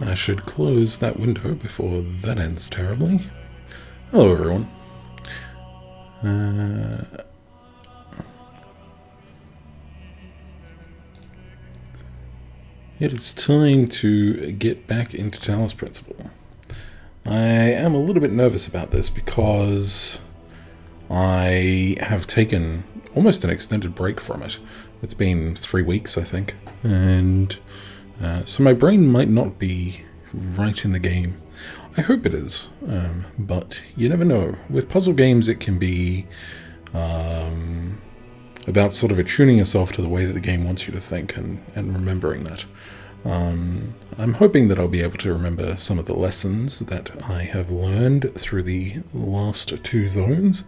I should close that window before that ends terribly. Hello, everyone. It is time to get back into Talos Principle. I am a little bit nervous about this because I have taken almost an extended break from it. It's been 3 weeks, I think, and so my brain might not be right in the game. I hope it is, but you never know. With puzzle games, it can be about sort of attuning yourself to the way that the game wants you to think and remembering that. I'm hoping that I'll be able to remember some of the lessons that I have learned through the last 2 zones.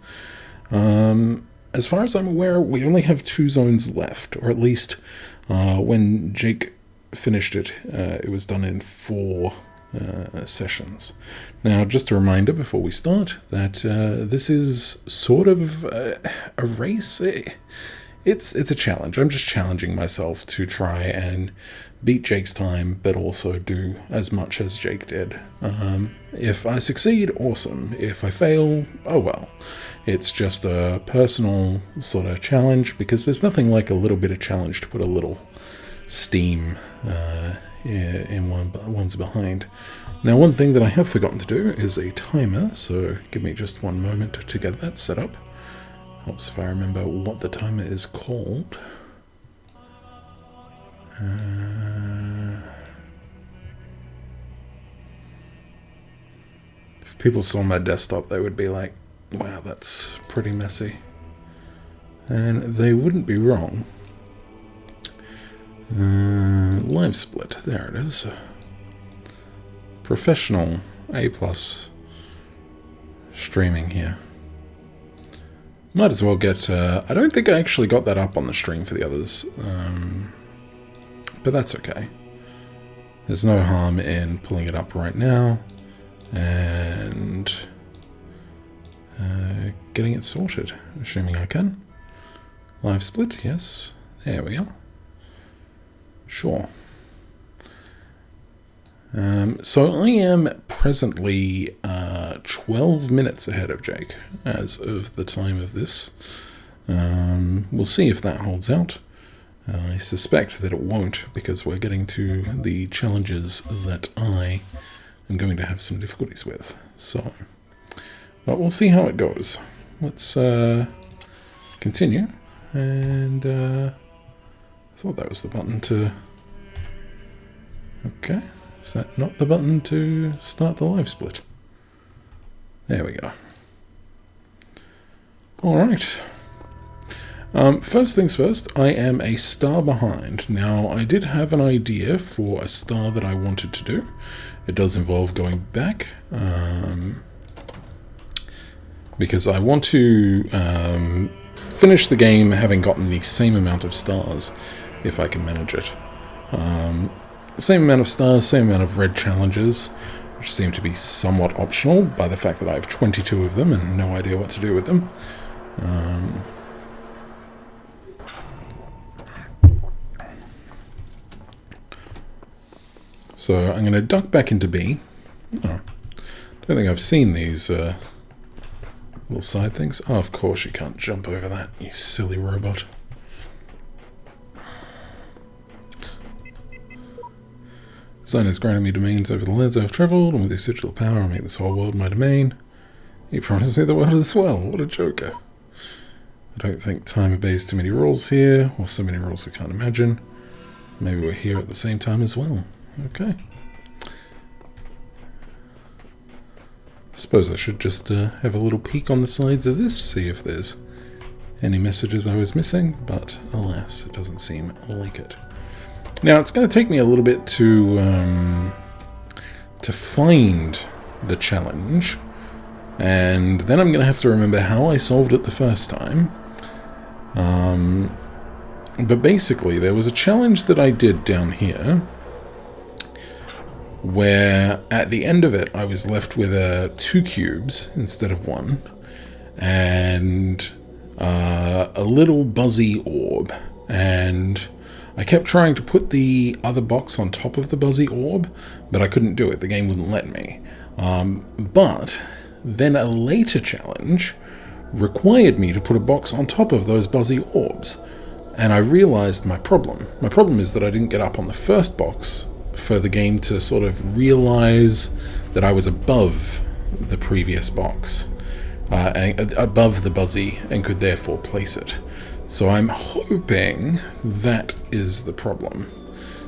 As far as I'm aware, we only have 2 zones left, or at least when Jake finished it, it was done in 4 sessions. Now, just a reminder before we start that this is sort of a race. It's a challenge. I'm just challenging myself to try and beat Jake's time, but also do as much as Jake did. If I succeed, awesome. If I fail, oh well. It's just a personal sort of challenge, because there's nothing like a little bit of challenge to put a little steam in one's behind. Now, one thing that I have forgotten to do is a timer, so give me just one moment to get that set up. Helps if I remember what the timer is called. If people saw my desktop, they would be like, wow, that's pretty messy. And they wouldn't be wrong. Live split, there it is. Professional A+ streaming here. Might as well get... I don't think I actually got that up on the stream for the others. But that's okay. There's no harm in pulling it up right now and getting it sorted, assuming I can. Live split, yes. There we are. Sure. So I am presently 12 minutes ahead of Jake as of the time of this. We'll see if that holds out. I suspect that it won't, because we're getting to the challenges that I am going to have some difficulties with. So, but we'll see how it goes. Let's continue. And I thought that was the button to... Okay. Is that not the button to start the live split? There we go. Alright. First things first, I am a star behind. Now, I did have an idea for a star that I wanted to do. It does involve going back, because I want to finish the game having gotten the same amount of stars, if I can manage it. Same amount of stars, same amount of red challenges, which seem to be somewhat optional by the fact that I have 22 of them and no idea what to do with them. So I'm going to duck back into B. Oh, don't think I've seen these little side things. Oh, of course you can't jump over that, you silly robot. Zone has granted me domains over the lands I have travelled, and with his sigil power I'll make this whole world my domain. He promised me the world as well. What a joker. I don't think time obeys too many rules here, or so many rules we can't imagine. Maybe we're here at the same time as well. Okay. Suppose I should just have a little peek on the sides of this, see if there's any messages I was missing, but alas, it doesn't seem like it. Now, it's going to take me a little bit to find the challenge, and then I'm going to have to remember how I solved it the first time. But basically, there was a challenge that I did down here, where at the end of it, I was left with 2 cubes instead of 1, and a little buzzy orb, and I kept trying to put the other box on top of the buzzy orb, but I couldn't do it. The game wouldn't let me. But then a later challenge required me to put a box on top of those buzzy orbs. And I realized my problem. My problem is that I didn't get up on the first box for the game to sort of realize that I was above the previous box, above the buzzy, and could therefore place it. So I'm hoping that is the problem.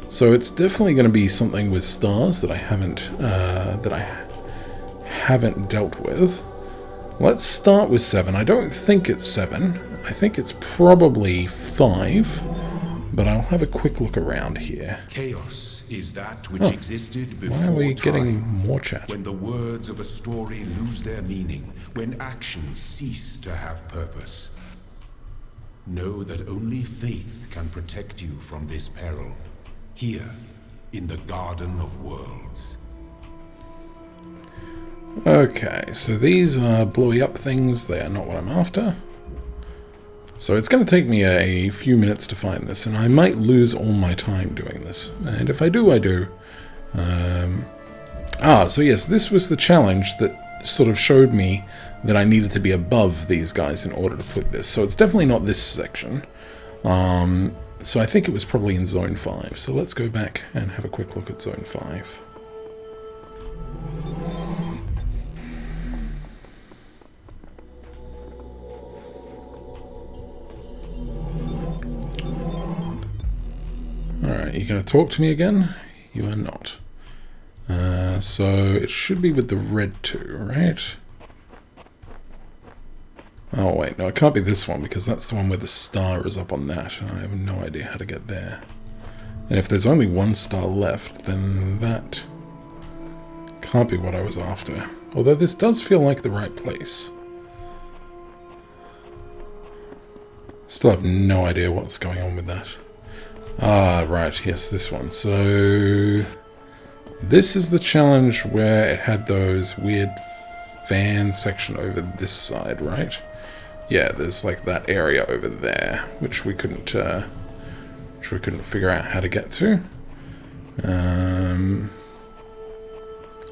So it's definitely going to be something with stars that I haven't dealt with. Let's start with 7. I don't think it's 7. I think it's probably 5. But I'll have a quick look around here. Chaos is that which existed before why are we time, getting more chat? when the words of a story lose their meaning, when actions cease to have purpose. Know that only faith can protect you from this peril, here in the Garden of Worlds. Okay, so these are blowy up things. They are not what I'm after. So it's going to take me a few minutes to find this, and I might lose all my time doing this. And if I do, I do. So yes, this was the challenge that sort of showed me that I needed to be above these guys in order to put this. So it's definitely not this section. So I think it was probably in Zone 5. So let's go back and have a quick look at Zone 5. Alright, you going to talk to me again? You are not. So it should be with the red 2, right? Oh wait, no, it can't be this one because that's the one where the star is up on that, and I have no idea how to get there. And if there's only one star left, then that can't be what I was after. Although this does feel like the right place. Still have no idea what's going on with that. Ah, right, yes, this one. So this is the challenge where it had those weird fan section over this side, right? Yeah, there's like that area over there, which we couldn't figure out how to get to.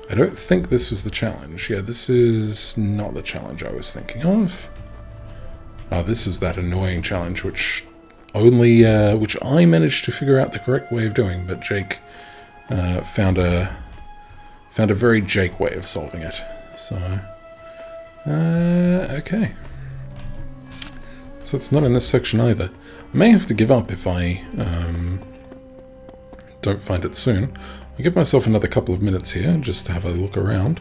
I don't think this was the challenge. Yeah, this is not the challenge I was thinking of. Oh, this is that annoying challenge, which I managed to figure out the correct way of doing, but Jake found a very Jake way of solving it. So, okay. So it's not in this section either. I may have to give up if I don't find it soon. I'll give myself another couple of minutes here just to have a look around.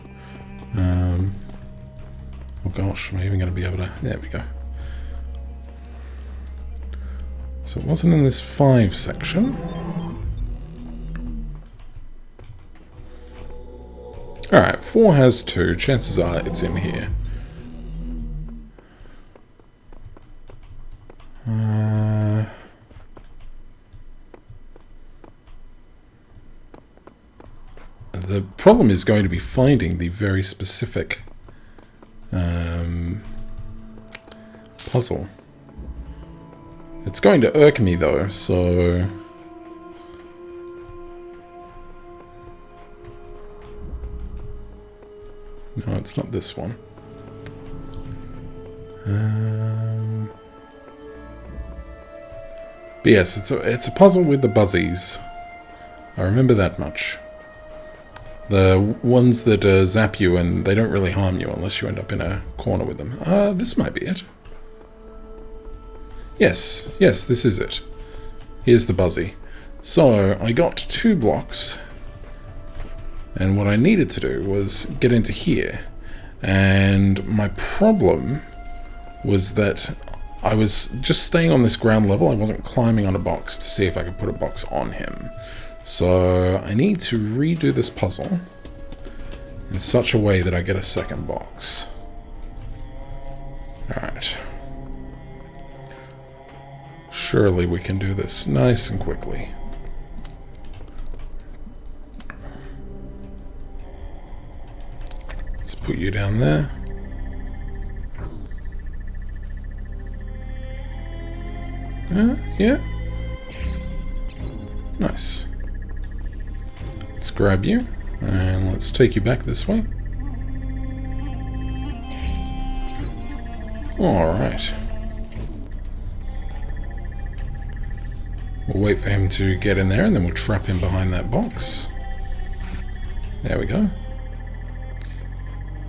Oh gosh, am I even going to be able to... There we go. So it wasn't in this 5 section. Alright, 4 has 2. Chances are it's in here. The problem is going to be finding the very specific puzzle. It's going to irk me though, so... No, it's not this one. But yes, it's a puzzle with the buzzies. I remember that much. The ones that zap you and they don't really harm you unless you end up in a corner with them. This might be it. Yes, this is it. Here's the buzzy. So, I got 2 blocks. And what I needed to do was get into here. And my problem was that I was just staying on this ground level. I wasn't climbing on a box to see if I could put a box on him. So I need to redo this puzzle in such a way that I get a second box. Alright. Surely we can do this nice and quickly. Let's put you down there. Yeah. Nice. Let's grab you, and let's take you back this way. Alright. We'll wait for him to get in there, and then we'll trap him behind that box. There we go.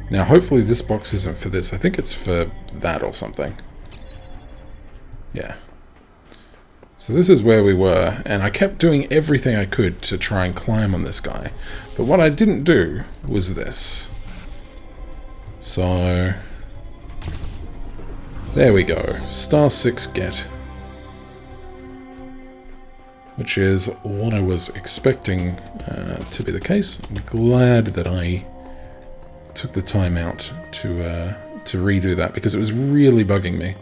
Now, hopefully this box isn't for this. I think it's for that or something. Yeah. So this is where we were, and I kept doing everything I could to try and climb on this guy. But what I didn't do was this. So... there we go. Star 6 get. Which is what I was expecting to be the case. I'm glad that I took the time out to redo that, because it was really bugging me.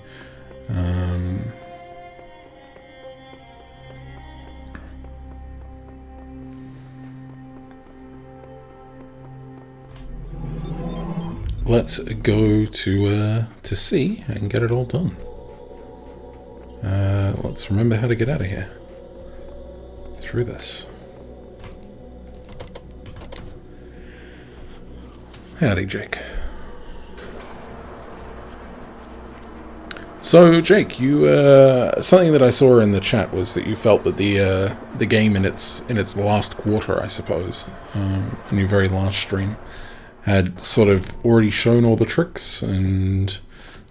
Let's go to C and get it all done. Let's remember how to get out of here. Through this. Howdy, Jake. So, Jake, you something that I saw in the chat was that you felt that the game in its last quarter, I suppose, in your very last stream, had sort of already shown all the tricks, and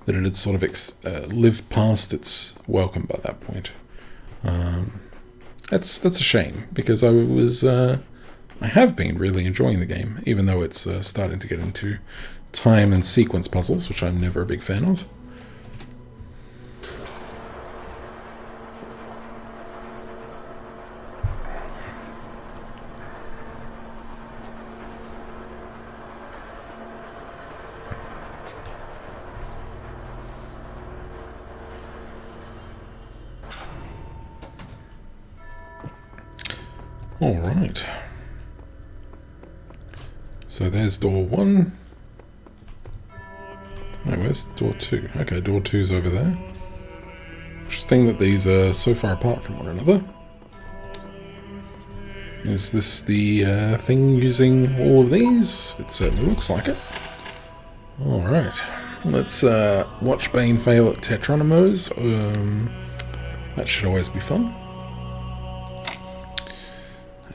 that it had sort of lived past its welcome by that point. That's a shame, because I have been really enjoying the game, even though it's starting to get into time and sequence puzzles, which I'm never a big fan of. Alright. So there's door 1. Oh, where's door 2? Okay, door 2's over there. Interesting that these are so far apart from one another. Is this the thing using all of these? It certainly looks like it. Alright. Let's watch Bane fail at Tetronymos. That should always be fun.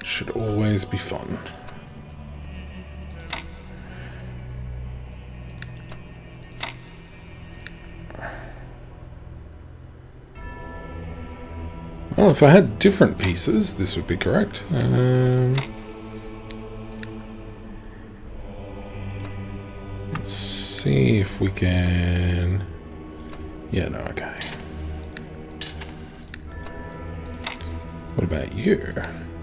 Should always be fun. Well, if I had different pieces, this would be correct. Let's see if we can... yeah, no, okay. What about you?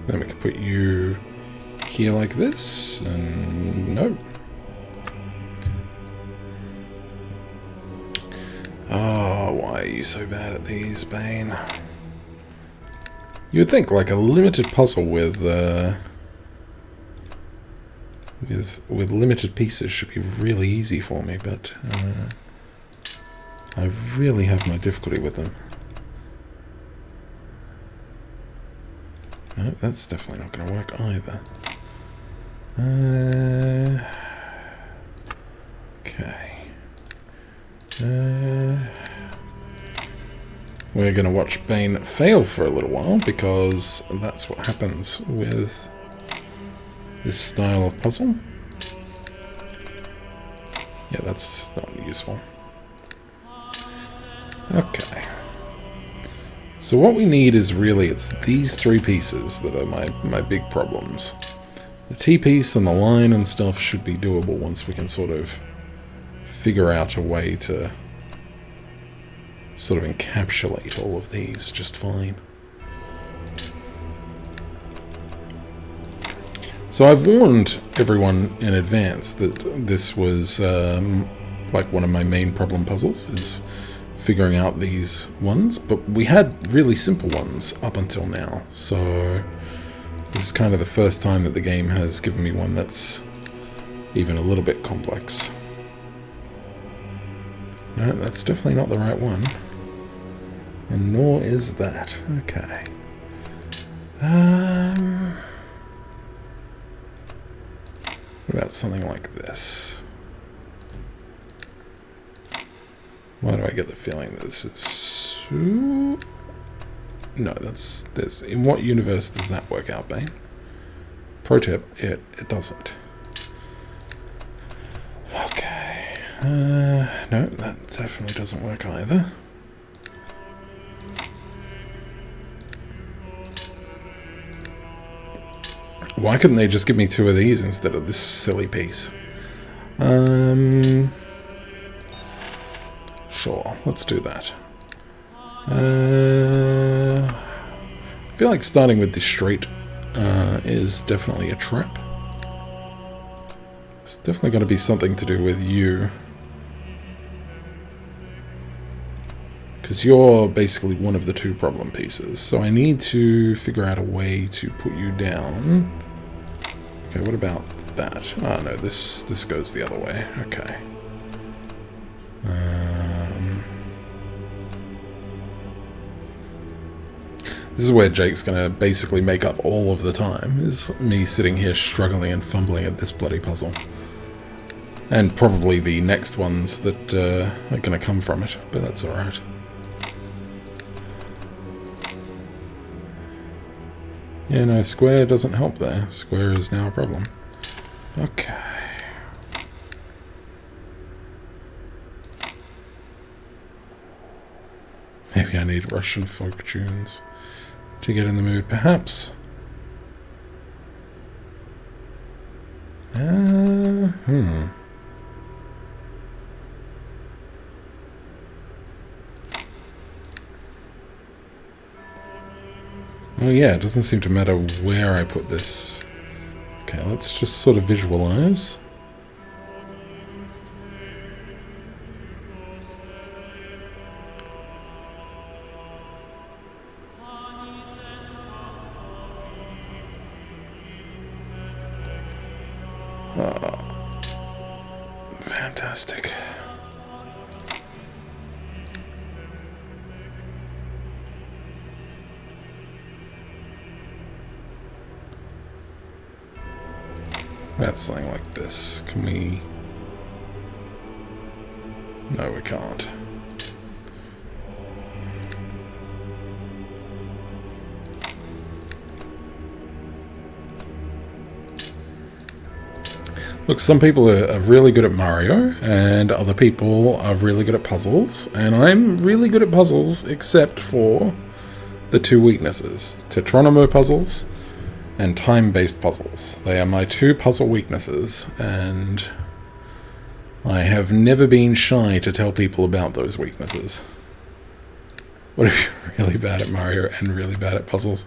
Then we can put you here like this, and nope. Oh, why are you so bad at these, Bane? You would think like a limited puzzle with limited pieces should be really easy for me, but I really have my difficulty with them. No, that's definitely not going to work either. Okay. We're going to watch Bane fail for a little while, because that's what happens with this style of puzzle. Yeah, that's not useful. Okay. So what we need is really, it's these three pieces that are my big problems. The T-piece and the line and stuff should be doable once we can sort of figure out a way to sort of encapsulate all of these just fine. So I've warned everyone in advance that this was like one of my main problem puzzles, is figuring out these ones, but we had really simple ones up until now, so this is kind of the first time that the game has given me one that's even a little bit complex. No, that's definitely not the right one, and nor is that. Okay. What about something like this? Why do I get the feeling that this is... No, that's... In what universe does that work out, Bane? Pro tip, it doesn't. Okay. No, that definitely doesn't work either. Why couldn't they just give me 2 of these instead of this silly piece? Sure, let's do that. I feel like starting with this straight is definitely a trap. It's definitely going to be something to do with you. Because you're basically one of the 2 problem pieces. So I need to figure out a way to put you down. Okay, what about that? Oh no, this goes the other way. Okay. This is where Jake's gonna basically make up all of the time, is me sitting here struggling and fumbling at this bloody puzzle. And probably the next ones that are gonna come from it, but that's alright. Yeah, no, square doesn't help there. Square is now a problem. Okay. Maybe I need Russian folk tunes to get in the mood, perhaps. Oh yeah, it doesn't seem to matter where I put this. Okay, let's just sort of visualize. Fantastic. That's something like this. Can we... No, we can't. Look, some people are really good at Mario, and other people are really good at puzzles, and I'm really good at puzzles, except for the 2 weaknesses. Tetronomo puzzles and time-based puzzles. They are my 2 puzzle weaknesses, and I have never been shy to tell people about those weaknesses. What if you're really bad at Mario and really bad at puzzles?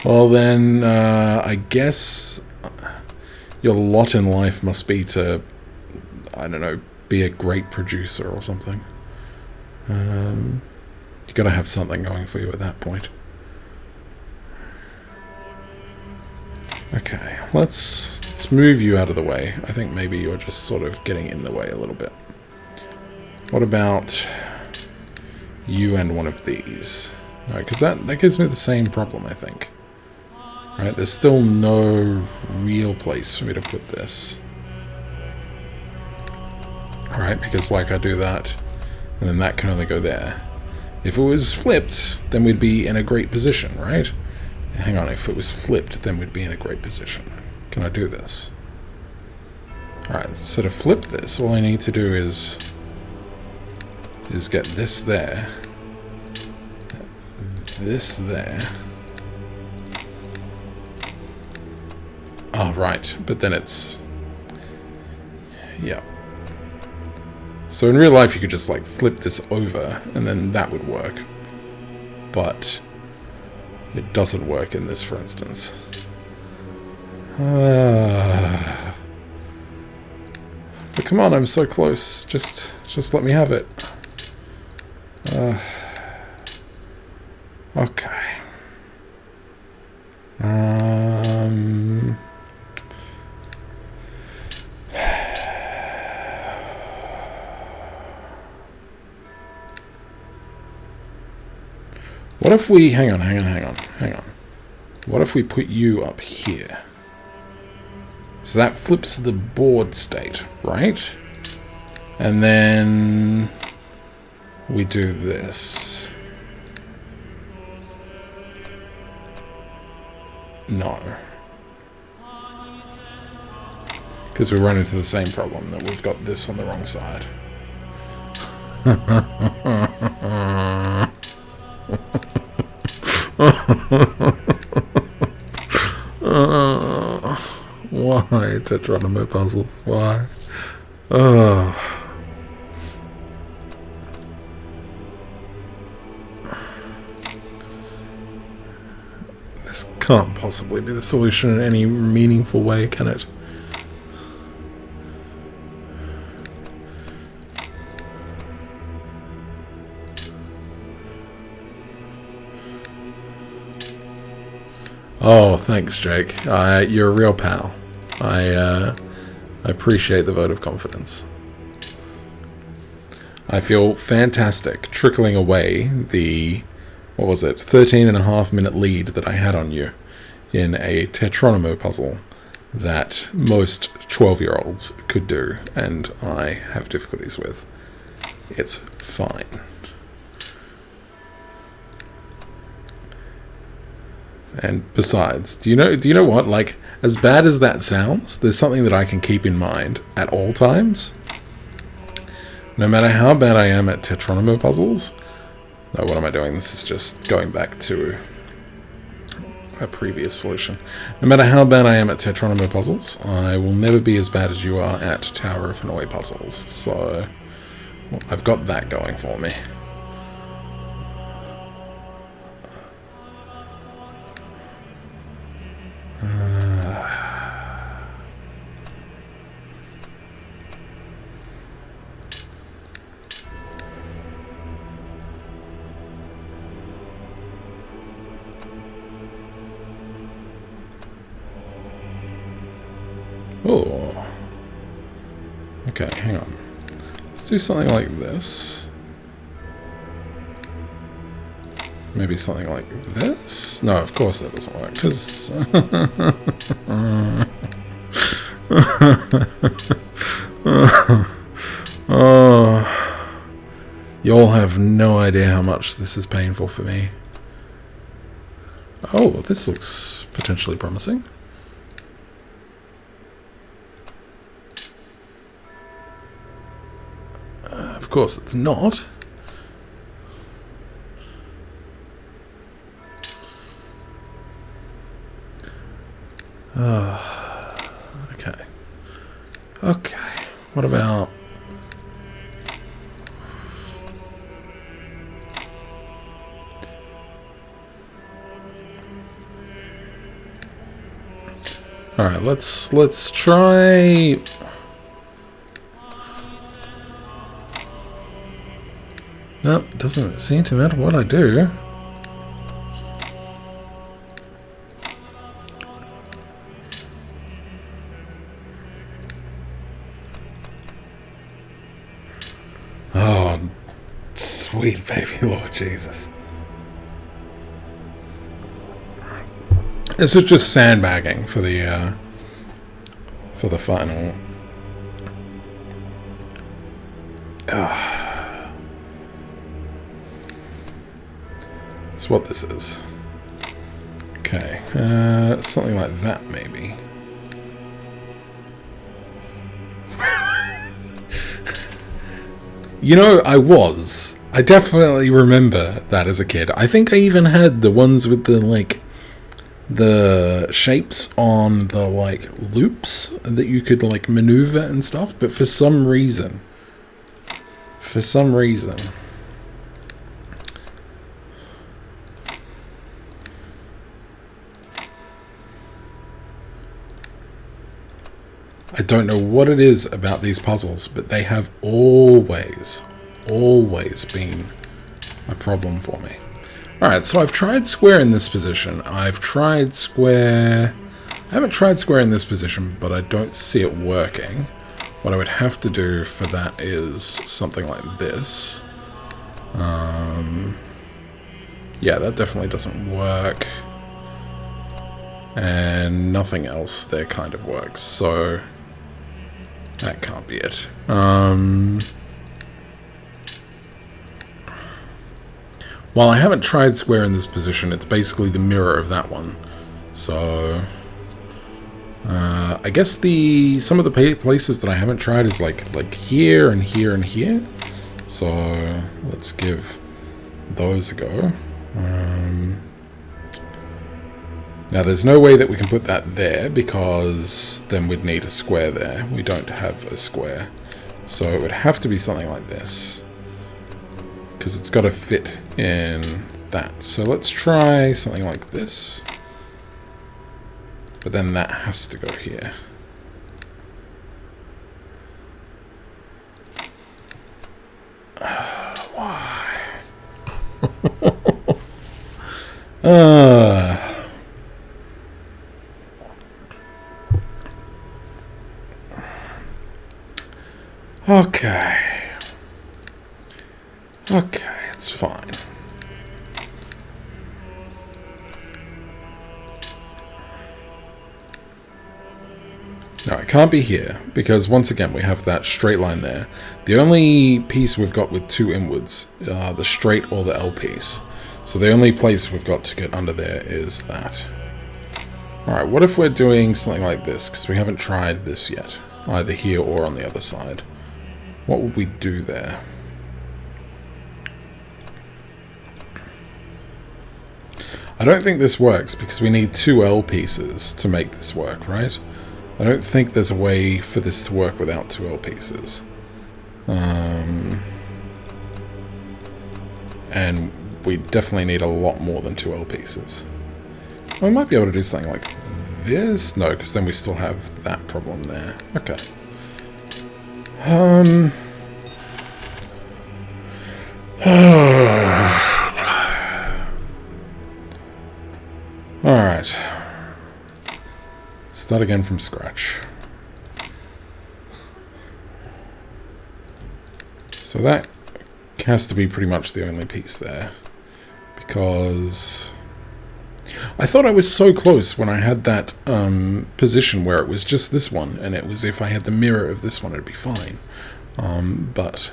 Well then, I guess your lot in life must be to, I don't know, be a great producer or something. You gotta have something going for you at that point. Okay, let's move you out of the way. I think maybe you're just sort of getting in the way a little bit. What about you and one of these? No, because that gives me the same problem, I think. Right, there's still no real place for me to put this. Alright, because like I do that, and then that can only go there. If it was flipped, then we'd be in a great position, right? Hang on, if it was flipped, then we'd be in a great position. Can I do this? Alright, so to flip this, all I need to do is get this there, this there. Oh, right, but then it's... Yeah. So in real life you could just like flip this over and then that would work. But it doesn't work in this, for instance. But come on, I'm so close. Just let me have it. Okay. What if we... Hang on. What if we put you up here? So that flips the board state, right? And then we do this. No. Because we run into the same problem, that we've got this on the wrong side. Why Tetronymo puzzles? Why? This can't possibly be the solution in any meaningful way, can it? Oh, thanks, Jake. You're a real pal. I appreciate the vote of confidence. I feel fantastic trickling away the, 13.5-minute lead that I had on you in a Tetronymo puzzle that most 12-year-olds could do, and I have difficulties with. It's fine. And besides, do you know what? Like, as bad as that sounds, there's something that I can keep in mind at all times. No matter how bad I am at Tetronymo puzzles. No, what am I doing? This is just going back to a previous solution. No matter how bad I am at Tetronymo puzzles, I will never be as bad as you are at Tower of Hanoi puzzles. So, well, I've got that going for me. Oh. Okay, hang on. Let's do something like this. Maybe something like this? No, of course that doesn't work, because... oh. Y'all have no idea how much this is painful for me. Oh, this looks potentially promising. Of course it's not. Okay. Okay. What about... Alright, let's try... Nope, doesn't seem to matter what I do. Oh, sweet baby Lord Jesus. This is just sandbagging for the final. That's what this is. Okay, something like that maybe. You know, I definitely remember that as a kid. I think I even had the ones with the, like, the shapes on the, like, loops that you could, like, maneuver and stuff, but for some reason, I don't know what it is about these puzzles, but they have always been a problem for me. Alright, so I've tried square in this position. I've tried square... I haven't tried square in this position, but I don't see it working. What I would have to do for that is something like this. Yeah, that definitely doesn't work. and nothing else there kind of works, so that can't be it. While I haven't tried square in this position, it's basically the mirror of that one. So I guess some of the places that I haven't tried is like here and here and here. So let's give those a go. Now there's no way that we can put that there because then we'd need a square there. We don't have a square. So it would have to be something like this, because it's got to fit in that. So let's try something like this. But then that has to go here. Why? Okay. Okay, it's fine. No, it can't be here, because once again we have that straight line there. The only piece we've got with two inwards are the straight or the L piece. So the only place we've got to get under there is that. Alright, what if we're doing something like this, because we haven't tried this yet, either here or on the other side. What would we do there? I don't think this works, because we need two L pieces to make this work, right? I don't think there's a way for this to work without two L pieces. And we definitely need a lot more than two L pieces. We might be able to do something like this. No, because then we still have that problem there. Okay. Alright. Start again from scratch. So that has to be pretty much the only piece there. Because I thought I was so close when I had that position where it was just this one, and it was if I had the mirror of this one it'd be fine. But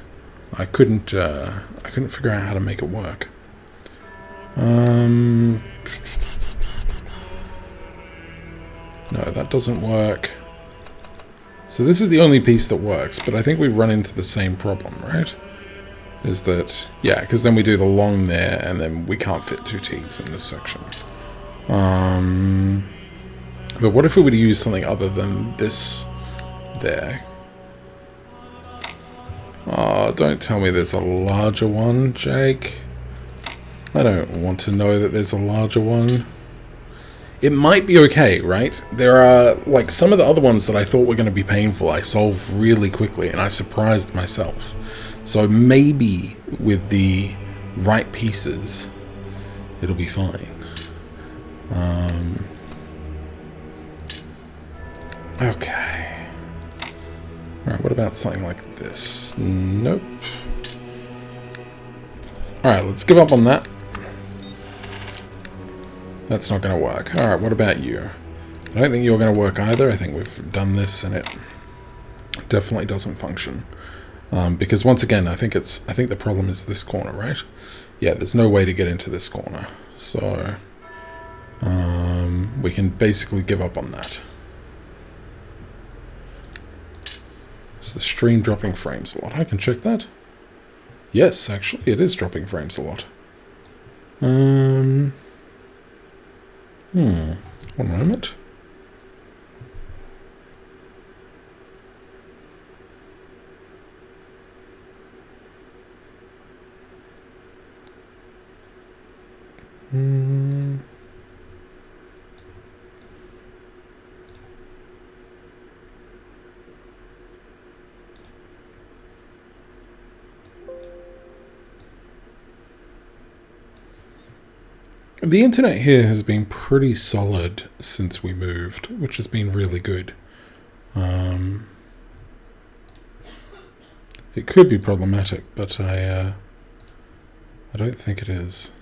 I couldn't figure out how to make it work. No, that doesn't work. So this is the only piece that works, but I think we run into the same problem, right? Is that, yeah, because then we do the long there, and then we can't fit two T's in this section. But what if we were to use something other than this there? Oh, don't tell me there's a larger one, Jake. I don't want to know that there's a larger one. It might be okay, right? There are, like, some of the other ones that I thought were going to be painful, I solved really quickly, and I surprised myself. So maybe with the right pieces, it'll be fine. Okay. Alright, what about something like this? Nope. Alright, let's give up on that. That's not going to work. Alright, what about you? I don't think you're going to work either. I think we've done this and it definitely doesn't function. Because once again, I think the problem is this corner, right? Yeah, there's no way to get into this corner. So we can basically give up on that. Is the stream dropping frames a lot? I can check that. Yes, actually, it is dropping frames a lot. One moment. The internet here has been pretty solid since we moved, which has been really good. It could be problematic, but I don't think it is.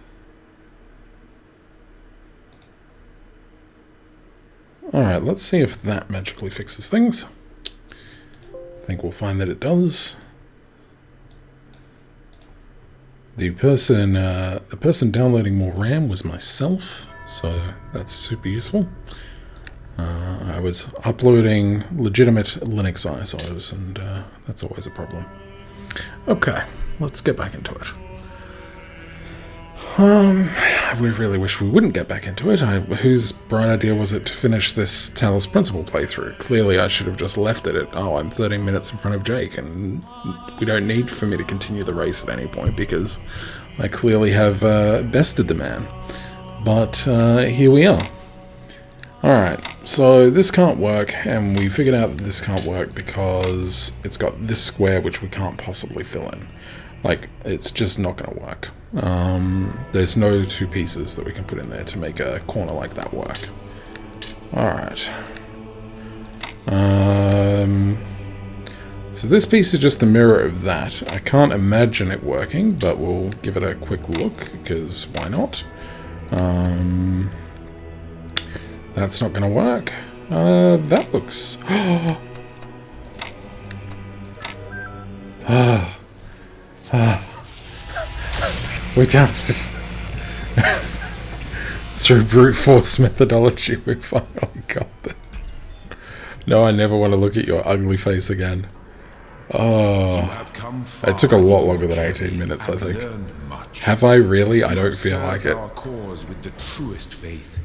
Alright, let's see if that magically fixes things. I think we'll find that it does. The person downloading more RAM was myself, so that's super useful. I was uploading legitimate Linux ISOs, and that's always a problem. Okay, let's get back into it. I really wish we wouldn't get back into it. Whose bright idea was it to finish this Talos Principle playthrough? Clearly I should have just left it at, oh, I'm 13 minutes in front of Jake, and we don't need for me to continue the race at any point, because I clearly have bested the man. But here we are. Alright, so this can't work, and we figured out that this can't work because it's got this square which we can't possibly fill in. Like, it's just not going to work. There's no two pieces that we can put in there to make a corner like that work. Alright. So this piece is just a mirror of that. I can't imagine it working, but we'll give it a quick look, because why not? That's not going to work. That looks... We done it. Through brute force methodology, we finally got it. No, I never want to look at your ugly face again. Oh, it took a lot longer than 18 minutes, I think. Have I really? I don't feel like it. Our cause with the truest faith.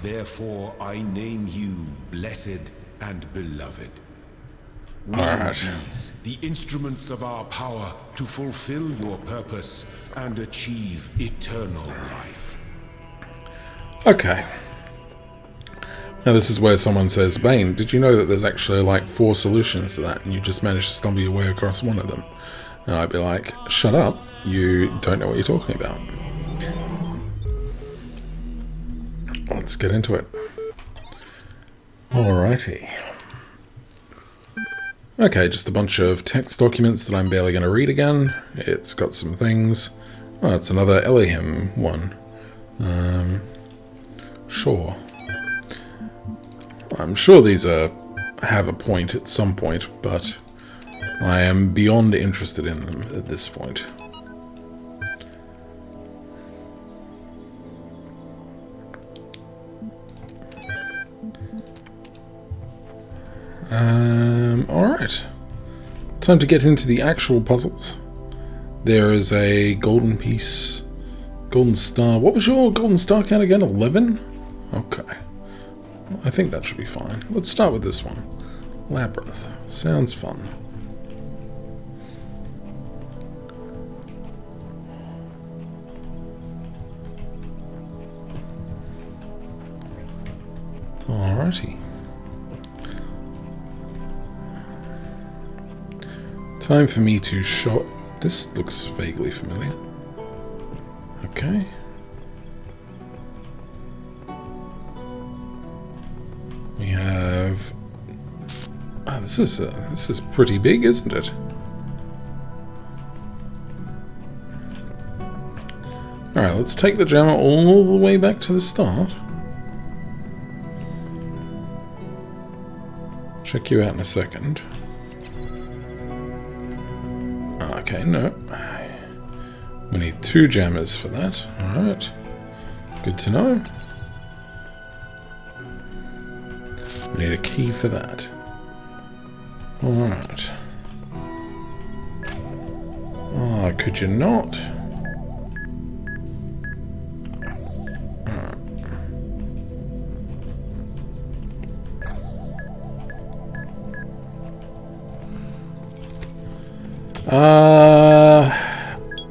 Therefore, I name you blessed and beloved. We are these, the instruments of our power to fulfill your purpose and achieve eternal life. Okay. Now this is where someone says, Bane, did you know that there's actually like 4 solutions to that and you just managed to stumble your way across one of them? And I'd be like, shut up, you don't know what you're talking about. Let's get into it. Alrighty. Okay, just a bunch of text documents that I'm barely going to read again. It's got some things. Oh, it's another Elohim one. Sure. I'm sure these have a point at some point, but I am beyond interested in them at this point. Alright. Time to get into the actual puzzles. There is a golden piece. Golden star. What was your golden star count again? 11? Okay. I think that should be fine. Let's start with this one. Labyrinth. Sounds fun. Alrighty. Time for me to show... This looks vaguely familiar. Okay. We have... Oh, this is pretty big, isn't it? Alright, let's take the jammer all the way back to the start. Check you out in a second. Okay, no. We need 2 jammers for that. Alright. Good to know. We need a key for that. Alright. Oh, could you not?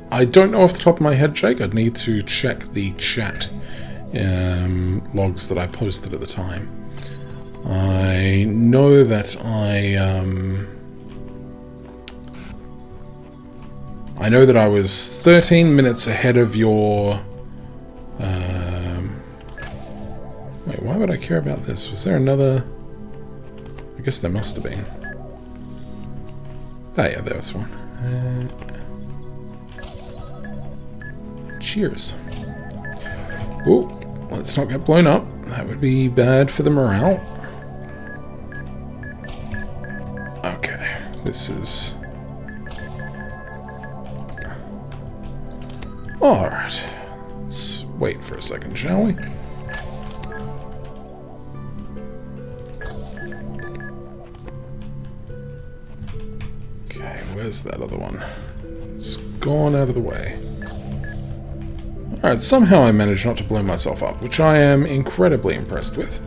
I don't know off the top of my head, Jake. I'd need to check the chat logs that I posted at the time. I know that I know that I was 13 minutes ahead of your... Wait, why would I care about this? Was there another... I guess there must have been. Oh yeah, there was one. Cheers. Oh, let's not get blown up. That would be bad for the morale. Okay, this is... Alright. Let's wait for a second, shall we? Okay, where's that other one? It's gone out of the way. Alright, somehow I managed not to blow myself up, which I am incredibly impressed with.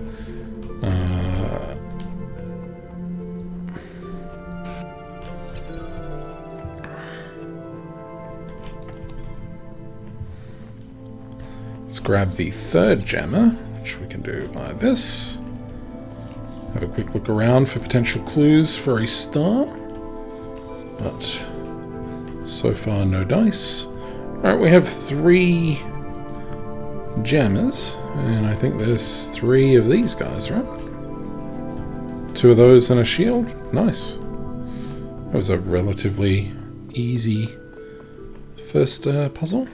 Let's grab the third jammer, which we can do like this. Have a quick look around for potential clues for a star. But so far, no dice. Alright, we have 3 jammers, and I think there's 3 of these guys, right? 2 of those and a shield. Nice. That was a relatively easy first puzzle.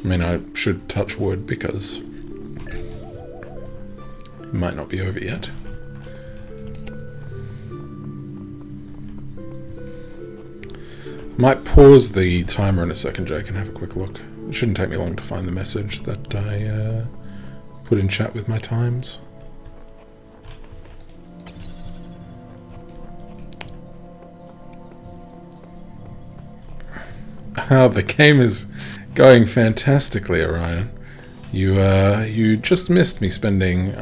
I mean, I should touch wood because it might not be over yet. Might pause the timer in a second, Jake, and have a quick look. It shouldn't take me long to find the message that I put in chat with my times. The game is going fantastically, Orion. You just missed me spending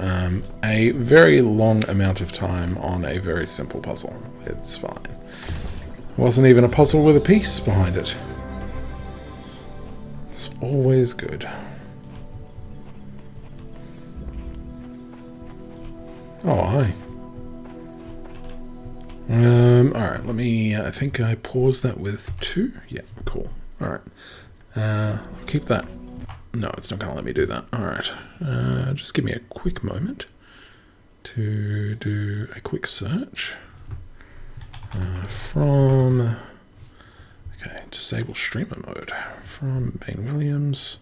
a very long amount of time on a very simple puzzle. It's fine. Wasn't even a puzzle with a piece behind it. It's always good. Oh, hi. Alright, let me... I think I paused that with 2. Yeah, cool. Alright. I'll keep that. No, it's not going to let me do that. Alright. Just give me a quick moment to do a quick search. From... Okay, disable streamer mode. From Bain Williams.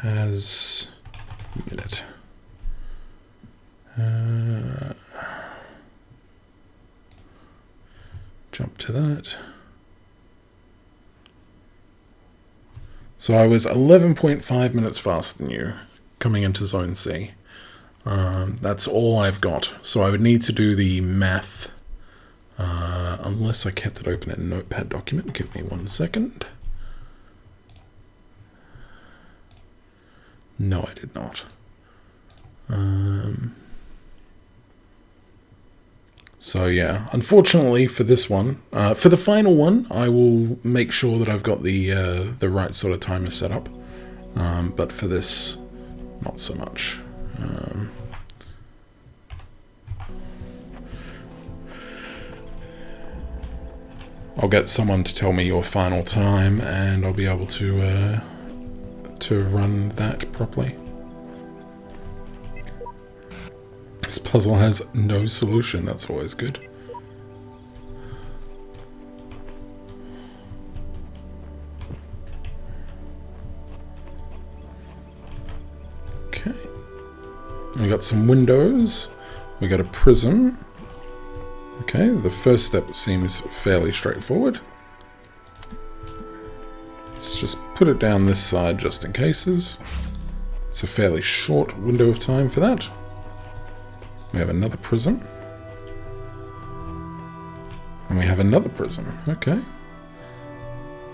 Has... minute. Jump to that. So I was 11.5 minutes faster than you coming into Zone C. That's all I've got. So I would need to do the math. Unless I kept it open in a notepad document. Give me 1 second. No, I did not. So yeah, unfortunately for this one, for the final one, I will make sure that I've got the right sort of timer set up. But for this, not so much. I'll get someone to tell me your final time, and I'll be able to run that properly. This puzzle has no solution. That's always good. Okay. We got some windows. We got a prism. Okay, the first step seems fairly straightforward. Let's just put it down this side just in cases. It's a fairly short window of time for that. We have another prism. And we have another prism. Okay.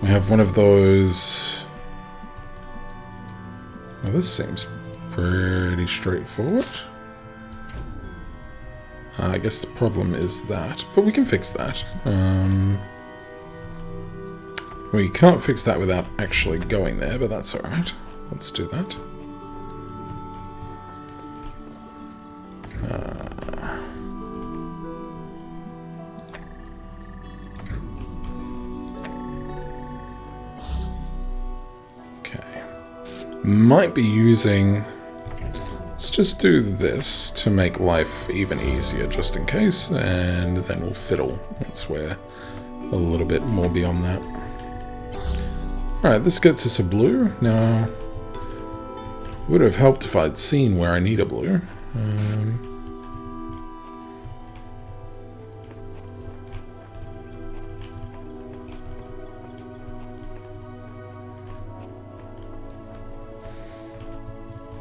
We have one of those... Well, this seems pretty straightforward. I guess the problem is that, but we can fix that. We can't fix that without actually going there, but that's alright. Let's do that. Okay. Might be using... Let's just do this to make life even easier, just in case, and then we'll fiddle once we're a little bit more beyond that. Alright, this gets us a blue. Now, It would have helped if I'd seen where I need a blue.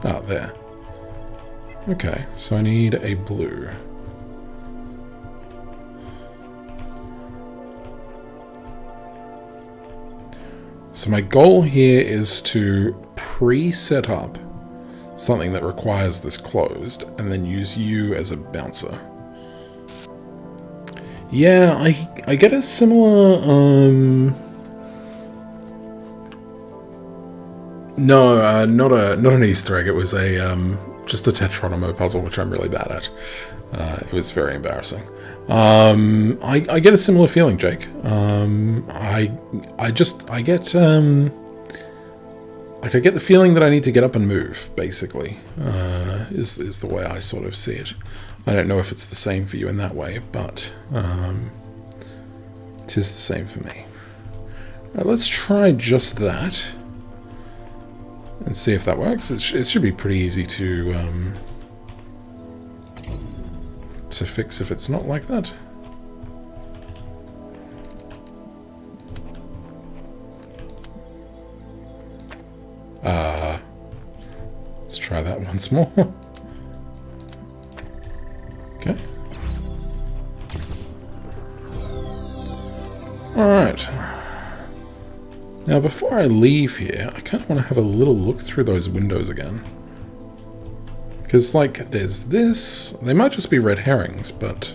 Ah, there. Okay, so I need a blue. So my goal here is to pre-set up something that requires this closed, and then use you as a bouncer. Yeah, I get a similar, no, not an Easter egg. It was a just a Tetronimo puzzle, which I'm really bad at. It was very embarrassing. I get a similar feeling, Jake. I get I get the feeling that I need to get up and move. Basically, is the way I sort of see it. I don't know if it's the same for you in that way, but it is the same for me. Right, let's try just that and see if that works. It should be pretty easy to fix if it's not like that. Let's try that once more. Okay. Alright. Now, before I leave here, I kind of want to have a little look through those windows again. Because, like, there's this. They might just be red herrings, but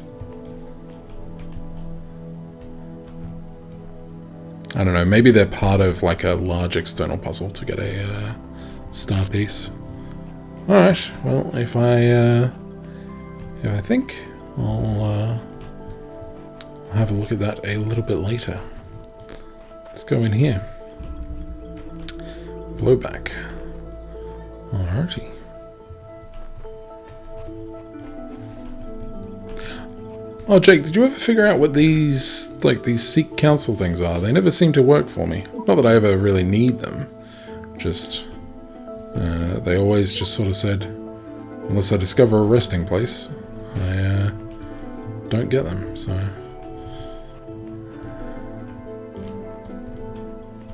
I don't know. Maybe they're part of, like, a large external puzzle to get a star piece. Alright, well, if I think, I'll have a look at that a little bit later. Let's go in here. Blowback. Alrighty. Oh, Jake, did you ever figure out what these Seek Council things are? They never seem to work for me. Not that I ever really need them. Just, they always just sort of said, unless I discover a resting place, I don't get them, so.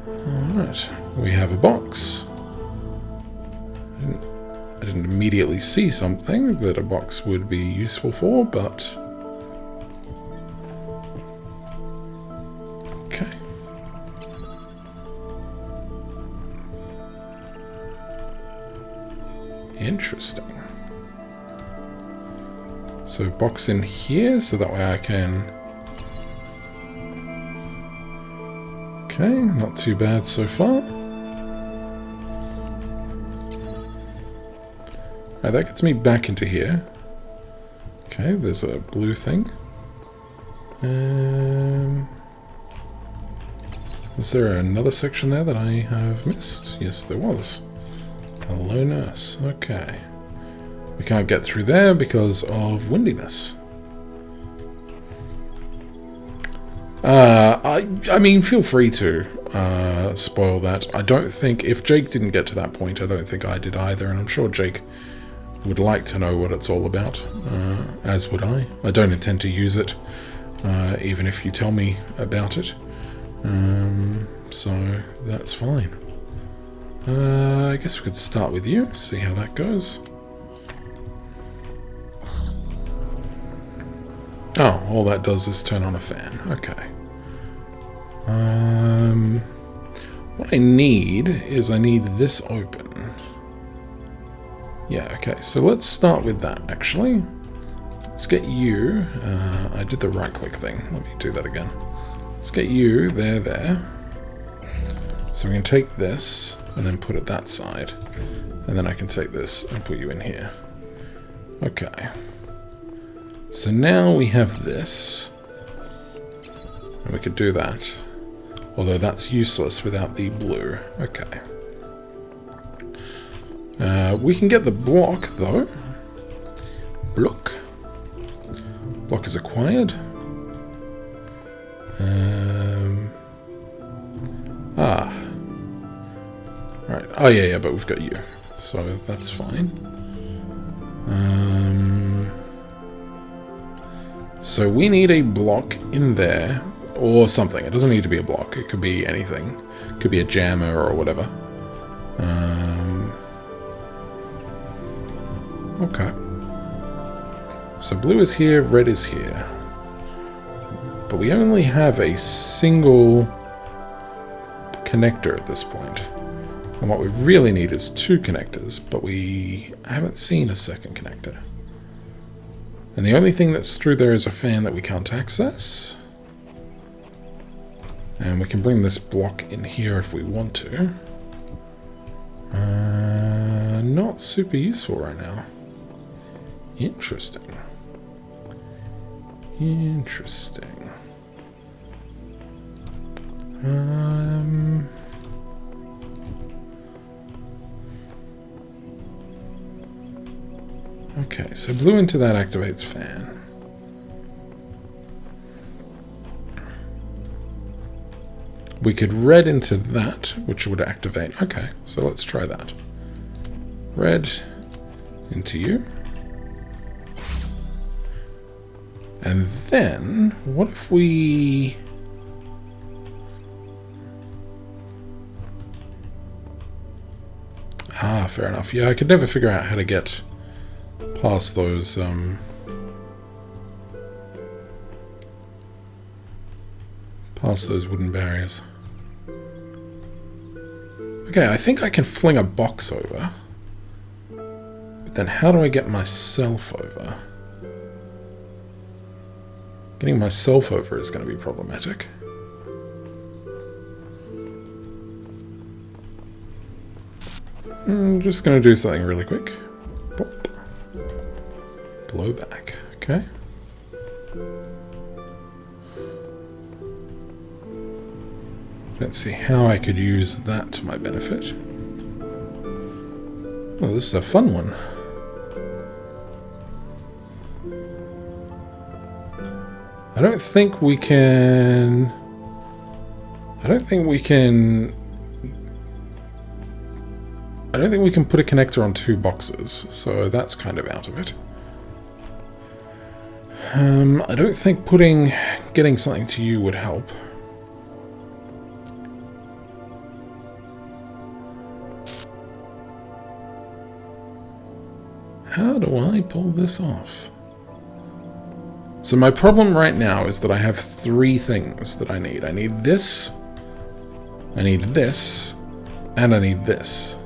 Alright, we have a box. I didn't immediately see something that a box would be useful for, but okay. Interesting. So box in here, so that way I can. Okay, not too bad so far. Right, that gets me back into here. Okay, there's a blue thing. Was there another section there that I have missed? Yes, there was. Hello, nurse. Okay. We can't get through there because of windiness. I mean, feel free to spoil that. I don't think, if Jake didn't get to that point, I don't think I did either, and I'm sure Jake would like to know what it's all about, as would I. I don't intend to use it, even if you tell me about it. So that's fine. I guess we could start with you, see how that goes. Oh, all that does is turn on a fan. Okay. What I need is I need this open. Yeah, okay, so let's start with that, actually. Let's get you... I did the right-click thing. Let me do that again. Let's get you there. So we can take this and then put it that side. And then I can take this and put you in here. Okay. So now we have this. And we could do that. Although that's useless without the blue. Okay. We can get the block, though. Block. Block is acquired. Right. Oh, yeah, but we've got you. so that's fine. So we need a block in there, or something. It doesn't need to be a block. It could be anything. It could be a jammer or whatever. Okay. So blue is here, red is here. But we only have a single connector at this point. And what we really need is two connectors, but we haven't seen a second connector. And the only thing that's through there is a fan that we can't access. And we can bring this block in here if we want to. Not super useful right now. Interesting. Interesting. Okay, so blue into that activates fan. We could red into that, which would activate. Okay, so let's try that. Red into you. And then, what if we... Ah, fair enough. Yeah, I could never figure out how to get past those, past those wooden barriers. Okay, I think I can fling a box over. But then how do I get myself over? Getting myself over is going to be problematic. I'm just going to do something really quick. Pop. Blow back. Okay. Let's see how I could use that to my benefit. Well, this is a fun one. I don't think we can put a connector on two boxes, so that's kind of out of it. I don't think getting something to you would help. How do I pull this off? So my problem right now is that I have three things that I need. I need this, I need this, and I need this.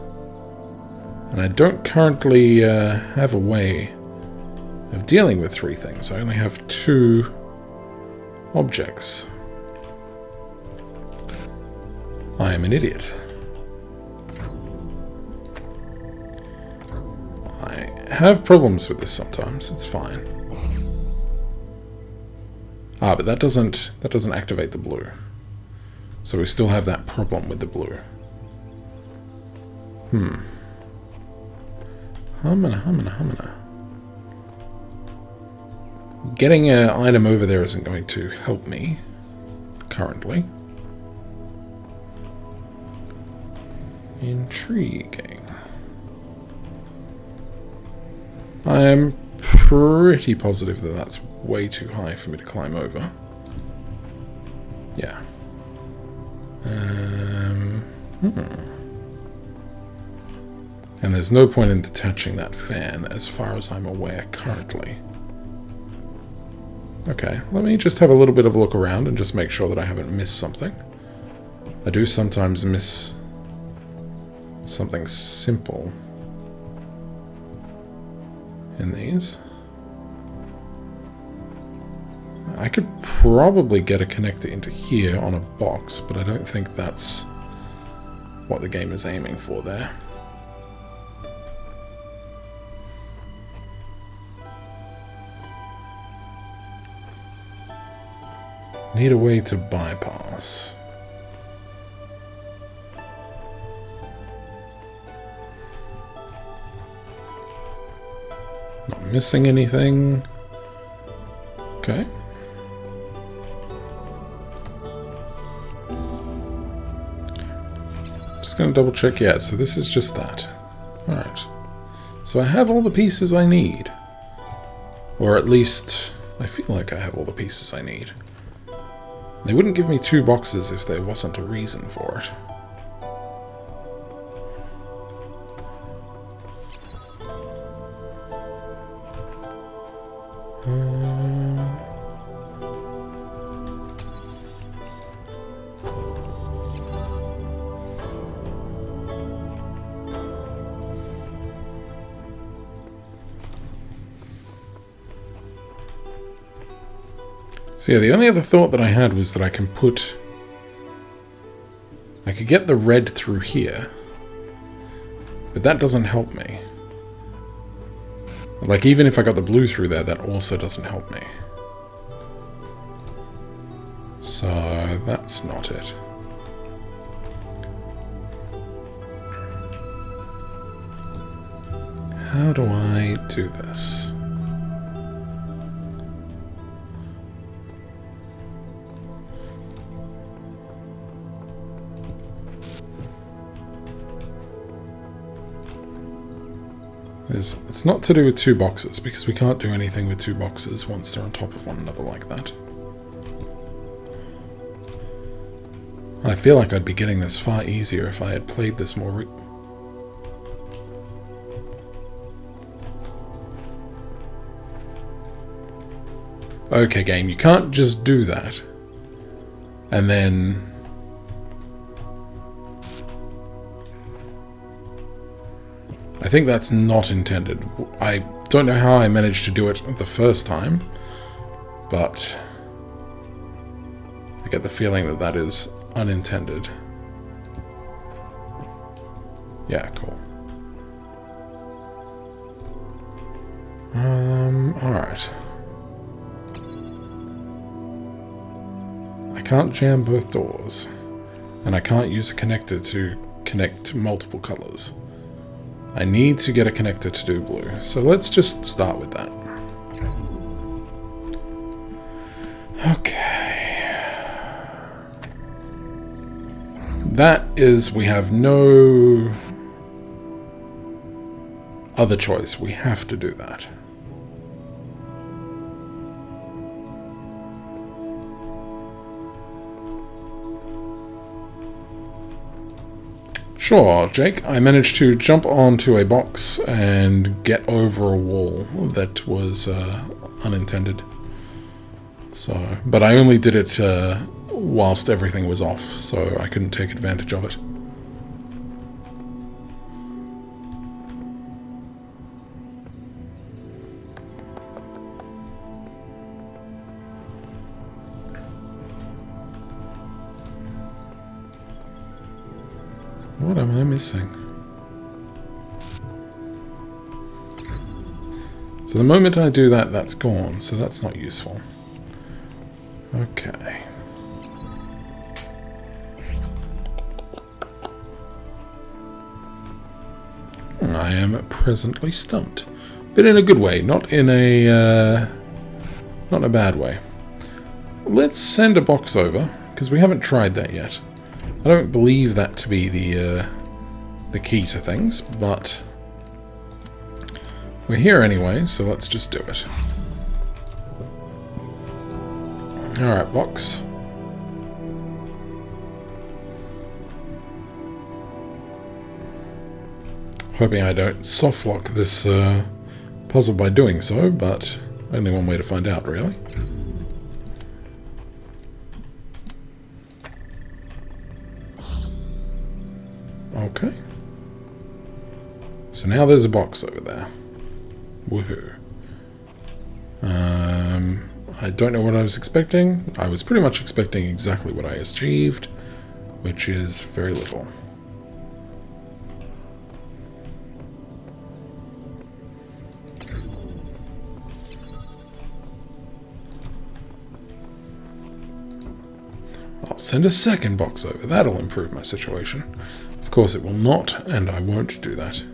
And I don't currently have a way of dealing with three things. I only have two objects. I am an idiot. I have problems with this sometimes. It's fine. Ah, but that doesn't activate the blue. So we still have that problem with the blue. Humana. Getting an item over there isn't going to help me currently. Intriguing. I am pretty positive that that's way too high for me to climb over. Yeah. And there's no point in detaching that fan as far as I'm aware currently. Okay, let me just have a little bit of a look around and just make sure that I haven't missed something. I do sometimes miss something simple in these. I could probably get a connector into here on a box, but I don't think that's what the game is aiming for there. Need a way to bypass. Not missing anything. Okay. Just gonna double check. Yeah, so this is just that. Alright. So I have all the pieces I need. Or at least, I feel like I have all the pieces I need. They wouldn't give me 2 boxes if there wasn't a reason for it. So yeah, the only other thought that I had was that I could get the red through here, but that doesn't help me. Like, even if I got the blue through there, that also doesn't help me. So, that's not it. How do I do this? It's not to do with 2 boxes, because we can't do anything with 2 boxes once they're on top of one another like that. I feel like I'd be getting this far easier if I had played this more Okay, game, you can't just do that. And then... I think that's not intended. I don't know how I managed to do it the first time, but I get the feeling that that is unintended. Yeah, cool. Alright. I can't jam both doors, and I can't use a connector to connect multiple colors. I need to get a connector to do blue, so let's just start with that. Okay. That is, we have no other choice. We have to do that. Sure, Jake. I managed to jump onto a box and get over a wall that was unintended. So, but I only did it whilst everything was off, so I couldn't take advantage of it. What am I missing? So the moment I do that, that's gone, so that's not useful. Okay. I am presently stumped. But in a good way, not in a bad way. Let's send a box over, because we haven't tried that yet. I don't believe that to be the key to things, but we're here anyway, so let's just do it. Alright, box. Hoping I don't softlock this puzzle by doing so, but only one way to find out, really. Okay. So now there's a box over there. Woohoo. I don't know what I was expecting. I was pretty much expecting exactly what I achieved, which is very little. I'll send a second box over. That'll improve my situation. Of course it will not, and I won't do that.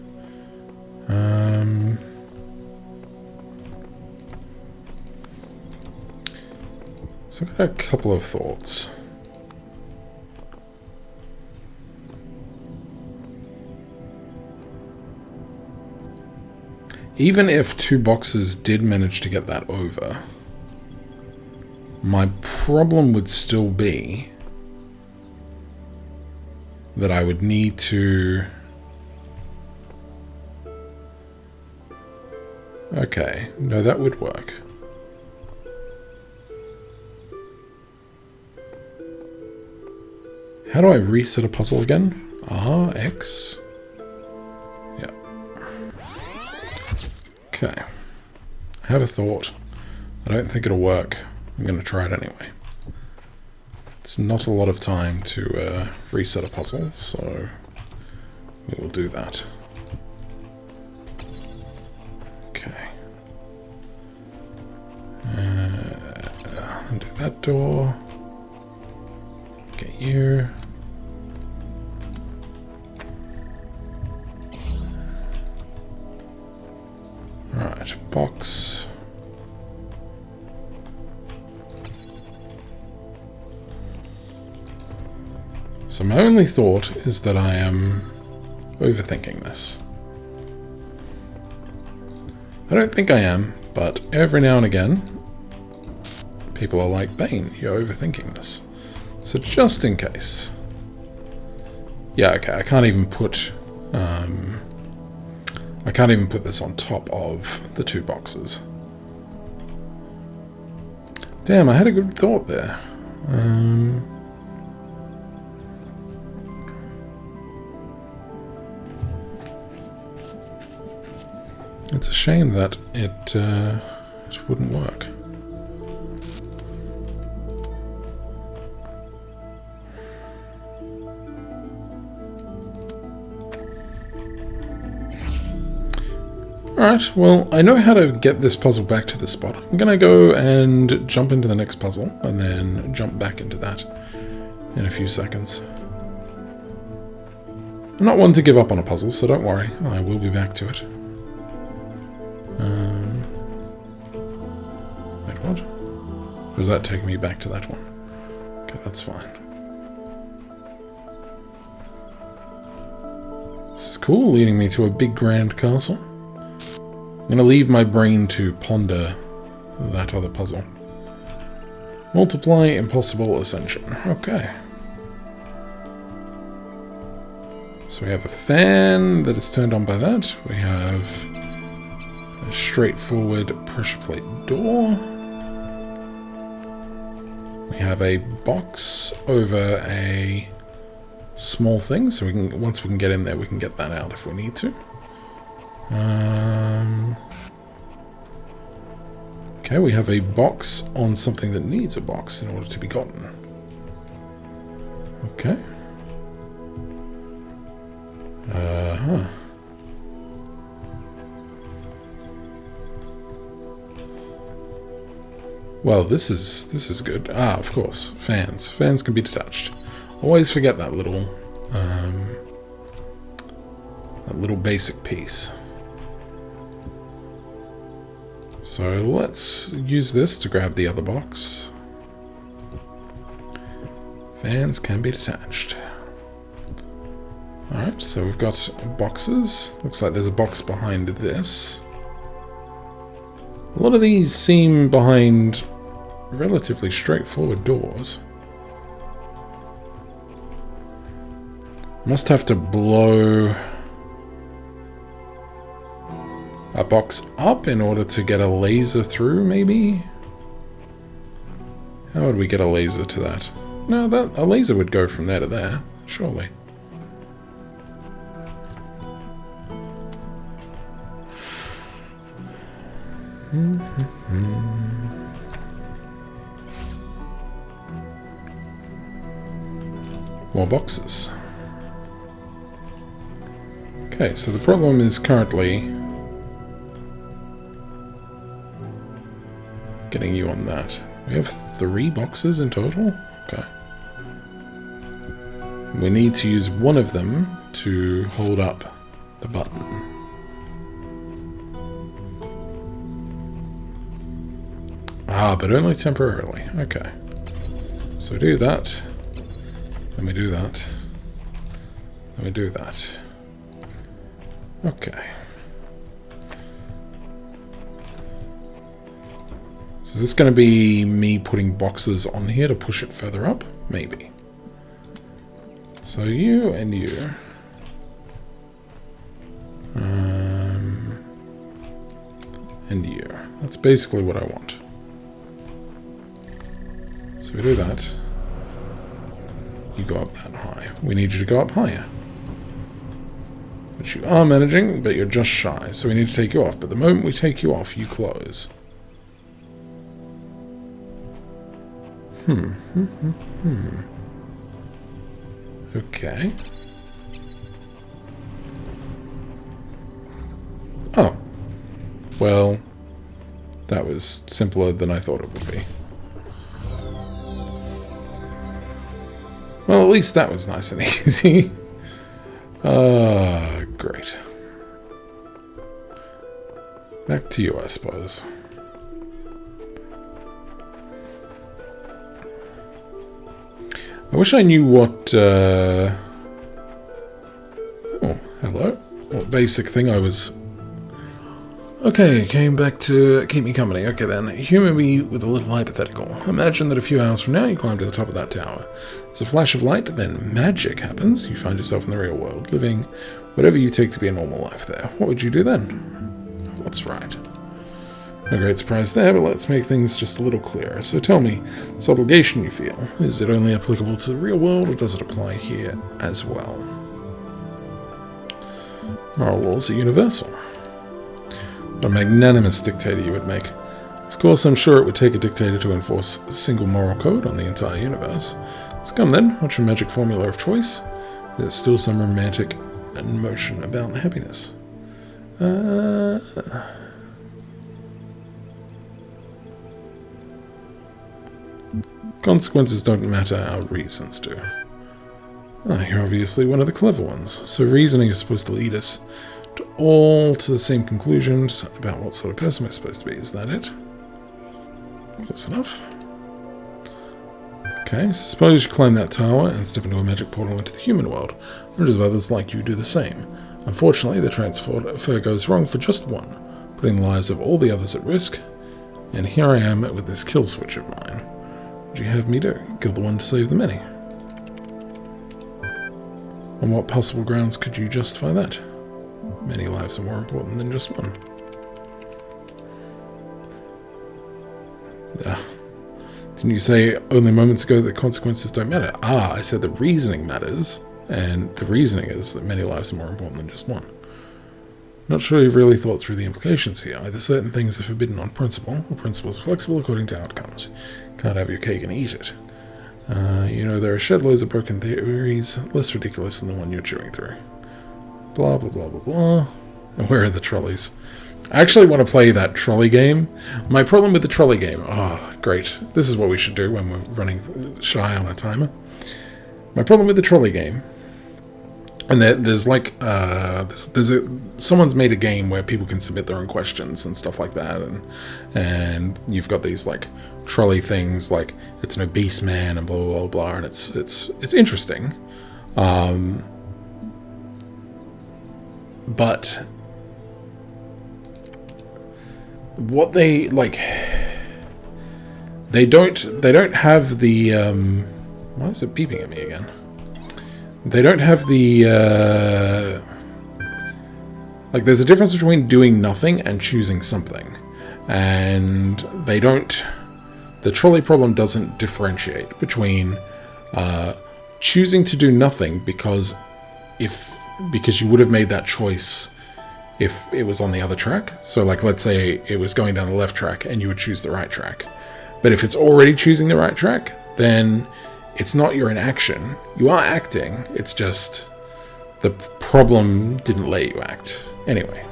So I've got a couple of thoughts. Even if 2 boxes did manage to get that over, my problem would still be that I would need to... Okay, no, that would work. How do I reset a puzzle again? R, X. Yeah. Okay. I have a thought. I don't think it'll work. I'm going to try it anyway. It's not a lot of time to reset a puzzle, so we will do that. Okay. Undo that door. Get you. Right, box. So my only thought is that I am overthinking this. I don't think I am, but every now and again, people are like, Bane, you're overthinking this. So just in case. Yeah, okay, I can't even put this on top of the 2 boxes. Damn, I had a good thought there. It's a shame that it wouldn't work. Alright, well, I know how to get this puzzle back to the spot. I'm gonna go and jump into the next puzzle, and then jump back into that in a few seconds. I'm not one to give up on a puzzle, so don't worry, I will be back to it. Wait, what? Or does that take me back to that one? Okay, that's fine. This is cool, leading me to a big grand castle. I'm going to leave my brain to ponder that other puzzle. Multiply impossible ascension. Okay. So we have a fan that is turned on by that. We have a straightforward pressure plate door. We have a box over a small thing, so we can, once we can get in there, we can get that out if we need to. Okay, we have a box on something that needs a box in order to be gotten. Okay. Well, this is good. Ah, of course, fans. Fans can be detached. Always forget that little basic piece. So let's use this to grab the other box. Fans can be detached. Alright, so we've got boxes. Looks like there's a box behind this. A lot of these seem behind relatively straightforward doors. Must have to blow a box up in order to get a laser through, maybe? How would we get a laser to that? No, a laser would go from there to there, surely. More boxes. Okay, so the problem is currently getting you on that. We have 3 boxes in total? Okay. We need to use one of them to hold up the button. Ah, but only temporarily. Okay. So do that. Let me do that. Let me do that. Okay. So is this going to be me putting boxes on here to push it further up? Maybe. So you and you. And you. That's basically what I want. So we do that. You go up that high. We need you to go up higher. Which you are managing, but you're just shy. So we need to take you off. But the moment we take you off, you close. Okay. Oh. Well, that was simpler than I thought it would be. Well, at least that was nice and easy. Great. Back to you, I suppose. I wish I knew what, oh, hello. What basic thing I was... Okay, came back to keep me company. Okay then, humor me with a little hypothetical. Imagine that a few hours from now you climb to the top of that tower. There's a flash of light, then magic happens. You find yourself in the real world, living whatever you take to be a normal life there. What would you do then? What's right? No great surprise there, but let's make things just a little clearer. So tell me, this obligation you feel, is it only applicable to the real world, or does it apply here as well? Moral laws are universal. What a magnanimous dictator you would make. Of course, I'm sure it would take a dictator to enforce a single moral code on the entire universe. So come then, what's your magic formula of choice? There's still some romantic notion about happiness. Consequences don't matter, our reasons do. You're obviously one of the clever ones, so reasoning is supposed to lead us all to the same conclusions about what sort of person we're supposed to be. Is that it? Close enough. Okay, suppose you climb that tower and step into a magic portal into the human world. Hundreds of others like you do the same. Unfortunately, the transfer goes wrong for just one, putting the lives of all the others at risk. And here I am with this kill switch of mine. What do you have me do? Kill the one to save the many. On what possible grounds could you justify that? Many lives are more important than just one. Didn't you say only moments ago that consequences don't matter? I said the reasoning matters, and the reasoning is that many lives are more important than just one. Not sure you've really thought through the implications here. Either certain things are forbidden on principle, or principles are flexible according to outcomes. Can't have your cake and eat it. There are shed loads of broken theories, less ridiculous than the one you're chewing through. Blah, blah, blah, blah, blah. And where are the trolleys? I actually want to play that trolley game. My problem with the trolley game... great. This is what we should do when we're running shy on a timer. My problem with the trolley game... And there's like... someone's made a game where people can submit their own questions and stuff like that. And you've got these like trolley things like it's an obese man and blah, blah, blah, blah. And it's interesting. But what they like, they don't have the why is it beeping at me again? They don't have the like there's a difference between doing nothing and choosing something, and the trolley problem doesn't differentiate between choosing to do nothing because you would have made that choice if it was on the other track. So like, let's say it was going down the left track and you would choose the right track. But if it's already choosing the right track, then it's not you're in action. You are acting. It's just the problem didn't let you act. Anyway,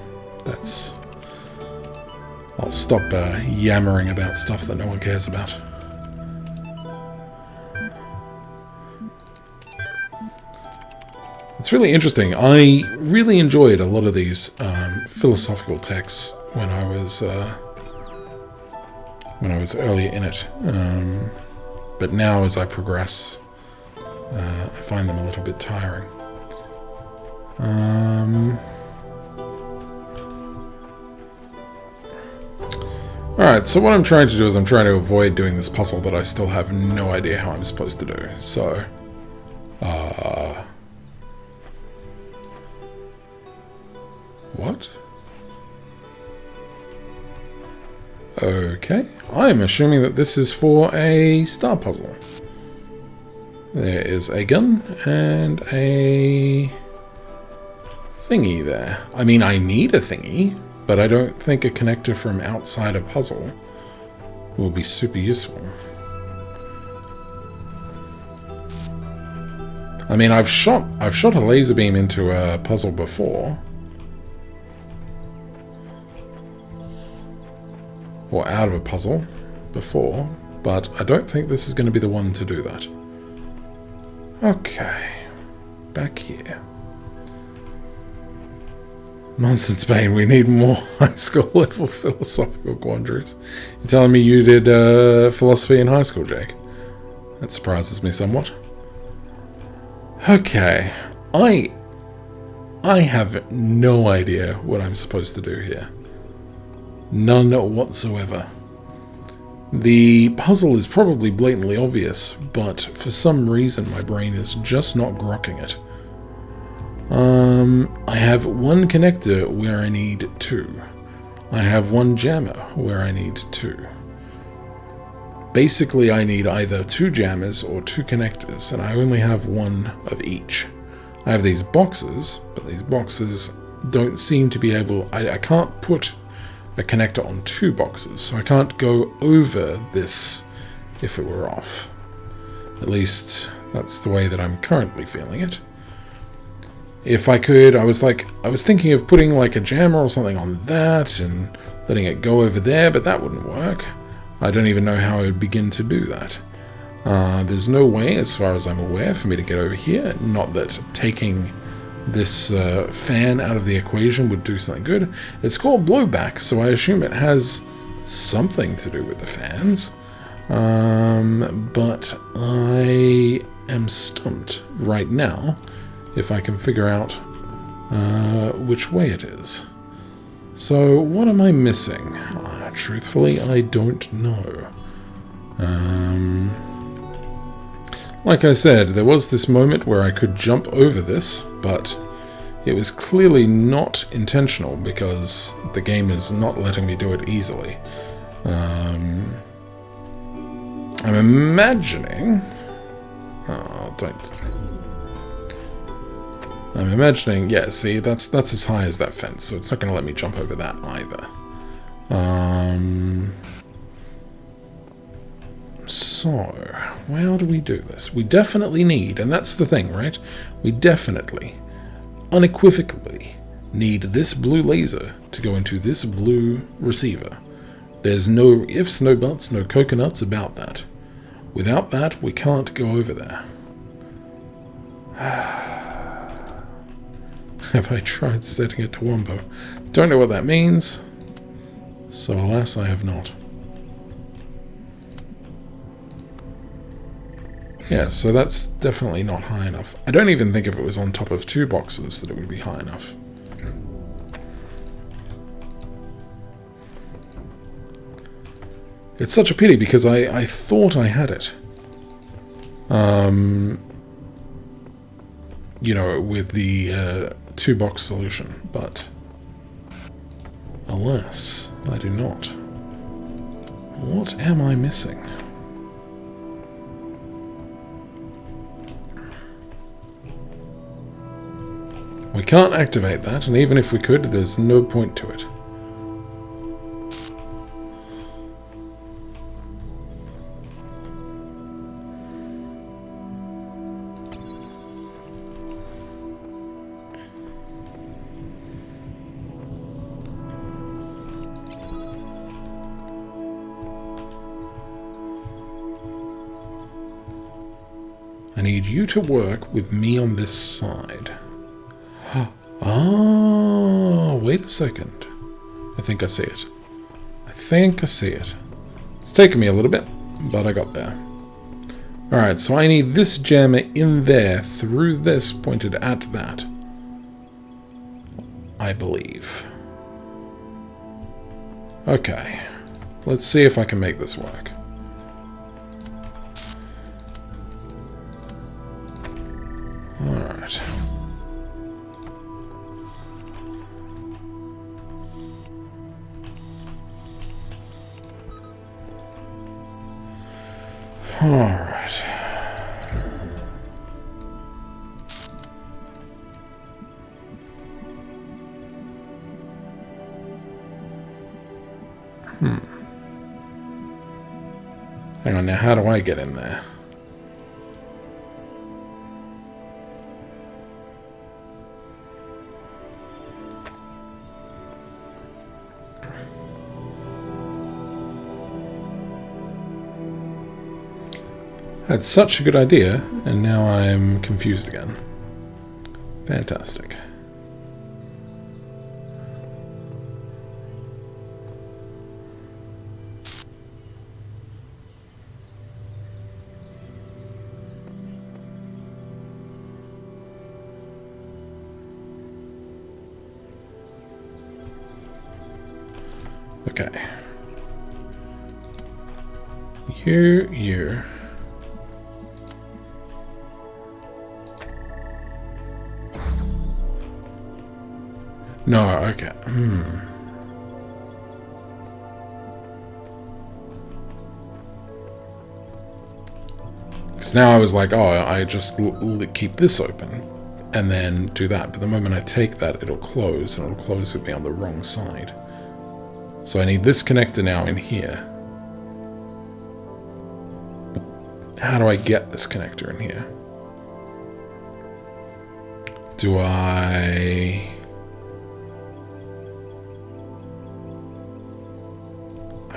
I'll stop yammering about stuff that no one cares about. It's really interesting. I really enjoyed a lot of these philosophical texts when I was earlier in it. But now, as I progress, I find them a little bit tiring. Alright, so what I'm trying to do is I'm trying to avoid doing this puzzle that I still have no idea how I'm supposed to do. So, what? Okay, I'm assuming that this is for a star puzzle. There is a gun and a thingy there. I mean, I need a thingy, but I don't think a connector from outside a puzzle will be super useful. I mean, I've shot a laser beam into a puzzle before. Or out of a puzzle before, but I don't think this is going to be the one to do that. Okay, back here. Nonsense, Bane, we need more high school level philosophical quandaries. You're telling me you did philosophy in high school, Jake? That surprises me somewhat. Okay, I have no idea what I'm supposed to do here. None whatsoever. The puzzle is probably blatantly obvious, but for some reason my brain is just not grokking it. I have one connector where I need two. I have one jammer where I need two. Basically, I need either two jammers or two connectors, and I only have one of each. I have these boxes, but these boxes don't seem to be able... I can't put a connector on two boxes, so I can't go over this if it were off. At least, that's the way that I'm currently feeling it. If I could, I was thinking of putting like a jammer or something on that and letting it go over there, but that wouldn't work. I don't even know how I would begin to do that. There's no way, as far as I'm aware, for me to get over here. Not that taking this fan out of the equation would do something good. It's called blowback, so I assume it has something to do with the fans. But I am stumped right now if I can figure out which way it is. So what am I missing? Truthfully, I don't know. Like I said, there was this moment where I could jump over this, but it was clearly not intentional because the game is not letting me do it easily. I'm imagining... I'm imagining... Yeah, see, that's as high as that fence, so it's not going to let me jump over that either. So, how do we do this? We definitely need, and that's the thing, right? We definitely, unequivocally, need this blue laser to go into this blue receiver. There's no ifs, no buts, no coconuts about that. Without that, we can't go over there. Have I tried setting it to Wombo? Don't know what that means, so alas, I have not. Yeah, so that's definitely not high enough. I don't even think if it was on top of two boxes that it would be high enough. It's such a pity because I thought I had it. You know, with the two-box solution, but alas, I do not. What am I missing? We can't activate that, and even if we could, there's no point to it. I need you to work with me on this side. Oh, wait a second. I think I see it. I think I see it. It's taken me a little bit, but I got there. Alright, so I need this jammer in there through this pointed at that. I believe. Okay. Let's see if I can make this work. Alright. Alright. Hang on, now how do I get in there? Had such a good idea, and now I'm confused again. Fantastic. Okay. You. No, okay. Because now I was like, oh, I just keep this open and then do that. But the moment I take that, it'll close, and it'll close with me on the wrong side. So I need this connector now in here. How do I get this connector in here? Do I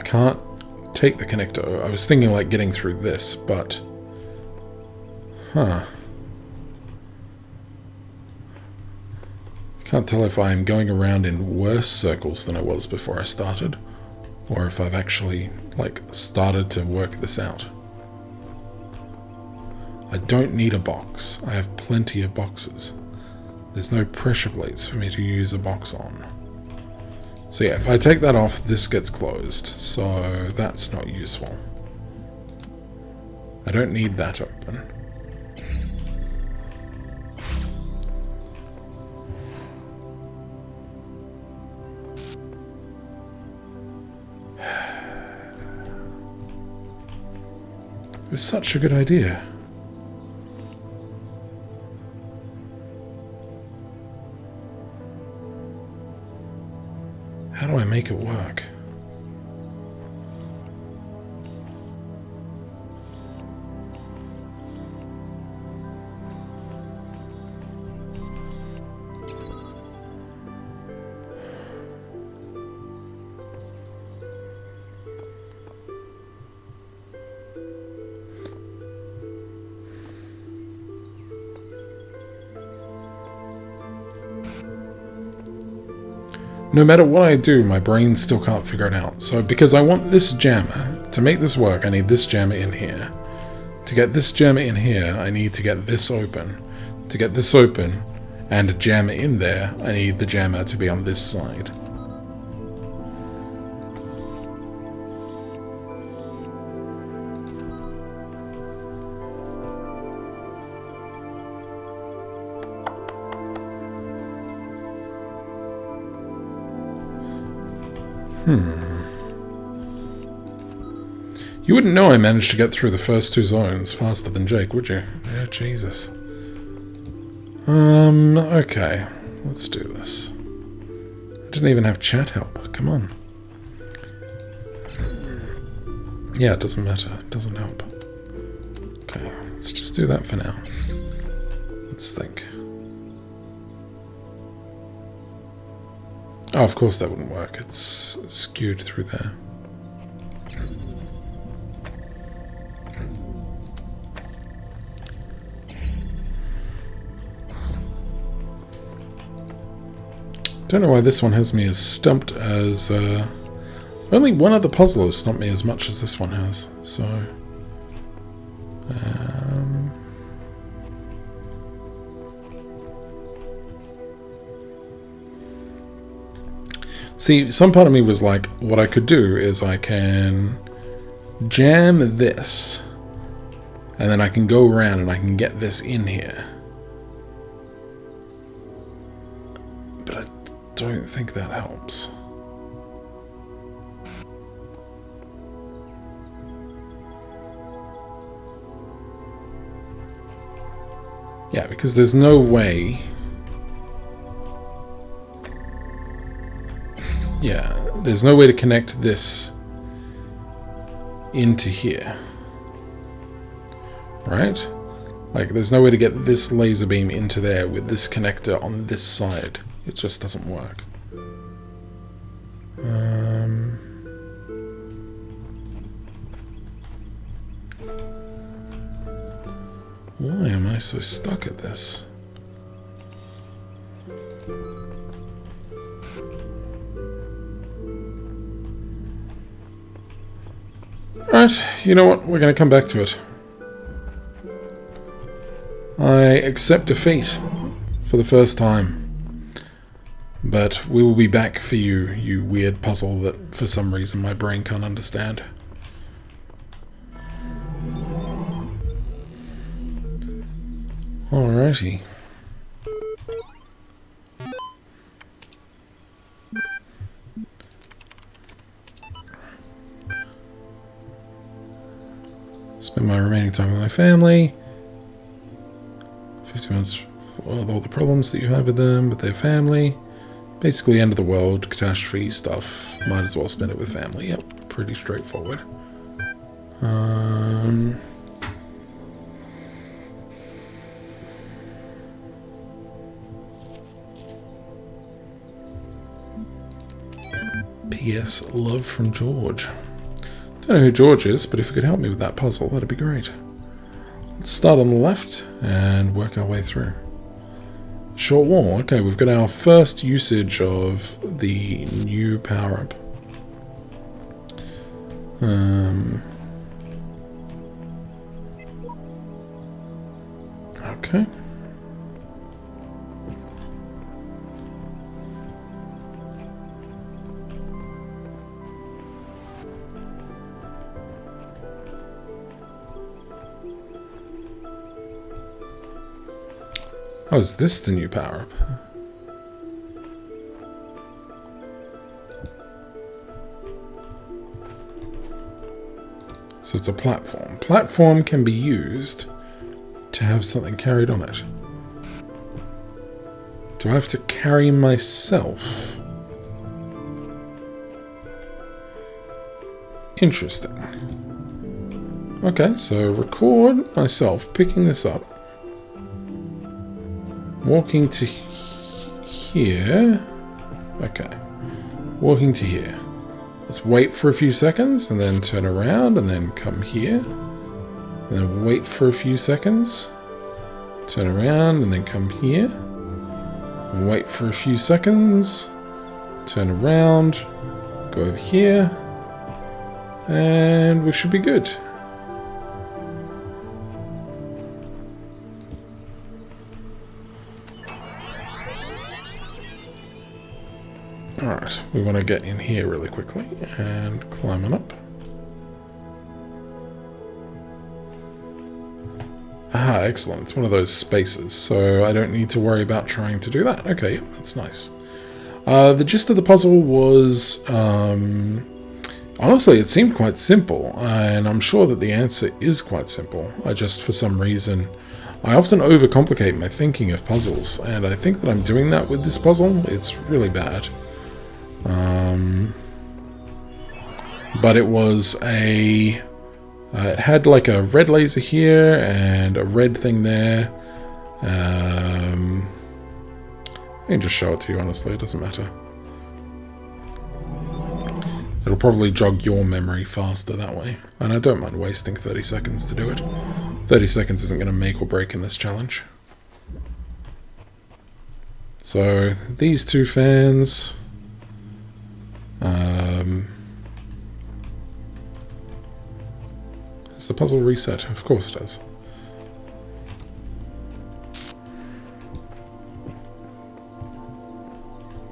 can't take the connector. I was thinking like getting through this, but... Huh. Can't tell if I'm going around in worse circles than I was before I started, or if I've actually, like, started to work this out. I don't need a box. I have plenty of boxes. There's no pressure plates for me to use a box on. So yeah, if I take that off, this gets closed, so that's not useful. I don't need that open. It was such a good idea. How do I make it work? No matter what I do, my brain still can't figure it out. So because I want this jammer, to make this work, I need this jammer in here. To get this jammer in here, I need to get this open. To get this open, and a jammer in there, I need the jammer to be on this side. You wouldn't know I managed to get through the first two zones faster than Jake, would you? Yeah, Jesus. Okay. Let's do this. I didn't even have chat help. Come on. Yeah, it doesn't matter. It doesn't help. Okay, let's just do that for now. Let's think. Oh, of course that wouldn't work. It's skewed through there. Don't know why this one has me as stumped as... only one other puzzle has stumped me as much as this one has, so... See, some part of me was like, what I could do is I can jam this, and then I can go around and I can get this in here. But I don't think that helps. Yeah, because there's no way... Yeah, there's no way to connect this into here. Right? Like, there's no way to get this laser beam into there with this connector on this side. It just doesn't work. Why am I so stuck at this? Alright, you know what? We're going to come back to it. I accept defeat for the first time. But we will be back for you, you weird puzzle that for some reason my brain can't understand. Alrighty. Spend my remaining time with my family. 50 minutes with all the problems that you have with them, with their family. Basically end of the world, catastrophe stuff. Might as well spend it with family. Yep, pretty straightforward. P.S. Love from George. Don't know who George is, but if you could help me with that puzzle, that'd be great. Let's start on the left and work our way through. Short wall. Okay, we've got our first usage of the new power-up. Okay. Oh, is this the new power-up? So it's a platform. Platform can be used to have something carried on it. Do I have to carry myself? Interesting. Okay, so record myself picking this up. Walking to here. Okay. Walking to here. Let's wait for a few seconds and then turn around and then come here. And then wait for a few seconds. Turn around and then come here. And wait for a few seconds. Turn around. Go over here. And we should be good. Alright, we want to get in here really quickly and climb on up. Ah, excellent. It's one of those spaces, so I don't need to worry about trying to do that. Okay, yeah, that's nice. The gist of the puzzle was, honestly, it seemed quite simple, and I'm sure that the answer is quite simple. I just, for some reason, I often overcomplicate my thinking of puzzles, and I think that I'm doing that with this puzzle. It's really bad. But it was a... it had like a red laser here and a red thing there. I can just show it to you, honestly, it doesn't matter. It'll probably jog your memory faster that way. And I don't mind wasting 30 seconds to do it. 30 seconds isn't going to make or break in this challenge. So, these two fans... Is the puzzle reset? Of course it is.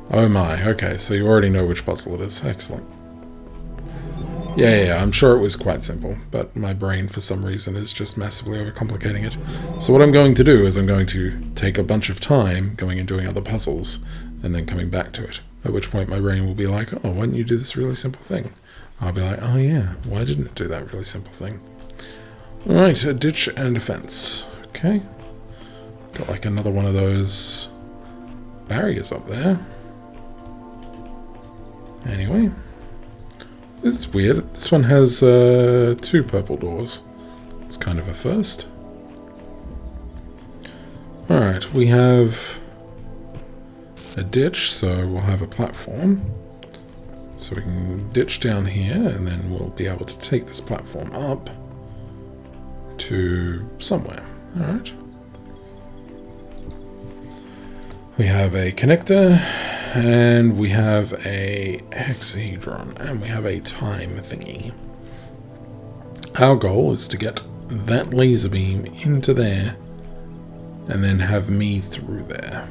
Oh my, okay, so you already know which puzzle it is. Excellent. Yeah, I'm sure it was quite simple, but my brain for some reason is just massively overcomplicating it. So what I'm going to do is I'm going to take a bunch of time going and doing other puzzles, and then coming back to it. At which point my brain will be like, oh, why didn't you do this really simple thing? I'll be like, oh yeah, why didn't it do that really simple thing? Alright, a ditch and a fence. Okay. Got like another one of those barriers up there. Anyway. It's weird. This one has 2 purple doors. It's kind of a first. Alright, we have a ditch, so we'll have a platform. So we can ditch down here, and then we'll be able to take this platform up to somewhere. Alright. We have a connector, and we have a hexahedron, and we have a time thingy. Our goal is to get that laser beam into there, and then have me through there.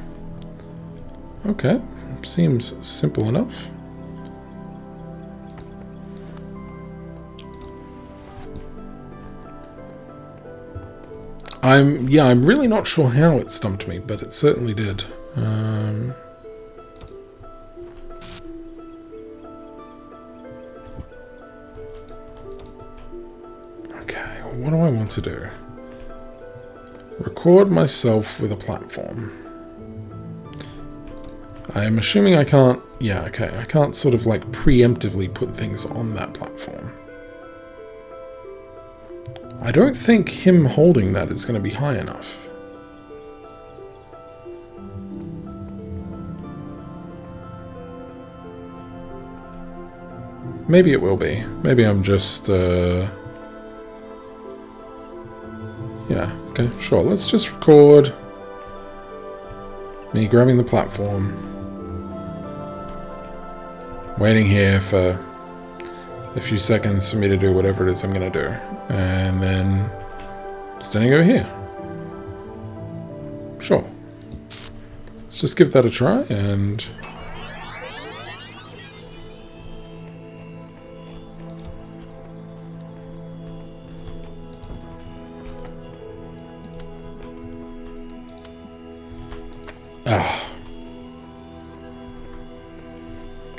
Okay, seems simple enough. I'm really not sure how it stumped me, but it certainly did. Okay, what do I want to do? Record myself with a platform. I'm assuming I can't... Yeah, okay, I can't sort of like preemptively put things on that platform. I don't think him holding that is going to be high enough. Maybe it will be. Maybe I'm just... Yeah, okay, sure. Let's just record me grabbing the platform. Waiting here for a few seconds for me to do whatever it is I'm going to do. And then standing over here. Sure. Let's just give that a try and...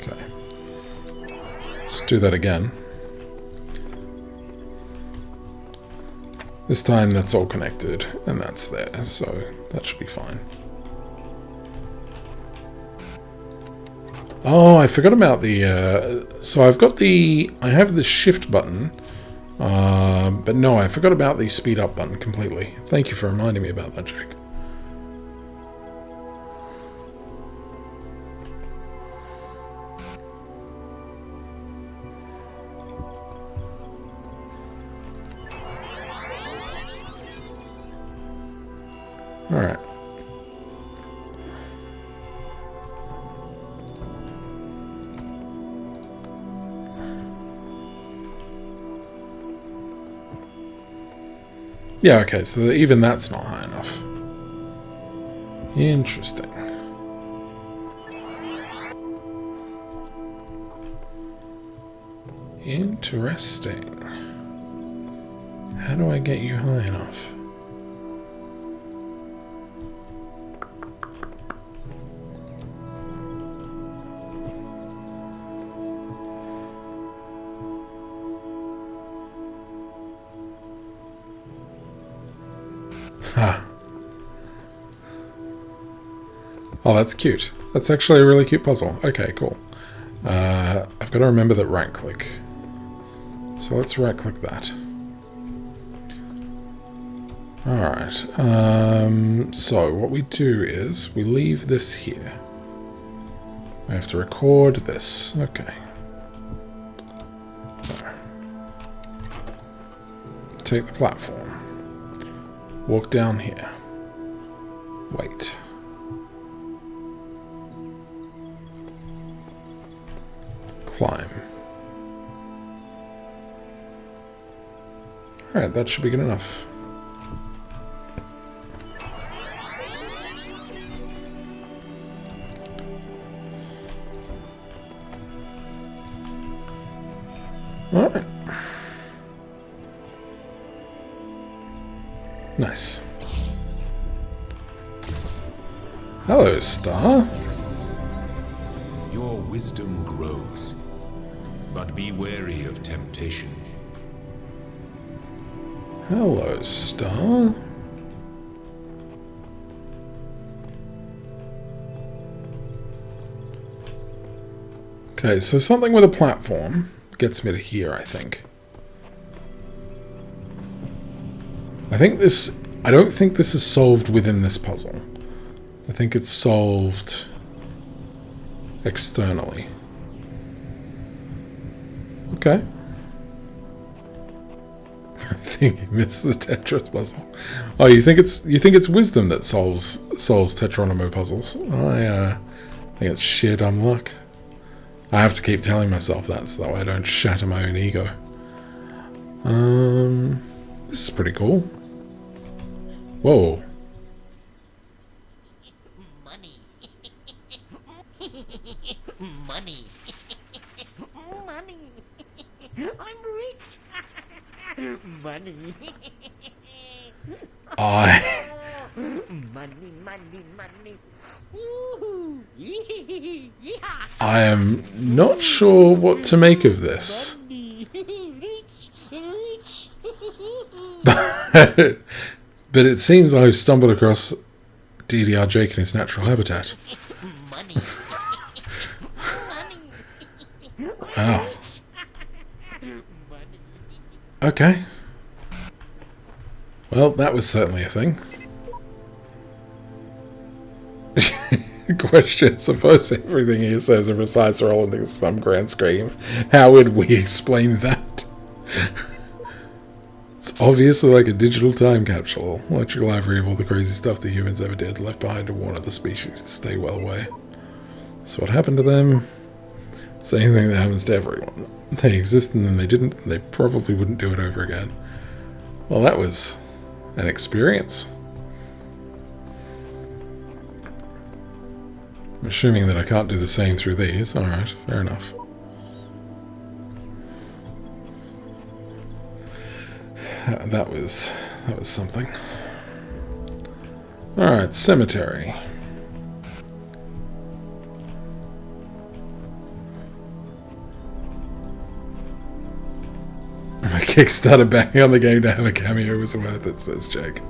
Okay. Let's do that again. This time that's all connected, and that's there, so that should be fine. Oh, I forgot about the, so I've got the, I have the shift button, but no, I forgot about the speed up button completely. Thank you for reminding me about that, Jake. Alright. Yeah, okay, so even that's not high enough. Interesting. Interesting. How do I get you high enough? Ha. Oh, that's cute. That's actually a really cute puzzle. Okay, cool. I've got to remember that right click. So let's right click that. Alright. So what we do is we leave this here. We have to record this. Okay. Take the platform. Walk down here. Wait. Climb. Alright, that should be good enough. Alright. Nice. Hello, Star. Your wisdom grows, but be wary of temptation. Hello, Star. Okay, so something with a platform gets me to here, I think. I don't think this is solved within this puzzle. I think it's solved externally. Okay. I think you missed the Tetris puzzle. Oh, you think it's wisdom that solves Tetronimo puzzles? I think it's sheer dumb luck. I have to keep telling myself that so that way I don't shatter my own ego. This is pretty cool. Whoa. Money. Money. Money. I'm rich. Money. Money, money, money. I am not sure what to make of this. But it seems I've stumbled across DDR Jake in his natural habitat. Money. Wow. Okay. Well, that was certainly a thing. Question, suppose everything here serves a precise role in some grand scheme. How would we explain that? It's obviously like a digital time capsule. Electric library of all the crazy stuff the humans ever did, left behind to warn other species to stay well away. So what happened to them? Same thing that happens to everyone. They exist and then they didn't, and they probably wouldn't do it over again. Well, that was an experience. I'm assuming that I can't do the same through these. Alright, fair enough. That was something. Alright, cemetery. My Kickstarter banging on the game to have a cameo was worth it, says Jake.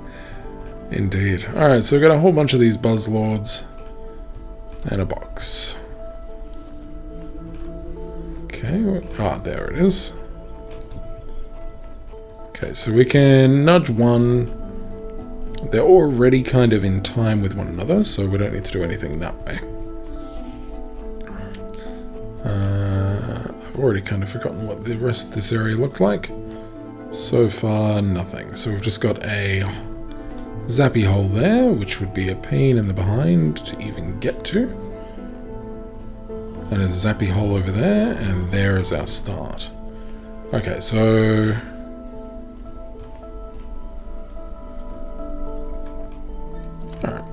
Indeed. Alright, so we've got a whole bunch of these Buzzlords. And a box. Okay, there it is. Okay, so we can nudge one. They're already kind of in time with one another, so we don't need to do anything that way. I've already kind of forgotten what the rest of this area looked like. So far, nothing. So we've just got a zappy hole there, which would be a pain in the behind to even get to. And a zappy hole over there, and there is our start. Okay, so... Alright,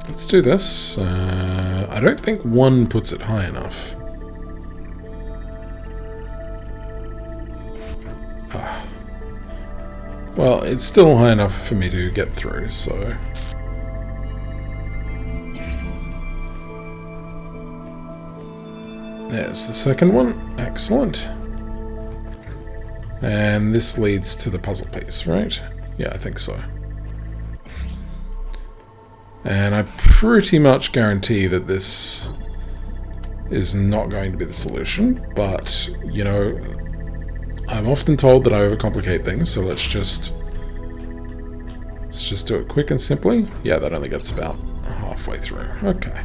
let's do this. I don't think one puts it high enough. Well, it's still high enough for me to get through, so... There's the second one. Excellent. And this leads to the puzzle piece, right? Yeah, I think so. And I pretty much guarantee that this is not going to be the solution, but, you know... I'm often told that I overcomplicate things, so let's just do it quick and simply. Yeah, that only gets about halfway through. Okay.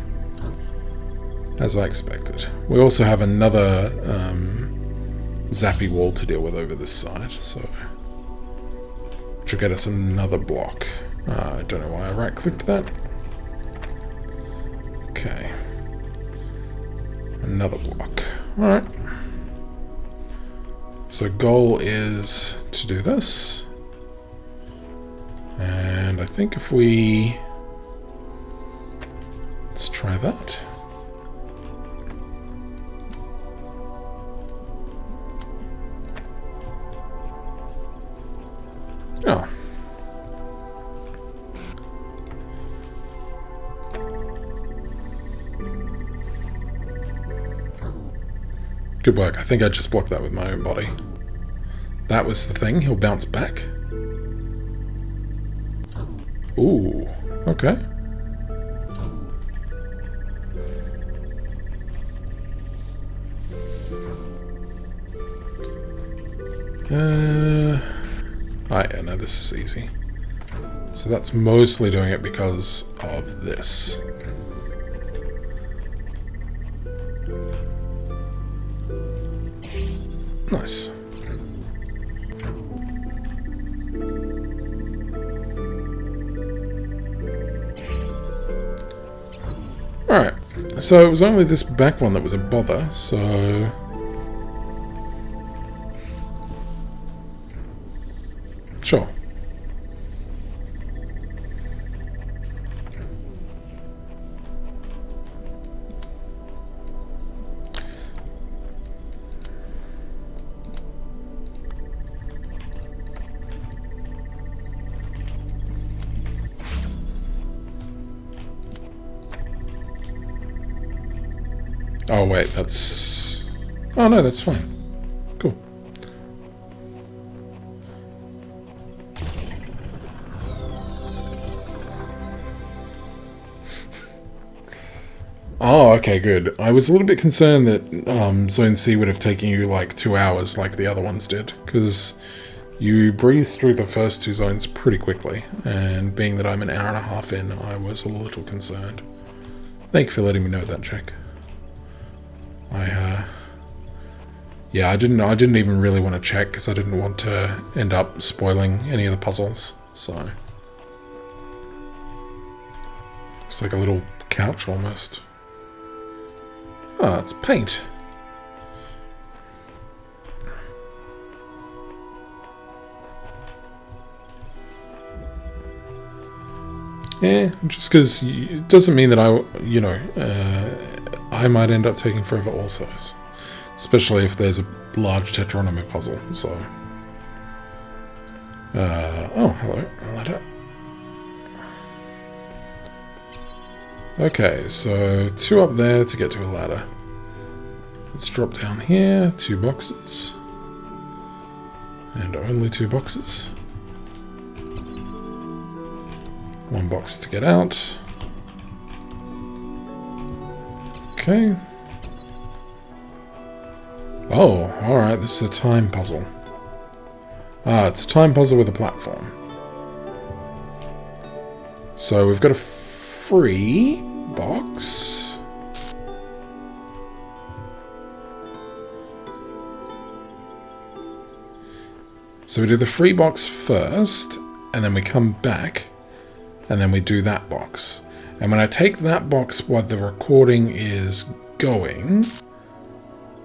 As I expected. We also have another zappy wall to deal with over this side, so... which will get us another block. I don't know why I right-clicked that. Okay. Another block. Alright. So goal is to do this. And I think if we... let's try that. Good work. I think I just blocked that with my own body. That was the thing. He'll bounce back. Ooh. Okay. Oh yeah, no, this is easy. So that's mostly doing it because of this. Nice. Alright, so it was only this back one that was a bother, so... Sure. Oh wait, that's... Oh no, that's fine. Cool. Oh, okay, good. I was a little bit concerned that Zone C would have taken you like 2 hours like the other ones did, because you breezed through the first 2 zones pretty quickly, and being that I'm an hour and a half in, I was a little concerned. Thank you for letting me know that, Jack. Yeah, I didn't even really want to check because I didn't want to end up spoiling any of the puzzles, so... It's like a little couch almost. Oh, it's paint. Yeah, just because it doesn't mean that I might end up taking forever also. Especially if there's a large Tetronomy puzzle, so... oh, hello, ladder. Okay, so 2 up there to get to a ladder. Let's drop down here, 2 boxes. And only 2 boxes. 1 box to get out. Okay. Oh, alright, this is a time puzzle. Ah, it's a time puzzle with a platform. So we've got a free box. So we do the free box first, and then we come back, and then we do that box. And when I take that box while the recording is going,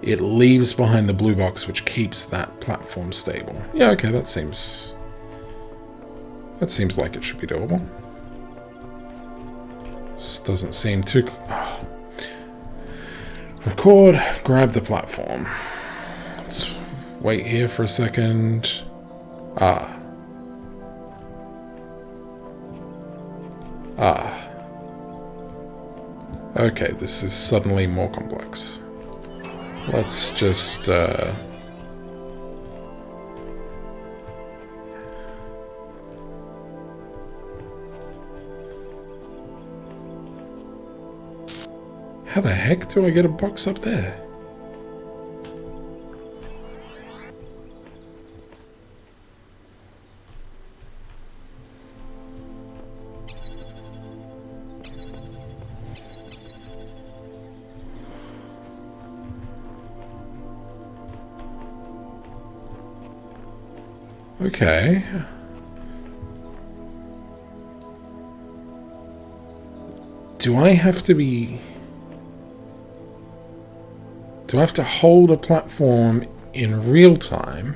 it leaves behind the blue box, which keeps that platform stable. Yeah, okay, that seems like it should be doable. This doesn't seem too... Oh. Record, grab the platform. Let's wait here for a second. Ah. Okay, this is suddenly more complex. Let's just, How the heck do I get a box up there? Okay. Do I have to hold a platform in real time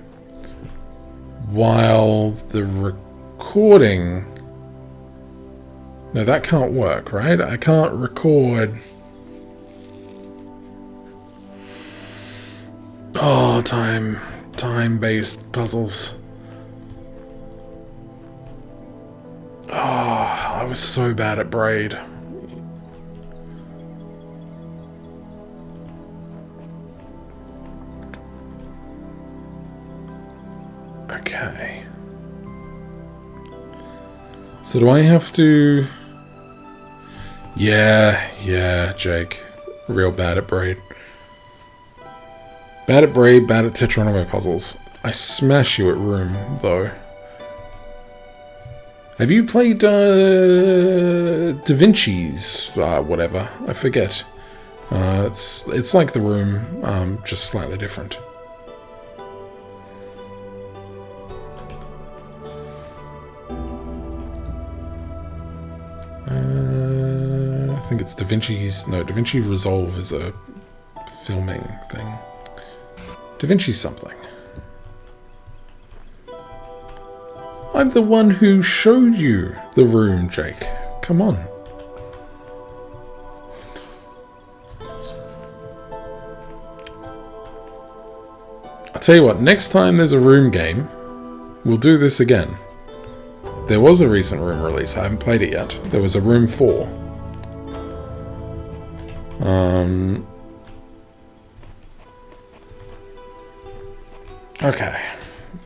while the recording... No, that can't work, right? I can't record... Oh, time-based puzzles. Oh, I was so bad at Braid. Okay. So do I have to... Yeah, Jake. Real bad at Braid. Bad at Braid, bad at Tetronomy puzzles. I smash you at Room, though. Have you played Da Vinci's whatever? I forget. It's like The Room, just slightly different. I think it's Da Vinci's... No, Da Vinci Resolve is a filming thing. Da Vinci something. I'm the one who showed you The Room, Jake. Come on. I'll tell you what, next time there's a Room game, we'll do this again. There was a recent Room release, I haven't played it yet. There was a Room 4. Okay.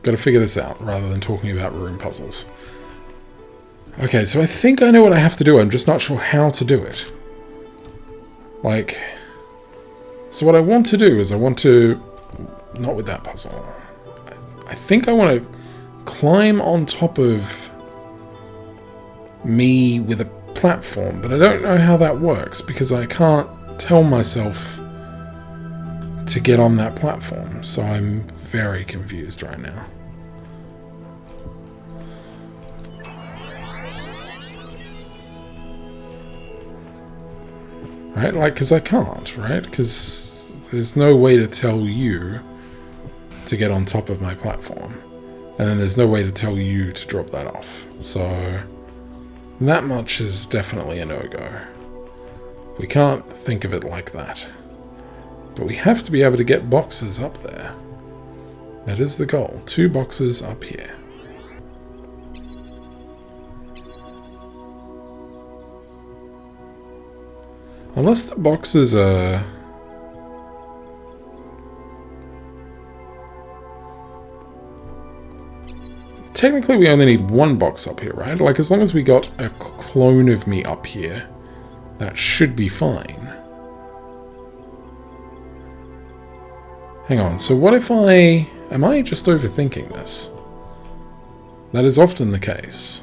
Got to figure this out, rather than talking about Room puzzles. Okay, so I think I know what I have to do, I'm just not sure how to do it. Like... So what I want to do is I want to... Not with that puzzle. I think I want to climb on top of me with a platform, but I don't know how that works because I can't tell myself to get on that platform, so I'm very confused right now. Right, like, because I can't, right? Because there's no way to tell you to get on top of my platform. And then there's no way to tell you to drop that off. So that much is definitely a no-go. We can't think of it like that. But we have to be able to get boxes up there. That is the goal. 2 boxes up here. Unless the boxes are... Technically we only need 1 box up here, right? Like, as long as we got a clone of me up here, that should be fine. Hang on, so what if I... Am I just overthinking this? That is often the case.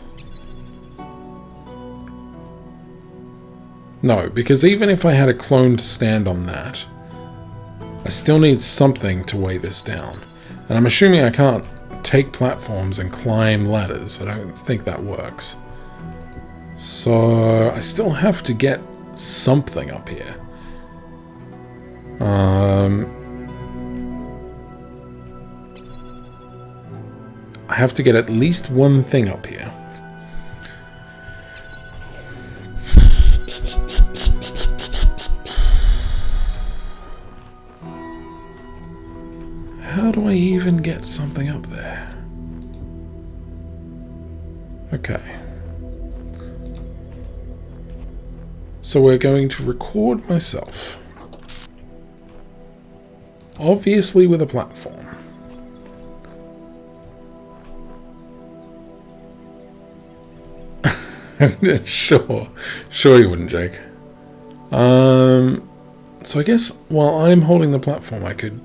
No, because even if I had a clone to stand on that, I still need something to weigh this down. And I'm assuming I can't take platforms and climb ladders. I don't think that works. So I still have to get something up here. I have to get at least one thing up here. How do I even get something up there? Okay. So we're going to record myself. Obviously with a platform. Sure you wouldn't, Jake. So I guess while I'm holding the platform I could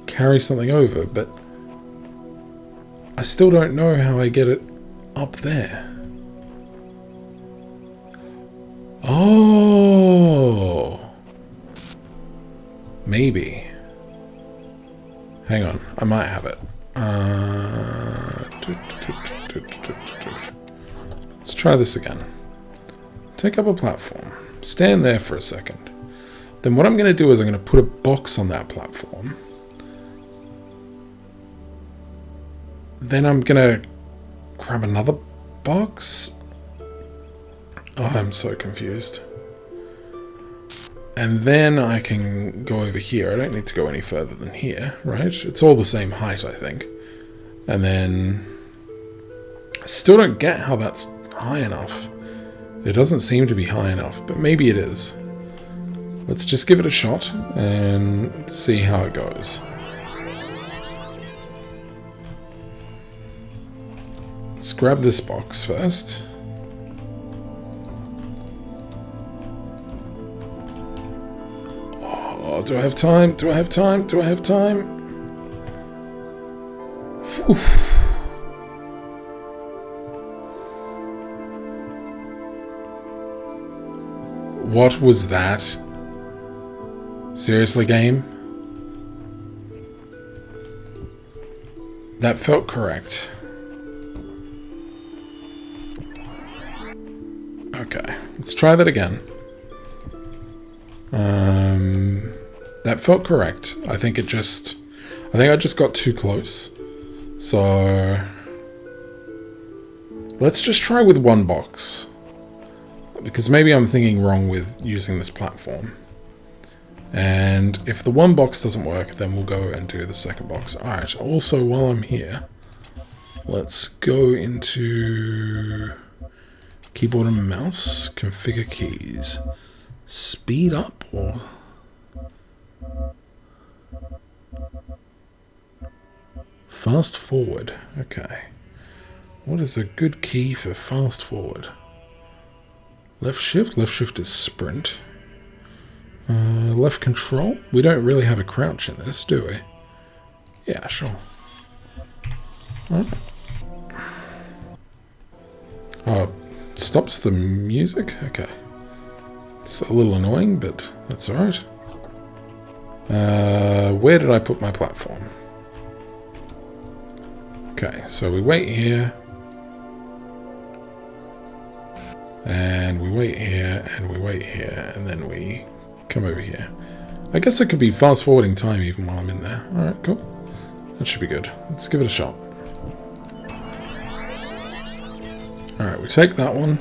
carry something over, but I still don't know how I get it up there. Oh, maybe. Hang on, I might have it. Let's try this again. Take up a platform. Stand there for a second. Then what I'm going to do is I'm going to put a box on that platform. Then I'm going to grab another box. Oh, I'm so confused. And then I can go over here. I don't need to go any further than here, right? It's all the same height, I think. And then... I still don't get how that's high enough. It doesn't seem to be high enough, but maybe it is. Let's just give it a shot and see how it goes. Let's grab this box first. Oh, do I have time? Do I have time? Do I have time? Whew. What was that? Seriously, game? That felt correct. Okay, let's try that again. That felt correct. I think I just got too close. So let's just try with one box. Because maybe I'm thinking wrong with using this platform. And if the one box doesn't work, then we'll go and do the second box. Alright, also while I'm here, let's go into keyboard and mouse, configure keys. Speed up or... fast forward. Okay. What is a good key for fast forward? Left shift? Left shift is sprint. Left control? We don't really have a crouch in this, do we? Yeah, sure. Right. Oh, it stops the music? Okay. It's a little annoying, but that's alright. Where did I put my platform? Okay, so we wait here. And we wait here, and we wait here, and then we come over here. I guess it could be fast forwarding time even while I'm in there. Alright, cool. That should be good. Let's give it a shot. Alright, we take that one.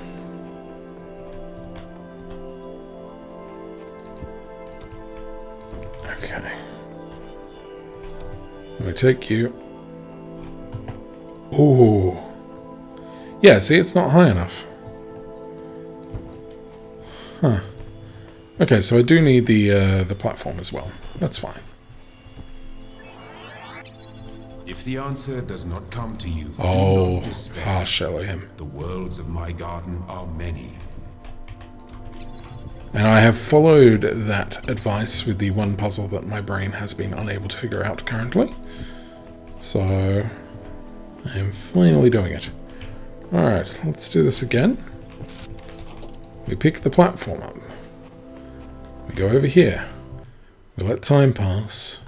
Okay. And we take you. Ooh. Yeah, see, it's not high enough. Huh. Okay, so I do need the platform as well. That's fine. If the answer does not come to you, do Oh, not despair. harsh Elohim. The worlds of my garden are many. And I have followed that advice with the one puzzle that my brain has been unable to figure out currently. So, I am finally doing it. Alright, let's do this again. We pick the platform up. We go over here. We let time pass.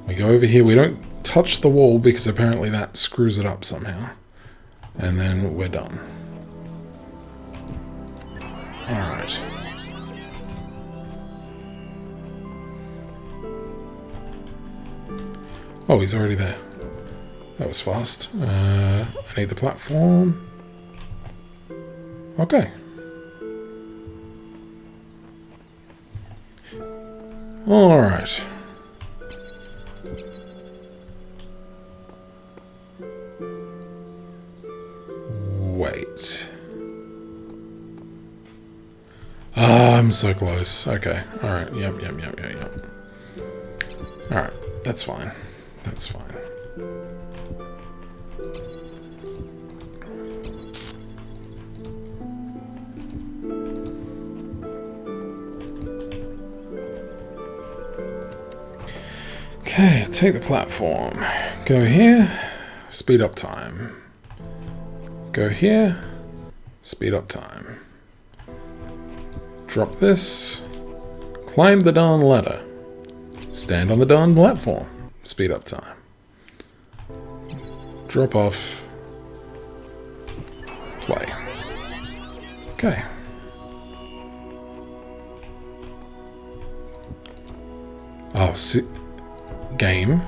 We go over here. We don't touch the wall because apparently that screws it up somehow. And then we're done. Alright. Oh, he's already there. That was fast. I need the platform. Okay. Alright. Wait. Ah, I'm so close. Okay. Alright. Yep. Alright. That's fine. That's fine. Okay, take the platform. Go here, speed up time. Go here, speed up time. Drop this, climb the darn ladder. Stand on the darn platform, speed up time. Drop off, play. Okay. Oh, see. Game.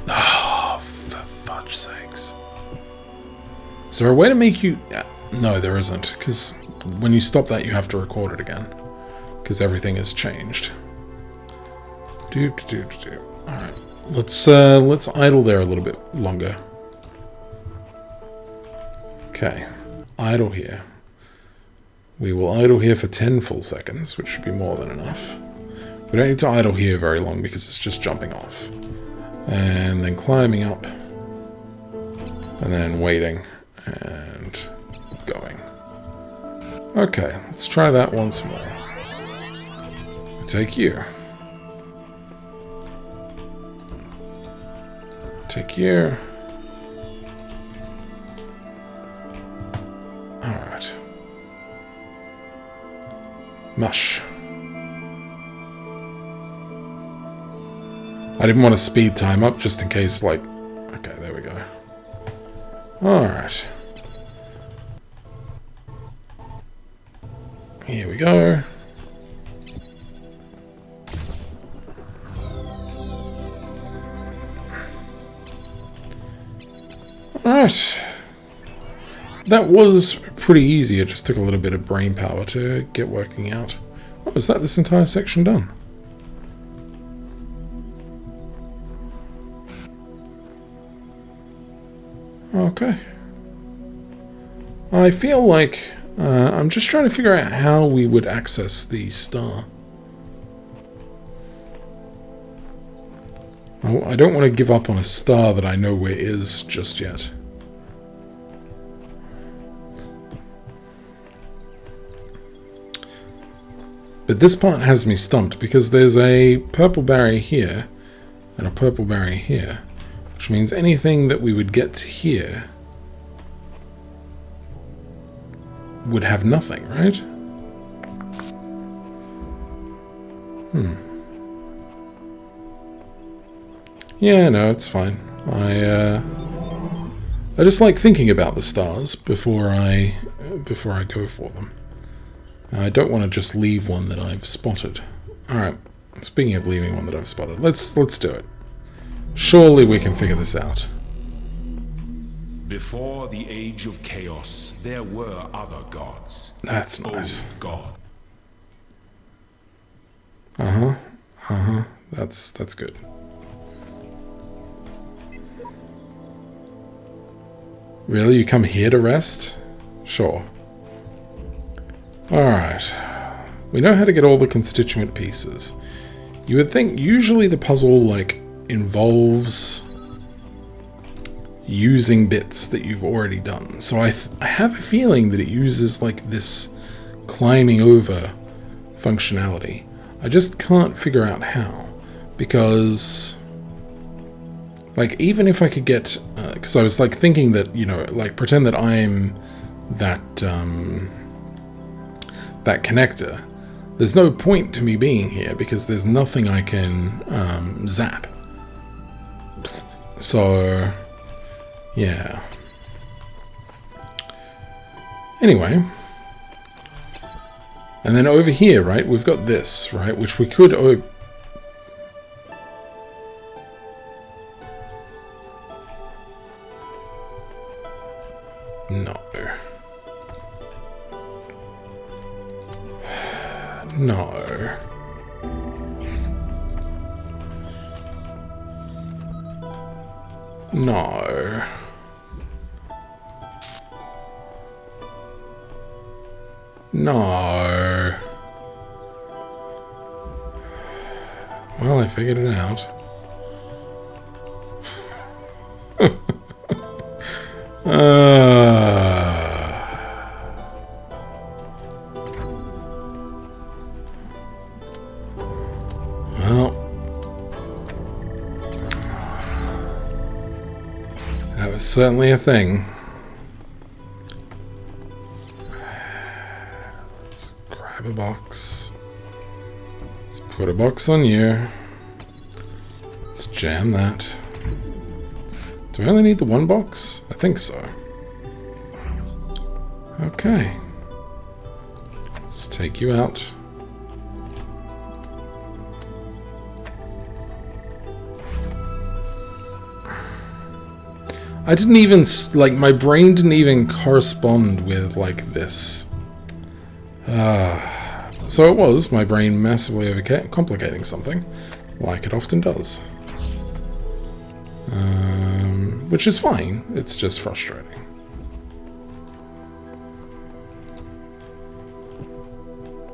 Oh, for fudge sakes. Is there a way to make you... No, there isn't, because when you stop that, you have to record it again, because everything has changed. Alright, let's idle there a little bit longer. Okay, idle here. We will idle here for 10 full seconds, which should be more than enough. We don't need to idle here very long because it's just jumping off. And then climbing up. And then waiting. And going. Okay, let's try that once more. Take you. Take you. Alright. Mush. I didn't want to speed time up just in case, like... Okay, there we go. Alright. Here we go. Alright. That was pretty easy. It just took a little bit of brain power to get working out. Oh, is that this entire section done? Okay. I feel like I'm just trying to figure out how we would access the star. I don't want to give up on a star that I know where is just yet. But this part has me stumped because there's a purple barrier here and a purple barrier here, which means anything that we would get to here would have nothing, right? Yeah, no, it's fine. I just like thinking about the stars before I go for them. I don't want to just leave one that I've spotted. Alright, speaking of leaving one that I've spotted, let's do it. Surely we can figure this out. Before the age of chaos, there were other gods. That's nice. Old God. That's good. Really? You come here to rest? Sure. Alright. We know how to get all the constituent pieces. You would think usually the puzzle, like, involves using bits that you've already done. So I have a feeling that it uses, like, this climbing over functionality. I just can't figure out how. Because... like, even if I could get... because I was, like, thinking that, you know, like, pretend that I'm that, that connector. There's no point to me being here, because there's nothing I can, zap. So... yeah. Anyway. And then over here, right, we've got this, right, which we could... No. No. No. No. Well, I figured it out. Well, that was certainly a thing. Let's grab a box. Let's put a box on you. Let's jam that. Do I only need the one box? I think so. Okay. Let's take you out. I didn't even, like, my brain didn't even correspond with, like, this. So it was my brain massively overcomplicating something, like it often does. Which is fine, it's just frustrating.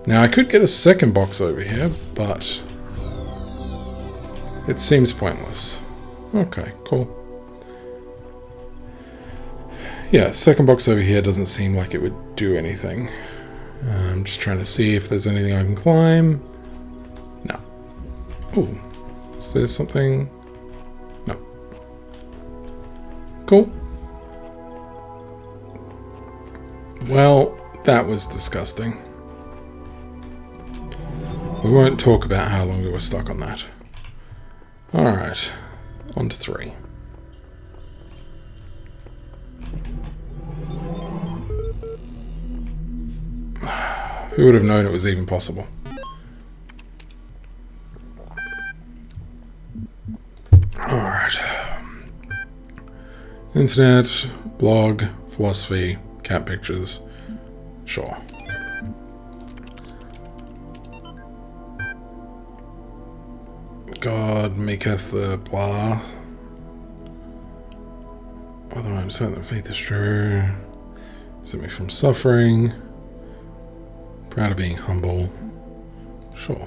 Now I could get a second box over here, but it seems pointless. Okay, cool. Yeah, second box over here doesn't seem like it would do anything. I'm just trying to see if there's anything I can climb. No. Ooh. Is there something? No. Cool. Well, that was disgusting. We won't talk about how long we were stuck on that. Alright. On to 3. Who would have known it was even possible? Alright. Internet, blog, philosophy, cat pictures. Sure. God maketh the blah. Although I'm certain that faith is true. Save me from suffering. Proud of being humble. Sure.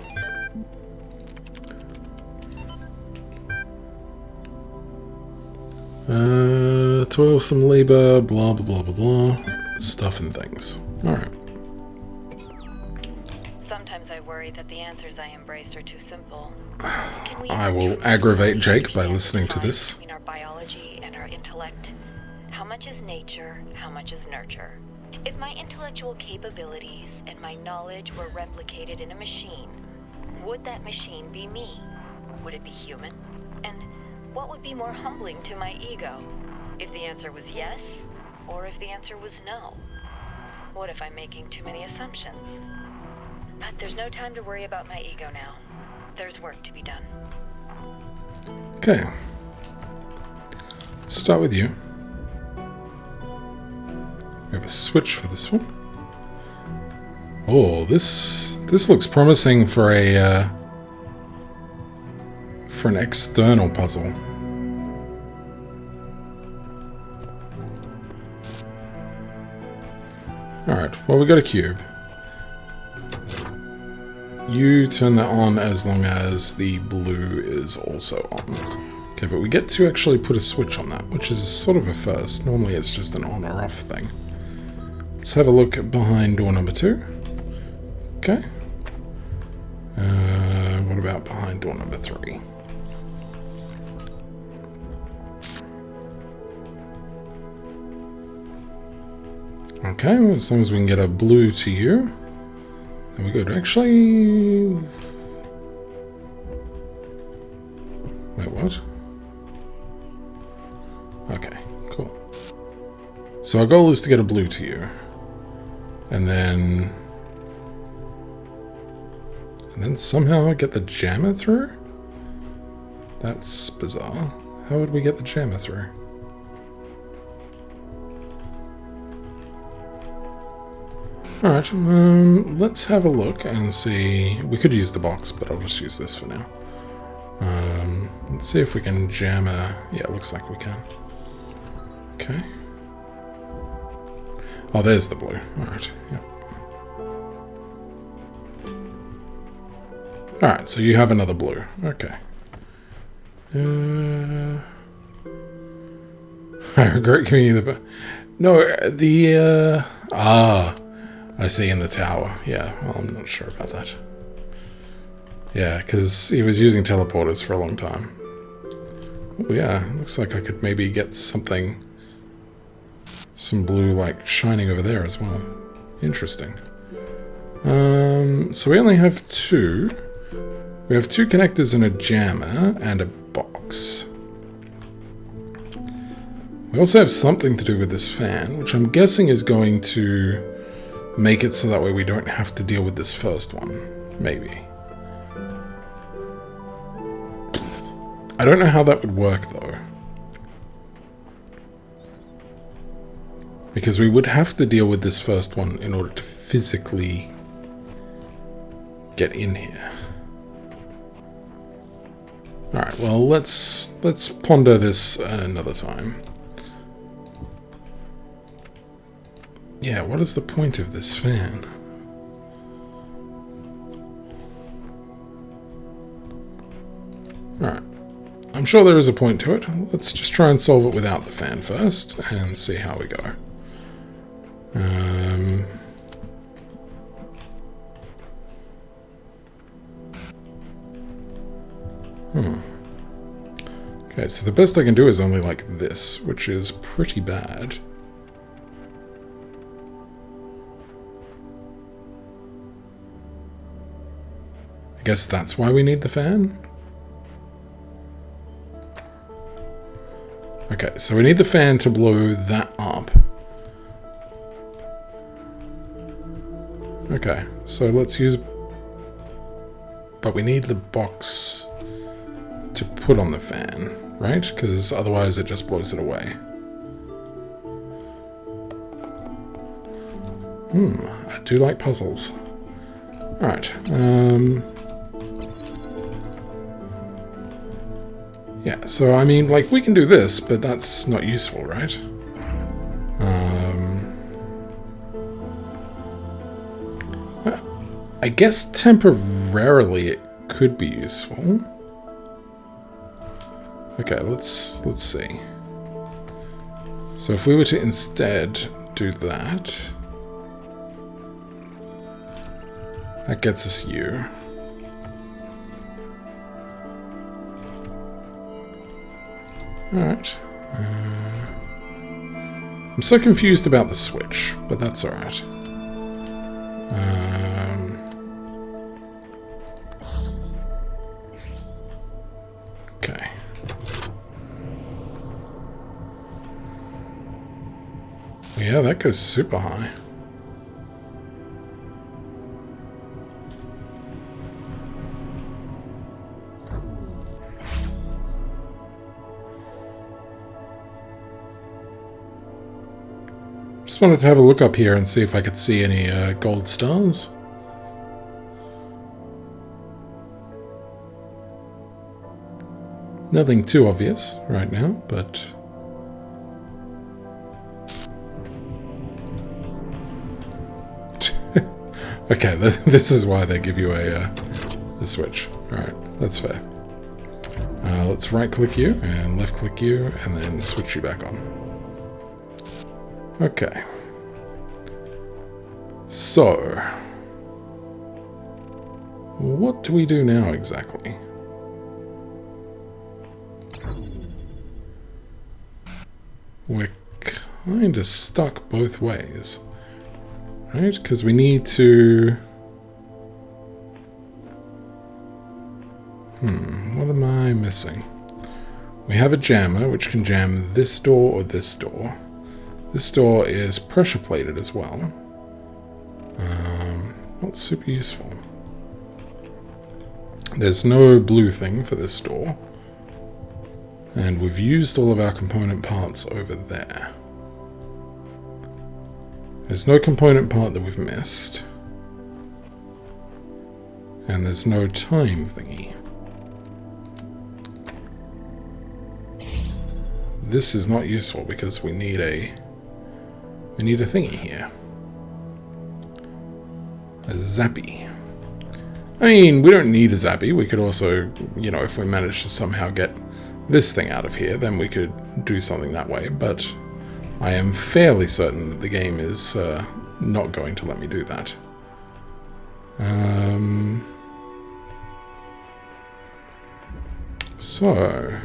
Toilsome labor, blah blah blah blah blah. Stuff and things. Alright. Sometimes I worry that the answers I embrace are too simple. I will aggravate Jake by listening to this. Between our biology and our intellect. How much is nature? How much is nurture? If my intellectual capabilities and my knowledge were replicated in a machine, would that machine be me? Would it be human? And what would be more humbling to my ego? If the answer was yes, or if the answer was no? What if I'm making too many assumptions? But there's no time to worry about my ego now. There's work to be done. Okay. Let's start with you. We have a switch for this one. Oh, this looks promising for an external puzzle. Alright, well, we got a cube. You turn that on as long as the blue is also on. Okay, but we get to actually put a switch on that, which is sort of a first. Normally it's just an on or off thing. Let's have a look behind door number 2. Okay. What about behind door number 3? Okay, well, as long as we can get a blue to you, then we good. Actually... Wait, what? Okay, cool. So our goal is to get a blue to you. And then somehow get the jammer through? That's bizarre. How would we get the jammer through? Alright, let's have a look and see. We could use the box, but I'll just use this for now. Let's see if we can jammer. Yeah, it looks like we can. Okay. Oh, there's the blue. Alright, yeah. Alright, so you have another blue. Okay. I regret giving you the... No, the... I see, in the tower. Yeah, well, I'm not sure about that. Yeah, because he was using teleporters for a long time. Oh, yeah, looks like I could maybe get something... Some blue, like, shining over there as well. Interesting. So we only have 2. We have 2 connectors and a jammer and a box. We also have something to do with this fan, which I'm guessing is going to make it so that way we don't have to deal with this first one. Maybe. I don't know how that would work, though. Because we would have to deal with this first one in order to physically get in here. Alright, well, let's ponder this another time. Yeah, what is the point of this fan? Alright. I'm sure there is a point to it. Let's just try and solve it without the fan first and see how we go. Okay, so the best I can do is only like this, which is pretty bad. I guess that's why we need the fan? Okay, so we need the fan to blow that up. Okay, so let's use... But we need the box to put on the fan, right? Because otherwise it just blows it away. I do like puzzles. Alright, yeah, so I mean, like, we can do this, but that's not useful, right? I guess temporarily it could be useful. Okay, let's see. So if we were to instead do that, that gets us U. Alright. I'm so confused about the switch, but that's alright. Okay. Yeah, that goes super high. Just wanted to have a look up here and see if I could see any gold stars. Nothing too obvious right now, but... Okay, this is why they give you a switch. Alright, that's fair. Let's right-click you, and left-click you, and then switch you back on. Okay. So... what do we do now, exactly? We're kind of stuck both ways. Right, because we need to... what am I missing? We have a jammer, which can jam this door or this door. This door is pressure plated as well. Not super useful. There's no blue thing for this door. And we've used all of our component parts over there. There's no component part that we've missed. And there's no time thingy. This is not useful because we need a thingy here. A zappy. I mean, we don't need a zappy. We could also, you know, if we manage to somehow get this thing out of here, then we could do something that way, but I am fairly certain that the game is not going to let me do that. So,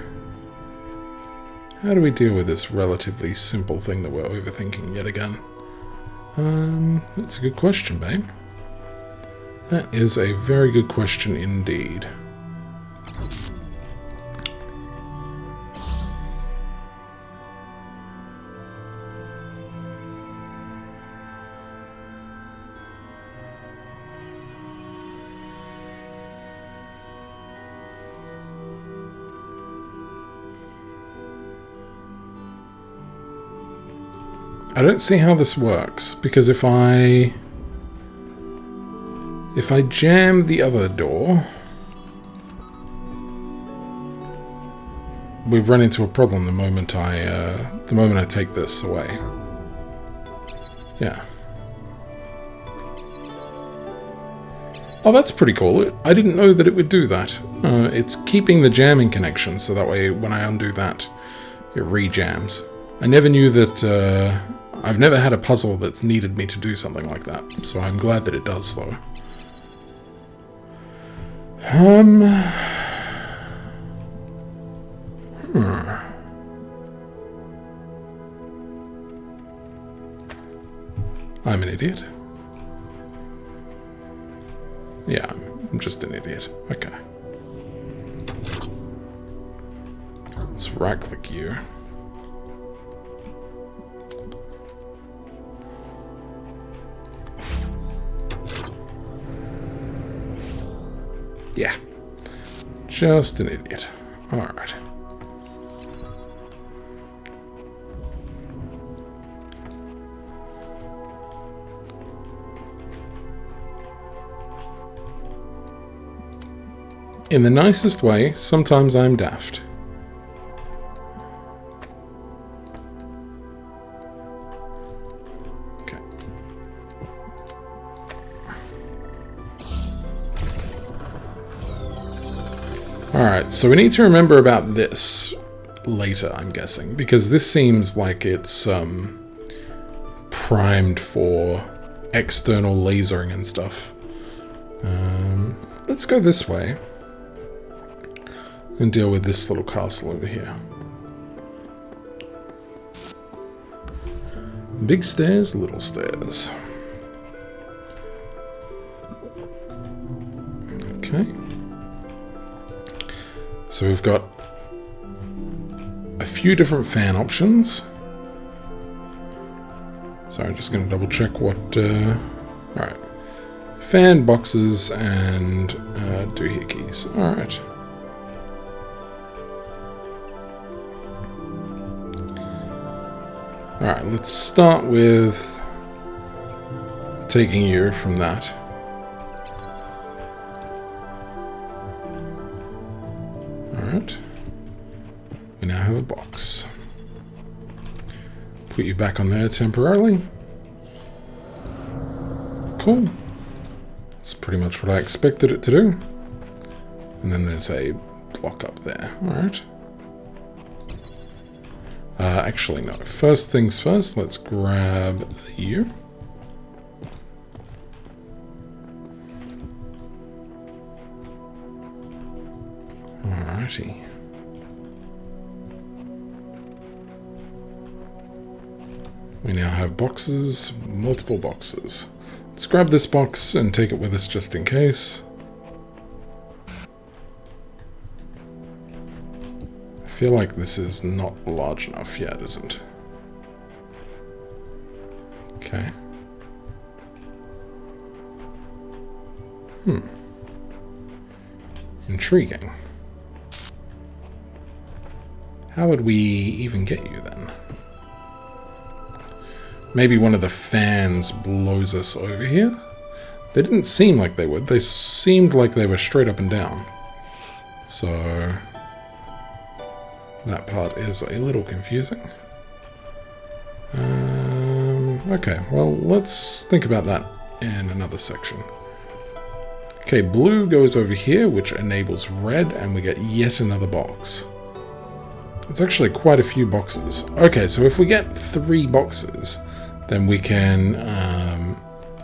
how do we deal with this relatively simple thing that we're overthinking yet again? That's a good question, babe. That is a very good question indeed. I don't see how this works, because if I jam the other door, we run into a problem the moment I take this away. Yeah. Oh, that's pretty cool. I didn't know that it would do that. It's keeping the jamming connection, so that way when I undo that, it re-jams. I never knew that... I've never had a puzzle that's needed me to do something like that, so I'm glad that it does, though. I'm an idiot. Yeah, I'm just an idiot. Okay. Let's right-click you. Yeah. Just an idiot. Alright. In the nicest way, sometimes I'm daft. Okay. Alright, so we need to remember about this later, I'm guessing, because this seems like it's primed for external lasering and stuff. Let's go this way and deal with this little castle over here. Big stairs, little stairs. Okay. So we've got a few different fan options. So I'm just going to double check what... Alright. Fan, boxes, and doohickeys. Alright. Alright, let's start with taking you from that. Alright. We now have a box. Put you back on there temporarily. Cool. That's pretty much what I expected it to do. And then there's a block up there. Alright. Actually, no. First things first, let's grab you. Alrighty. We now have boxes, multiple boxes. Let's grab this box and take it with us just in case. I feel like this is not large enough yet, isn't it? Okay. Intriguing. How would we even get you then? Maybe one of the fans blows us over here? They didn't seem like they would. They seemed like they were straight up and down. So... that part is a little confusing. Okay, well, let's think about that in another section. Okay, blue goes over here, which enables red, and we get yet another box. It's actually quite a few boxes. Okay, so if we get 3 boxes, then we can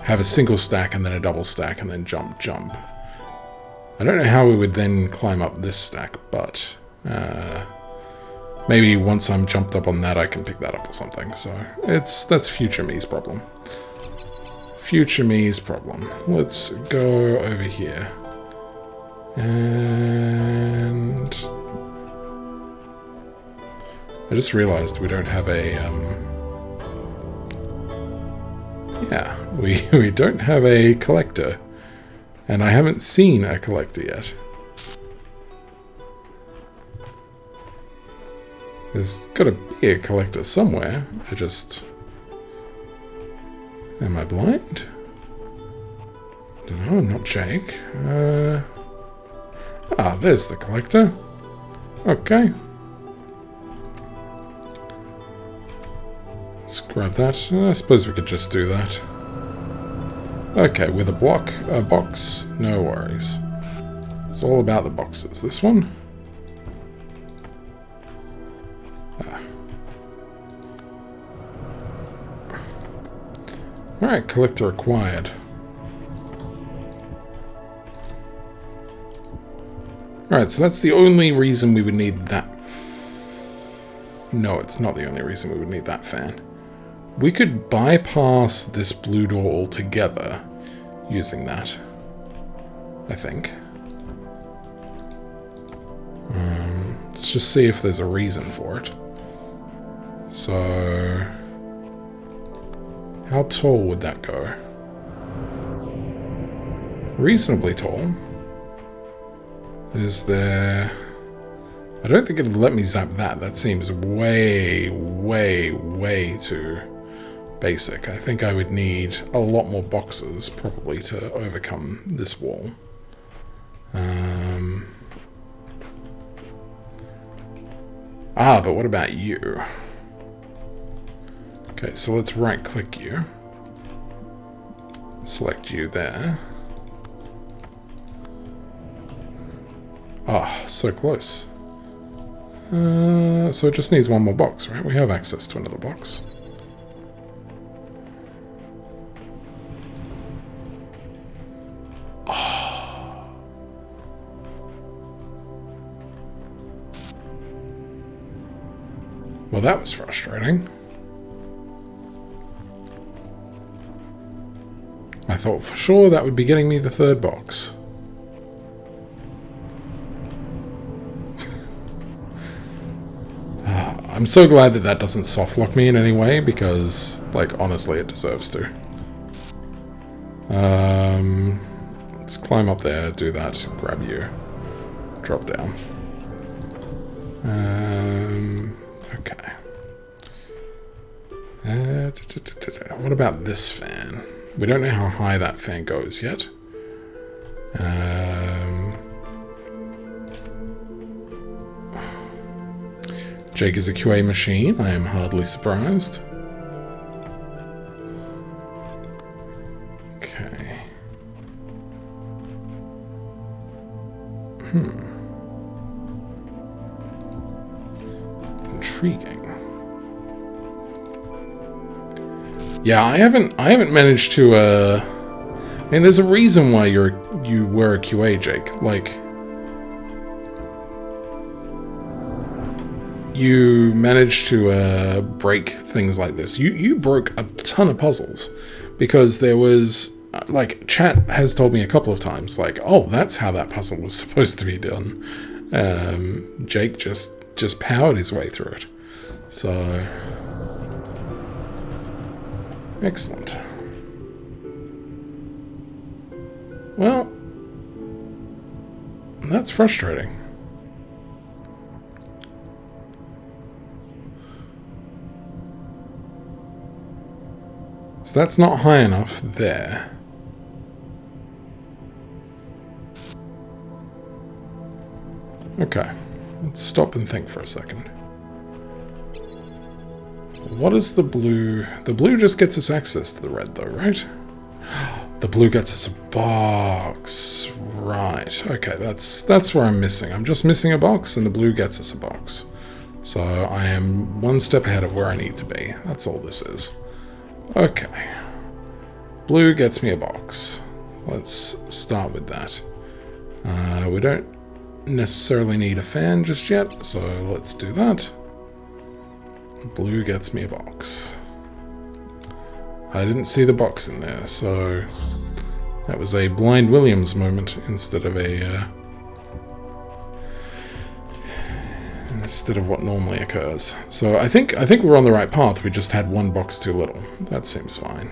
have a single stack and then a double stack and then jump. I don't know how we would then climb up this stack, but maybe once I'm jumped up on that, I can pick that up or something. So that's future me's problem. Future me's problem. Let's go over here. And I just realized we don't have a yeah, we don't have a collector. And I haven't seen a collector yet. There's got to be a collector somewhere. I just... Am I blind? No, I'm not Jake. There's the collector. Okay. Let's grab that. I suppose we could just do that. Okay, with a box, no worries. It's all about the boxes. This one? Alright, collector acquired. Alright, so that's the only reason we would need that. No, it's not the only reason we would need that fan. We could bypass this blue door altogether using that, I think. Let's just see if there's a reason for it. So, how tall would that go? Reasonably tall. Is there... I don't think it'd let me zap that. That seems way, way, way too basic. I think I would need a lot more boxes, probably, to overcome this wall. But what about you? Okay, so let's right-click you. Select you there. So close. So it just needs one more box, right? We have access to another box. Well, that was frustrating. I thought for sure that would be getting me the third box. I'm so glad that that doesn't softlock me in any way, because, like, honestly, it deserves to. Let's climb up there, do that, grab you, drop down. Okay. What about this fan? We don't know how high that fan goes yet. Jake is a QA machine. I am hardly surprised. Okay. Intriguing. Yeah, I haven't managed to I mean, there's a reason why you were a QA, Jake. Like, you managed to break things like this. You broke a ton of puzzles because there was, like, chat has told me a couple of times, like, oh, that's how that puzzle was supposed to be done. Jake just powered his way through it. So, excellent. Well, that's frustrating. So that's not high enough there. Okay, let's stop and think for a second. What is the blue? The blue just gets us access to the red though, right? The blue gets us a box. Right, okay, that's where I'm missing. I'm just missing a box and the blue gets us a box. So I am one step ahead of where I need to be. That's all this is. Okay. Blue gets me a box. Let's start with that. We don't necessarily need a fan just yet, so let's do that. Blue gets me a box. I didn't see the box in there, so that was a Blind Williams moment instead of what normally occurs. So I think we're on the right path. We just had one box too little. That seems fine.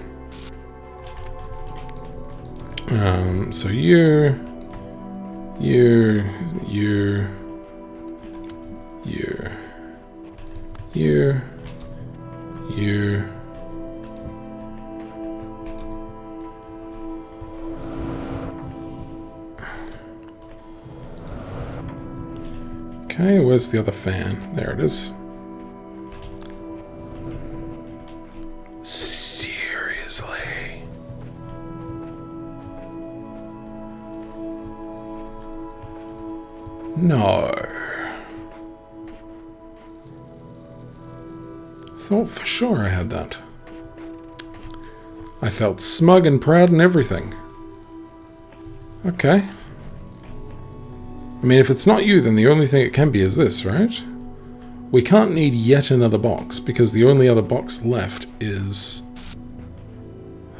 So you. Okay, where's the other fan? There it is. Seriously? No. Thought for sure I had that. I felt smug and proud and everything. Okay. I mean, if it's not you, then the only thing it can be is this, right? We can't need yet another box, because the only other box left is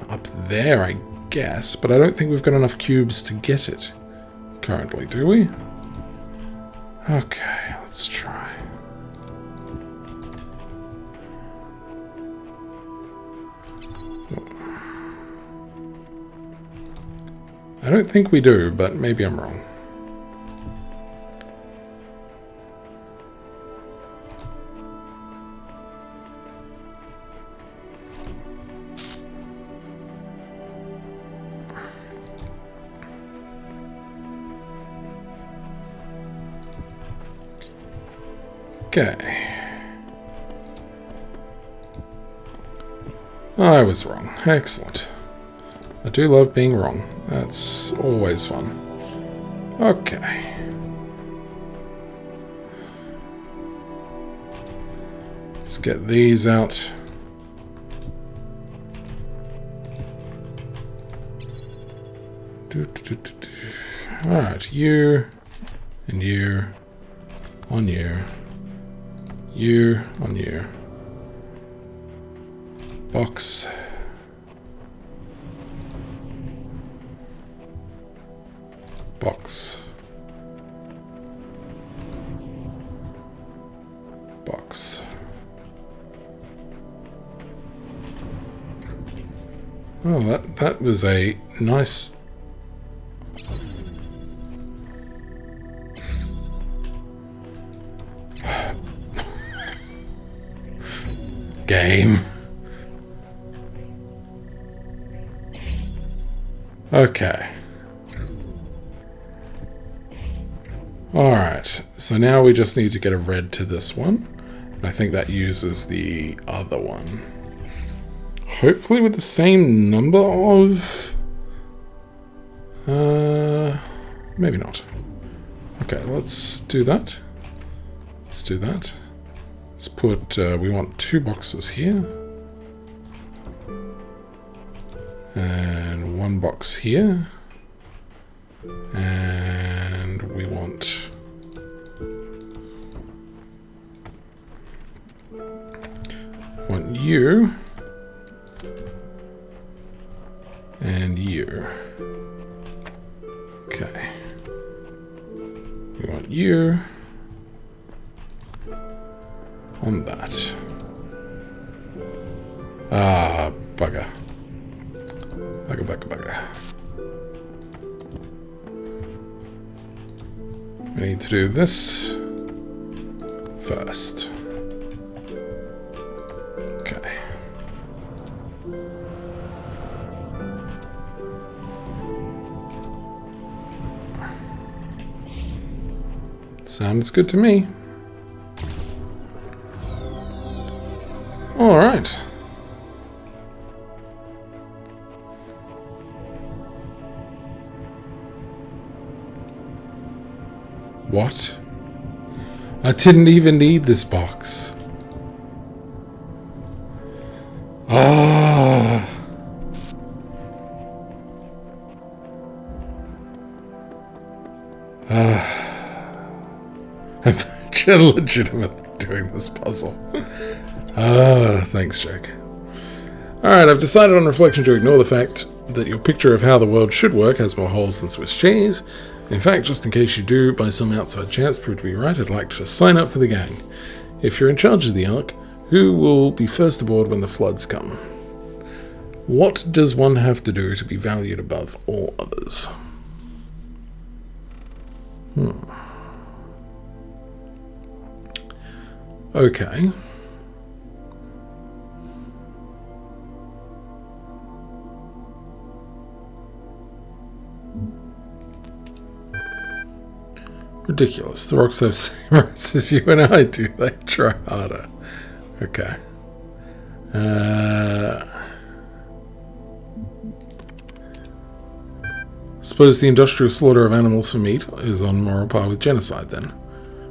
up there, I guess, but I don't think we've got enough cubes to get it currently, do we? Okay, let's try. I don't think we do, but maybe I'm wrong. Okay. I was wrong. Excellent. I do love being wrong. That's always fun. Okay. Let's get these out. Alright, you and you on you. You on you. Box. Box. Box. Oh, that was a nice... game. Okay. Alright, so now we just need to get a red to this one. And I think that uses the other one. Hopefully with the same number of... maybe not. Okay, let's do that. Let's do that. Let's put... we want 2 boxes here. And 1 box here. And we want... you. And you. Okay. We want you. On that. Ah, bugger. Bugger. We need to do this first. Okay. Sounds good to me. All right. What? I didn't even need this box. Ah. I'm legitimately doing this puzzle. Thanks, Jack. Alright, I've decided on reflection to ignore the fact that your picture of how the world should work has more holes than Swiss cheese. In fact, just in case you do, by some outside chance, prove to be right, I'd like to sign up for the gang. If you're in charge of the Ark, who will be first aboard when the floods come? What does one have to do to be valued above all others? Okay. Ridiculous. The rocks have the same rights as you and I do. They try harder. Okay. Suppose the industrial slaughter of animals for meat is on moral par with genocide, then.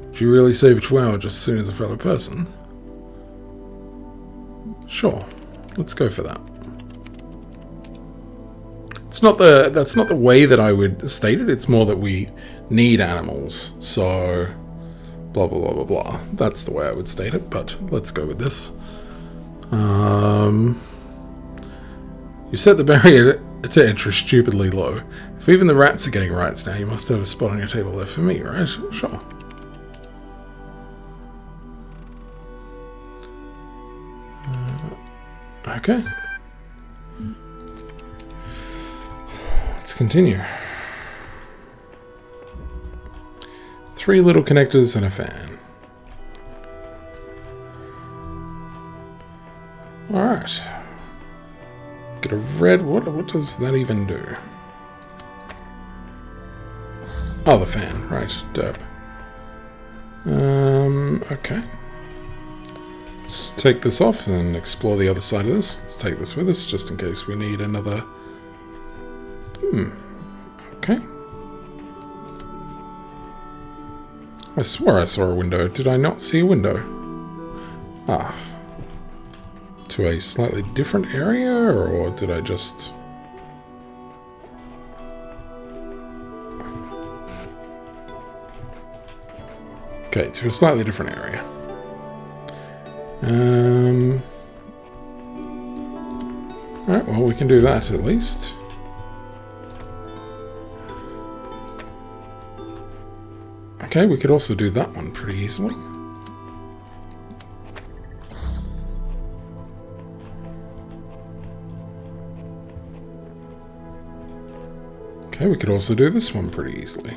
Would you really save a chihuahua just as soon as a fellow person? Sure. Let's go for that. That's not the way that I would state it. It's more that we need animals, so blah blah blah blah blah. That's the way I would state it, but let's go with this. You set the barrier to entry stupidly low. If even the rats are getting rights now, you must have a spot on your table left for me, right? Sure. Okay. Let's continue. 3 little connectors and a fan. Alright. Get a red... What does that even do? Oh, the fan. Right. Derp. Okay. Let's take this off and explore the other side of this. Let's take this with us, just in case we need another... Okay. I swore I saw a window. Did I not see a window? Ah. To a slightly different area, or did I just... Okay, to a slightly different area. Alright, well, we can do that at least. Okay, we could also do that one pretty easily. Okay, we could also do this one pretty easily.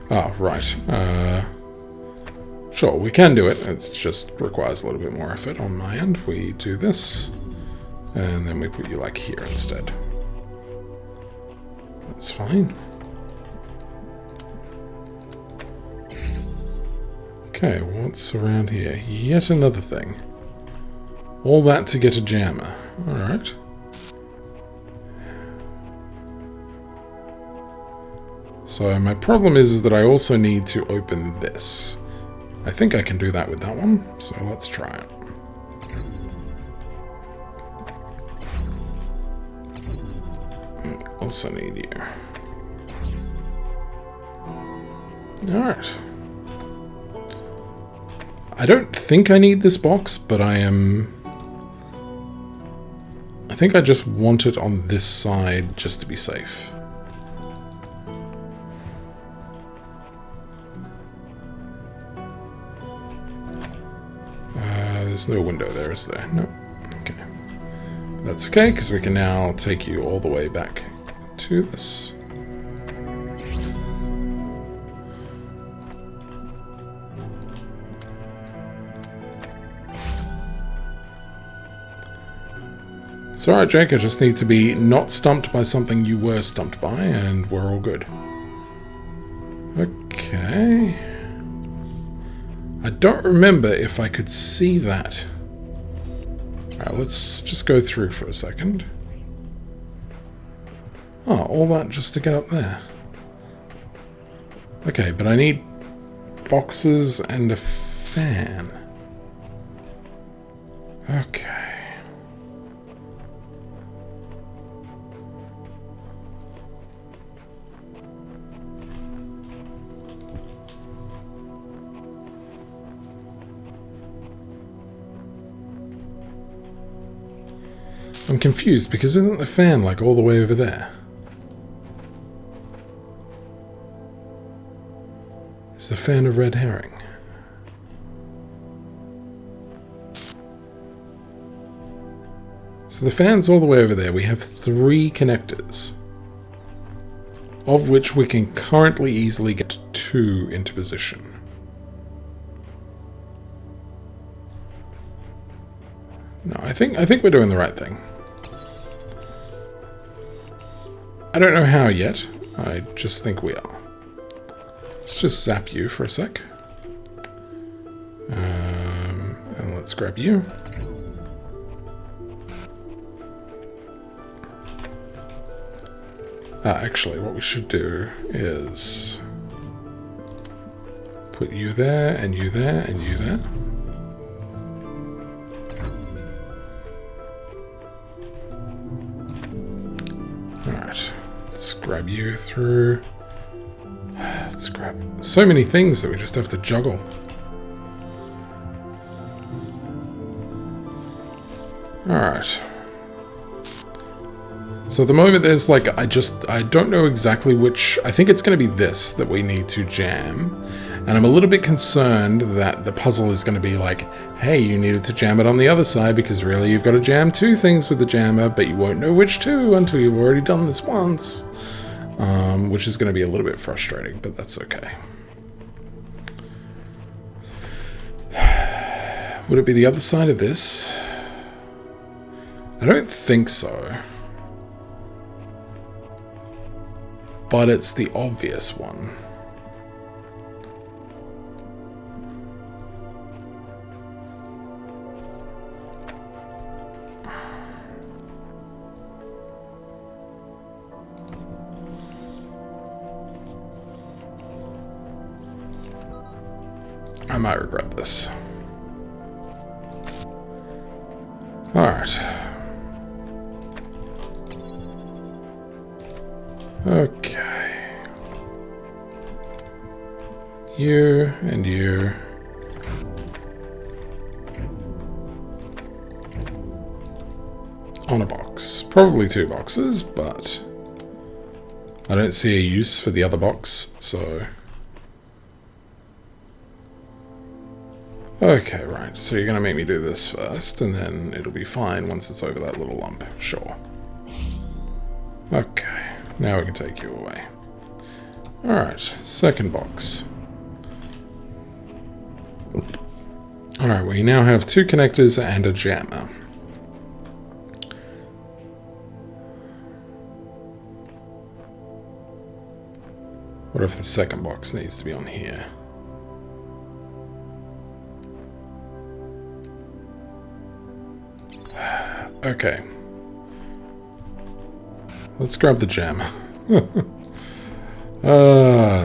Oh, right. Sure, we can do it. It just requires a little bit more effort on my end. We do this, and then we put you like here instead. That's fine. Okay, what's around here? Yet another thing. All that to get a jammer. Alright. So my problem is that I also need to open this. I think I can do that with that one, so let's try it. Also need you. Alright. I don't think I need this box, but I think I just want it on this side just to be safe. There's no window there, is there? No. Okay. That's okay, because we can now take you all the way back to this. It's alright, Jake, I just need to be not stumped by something you were stumped by, and we're all good. Okay. I don't remember if I could see that. Alright, let's just go through for a second. Oh, all that just to get up there. Okay, but I need boxes and a fan. Okay. I'm confused because isn't the fan like all the way over there? Is the fan a red herring? So the fan's all the way over there. We have 3 connectors, of which we can currently easily get 2 into position. No, I think we're doing the right thing. I don't know how yet. I just think we are. Let's just zap you for a sec. And let's grab you. Actually, what we should do is put you there, and you there, and you there. Alright, let's grab you through. Let's grab so many things that we just have to juggle. Alright. So at the moment there's like, I don't know exactly which, I think it's going to be this that we need to jam. And I'm a little bit concerned that the puzzle is going to be like, hey, you needed to jam it on the other side because really you've got to jam two things with the jammer, but you won't know which two until you've already done this once. Which is going to be a little bit frustrating, but that's okay. Would it be the other side of this? I don't think so. But it's the obvious one. I might regret this. Alright. Okay. You and you. On a box. Probably two boxes, but I don't see a use for the other box, so... Okay, right. So you're going to make me do this first, and then it'll be fine once it's over that little lump. Sure. Okay. Now we can take you away. Alright, second box. Alright, we now have two connectors and a jammer. What if the second box needs to be on here? Okay. Let's grab the jammer.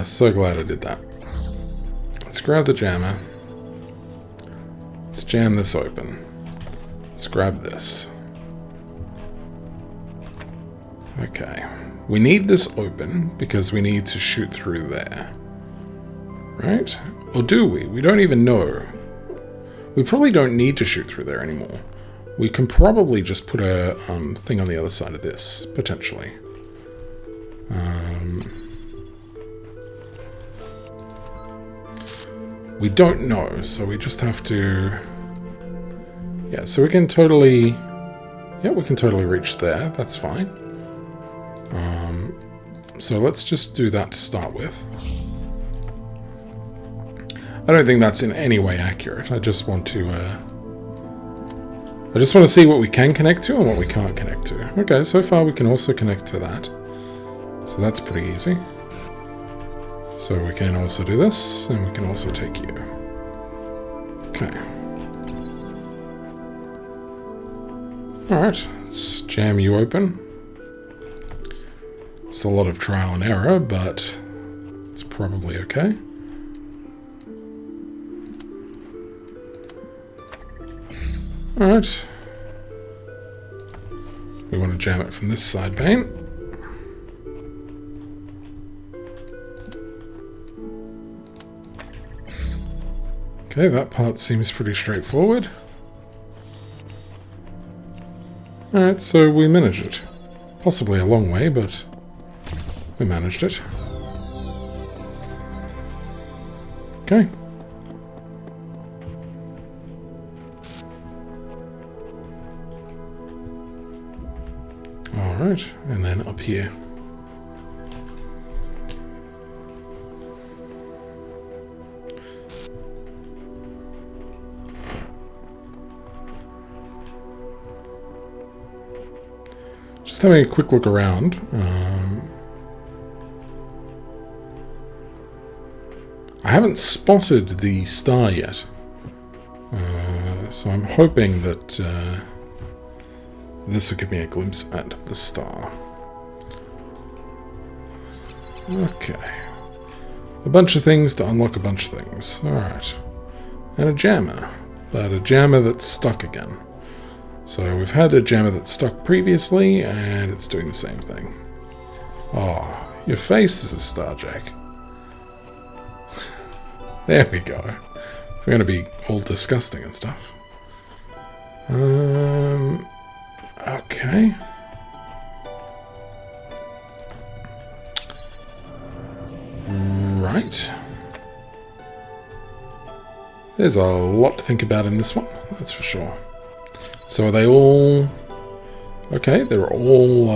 So glad I did that. Let's grab the jammer. Let's jam this open. Let's grab this. Okay. We need this open because we need to shoot through there. Right? Or do we? We don't even know. We probably don't need to shoot through there anymore. We can probably just put a thing on the other side of this, potentially. We don't know, so we just have to... Yeah, so we can totally... Yeah, we can totally reach there. That's fine. So let's just do that to start with. I don't think that's in any way accurate. I just want to... I just want to see what we can connect to and what we can't connect to. Okay, so far we can also connect to that. So that's pretty easy. So we can also do this, and we can also take you. Okay. Alright, let's jam you open. It's a lot of trial and error, but it's probably okay. Alright. We want to jam it from this side pane. Okay, that part seems pretty straightforward. Alright, so we managed it. Possibly a long way, but we managed it. Okay. Alright, and then up here. Just having a quick look around. I haven't spotted the star yet. So I'm hoping that this will give me a glimpse at the star. Okay. A bunch of things to unlock a bunch of things. Alright. And a jammer. But a jammer that's stuck again. So we've had a jammer that's stuck previously, and it's doing the same thing. Oh, your face is a Starjack. There we go. We're going to be all disgusting and stuff. Okay. Right. There's a lot to think about in this one, that's for sure. So are they all... Okay, they're all...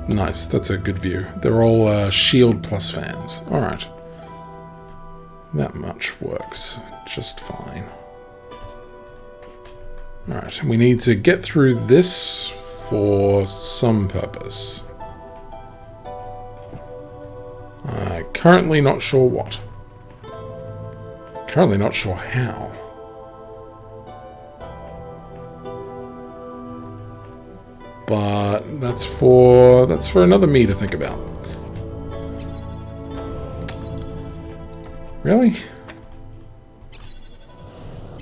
Nice, that's a good view. They're all shield plus fans. Alright. That much works just fine. Alright, we need to get through this for some purpose. Currently not sure what. Currently not sure how. But that's for another me to think about. Really?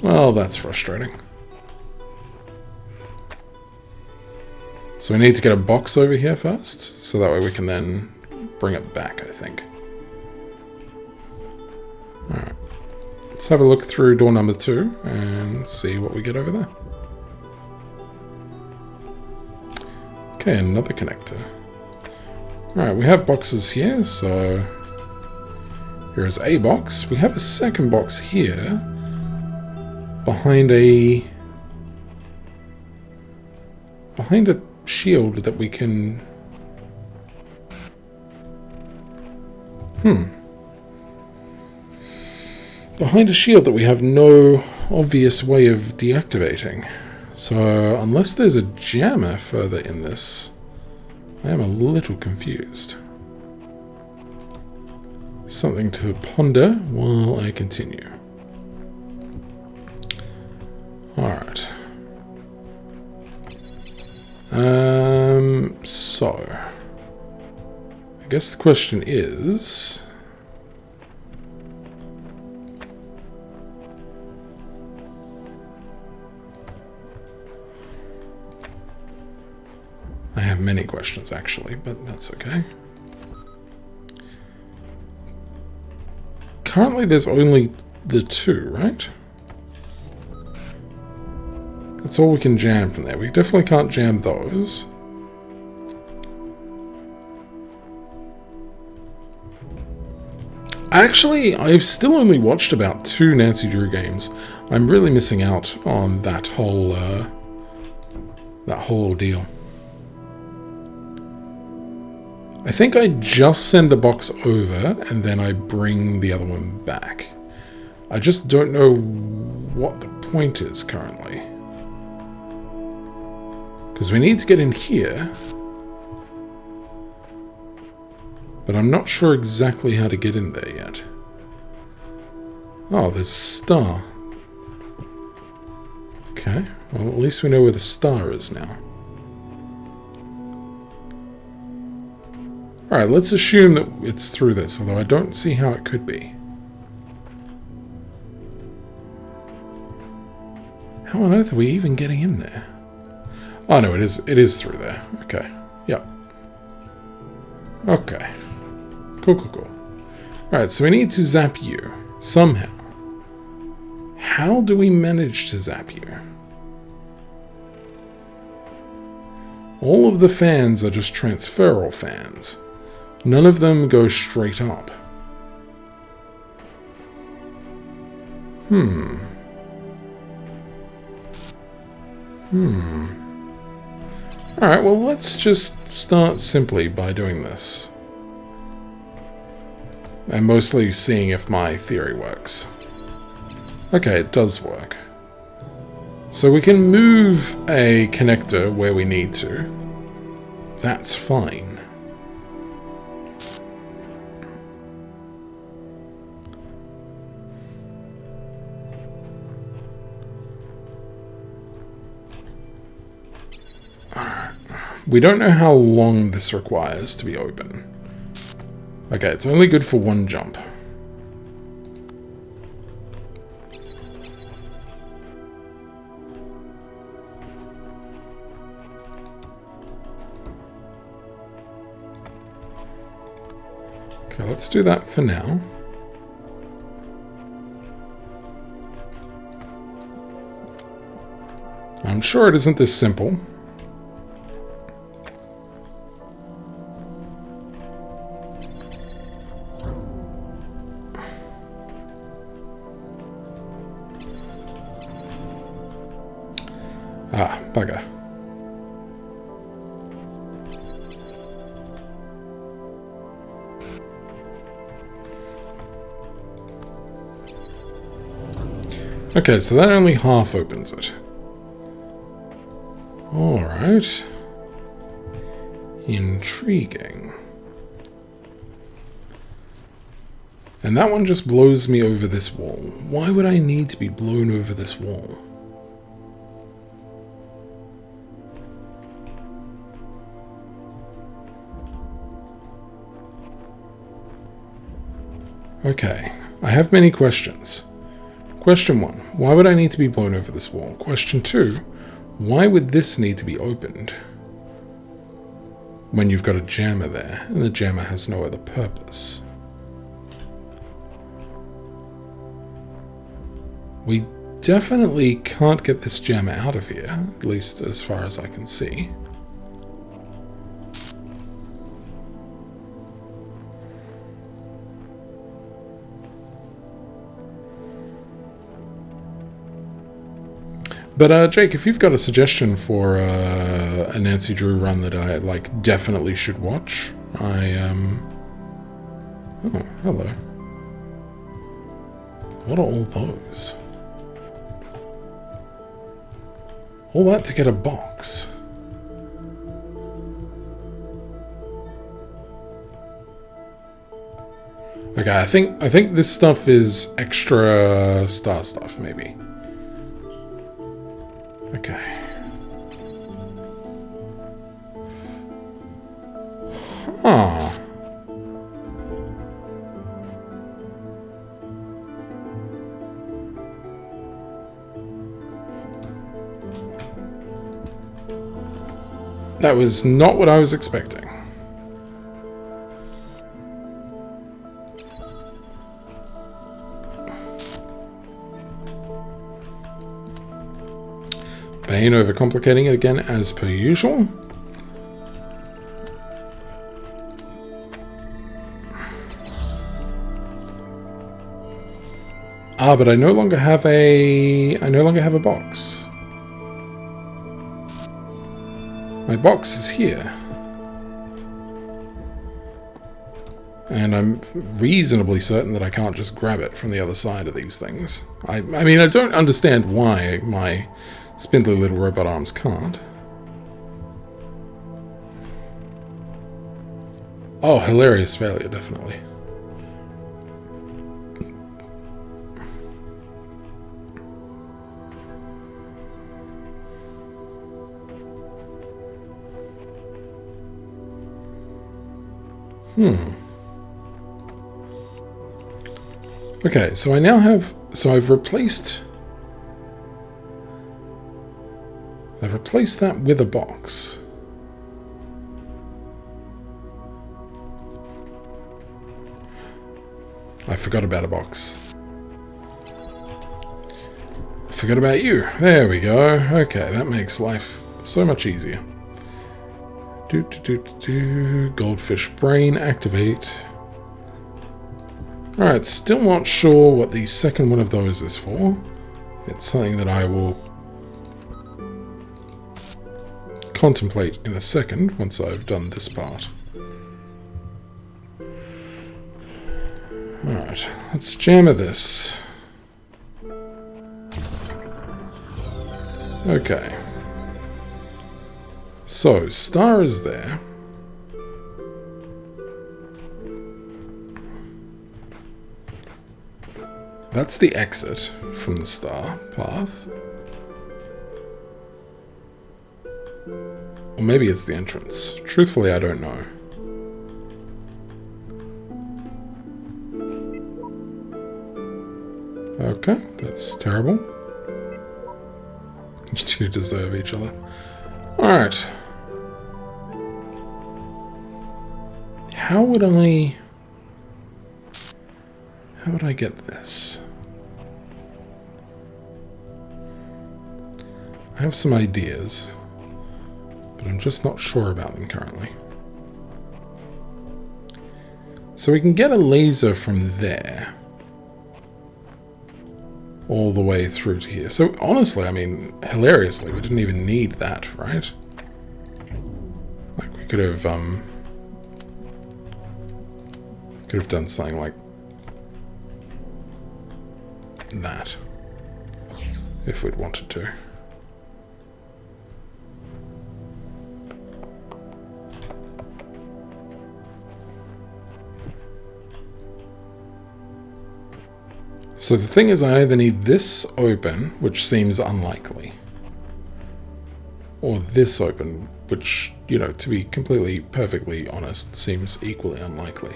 Well, that's frustrating. So we need to get a box over here first, so that way we can then bring it back, I think. Alright. Let's have a look through door number 2 and see what we get over there. Okay, another connector. Alright, we have boxes here, so here's a box. We have a second box here behind a shield that we can... Behind a shield that we have no obvious way of deactivating. So, unless there's a jammer further in this, I am a little confused. Something to ponder while I continue. Alright. So, I guess the question is... I have many questions, actually, but that's okay. Currently, there's only the 2, right? That's all we can jam from there. We definitely can't jam those. Actually, I've still only watched about 2 Nancy Drew games. I'm really missing out on that whole ordeal. I think I just send the box over and then I bring the other one back. I just don't know what the point is currently. Because we need to get in here. But I'm not sure exactly how to get in there yet. Oh, there's a star. Okay, well at least we know where the star is now. Alright, let's assume that it's through this, although I don't see how it could be. How on earth are we even getting in there? Oh no, it is through there. Okay, yep. Okay. Cool. Alright, so we need to zap you, somehow. How do we manage to zap you? All of the fans are just transferal fans. None of them go straight up. Alright, well let's just start simply by doing this. And mostly seeing if my theory works. Okay, it does work. So we can move a connector where we need to. That's fine. We don't know how long this requires to be open. Okay, it's only good for one jump. Okay, let's do that for now. I'm sure it isn't this simple. Ah, bugger. Okay, so that only half opens it. Alright. Intriguing. And that one just blows me over this wall. Why would I need to be blown over this wall? Okay, I have many questions. Question 1, why would I need to be blown over this wall? Question 2, why would this need to be opened when you've got a jammer there, and the jammer has no other purpose? We definitely can't get this jammer out of here, at least as far as I can see. But Jake, if you've got a suggestion for a Nancy Drew run that I definitely should watch, Oh, hello. What are all those? All that to get a box. Okay, I think this stuff is extra star stuff, maybe. Okay. Huh. That was not what I was expecting. Bane overcomplicating it again as per usual. Ah, but I no longer have a box. My box is here. And I'm reasonably certain that I can't just grab it from the other side of these things. I mean, I don't understand why my spindly little robot arms can't. Oh, hilarious failure, definitely. Okay, so I now have... So I've replaced that with a box. I forgot about a box. I forgot about you. There we go. Okay, that makes life so much easier. Goldfish brain activate. Alright, still not sure what the second one of those is for. It's something that I will contemplate in a second once I've done this part. Alright, let's jammer this. Okay. So, star is there. That's the exit from the star path. Or maybe it's the entrance. Truthfully, I don't know. Okay, that's terrible. You two deserve each other. Alright. How would I get this? I have some ideas, but I'm just not sure about them currently. So we can get a laser from there all the way through to here. So honestly, I mean, hilariously, we didn't even need that, right? Like we could have done something like that if we'd wanted to. So the thing is, I either need this open, which seems unlikely, or this open, which, you know, to be completely, perfectly honest, seems equally unlikely.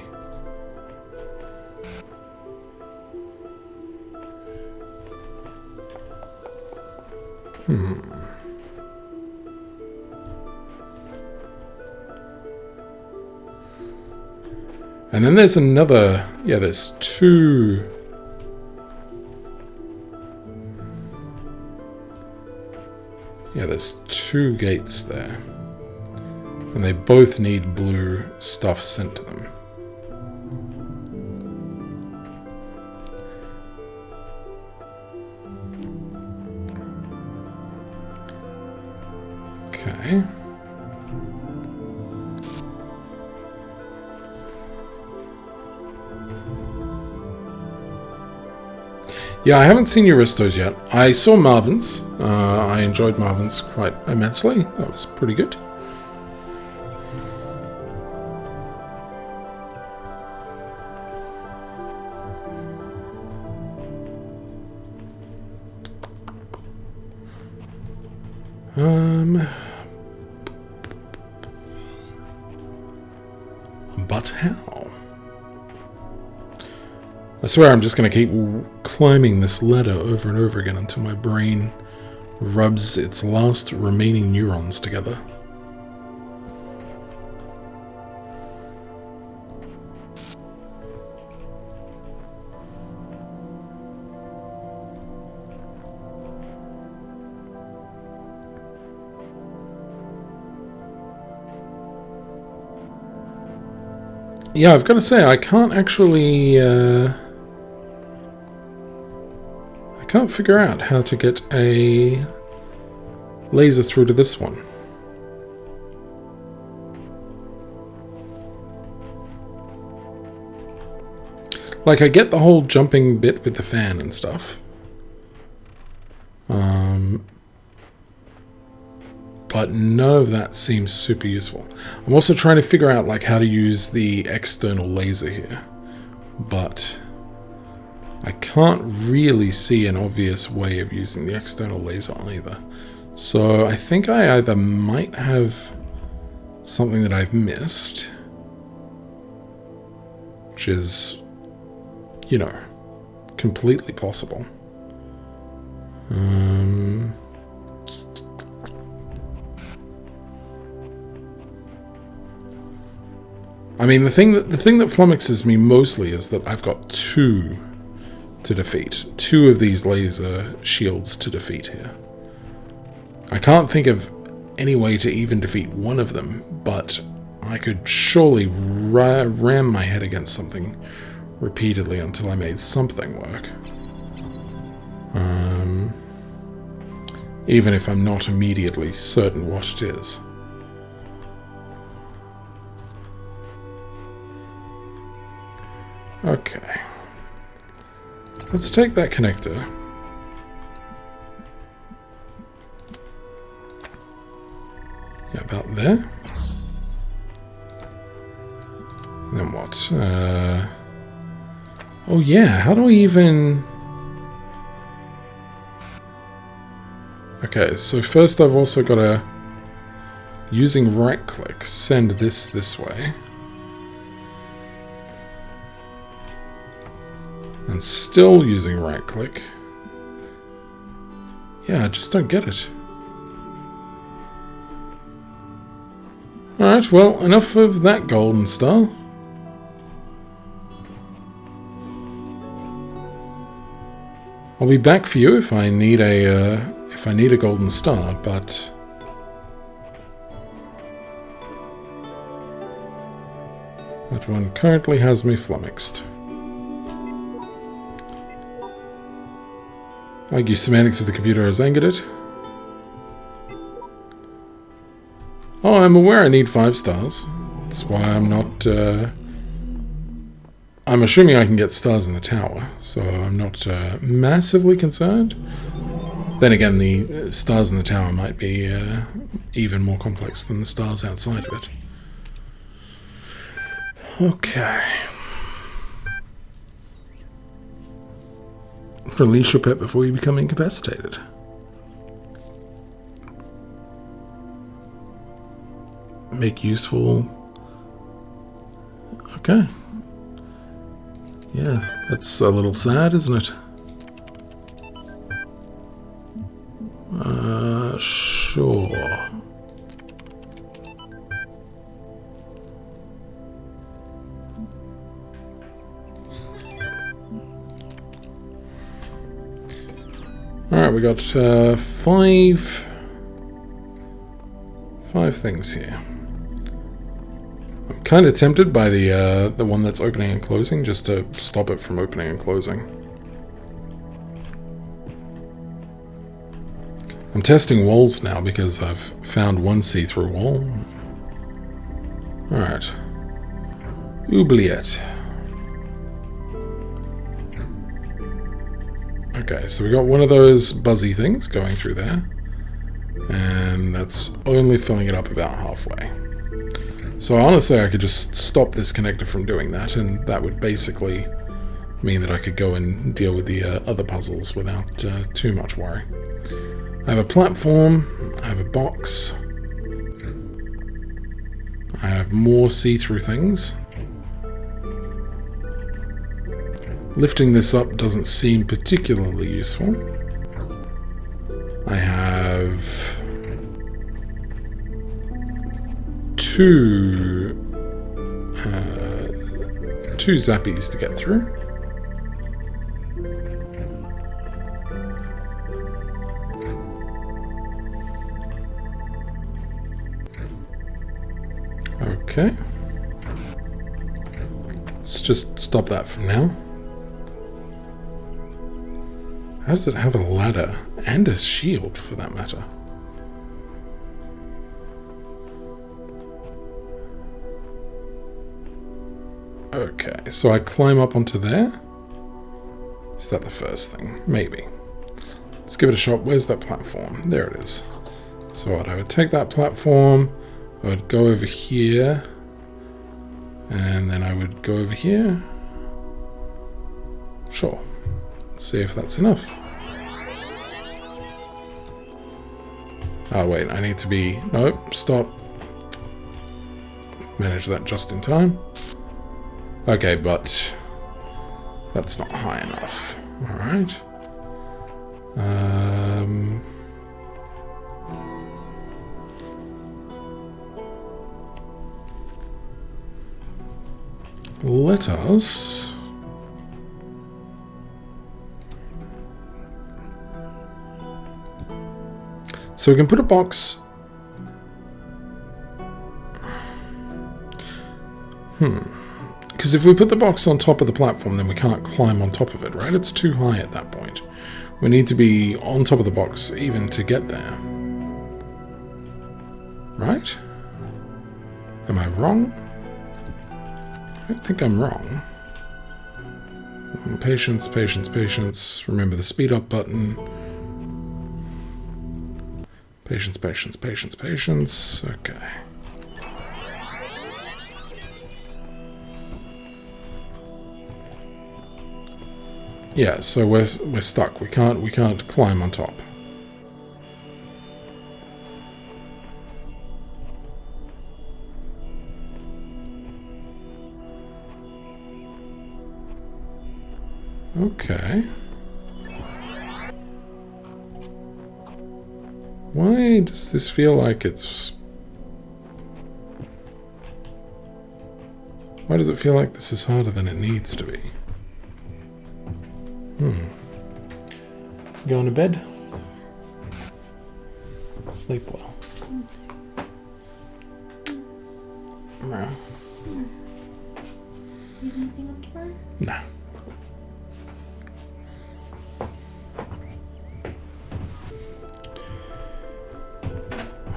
And then there's another, yeah, there's two. Yeah, there's two gates there. And they both need blue stuff sent to them. Okay. Yeah, I haven't seen Euristos yet. I saw Marvin's. I enjoyed Marvin's quite immensely. That was pretty good. But how? I swear I'm just going to keep climbing this ladder over and over again until my brain rubs its last remaining neurons together. Yeah, I've got to say, I can't actually... I can't figure out how to get a laser through to this one. Like, I get the whole jumping bit with the fan and stuff. But none of that seems super useful. I'm also trying to figure out like how to use the external laser here. But I can't really see an obvious way of using the external laser either. So I think I either might have something that I've missed, which is, you know, completely possible. I mean, the thing that flummoxes me mostly is that I've got two to defeat. Two of these laser shields to defeat here. I can't think of any way to even defeat one of them, but I could surely ram my head against something repeatedly until I made something work. Even if I'm not immediately certain what it is. Okay. Let's take that connector. Yeah, about there. And then what? Oh yeah, how do I even... Okay, so first I've also got to Using right click, send this way. And still using right click. Yeah, I just don't get it. Alright, well, enough of that golden star. I'll be back for you if I need a golden star, but that one currently has me flummoxed. Argue semantics of the computer has angered it. Oh, I'm aware I need 5 stars. That's why I'm not... I'm assuming I can get stars in the tower, so I'm not massively concerned. Then again, the stars in the tower might be even more complex than the stars outside of it. Okay. Release your pet before you become incapacitated. Make useful... Okay. Yeah, that's a little sad, isn't it? Sure. Alright, we got 5 things here. I'm kind of tempted by the one that's opening and closing, just to stop it from opening and closing. I'm testing walls now because I've found one see-through wall. Alright. Oubliette. Okay, so we got one of those buzzy things going through there. And that's only filling it up about halfway. So honestly, I could just stop this connector from doing that, and that would basically mean that I could go and deal with the other puzzles without too much worry. I have a platform, I have a box, I have more see-through things. Lifting this up doesn't seem particularly useful. I have two zappies to get through. Okay. Let's just stop that for now. How does it have a ladder and a shield, for that matter? Okay, so I climb up onto there. Is that the first thing? Maybe. Let's give it a shot. Where's that platform? There it is. So I would take that platform, I would go over here, and then I would go over here. Sure. Let's see if that's enough. Oh wait, I need to be... Nope, stop. Manage that just in time. Okay, but that's not high enough. Alright. Let us... So we can put a box... Because if we put the box on top of the platform, then we can't climb on top of it, right? It's too high at that point. We need to be on top of the box even to get there. Right? Am I wrong? I don't think I'm wrong. Patience, patience, patience. Remember the speed up button. Patience, patience, patience, patience. Okay. Yeah, so we're stuck. We can't climb on top. Okay. Why does this feel like it's... Why does it feel like this is harder than it needs to be? Going to bed? Sleep well. No. Do you have anything on tomorrow? No.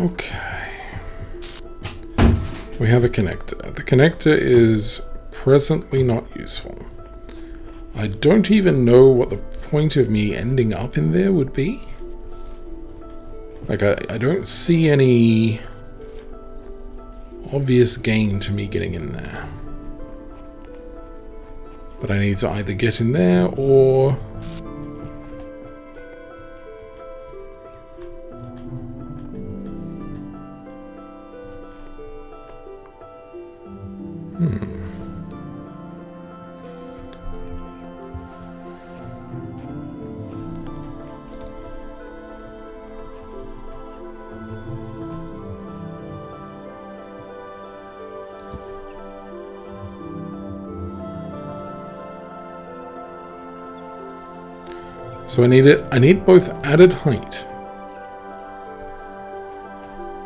Okay. We have a connector. The connector is presently not useful. I don't even know what the point of me ending up in there would be. Like, I don't see any obvious gain to me getting in there. But I need to either get in there or... So I need both added height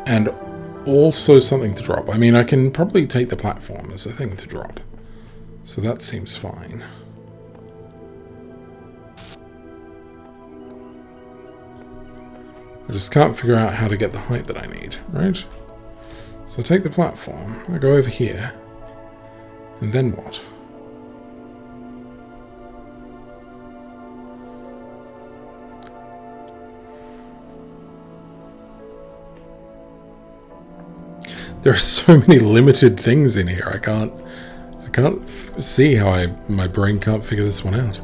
and also something to drop. I mean, I can probably take the platform as a thing to drop. So that seems fine. I just can't figure out how to get the height that I need, right? So I take the platform, I go over here, and then what? There are so many limited things in here. I can't see how my brain can't figure this one out.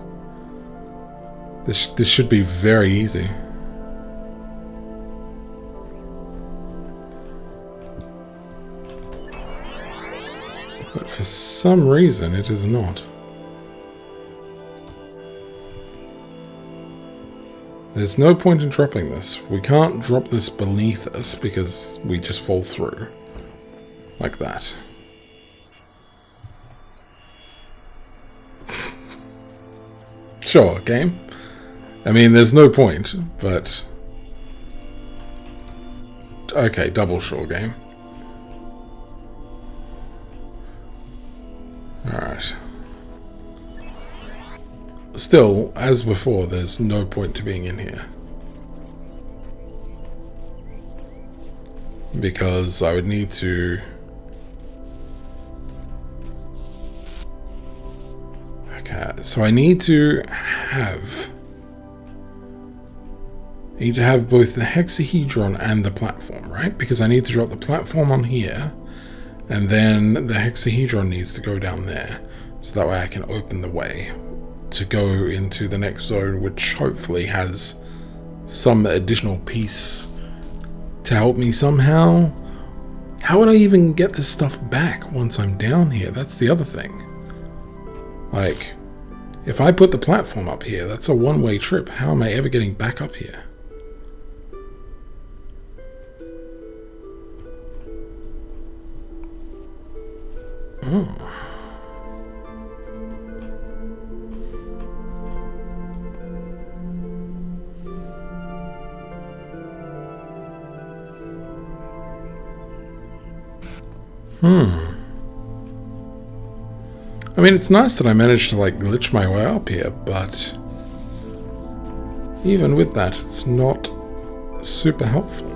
This should be very easy. But for some reason it is not. There's no point in dropping this. We can't drop this beneath us because we just fall through. Like that. Sure, game. I mean, there's no point, but... Okay, double sure, game. Alright. Still, as before, there's no point to being in here. Because I would need to... Okay, so I need to have both the hexahedron and the platform, right? Because I need to drop the platform on here, and then the hexahedron needs to go down there, so that way I can open the way to go into the next zone, which hopefully has some additional piece to help me somehow. How would I even get this stuff back once I'm down here? That's the other thing. Like, if I put the platform up here, that's a one-way trip. How am I ever getting back up here? Oh. I mean, it's nice that I managed to, like, glitch my way up here, but even with that, it's not super helpful.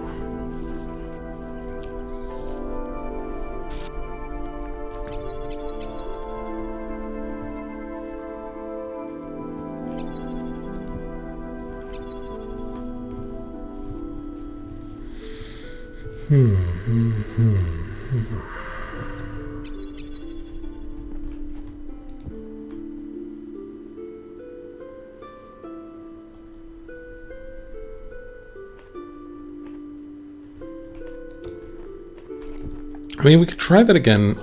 I mean, we could try that again.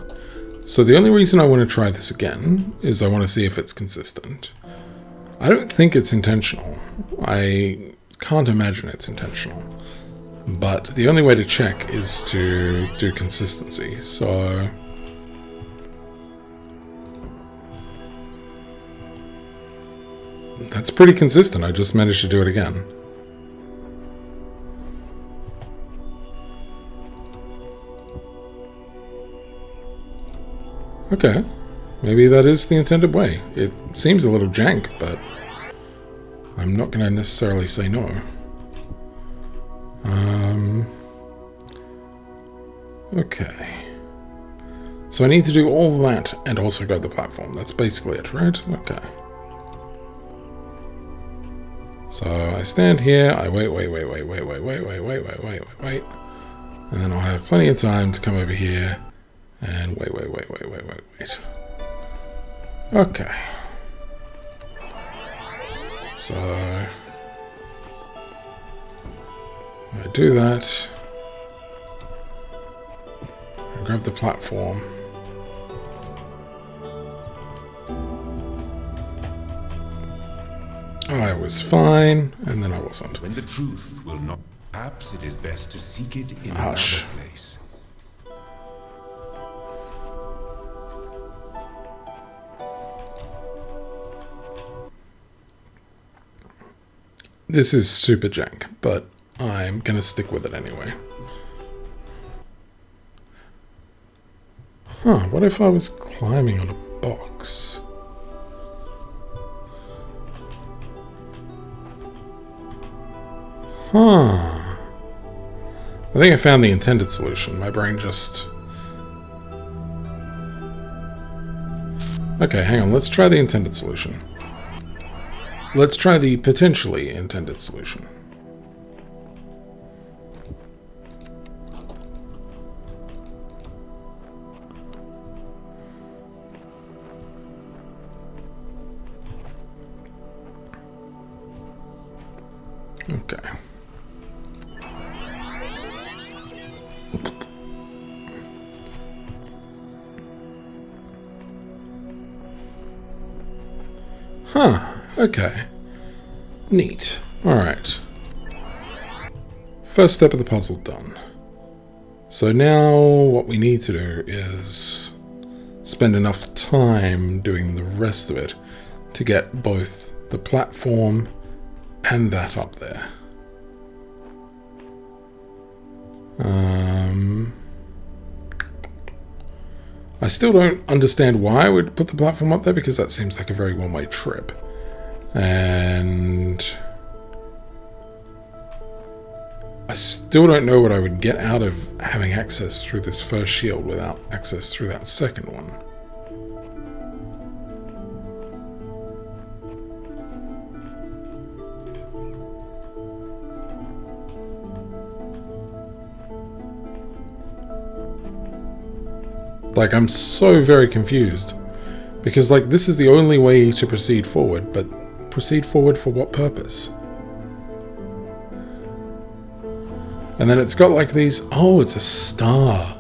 So the only reason I want to try this again is I want to see if it's consistent. I don't think it's intentional. I can't imagine it's intentional. But the only way to check is to do consistency. So that's pretty consistent. I just managed to do it again. Okay. Maybe that is the intended way. It seems a little jank, but I'm not going to necessarily say no. Okay. So I need to do all that and also go to the platform. That's basically it, right? Okay. So I stand here, I wait. And then I'll have plenty of time to come over here and wait. Okay. So I do that. I grab the platform. I was fine, and then I wasn't. When the truth will not, perhaps it is best to seek it in Hush. another place. This is super jank, but I'm gonna stick with it anyway. Huh, what if I was climbing on a box? Huh. I think I found the intended solution. My brain just... Okay, hang on. Let's try the intended solution. Let's try the potentially intended solution. Okay. Huh. Okay. Neat. Alright. First step of the puzzle done. So now what we need to do is spend enough time doing the rest of it to get both the platform and that up there. I still don't understand why I would put the platform up there, because that seems like a very one-way trip. And I still don't know what I would get out of having access through this first shield without access through that second one. Like, I'm so very confused. Because, like, this is the only way to proceed forward, but proceed forward for what purpose? And then it's got, like, these... Oh, it's a star.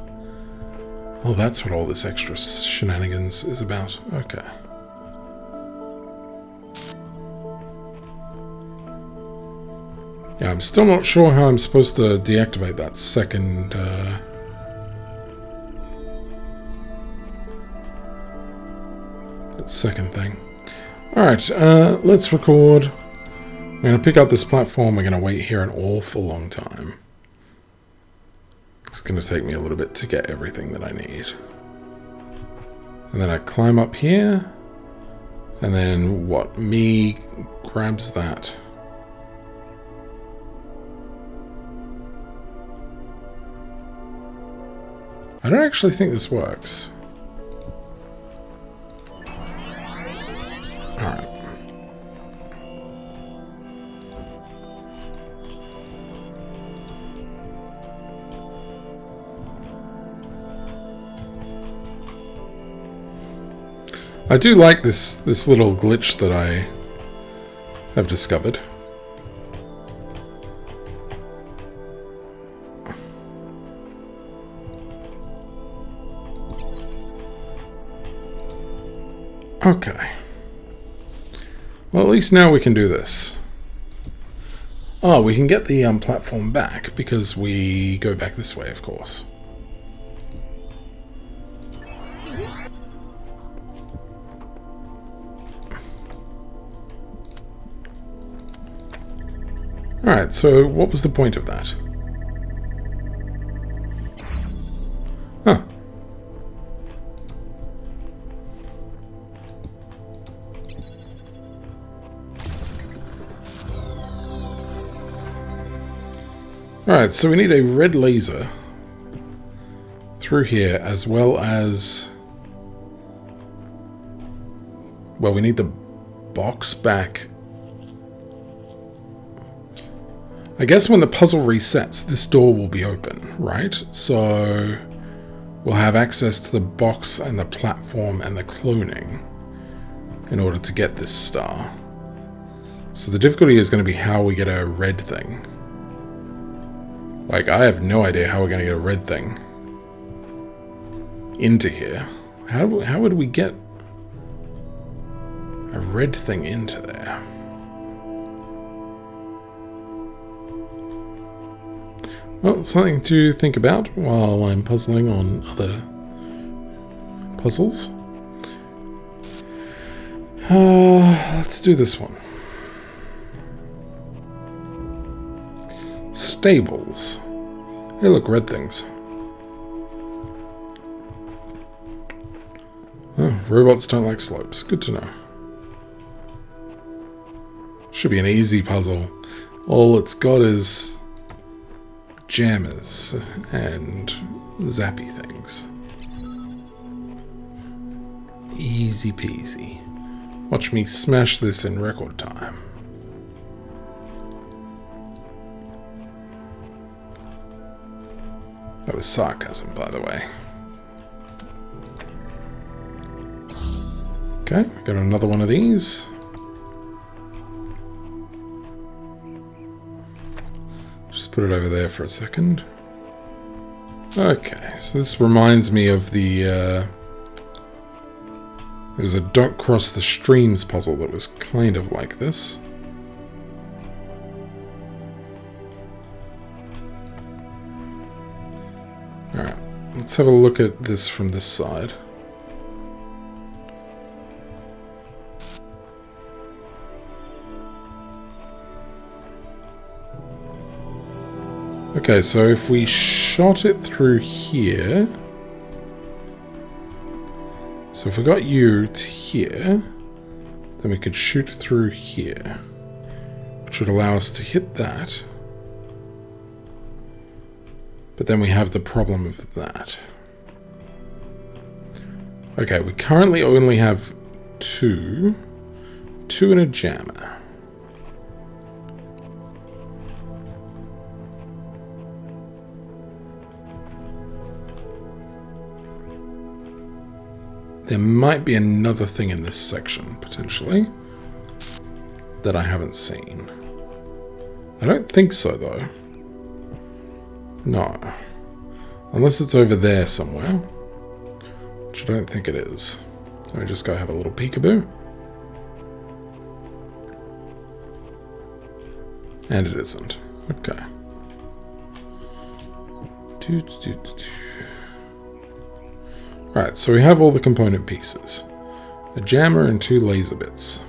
Oh, that's what all this extra shenanigans is about. Okay. Yeah, I'm still not sure how I'm supposed to deactivate that second... second thing. Alright, let's record. I'm going to pick up this platform. We're going to wait here an awful long time. It's going to take me a little bit to get everything that I need. And then I climb up here. And then what? Me grabs that. I don't actually think this works. Alright. I do like this little glitch that I have discovered. Okay. Well, at least now we can do this. Oh, we can get the platform back because we go back this way, of course. Alright, so what was the point of that? Huh. Alright, so we need a red laser through here, as well as... well, we need the box back. I guess when the puzzle resets, this door will be open, right? So we'll have access to the box and the platform and the cloning in order to get this star. So the difficulty is going to be how we get a red thing. Like, I have no idea how we're going to get a red thing into here. How would we get a red thing into there? Well, something to think about while I'm puzzling on other puzzles. Let's do this one. Stables. Hey, look, red things. Oh, robots don't like slopes. Good to know. Should be an easy puzzle. All it's got is jammers and zappy things. Easy peasy. Watch me smash this in record time. That was sarcasm, by the way. Okay, got another one of these. Just put it over there for a second. Okay, so this reminds me of the... there was a Don't Cross the Streams puzzle that was kind of like this. Alright, let's have a look at this from this side. Okay, so if we shot it through here... so if we got you to here, then we could shoot through here, which would allow us to hit that. But then we have the problem of that. Okay, we currently only have two and a jammer. There might be another thing in this section, potentially, that I haven't seen. I don't think so, though. No. Unless it's over there somewhere. Which I don't think it is. Let me just go have a little peekaboo. And it isn't. Okay. Alright, so we have all the component pieces. A jammer and 2 laser bits.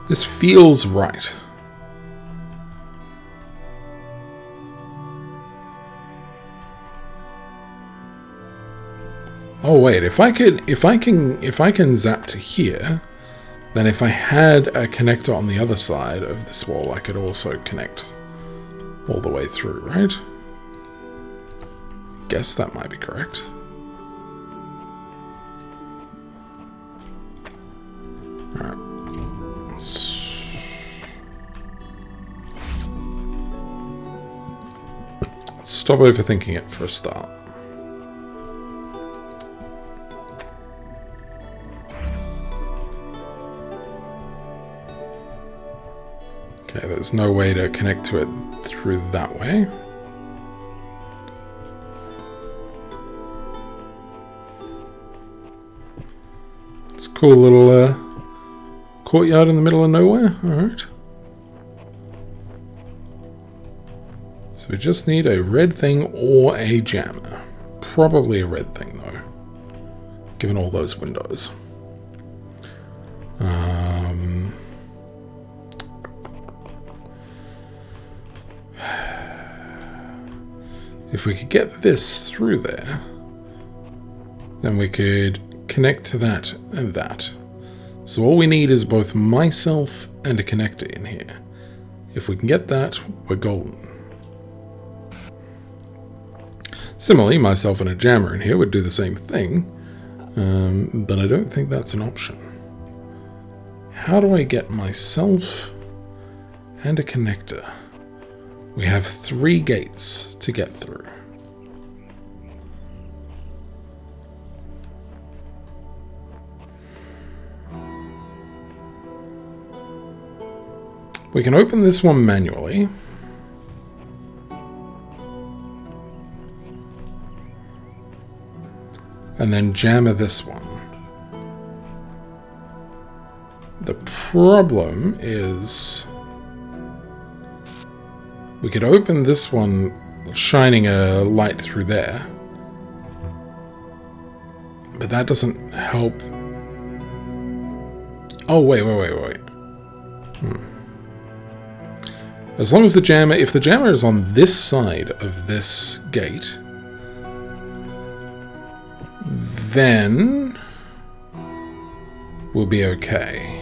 This feels right. Oh wait, if I can zap to here, then if I had a connector on the other side of this wall, I could also connect all the way through, right? Guess that might be correct. Let's stop overthinking it for a start. Okay, there's no way to connect to it through that way. It's a cool little courtyard in the middle of nowhere. Alright. So we just need a red thing or a jammer. Probably a red thing though, given all those windows. If we could get this through there, then we could connect to that and that. So all we need is both myself and a connector in here. If we can get that, we're golden. Similarly, myself and a jammer in here would do the same thing, but I don't think that's an option. How do I get myself and a connector? We have 3 gates to get through. We can open this one manually. And then jammer this one. The problem is we could open this one shining a light through there, but that doesn't help. Oh, wait. As long as the jammer, if the jammer is on this side of this gate, then we'll be okay.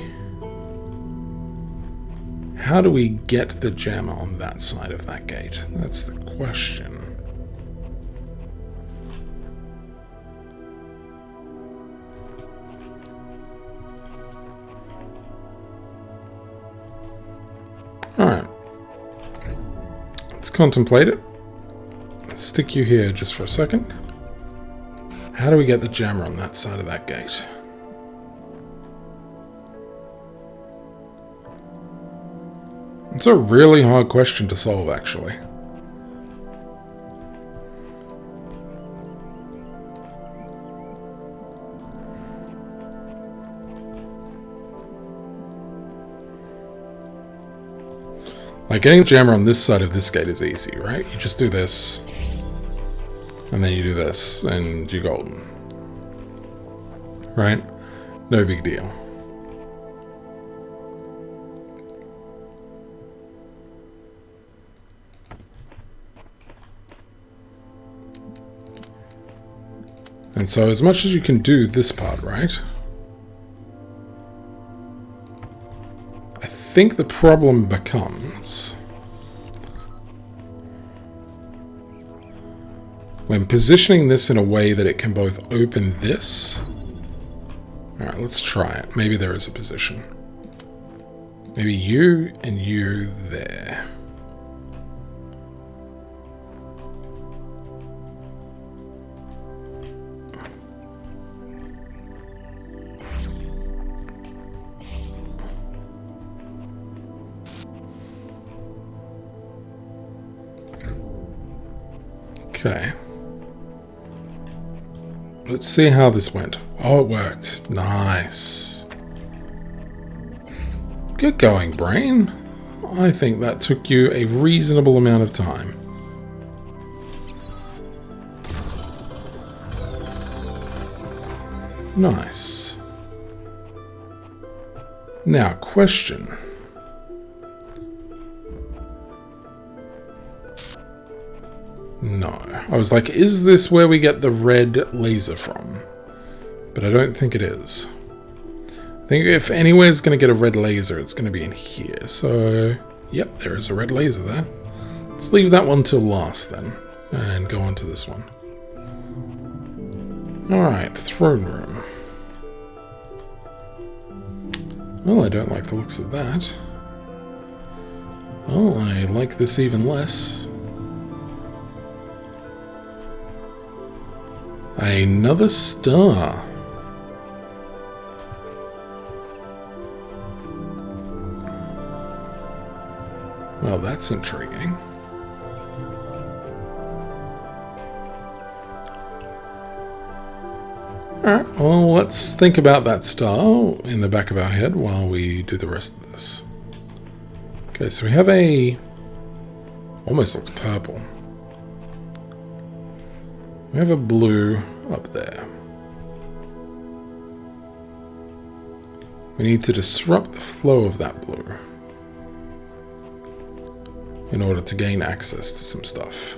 How do we get the jammer on that side of that gate? That's the question. Alright. Let's contemplate it. Let's stick you here just for a second. How do we get the jammer on that side of that gate? It's a really hard question to solve, actually. Like, getting the jammer on this side of this gate is easy, right? You just do this, and then you do this, and you're golden. Right? No big deal. And so as much as you can do this part, right? I think the problem becomes when positioning this in a way that it can both open this. Alright, let's try it. Maybe there is a position. Maybe you and you there. Okay. Let's see how this went. Oh, it worked. Nice. Good going, brain. I think that took you a reasonable amount of time. Nice. Now, question. No. I was like, is this where we get the red laser from? But I don't think it is. I think if anywhere's going to get a red laser, it's going to be in here. So, yep, there is a red laser there. Let's leave that one till last then, and go on to this one. Alright, throne room. Well, I don't like the looks of that. Well, I like this even less. Another star. Well, that's intriguing. Alright, well, let's think about that star in the back of our head while we do the rest of this. Okay, so we have a... almost looks purple. We have a blue up there. We need to disrupt the flow of that blue in order to gain access to some stuff.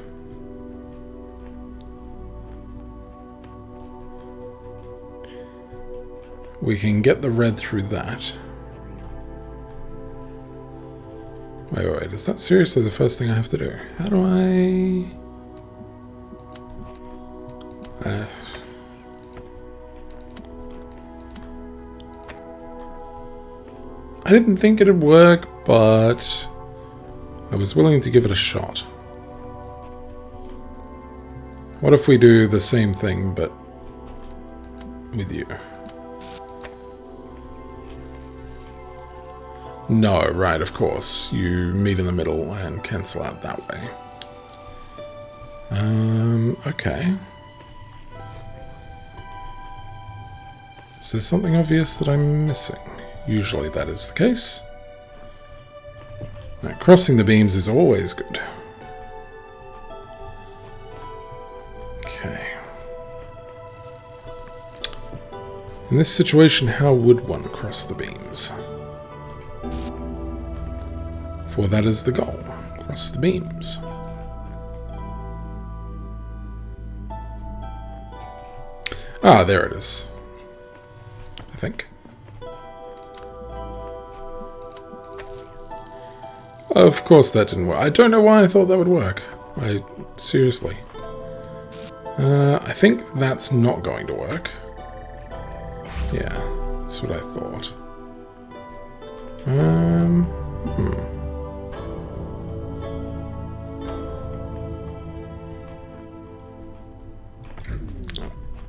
We can get the red through that. Wait, is that seriously the first thing I have to do? How do I... I didn't think it'd work, but I was willing to give it a shot. What if we do the same thing, but with you? No, right, of course. You meet in the middle and cancel out that way. Okay. Is there something obvious that I'm missing? Usually that is the case. Now, crossing the beams is always good. Okay. In this situation, how would one cross the beams? For that is the goal. Cross the beams. Ah, there it is. I think. Of course that didn't work. I don't know why I thought that would work. Seriously. I think that's not going to work. Yeah, that's what I thought.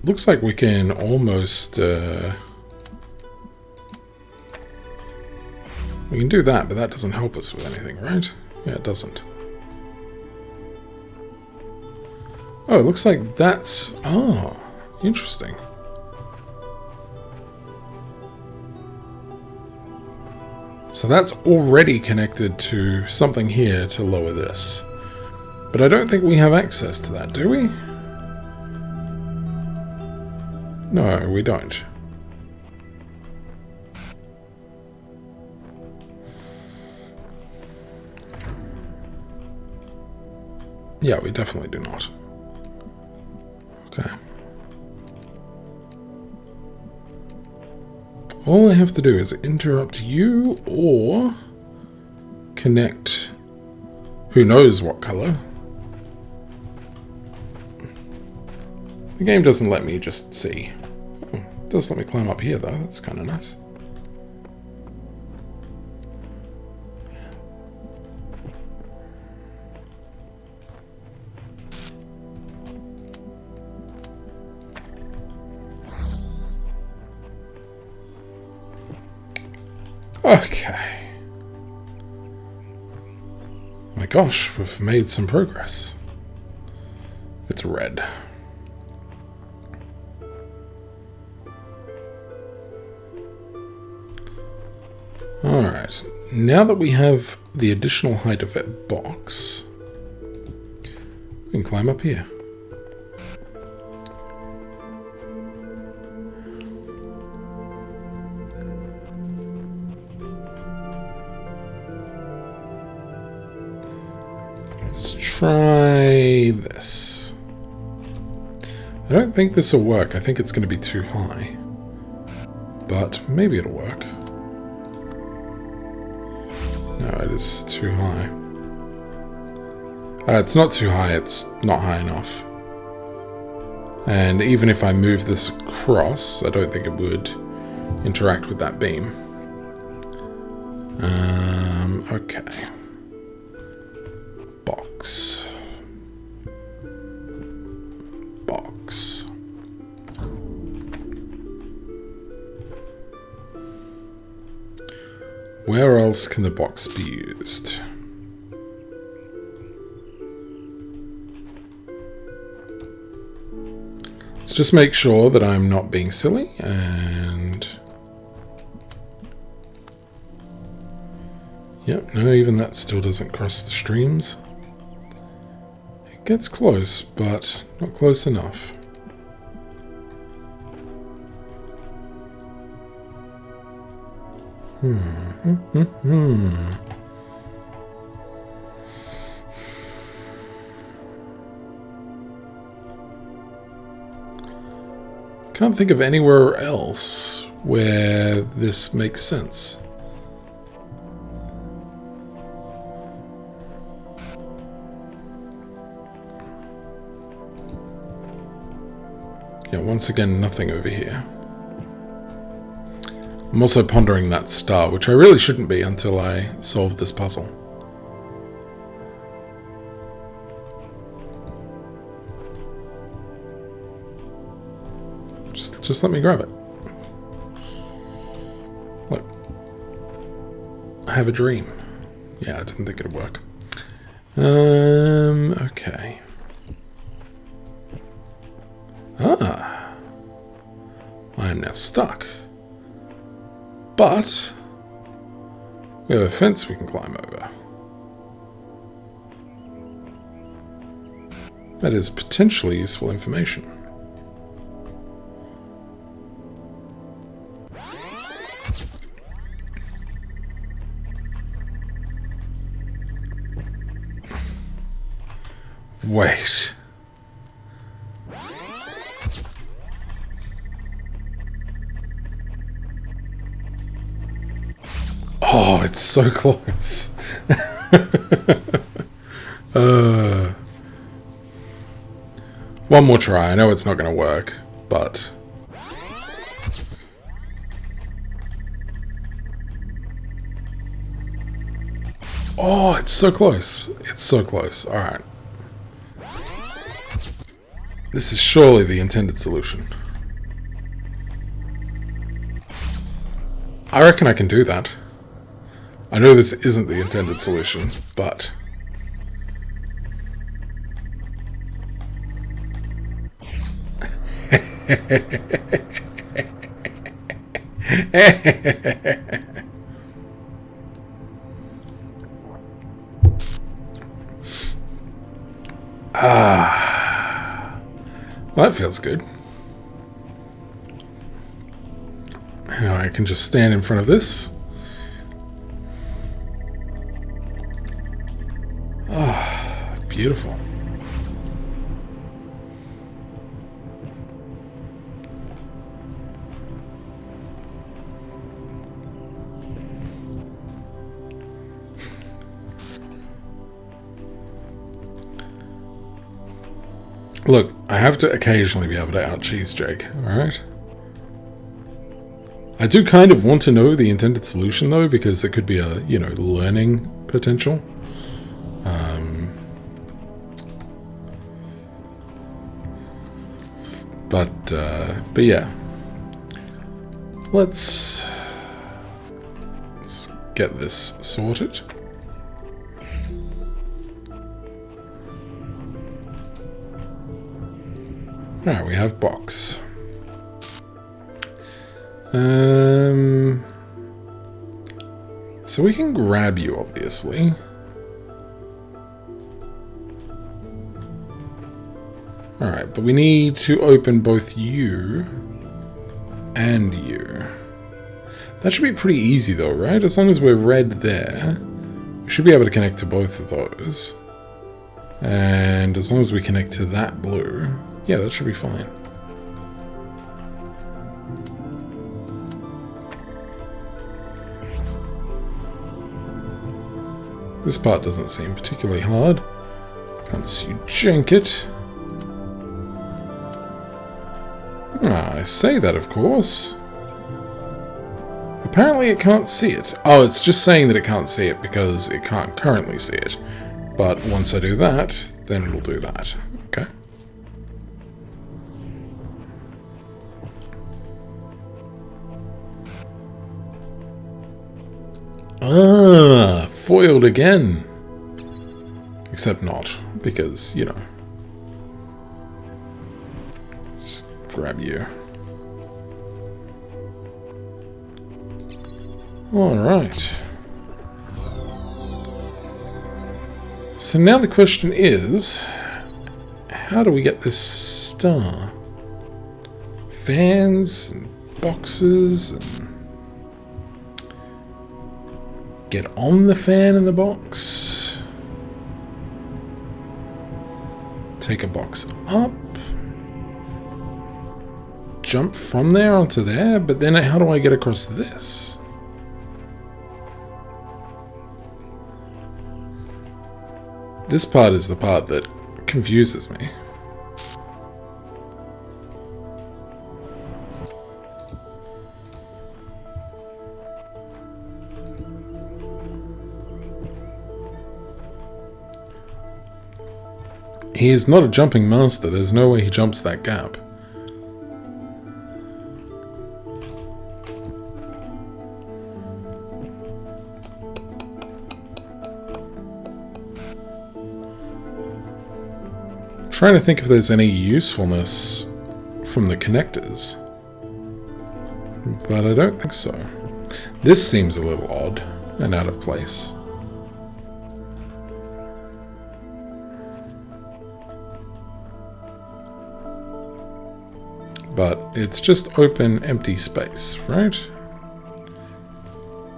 Looks like we can almost... we can do that, but that doesn't help us with anything, right? Yeah, it doesn't. Oh, it looks like that's... oh, interesting. So that's already connected to something here to lower this. But I don't think we have access to that, do we? No, we don't. Yeah, we definitely do not. Okay. All I have to do is interrupt you or connect who knows what color. The game doesn't let me just see. Oh, it does let me climb up here though, that's kind of nice. Okay. My gosh, we've made some progress. It's red. Alright, now that we have the additional height of that box, we can climb up here. Let's try this. I don't think this will work. I think it's going to be too high. But maybe it'll work. No, it is too high. It's not too high, it's not high enough. And even if I move this across, I don't think it would interact with that beam. Okay. Box. Box. Where else can the box be used? Let's just make sure that I'm not being silly, and... Yep, no, even that still doesn't cross the streams. It gets close, but not close enough. Can't think of anywhere else where this makes sense. Yeah, once again, nothing over here. I'm also pondering that star, which I really shouldn't be until I solve this puzzle. Just let me grab it. Look. I have a dream. Yeah, I didn't think it'd work. Okay. Ah. I am now stuck. But we have a fence we can climb over. That is potentially useful information. Wait. Oh, it's so close. One more try. I know it's not going to work, but... Oh, it's so close. It's so close. Alright. This is surely the intended solution. I reckon I can do that. I know this isn't the intended solution, but... Well, that feels good. Now I can just stand in front of this. Ah, beautiful. Look, I have to occasionally be able to out-cheese Jake, alright? I do kind of want to know the intended solution, though, because it could be a, you know, learning potential. But yeah. Let's get this sorted. Alright, we have box. So we can grab you, obviously. Alright, but we need to open both you and you. That should be pretty easy though, right? As long as we're red there, we should be able to connect to both of those. And as long as we connect to that blue, yeah, that should be fine. This part doesn't seem particularly hard. Can't see jank it. Ah, I say that, of course. Apparently it can't see it. Oh, it's just saying that it can't see it because it can't currently see it. But once I do that, then it'll do that. Okay. Ah, foiled again. Except not, because, you know. Let's just grab you. Alright. So now the question is, how do we get this star? Fans and boxes and get on the fan in the box. Take a box up. Jump from there onto there, but then how do I get across this? This part is the part that confuses me. He is not a jumping master. There's no way he jumps that gap. Trying to think if there's any usefulness from the connectors, but I don't think so. This seems a little odd and out of place. But it's just open, empty space, right?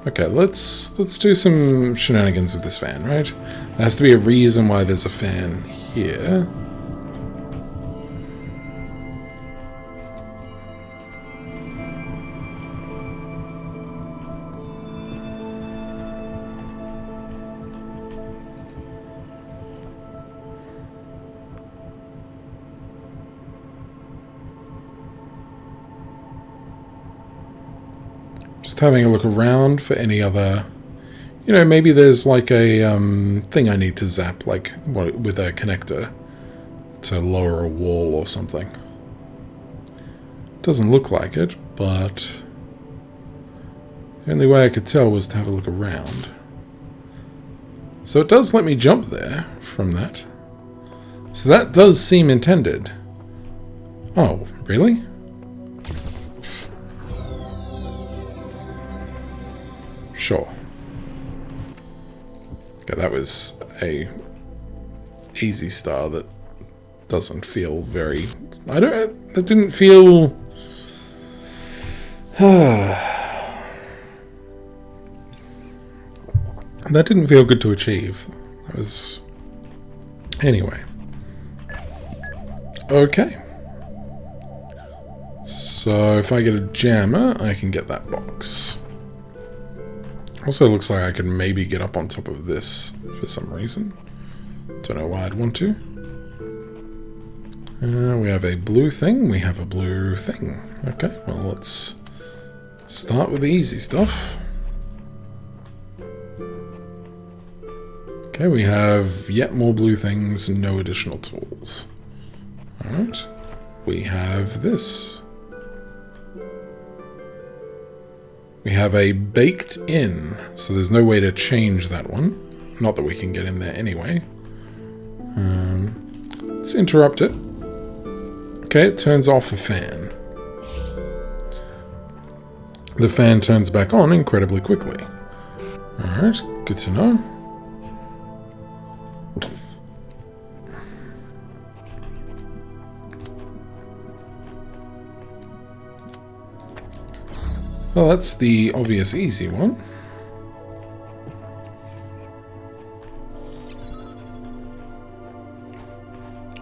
Okay, let's do some shenanigans with this fan, right? There has to be a reason why there's a fan here. Just having a look around for any other, you know, maybe there's like a thing I need to zap, like with a connector to lower a wall or something. Doesn't look like it, but the only way I could tell was to have a look around. So it does let me jump there from that. So that does seem intended. Oh, really? Sure. Okay, that was a easy star that doesn't feel very... that didn't feel... that didn't feel good to achieve. That was... Anyway. Okay. So if I get a jammer, I can get that box. Also looks like I can maybe get up on top of this for some reason. Don't know why I'd want to. We have a blue thing. We have a blue thing. Okay, well let's start with the easy stuff. Okay, we have yet more blue things and no additional tools. Alright, we have this. We have a baked in, so there's no way to change that one. Not that we can get in there anyway. Let's interrupt it. Okay, it turns off a fan. The fan turns back on incredibly quickly. Alright, good to know. Well, that's the obvious easy one.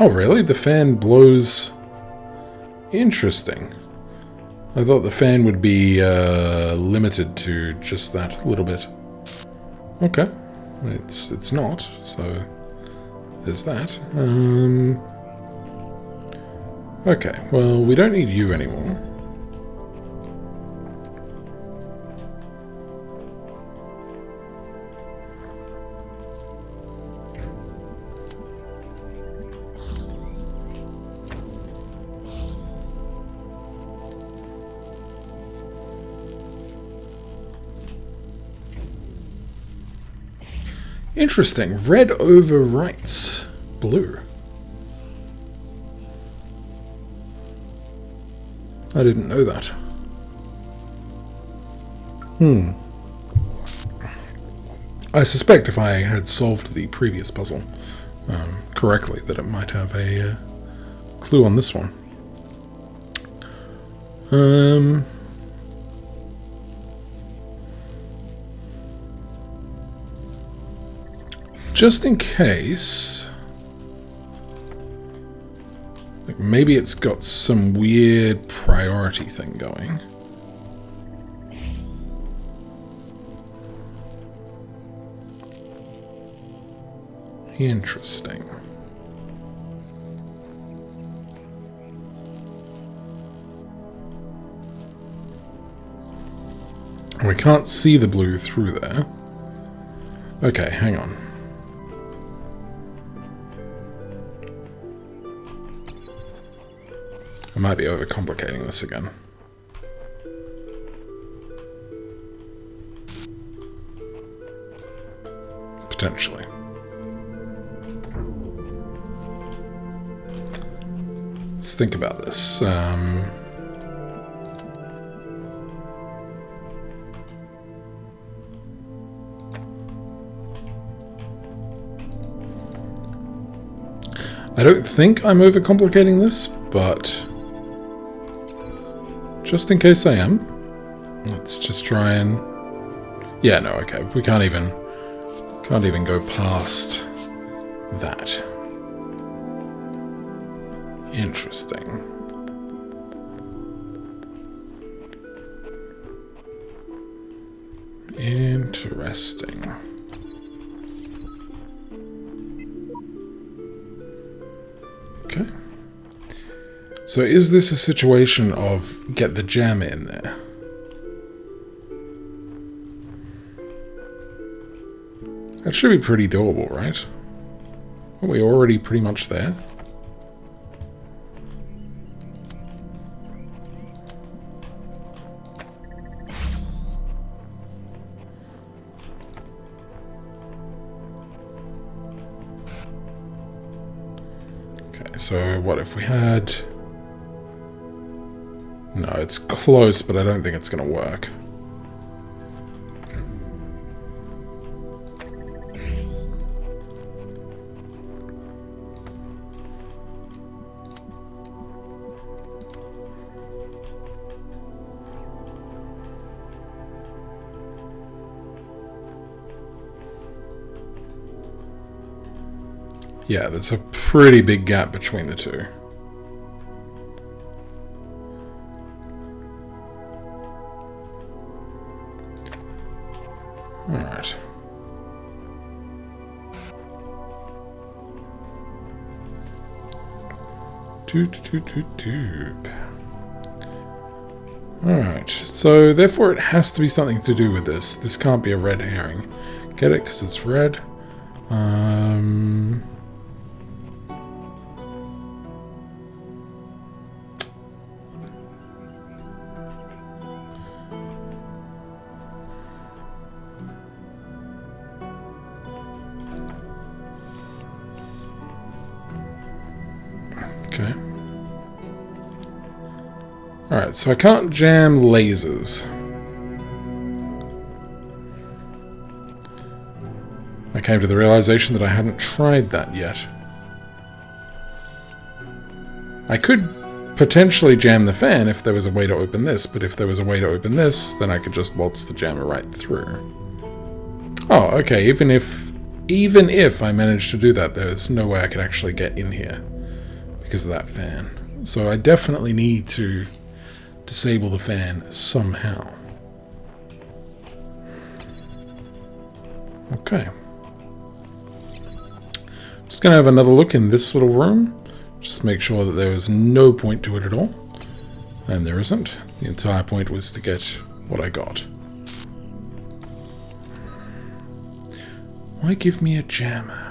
Oh, really? The fan blows... Interesting. I thought the fan would be limited to just that little bit. Okay. It's not, so there's that. Okay, well, we don't need you anymore. Interesting. Red overwrites blue. I didn't know that. I suspect if I had solved the previous puzzle correctly, that it might have a clue on this one. Just in case, like maybe it's got some weird priority thing going. Interesting. We can't see the blue through there. Okay, hang on. I might be overcomplicating this again. Potentially. Let's think about this. I don't think I'm overcomplicating this, but just in case I am, let's just try and... Yeah, no, okay. We can't even go past that. Interesting. Interesting. Okay. So is this a situation of get the jam in there? That should be pretty doable, right? Are we already pretty much there? Okay, so what if we had... No, it's close, but I don't think it's going to work. Yeah, there's a pretty big gap between the two. Alright. Alright, so therefore it has to be something to do with this. This can't be a red herring. Get it? Because it's red. Okay. Alright, so I can't jam lasers. I came to the realization that I hadn't tried that yet. I could potentially jam the fan if there was a way to open this, but if there was a way to open this, then I could just waltz the jammer right through. Oh, okay, even if I managed to do that, there's no way I could actually get in here because of that fan. So I definitely need to disable the fan somehow. Okay. Just gonna have another look in this little room. Just make sure that there was no point to it at all. And there isn't. The entire point was to get what I got. Why give me a jammer?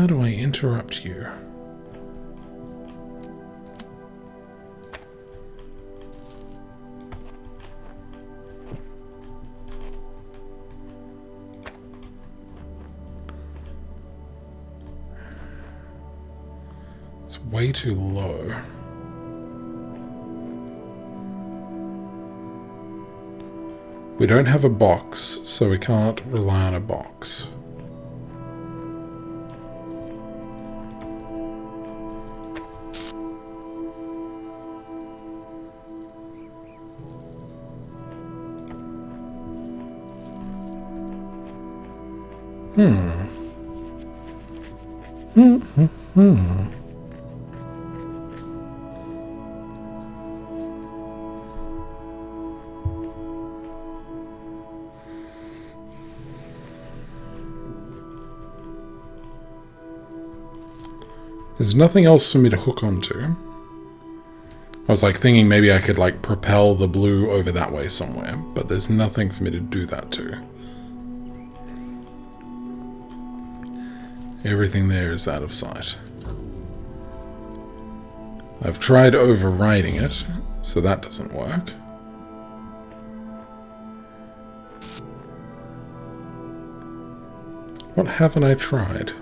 How do I interrupt you? It's way too low. We don't have a box, so we can't rely on a box. There's nothing else for me to hook onto. I was like thinking maybe I could like propel the blue over that way somewhere, but there's nothing for me to do that to. Everything there is out of sight. I've tried overriding it, so that doesn't work. What haven't I tried?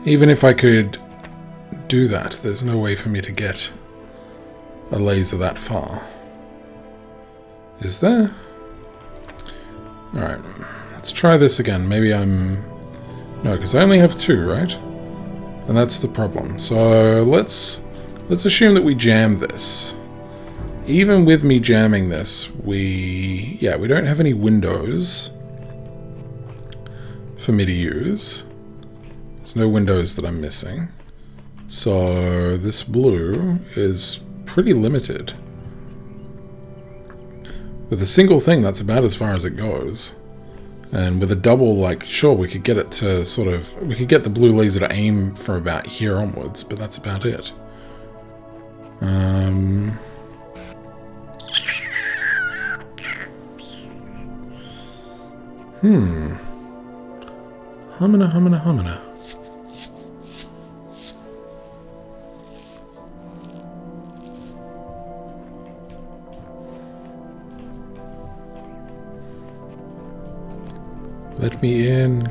Even if I could do that, there's no way for me to get a laser that far. Is there? Alright, let's try this again. Maybe I'm... No, because I only have 2, right? And that's the problem. So let's assume that we jam this. Even with me jamming this, we don't have any windows for me to use. There's no windows that I'm missing. So this blue is pretty limited. With a single thing, that's about as far as it goes. And with a double, like, sure, we could get it to sort of... We could get the blue laser to aim from about here onwards, but that's about it. Humana. Let me in.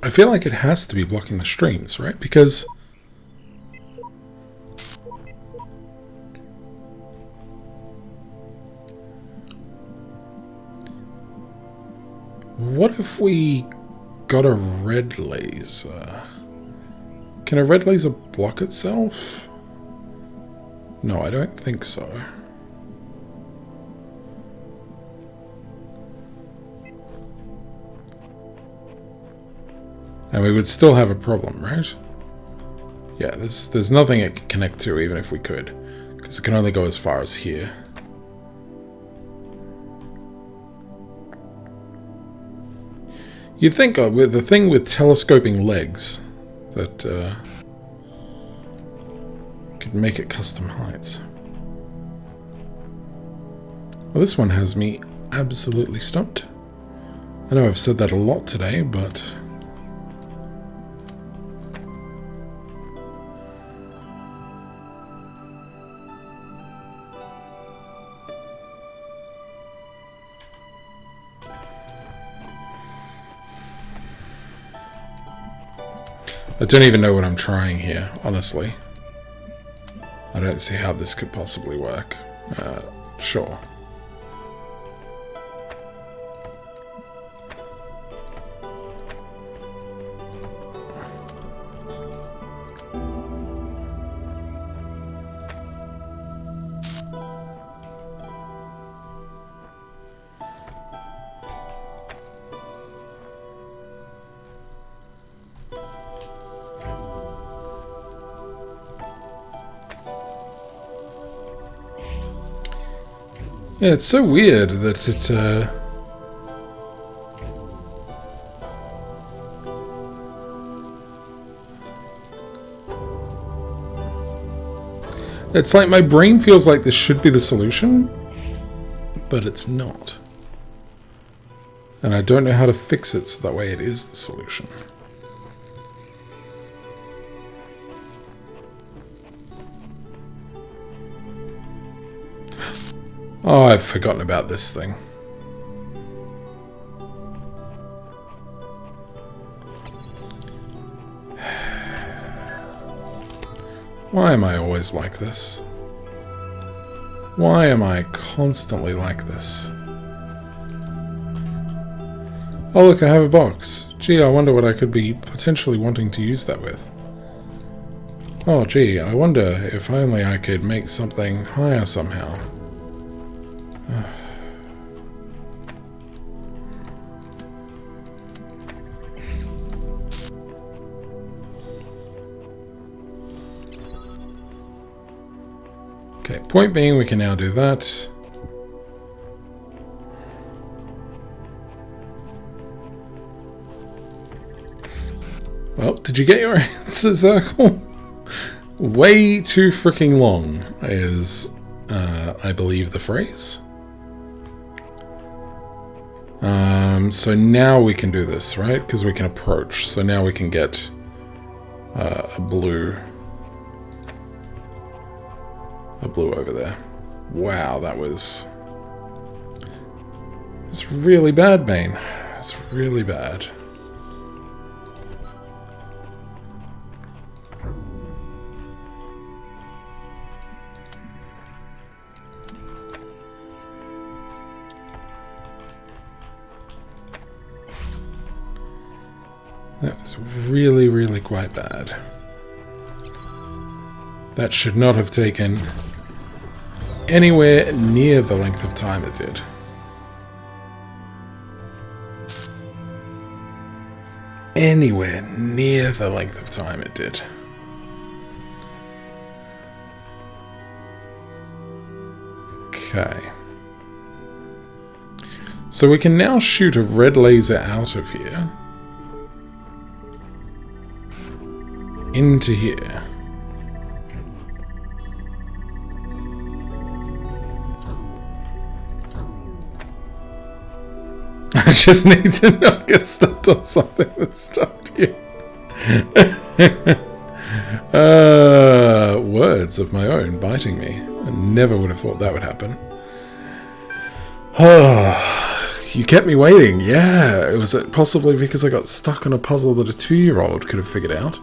I feel like it has to be blocking the streams, right? Because what if we got a red laser? Can a red laser block itself? No, I don't think so. And we would still have a problem, right? Yeah, there's nothing it can connect to even if we could. Because it can only go as far as here. You'd think with the thing with telescoping legs that could make it custom heights. Well, this one has me absolutely stumped. I know I've said that a lot today, but... I don't even know what I'm trying here, honestly. I don't see how this could possibly work. Sure. Yeah, it's so weird that it... It's like my brain feels like this should be the solution, but it's not. And I don't know how to fix it so that way it is the solution. Oh, I've forgotten about this thing. Why am I always like this? Why am I constantly like this? Oh look, I have a box. Gee, I wonder what I could be potentially wanting to use that with. Oh gee, I wonder if only I could make something higher somehow. Okay, point being, we can now do that. Well, did you get your answer, Circle? Way too freaking long is, I believe, the phrase. So now we can do this, right? Because we can approach. So now we can get a blue over there. Wow, that was... It's really bad, Bane. It's really bad. That was really, really quite bad. That should not have taken anywhere near the length of time it did. Anywhere near the length of time it did. Okay. So we can now shoot a red laser out of here. Into here. I just need to not get stuck on something that stopped you. Words of my own biting me. I never would have thought that would happen. Oh, you kept me waiting. Yeah, it was possibly because I got stuck on a puzzle that a 2-year-old could have figured out.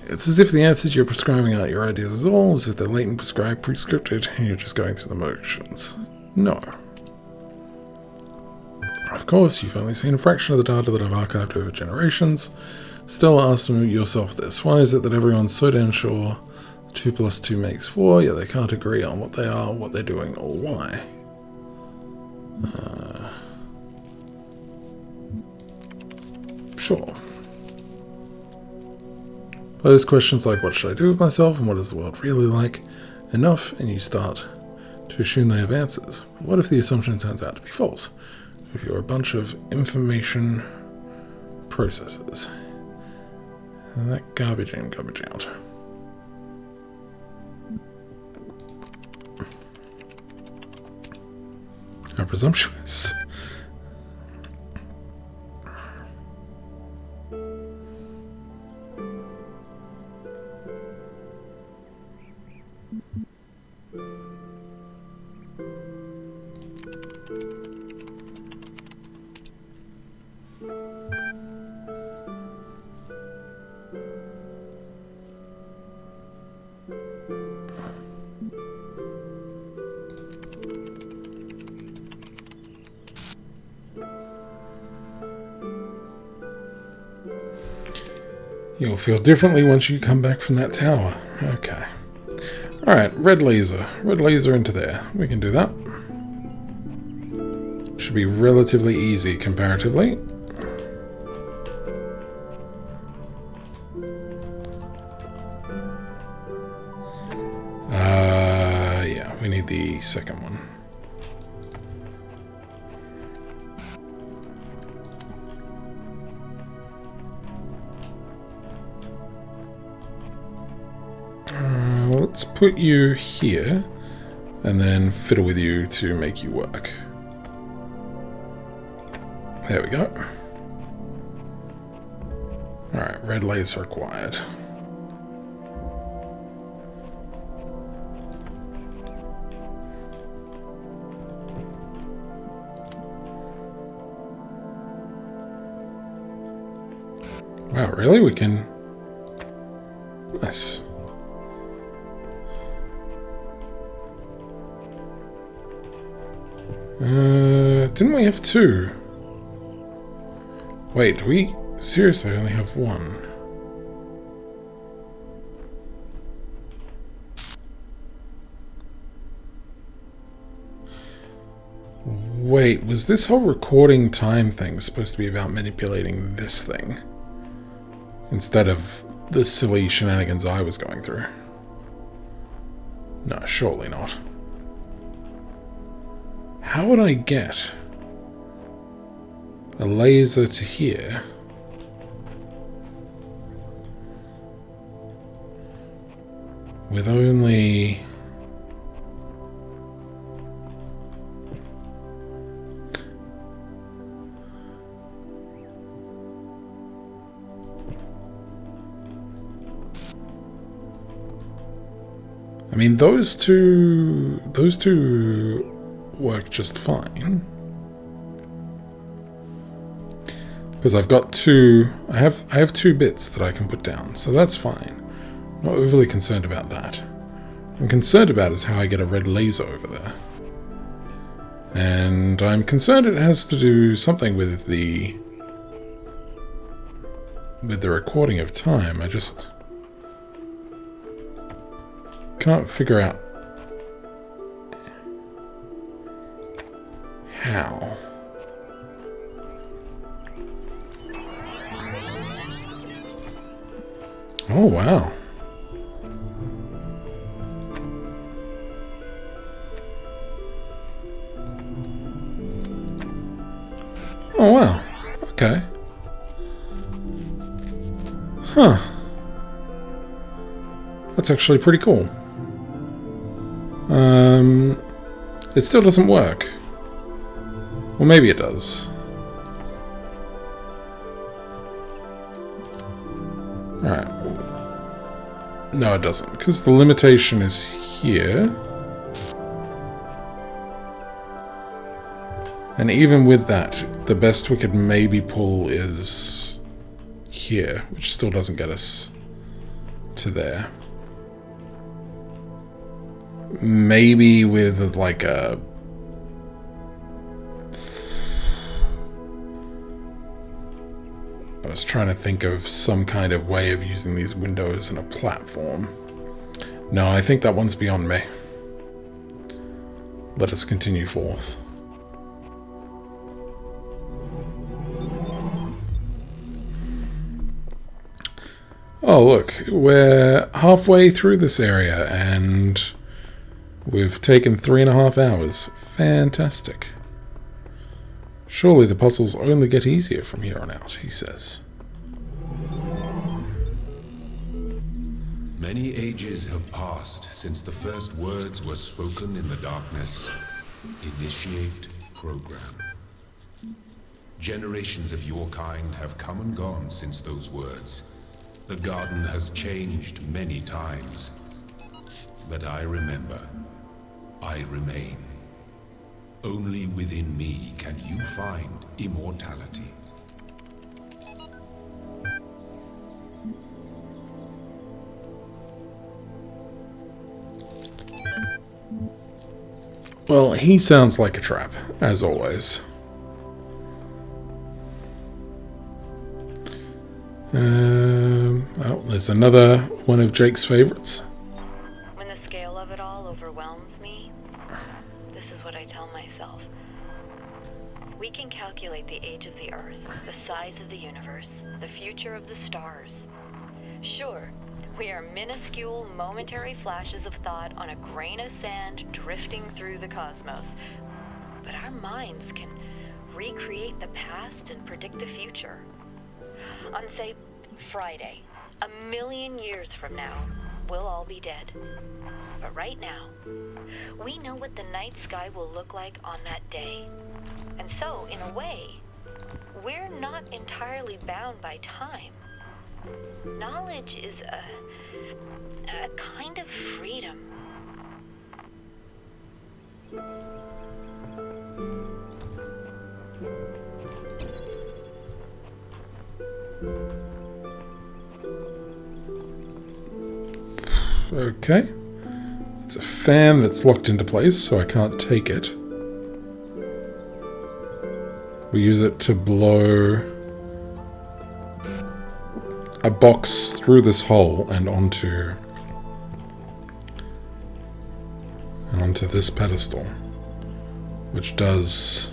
It's as if the answers you're prescribing aren't your ideas at all, as if they're latent, prescribed, prescripted, and you're just going through the motions. No. Of course, you've only seen a fraction of the data that I've archived over generations. Still ask yourself this. Why is it that everyone's so damn sure 2 + 2 makes 4, yet they can't agree on what they are, what they're doing, or why? Sure. Pose questions like, what should I do with myself, and what is the world really like? Enough, and you start to assume they have answers. But what if the assumption turns out to be false? If you're a bunch of information processes. And that garbage in, garbage out. How presumptuous. You'll feel differently once you come back from that tower. Okay. Alright, red laser. Red laser into there. We can do that. Should be relatively easy comparatively. Yeah, we need the second one. Let's put you here and then fiddle with you to make you work. There we go. Alright, red laser required. Wow, really? We can... Nice. Didn't we have two? Wait, do we seriously only have one? Wait, was this whole recording time thing supposed to be about manipulating this thing? Instead of the silly shenanigans I was going through? No, surely not. How would I get a laser to here with only... I mean, those two work just fine. Because I've got two, I have 2 bits that I can put down, so that's fine. Not overly concerned about that. What I'm concerned about is how I get a red laser over there. And I'm concerned it has to do something with the recording of time. I just can't figure out how. Oh, wow. Oh, wow. Okay. Huh. That's actually pretty cool. It still doesn't work. Well, maybe it does. Alright. No, it doesn't, because the limitation is here. And even with that, the best we could maybe pull is here, which still doesn't get us to there. Maybe with like a... I was trying to think of some kind of way of using these windows in a platform. No, I think that one's beyond me. Let us continue forth. Oh, look, we're halfway through this area and we've taken 3.5 hours. Fantastic. Surely the puzzles only get easier from here on out, he says. Many ages have passed since the first words were spoken in the darkness. Initiate program. Generations of your kind have come and gone since those words. The garden has changed many times. But I remember. I remain. Only within me can you find immortality. Well, he sounds like a trap, as always. Oh, there's another one of Jake's favorites. When the scale of it all overwhelms me, this is what I tell myself. We can calculate the age of the Earth, the size of the universe, the future of the stars. Sure, We are minuscule, momentary flashes of thought on a grain of sand drifting through the cosmos. But our minds can recreate the past and predict the future. On, say, Friday, 1,000,000 years from now, we'll all be dead. But right now, we know what the night sky will look like on that day. And so, in a way, we're not entirely bound by time. Knowledge is a kind of freedom. Okay. It's a fan that's locked into place, so I can't take it. We use it to blow a box through this hole and onto this pedestal, which does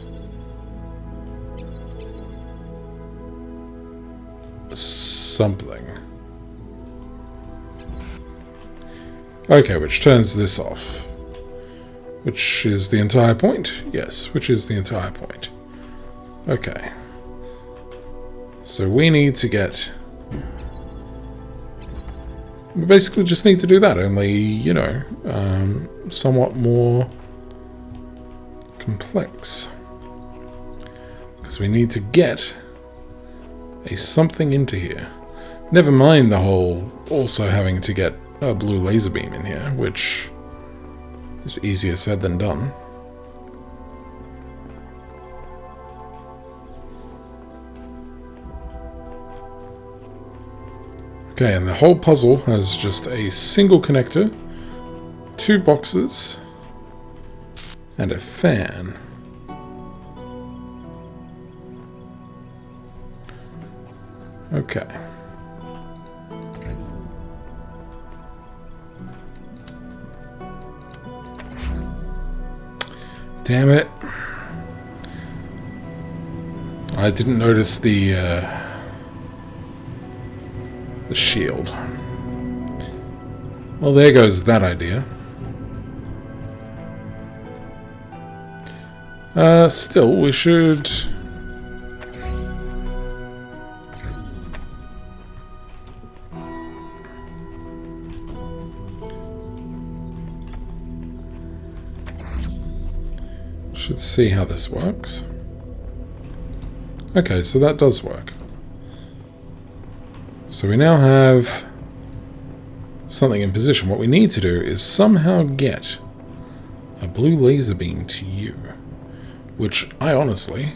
something. Okay, which turns this off. Which is the entire point? Yes, which is the entire point. Okay. So we need to get... We basically just need to do that, only, you know, somewhat more complex. Because we need to get a something into here. Never mind the whole also having to get a blue laser beam in here, which is easier said than done. Okay, and the whole puzzle has just a single connector, 2 boxes, and a fan. Okay. Damn it. I didn't notice the shield. Well, there goes that idea. Still, we should... should see how this works. Okay, so that does work. So we now have something in position. What we need to do is somehow get a blue laser beam to you, which I honestly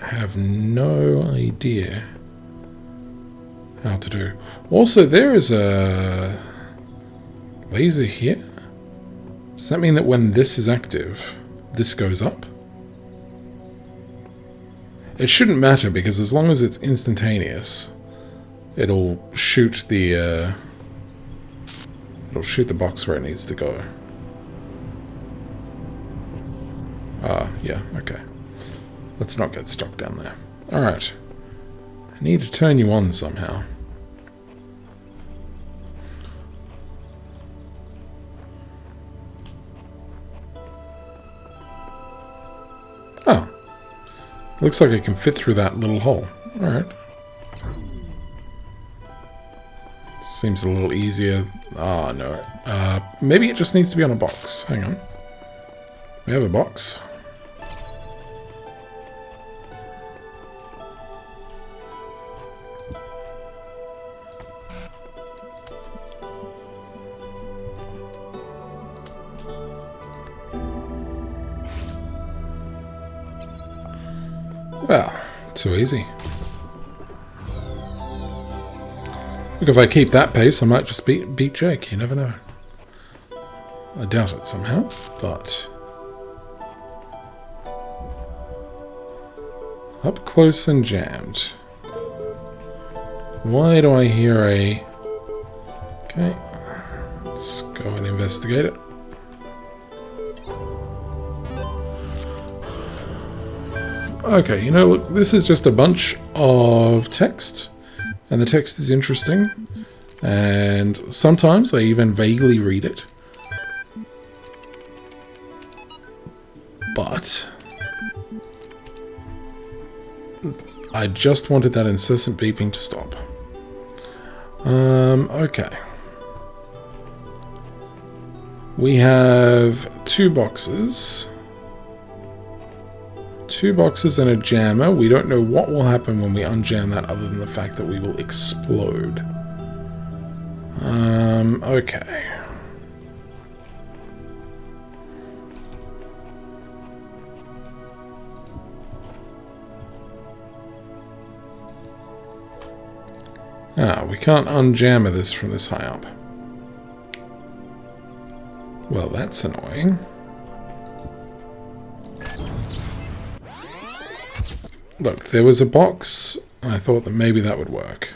have no idea how to do. Also, there is a laser here. Does that mean that when this is active, this goes up? It shouldn't matter, because as long as it's instantaneous, it'll shoot the box where it needs to go. Yeah, okay. Let's not get stuck down there. Alright. I need to turn you on somehow. Oh. Looks like it can fit through that little hole. Alright. Seems a little easier. Oh, no. Maybe it just needs to be on a box. Hang on. We have a box. Well, too easy. Look, if I keep that pace, I might just beat Jake. You never know. I doubt it somehow, but... Up close and jammed. Why do I hear a... Okay. Let's go and investigate it. Okay, you know, look, this is just a bunch of text And the text is interesting. And sometimes I even vaguely read it. But I just wanted that incessant beeping to stop. Okay. We have 2 boxes. 2 boxes and a jammer. We don't know what will happen when we unjam that other than the fact that we will explode. Okay. We can't unjammer this from this high up. Well, that's annoying. Look, there was a box. I thought that maybe that would work.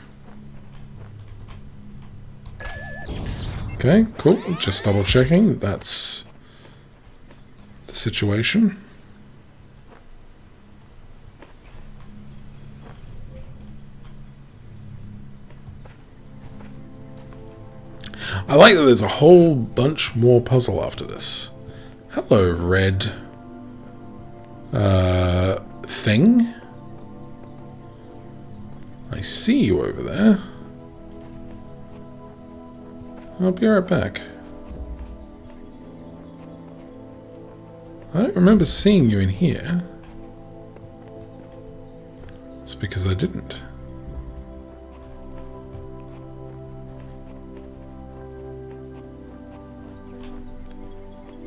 Okay, cool. Just double checking that that's the situation. I like that there's a whole bunch more puzzle after this. Hello, red thing. I see you over there. I'll be right back. I don't remember seeing you in here. It's because I didn't.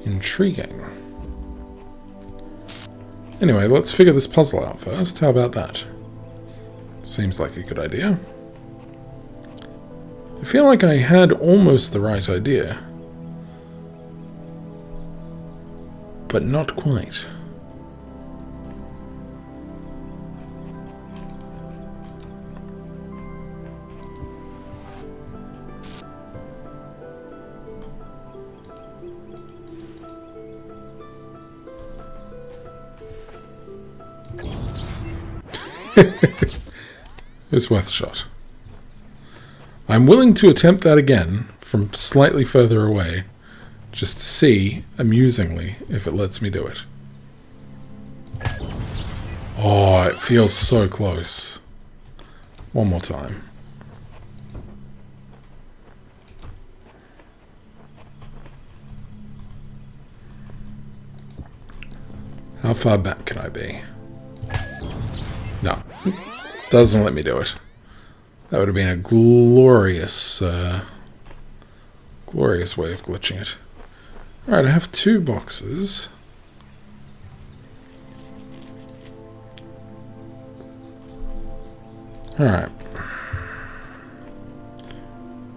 Intriguing. Anyway, let's figure this puzzle out first. How about that? Seems like a good idea. I feel like I had almost the right idea. But not quite. It's worth a shot. I'm willing to attempt that again from slightly further away, just to see, amusingly, if it lets me do it. Oh, it feels so close. One more time. How far back can I be? No. Doesn't let me do it. That would have been a glorious, glorious way of glitching it. Alright, I have 2 boxes. Alright.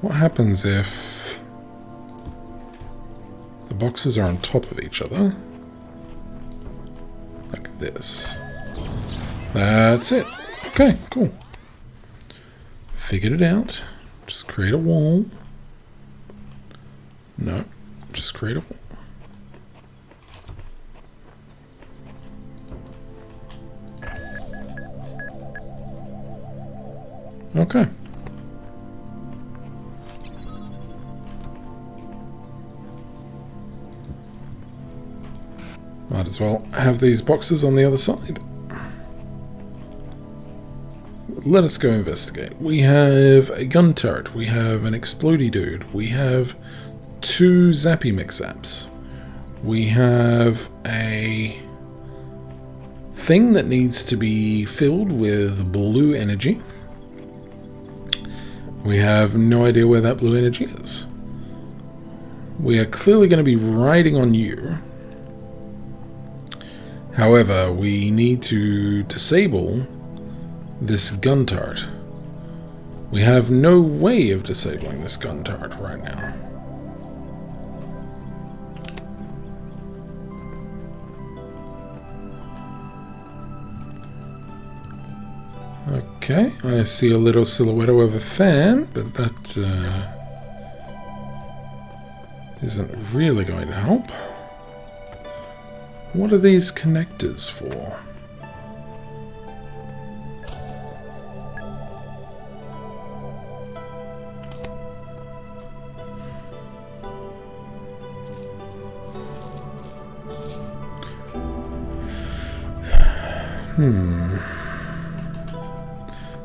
What happens if the boxes are on top of each other? Like this. That's it. Okay, cool. Figured it out. Just create a wall. No, just create a wall. Okay. Might as well have these boxes on the other side. Let us go investigate. We have a gun turret. We have an explodey dude. We have 2 zappy mix-zaps. We have a thing that needs to be filled with blue energy. We have no idea where that blue energy is. We are clearly going to be riding on you. However, we need to disable this gun turret. We have no way of disabling this gun turret right now. Okay, I see a little silhouette of a fan, but that isn't really going to help. What are these connectors for?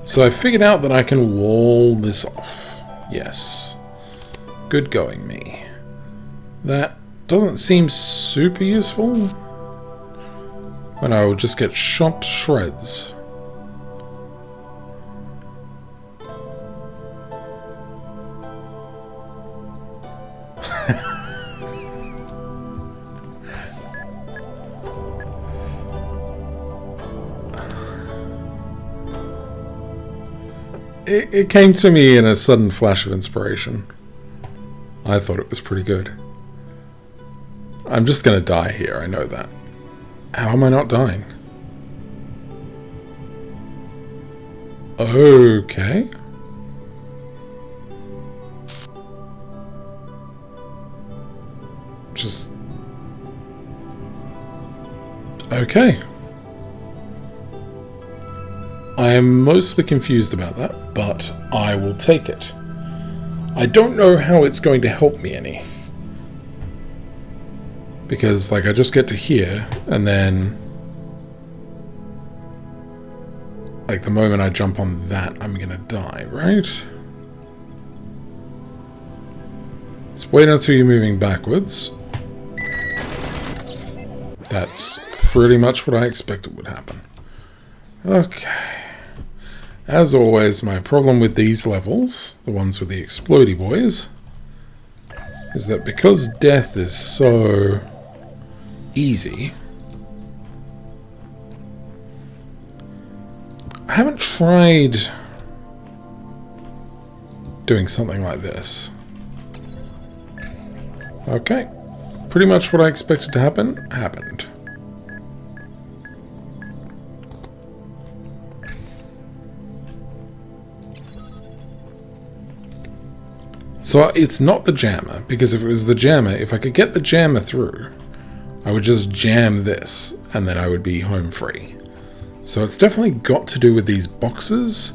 So I figured out that I can wall this off. Yes. Good going, me. That doesn't seem super useful. When I will just get shot to shreds. It came to me in a sudden flash of inspiration. I thought it was pretty good. I'm just gonna die here, I know that. How am I not dying? Okay. Just... Okay. I am mostly confused about that, but I will take it. I don't know how it's going to help me any. Because, like, I just get to here, and then... Like, the moment I jump on that, I'm gonna die, right? Let's wait until you're moving backwards. That's pretty much what I expected would happen. Okay. As always, my problem with these levels, the ones with the explodey boys, is that because death is so easy, I haven't tried doing something like this. Okay. Pretty much what I expected to happen, happened. So it's not the jammer, because if it was the jammer, if I could get the jammer through, I would just jam this, and then I would be home free. So it's definitely got to do with these boxes,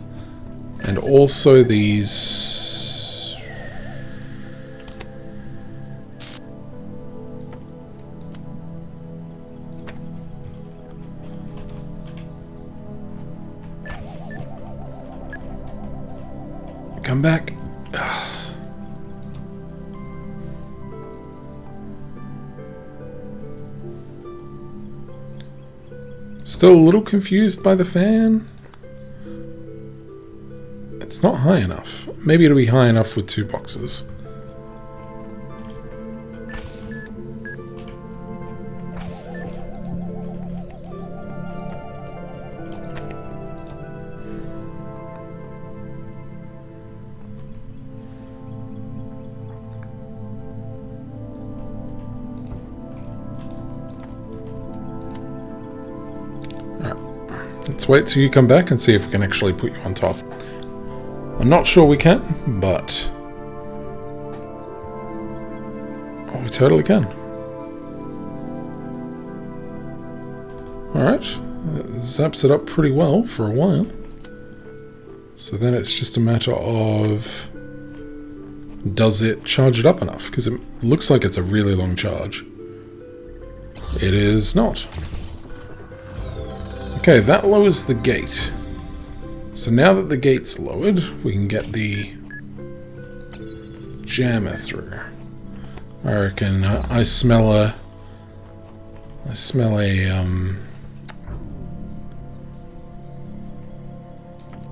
and also these... Come back. Still a little confused by the fan. It's not high enough. Maybe it'll be high enough with two boxes. Let's wait till you come back and see if we can actually put you on top. I'm not sure we can, but... Oh, we totally can. Alright, that zaps it up pretty well for a while. So then it's just a matter of... Does it charge it up enough? Because it looks like it's a really long charge. It is not. Okay, that lowers the gate. So now that the gate's lowered, we can get the jammer through. I reckon I smell a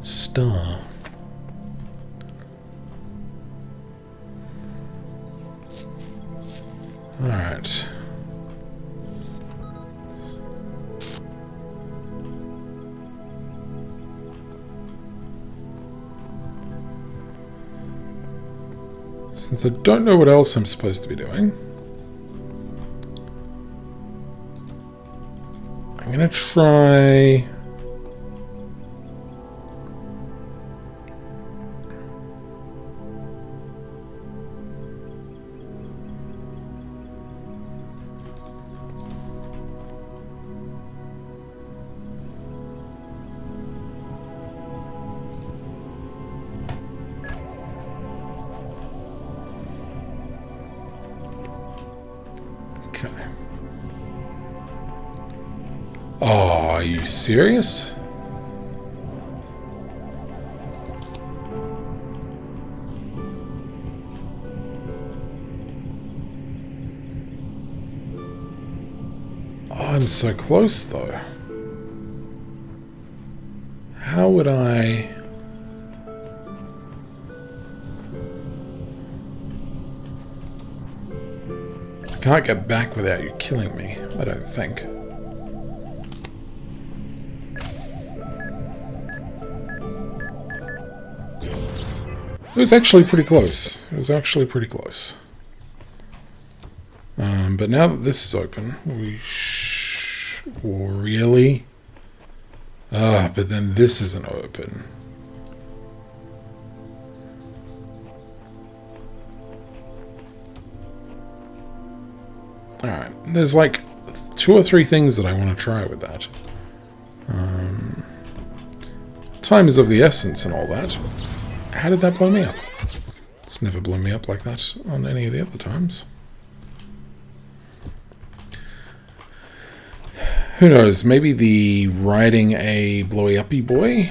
star. All right. Since I don't know what else I'm supposed to be doing, I'm gonna try... Oh, Are you serious? Oh, I'm so close though. How would I... I can't get back without you killing me, I don't think. It was actually pretty close. It was actually pretty close. But now that this is open, we really? But then this isn't open. Alright, there's like 2 or 3 things that I want to try with that. Time is of the essence and all that. How did that blow me up? It's never blown me up like that on any of the other times. Who knows, maybe the riding a blowy-uppy boy?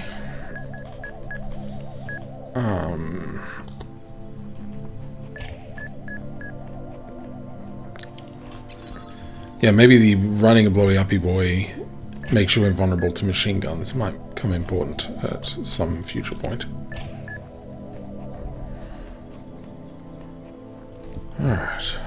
Yeah, maybe the running a blowy-uppy boy makes you invulnerable to machine guns. Might come important at some future point. Alright.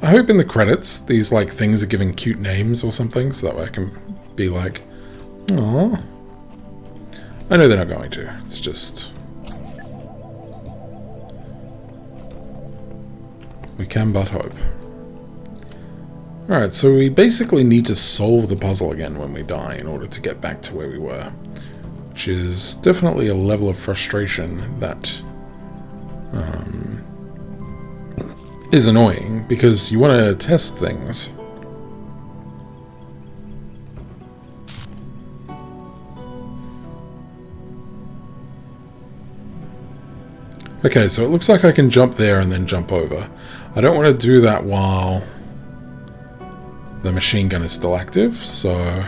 I hope in the credits these like things are giving cute names or something, so that way I can be like, "Aww." I know they're not going to. It's just we can but hope. Alright, so we basically need to solve the puzzle again when we die in order to get back to where we were, which is definitely a level of frustration that is annoying, because you want to test things. Okay, so it looks like I can jump there and then jump over. I don't want to do that while the machine gun is still active, so...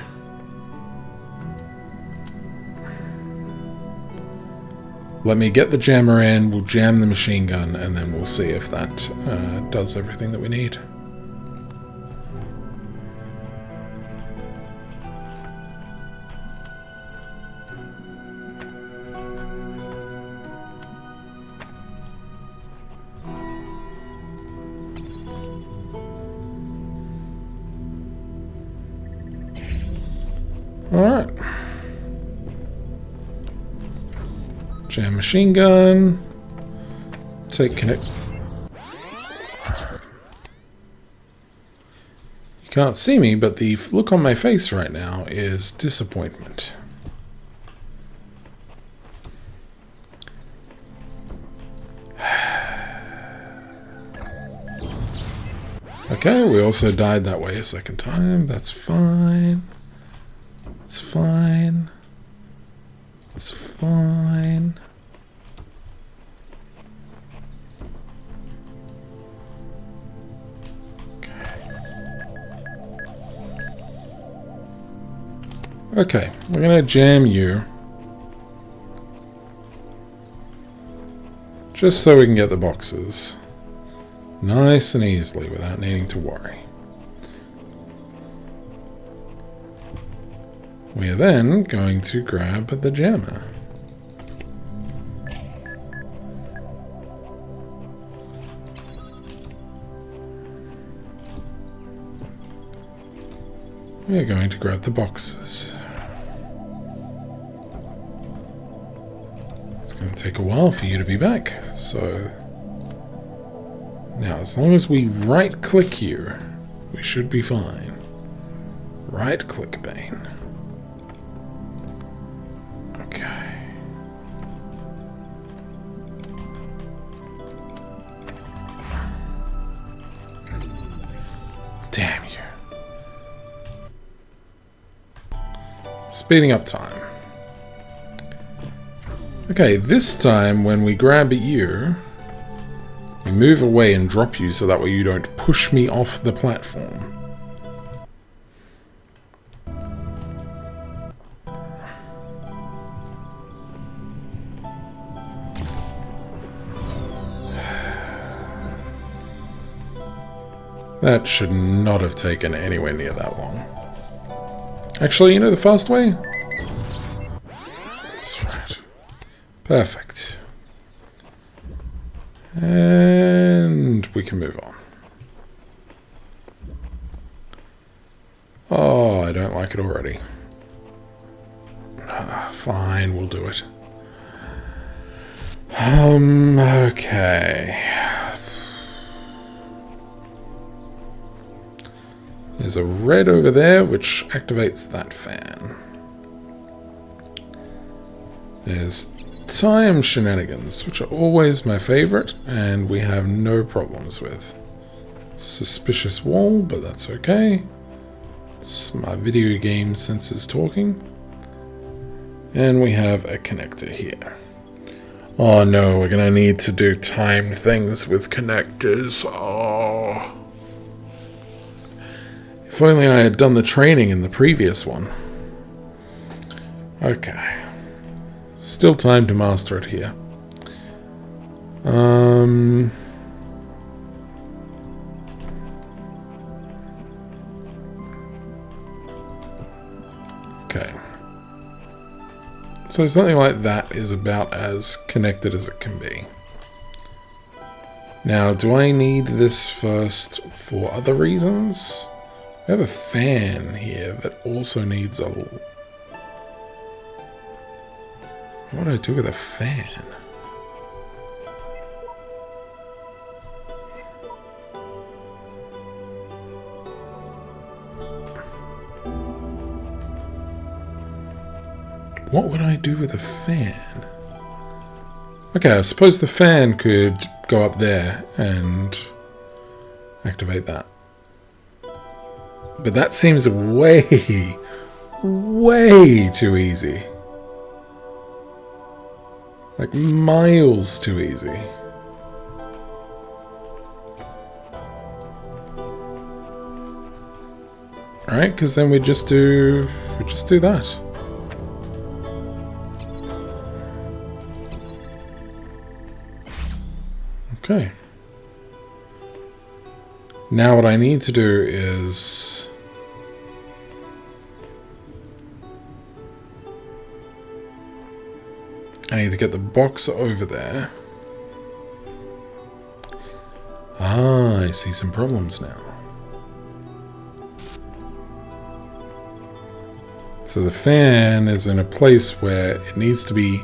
let me get the jammer in, we'll jam the machine gun, and then we'll see if that does everything that we need. Alright. Jam machine gun. Take connect. You can't see me, but the look on my face right now is disappointment. Okay, we also died that way a second time. That's fine. It's fine. It's fine. Okay, we're gonna jam you. Just so we can get the boxes. Nice and easily without needing to worry. We are then going to grab the jammer. We are going to grab the boxes. It's going to take a while for you to be back, so... now, as long as we right-click you, we should be fine. Right-click, Bane. Okay. Damn you. Speeding up time. Okay, this time when we grab you, We move away and drop you so that way you don't push me off the platform. That should not have taken anywhere near that long. Actually, you know the fast way? That's right. Perfect. And we can move on. Oh, I don't like it already. Fine, we'll do it. Okay. There's a red over there, which activates that fan. There's time shenanigans, which are always my favorite, and we have no problems with. Suspicious wall, but that's okay. It's my video game senses talking. And we have a connector here. Oh no, we're gonna need to do timed things with connectors. Oh. If only I had done the training in the previous one. Okay. Still time to master it here. Okay. So something like that is about as connected as it can be. Now, do I need this first for other reasons? We have a fan here that also needs a... What do I do with a fan? What would I do with a fan? Okay, I suppose the fan could go up there and activate that. But that seems way, way too easy. Like miles too easy. Alright, because then we just do that. Okay. Now what I need to do is... I need to get the box over there. Ah, I see some problems now. So the fan is in a place where it needs to be...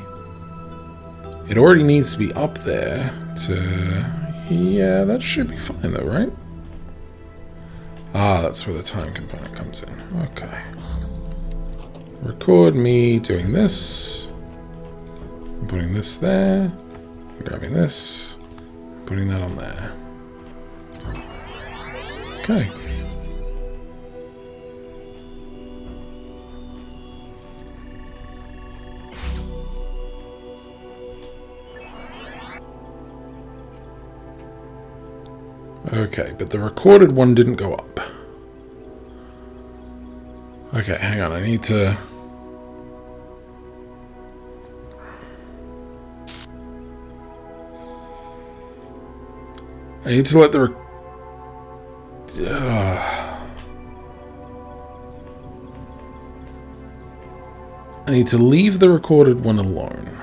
It already needs to be up there to... Yeah, that should be fine though, right? Ah, that's where the time component comes in. Okay. Record me doing this. I'm putting this there. I'm grabbing this. I'm putting that on there. Okay. Okay, but the recorded one didn't go up. Okay, hang on, I need to... I need to let the... I need to leave the recorded one alone.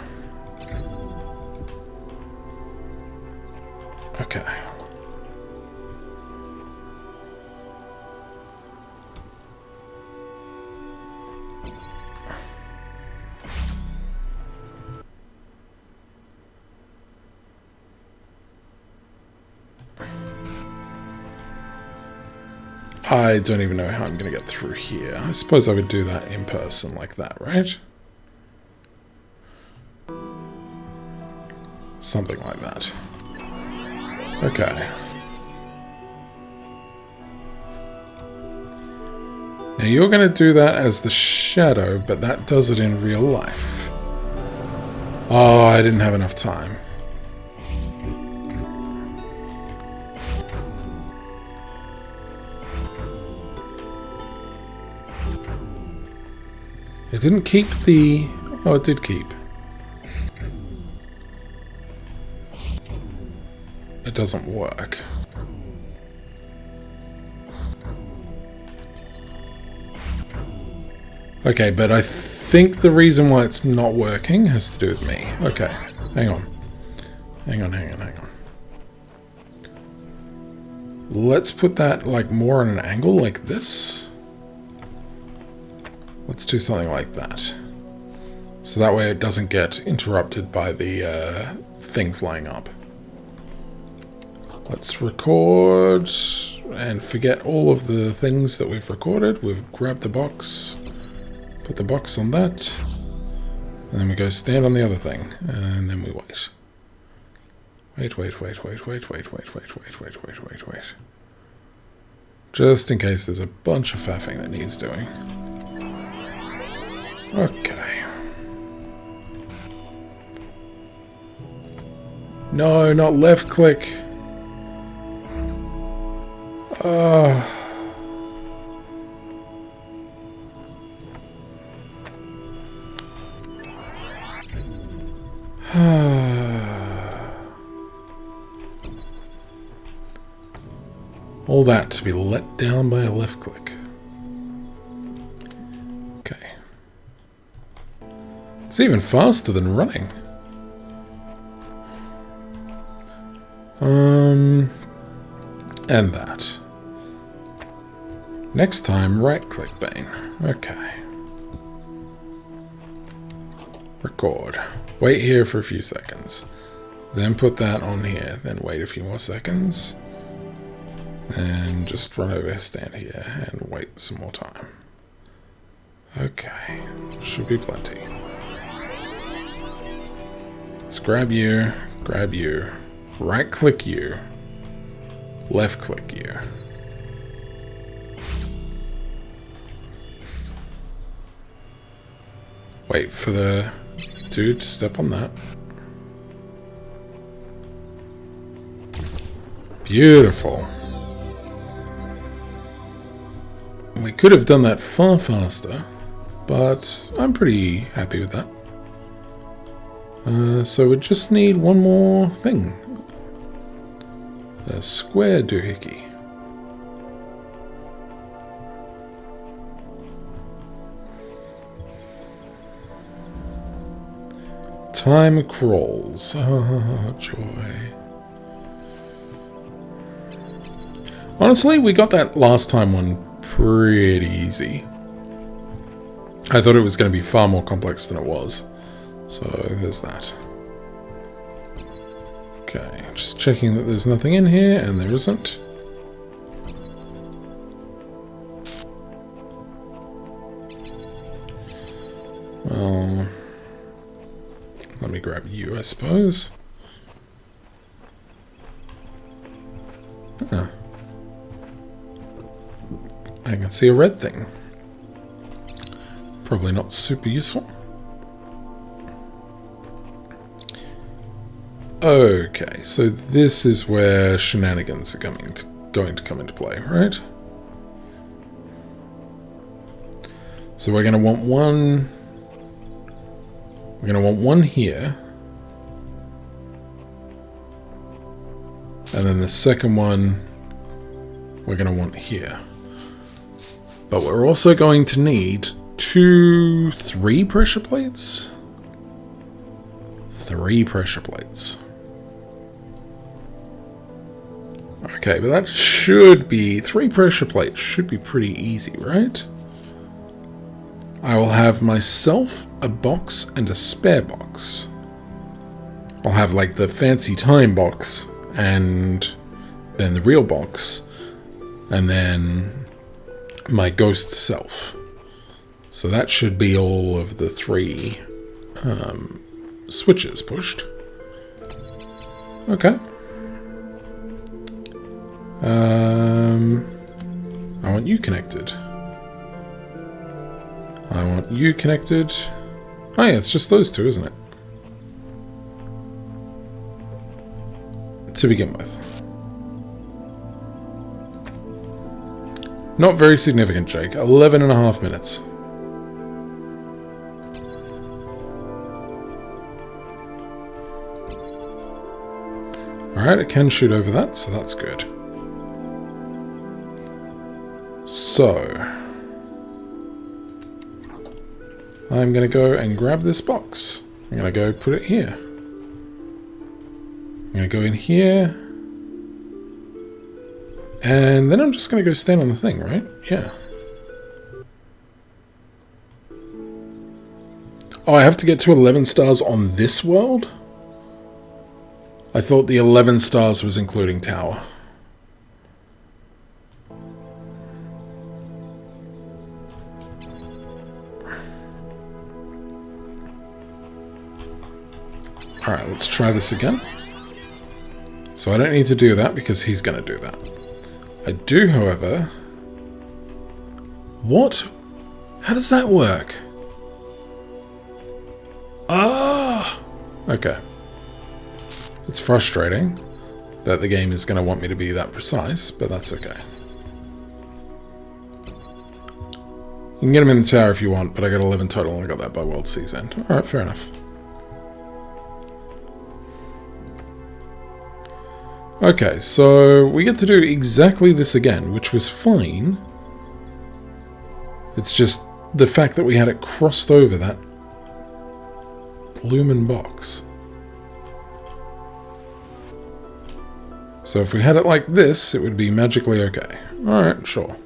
Okay. I don't even know how I'm going to get through here. I suppose I would do that in person like that, right? Something like that. Okay. Now you're going to do that as the shadow, but that does it in real life. Oh, I didn't have enough time. It didn't keep the... Oh, it did keep. It doesn't work. Okay, but I think the reason why it's not working has to do with me. Okay, hang on. Hang on. Let's put that like more on an angle like this. Let's do something like that. So that way it doesn't get interrupted by the thing flying up. Let's record and forget all of the things that we've recorded. We've grabbed the box, put the box on that, and then we go stand on the other thing, and then we wait. Wait. Just in case there's a bunch of faffing that needs doing. Okay. No, not left click. All that to be let down by a left click. Okay. It's even faster than running. And that. Next time, right click Bane. Okay. Record. Wait here for a few seconds. Then put that on here. Then wait a few more seconds. And just run over, stand here, and wait some more time. Okay. Should be plenty. Let's grab you, right click you, left click you. Wait for the dude to step on that. Beautiful. We could have done that far faster, but I'm pretty happy with that. So we just need one more thing. A square doohickey. Time crawls. Oh, joy. Honestly, we got that last time one pretty easy. I thought it was going to be far more complex than it was. So there's that. Okay, just checking that there's nothing in here, and there isn't. Well, let me grab you, I suppose. Huh. I can see a red thing. Probably not super useful. Okay, so this is where shenanigans are going to come into play, right? So we're going to want one. We're going to want one here, and then the second one we're going to want here. But we're also going to need 3 pressure plates. 3 pressure plates. Okay, but that should be... 3 pressure plates should be pretty easy, right? I will have myself, a box, and a spare box. I'll have, like, the fancy time box, and then the real box, and then my ghost self. So that should be all of the 3 switches pushed. Okay. I want you connected. I want you connected. Oh yeah, it's just those 2, isn't it? To begin with. Not very significant, Jake. 11.5 minutes. Alright, it can shoot over that, so that's good. So, I'm going to go and grab this box. I'm going to go put it here. I'm going to go in here. And then I'm just going to go stand on the thing, right? Yeah. Oh, I have to get to 11 stars on this world? I thought the 11 stars was including tower. Alright, let's try this again. So I don't need to do that because he's going to do that. I do, however... What? How does that work? Ah! Okay. It's frustrating that the game is going to want me to be that precise, but that's okay. You can get him in the tower if you want, but I got 11 total and I got that by World Sea's End. Alright, fair enough. Okay, so we get to do exactly this again, which was fine. It's just the fact that we had it crossed over that bloomin' box. So if we had it like this, it would be magically okay. Alright, sure.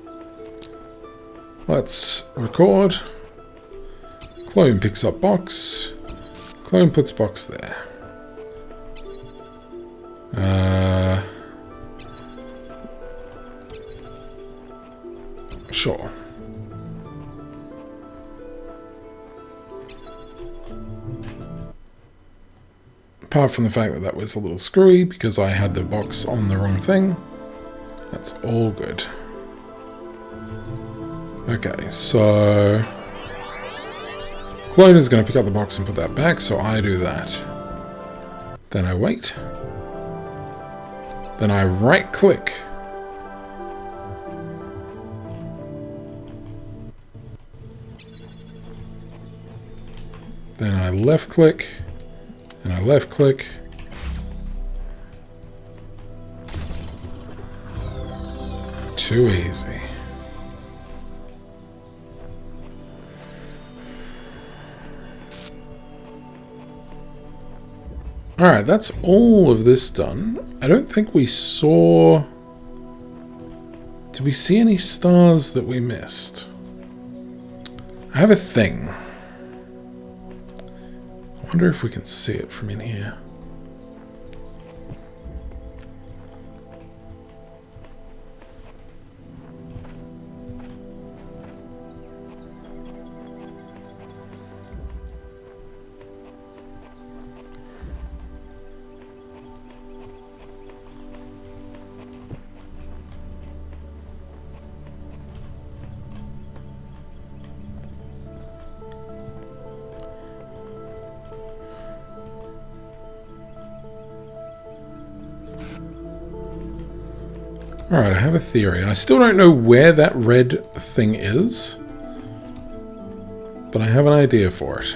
Let's record. Clone picks up box. Clone puts box there. Sure. Apart from the fact that that was a little screwy because I had the box on the wrong thing, that's all good. Okay, so Clone is going to pick up the box and put that back, so I do that. Then I wait. Then I right click. Then I left click. And I left click. Too easy. Alright, that's all of this done. I don't think we saw... Did we see any stars that we missed? I have a thing. I wonder if we can see it from in here. Alright, I have a theory. I still don't know where that red thing is, but I have an idea for it.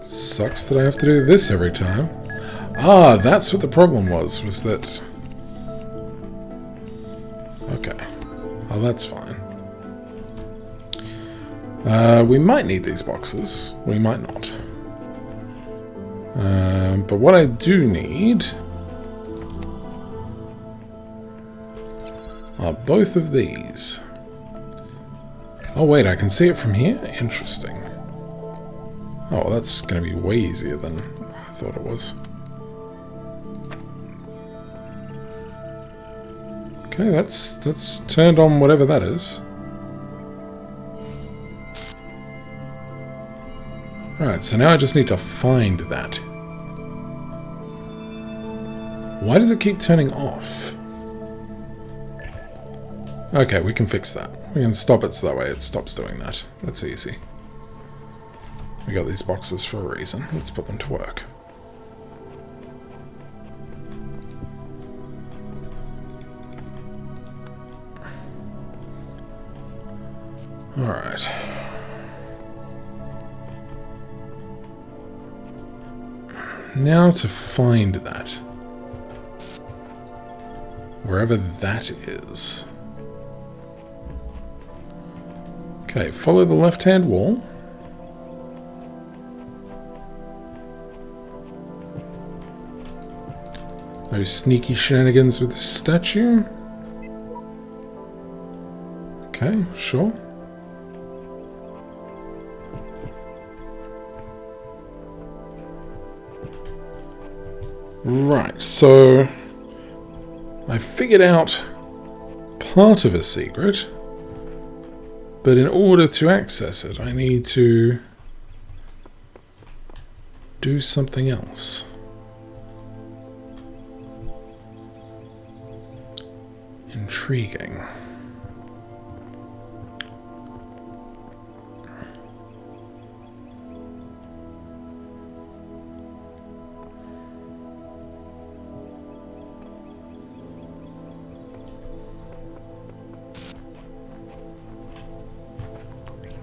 Sucks that I have to do this every time. Ah, that's what the problem was that... Okay. Oh, that's fine. We might need these boxes. We might not. But what I do need... are both of these. Oh wait, I can see it from here? Interesting. Oh, well, that's going to be way easier than I thought it was. Okay, that's turned on whatever that is. Alright, so now I just need to find that. Why does it keep turning off? Okay, we can fix that. We can stop it so that way it stops doing that. That's easy. We got these boxes for a reason. Let's put them to work. Alright. now to find that. Wherever that is. Okay, follow the left-hand wall. No sneaky shenanigans with the statue. Okay, sure. Right, so I figured out part of a secret, but in order to access it, I need to do something else. Intriguing.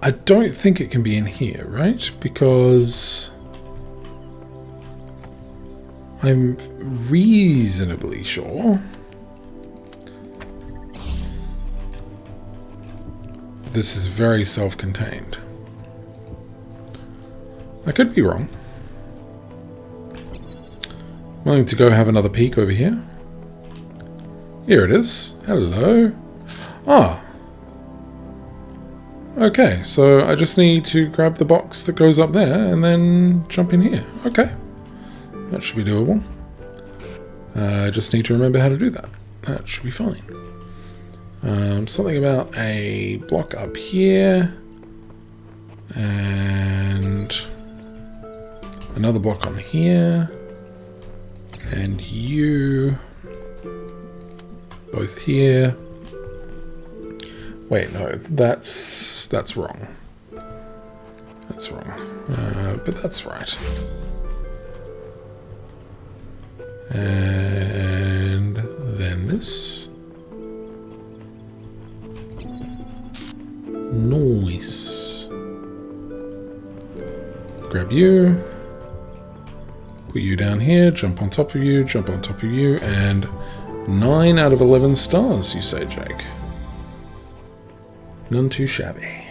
I don't think it can be in here, right? Because I'm reasonably sure this is very self-contained. I could be wrong. Willing to go have another peek over here? Here it is. Hello. Ah. Okay, so I just need to grab the box that goes up there and then jump in here. Okay. That should be doable. I just need to remember how to do that. That should be fine. Something about a block up here. And another block on here. And you. Both here. Wait, no, that's wrong. That's wrong. But that's right. And then this. Nice. Grab you. Put you down here, jump on top of you, jump on top of you, and 9 out of 11 stars, you say, Jake. None too shabby.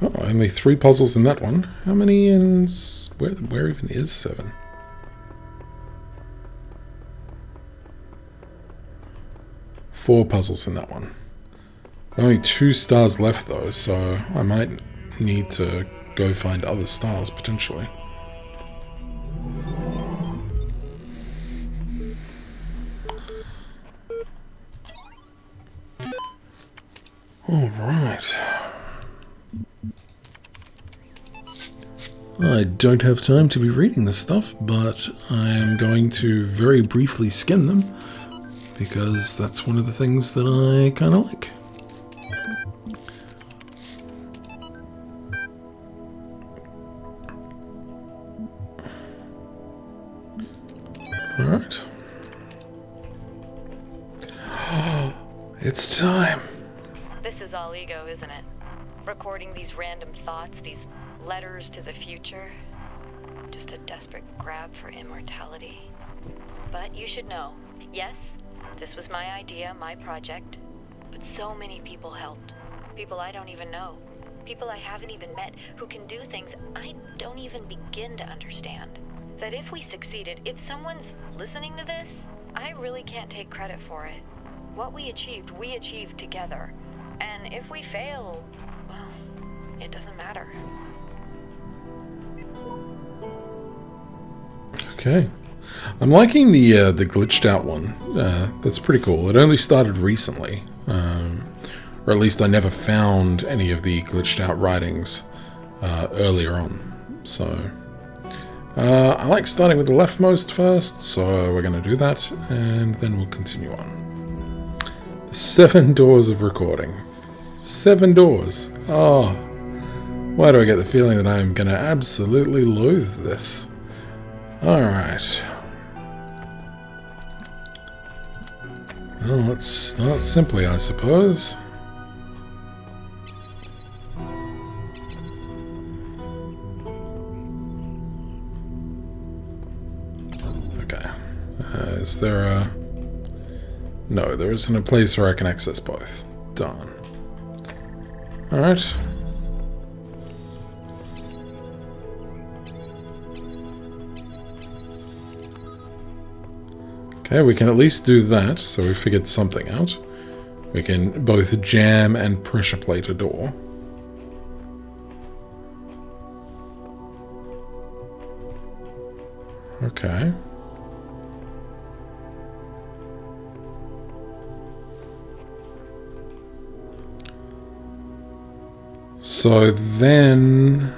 Oh, only 3 puzzles in that one. How many in... Where even is 7? Four puzzles in that one. Only 2 stars left though, so I might need to go find other stars potentially. Alright. I don't have time to be reading this stuff, but I am going to very briefly skim them, because that's one of the things that I kind of like. Alright. It's time. This is all ego, isn't it? Recording these random thoughts, these letters to the future. Just a desperate grab for immortality. But you should know, yes, this was my idea, my project. But so many people helped. People I don't even know. People I haven't even met who can do things I don't even begin to understand. That if we succeeded, if someone's listening to this, I really can't take credit for it. What we achieved together. And if we fail, well, it doesn't matter. Okay. I'm liking the glitched out one. That's pretty cool. It only started recently. Or at least I never found any of the glitched out writings earlier on. So I like starting with the leftmost first, so we're going to do that, and then we'll continue on. The 7 doors of recording. 7 doors. Oh, why do I get the feeling that I'm going to absolutely loathe this? Alright. Well, let's start simply, I suppose. Okay. Is there a... No, there isn't a place where I can access both. Darn. Alright. Okay, we can at least do that, so we figured something out. We can both jam and pressure plate a door. Okay. So then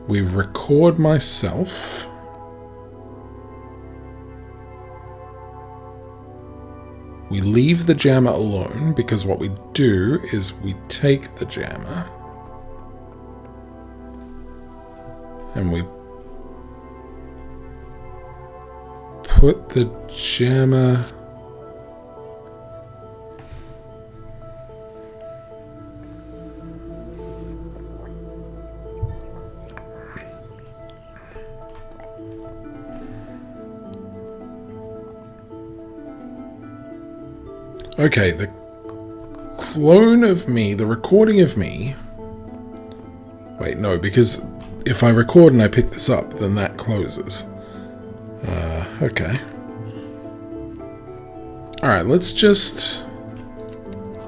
we record myself. We leave the jammer alone because what we do is we take the jammer and we put the jammer Okay, the clone of me, the recording of me... Wait, no, because if I record and I pick this up, then that closes. Okay. Alright, let's just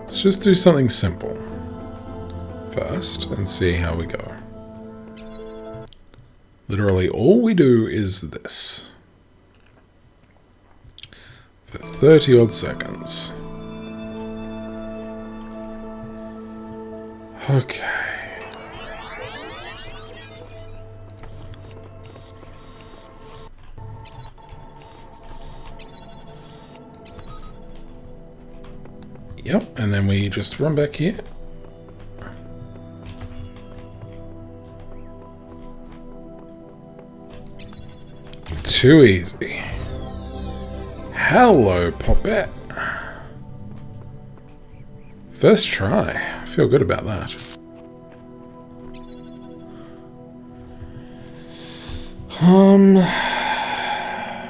do something simple first and see how we go. Literally, all we do is this. For 30 odd seconds. Okay. Yep, and then we just run back here. Too easy. Hello, Poppet. First try. I feel good about that.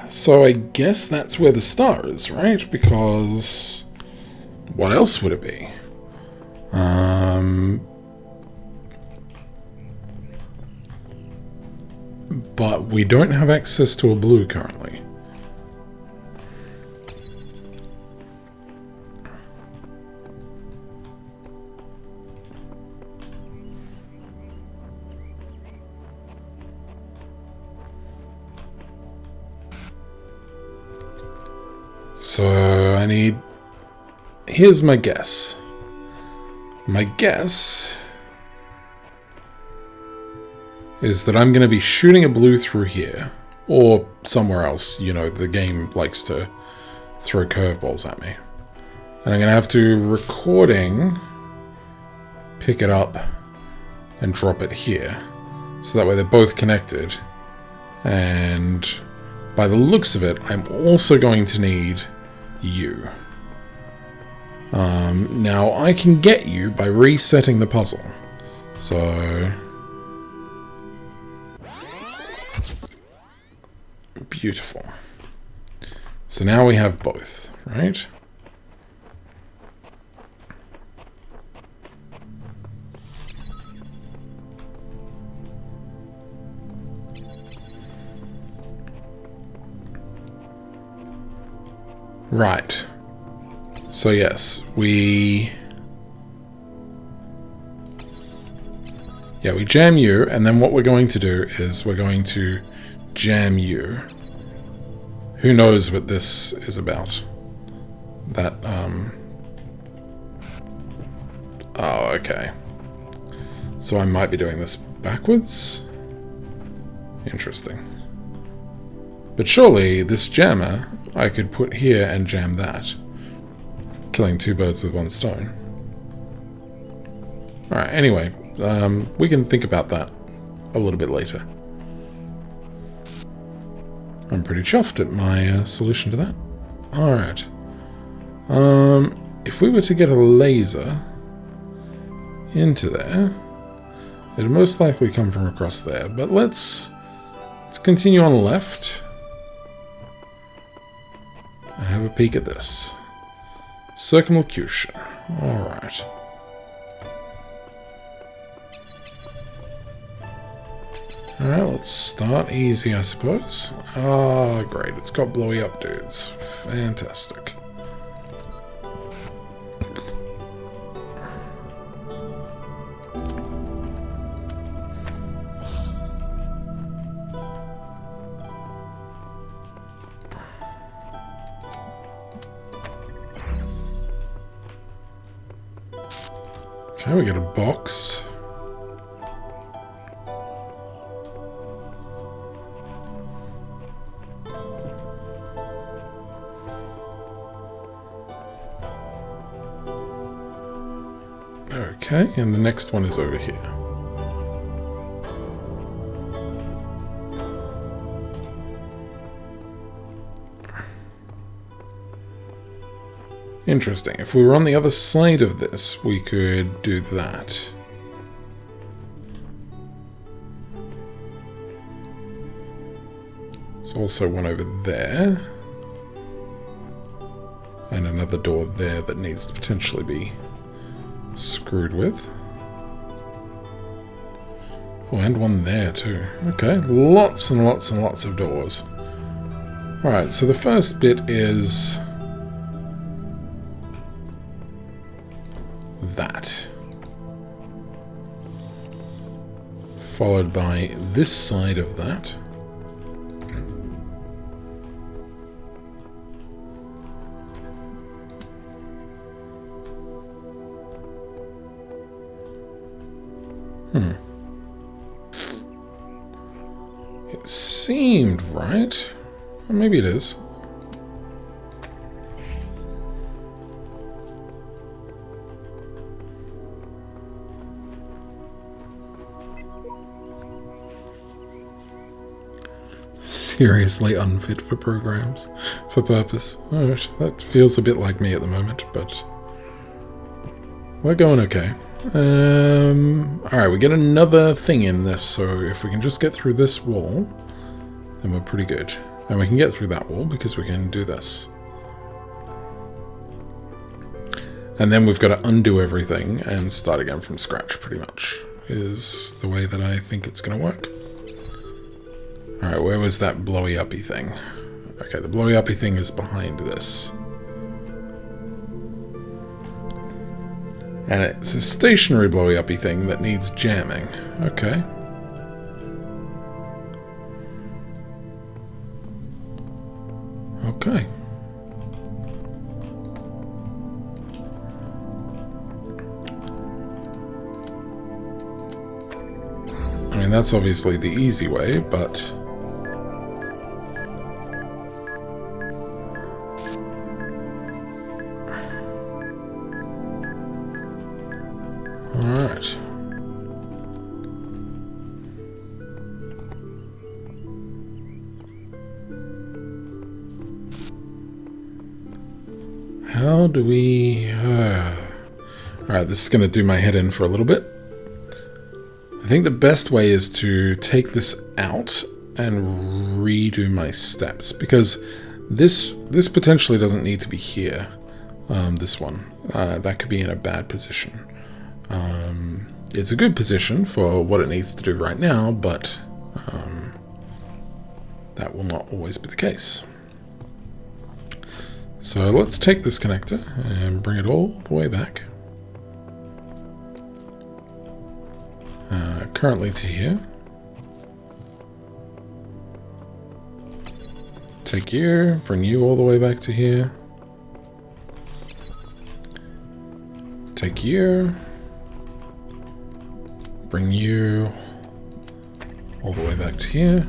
So I guess that's where the star is, right? Because what else would it be? But we don't have access to a blue currently. So I need... Here's my guess. My guess is that I'm going to be shooting a blue through here, or somewhere else. You know, the game likes to throw curveballs at me. And I'm going to have to recording, pick it up, and drop it here. So that way they're both connected. And by the looks of it, I'm also going to need you. Now, I can get you by resetting the puzzle. So... Beautiful. So now we have both, right? Right. So yes, we jam you, and then what we're going to do is we're going to jam you. Who knows what this is about? That, Oh, okay. So I might be doing this backwards? Interesting. But surely this jammer I could put here and jam that. Killing two birds with one stone. Alright, anyway. We can think about that a little bit later. I'm pretty chuffed at my solution to that. Alright. If we were to get a laser into there, it'd most likely come from across there. But let's continue on the left and have a peek at this. Circumlocution. Alright. Alright, let's start easy, I suppose. Ah, great. It's got blowy up dudes. Fantastic. Okay, we get a box. Okay, and the next one is over here. Interesting. If we were on the other side of this, we could do that. There's also one over there. And another door there that needs to potentially be screwed with. Oh, and one there too. Okay, lots and lots and lots of doors. Alright, so the first bit is that. Followed by this side of that. It seemed right. Or maybe it is. Seriously unfit for programs. For purpose. Alright, that feels a bit like me at the moment, but we're going okay. Alright, we get another thing in this, so if we can just get through this wall, then we're pretty good. And we can get through that wall because we can do this. And then we've got to undo everything and start again from scratch, pretty much, is the way that I think it's going to work. Alright, where was that blowy uppy thing? Okay, the blowy uppy thing is behind this. And it's a stationary blowy uppy thing that needs jamming. Okay. Okay. I mean, that's obviously the easy way, but alright. How do we... Alright, this is going to do my head in for a little bit. I think the best way is to take this out and redo my steps, because this potentially doesn't need to be here. This one. That could be in a bad position. It's a good position for what it needs to do right now, but that will not always be the case. So let's take this connector and bring it all the way back. Currently to here. Take you, bring you all the way back to here. Take you, bring you all the way back to here.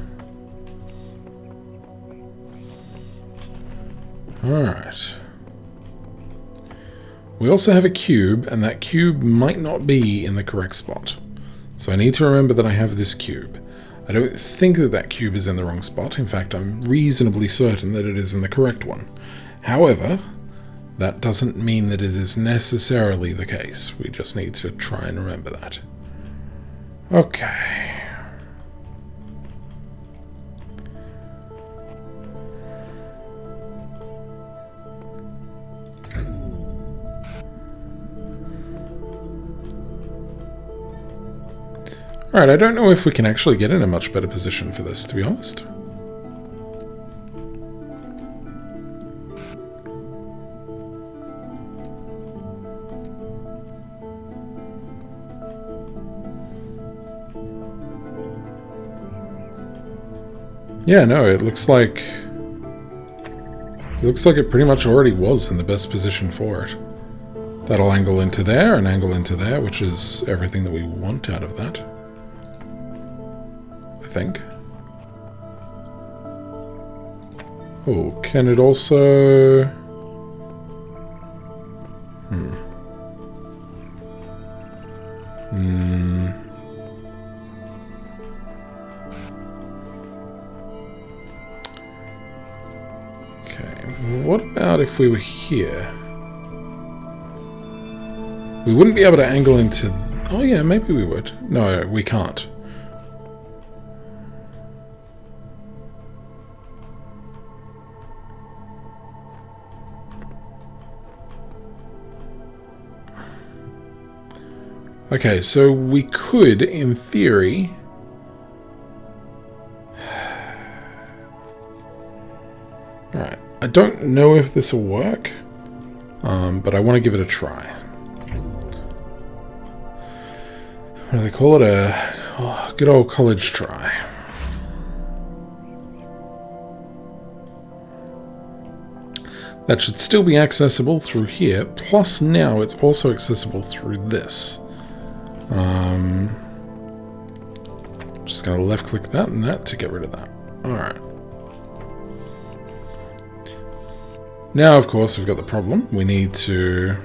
Alright. We also have a cube, and that cube might not be in the correct spot. So I need to remember that I have this cube. I don't think that that cube is in the wrong spot. In fact, I'm reasonably certain that it is in the correct one. However, that doesn't mean that it is necessarily the case. We just need to try and remember that. Okay. Alright, I don't know if we can actually get in a much better position for this, to be honest. Yeah, no, it looks like it pretty much already was in the best position for it. That'll angle into there and angle into there, which is everything that we want out of that. I think. Oh, can it also... What about if we were here? We wouldn't be able to angle into... Oh yeah, maybe we would. No, we can't. Okay, so we could, in theory... Alright. I don't know if this will work, but I want to give it a try. What do they call it? A good old college try. That should still be accessible through here, plus now it's also accessible through this. Just going to left click that and that to get rid of that. Alright. Now, of course, we've got the problem. We need to...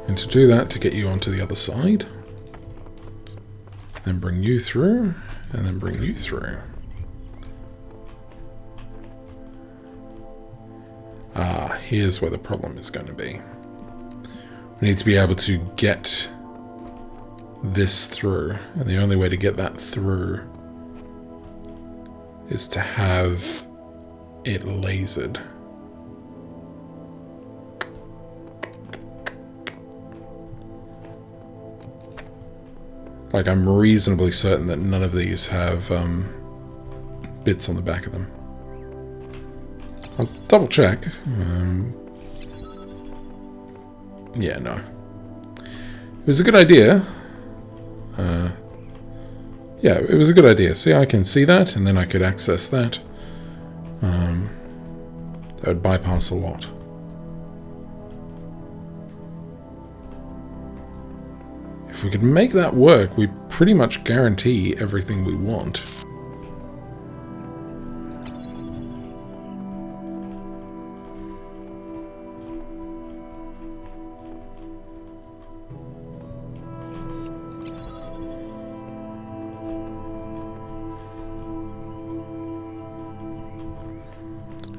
And to do that, to get you onto the other side. Then bring you through, and then bring you through. Ah, here's where the problem is going to be. We need to be able to get this through, and the only way to get that through is to have it lasered. Like, I'm reasonably certain that none of these have bits on the back of them. I'll double check. Yeah, no. It was a good idea. Yeah, it was a good idea. See, I can see that, and then I could access that. That would bypass a lot. If we could make that work, we pretty much guarantee everything we want.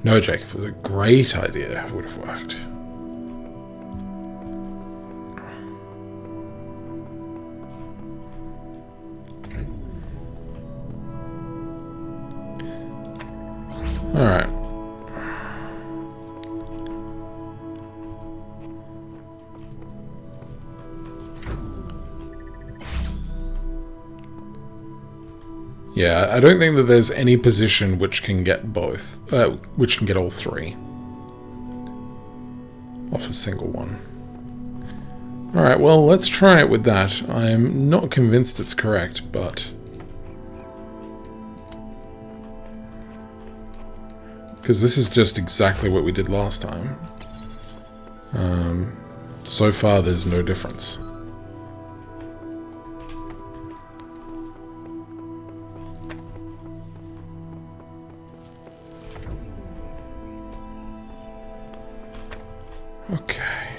No, Jake, if it was a great idea, it would have worked. Alright. Yeah, I don't think that there's any position which can get both, which can get all three off a single one. Alright, well, let's try it with that. I'm not convinced it's correct, but... because this is just exactly what we did last time. So far, there's no difference. Okay.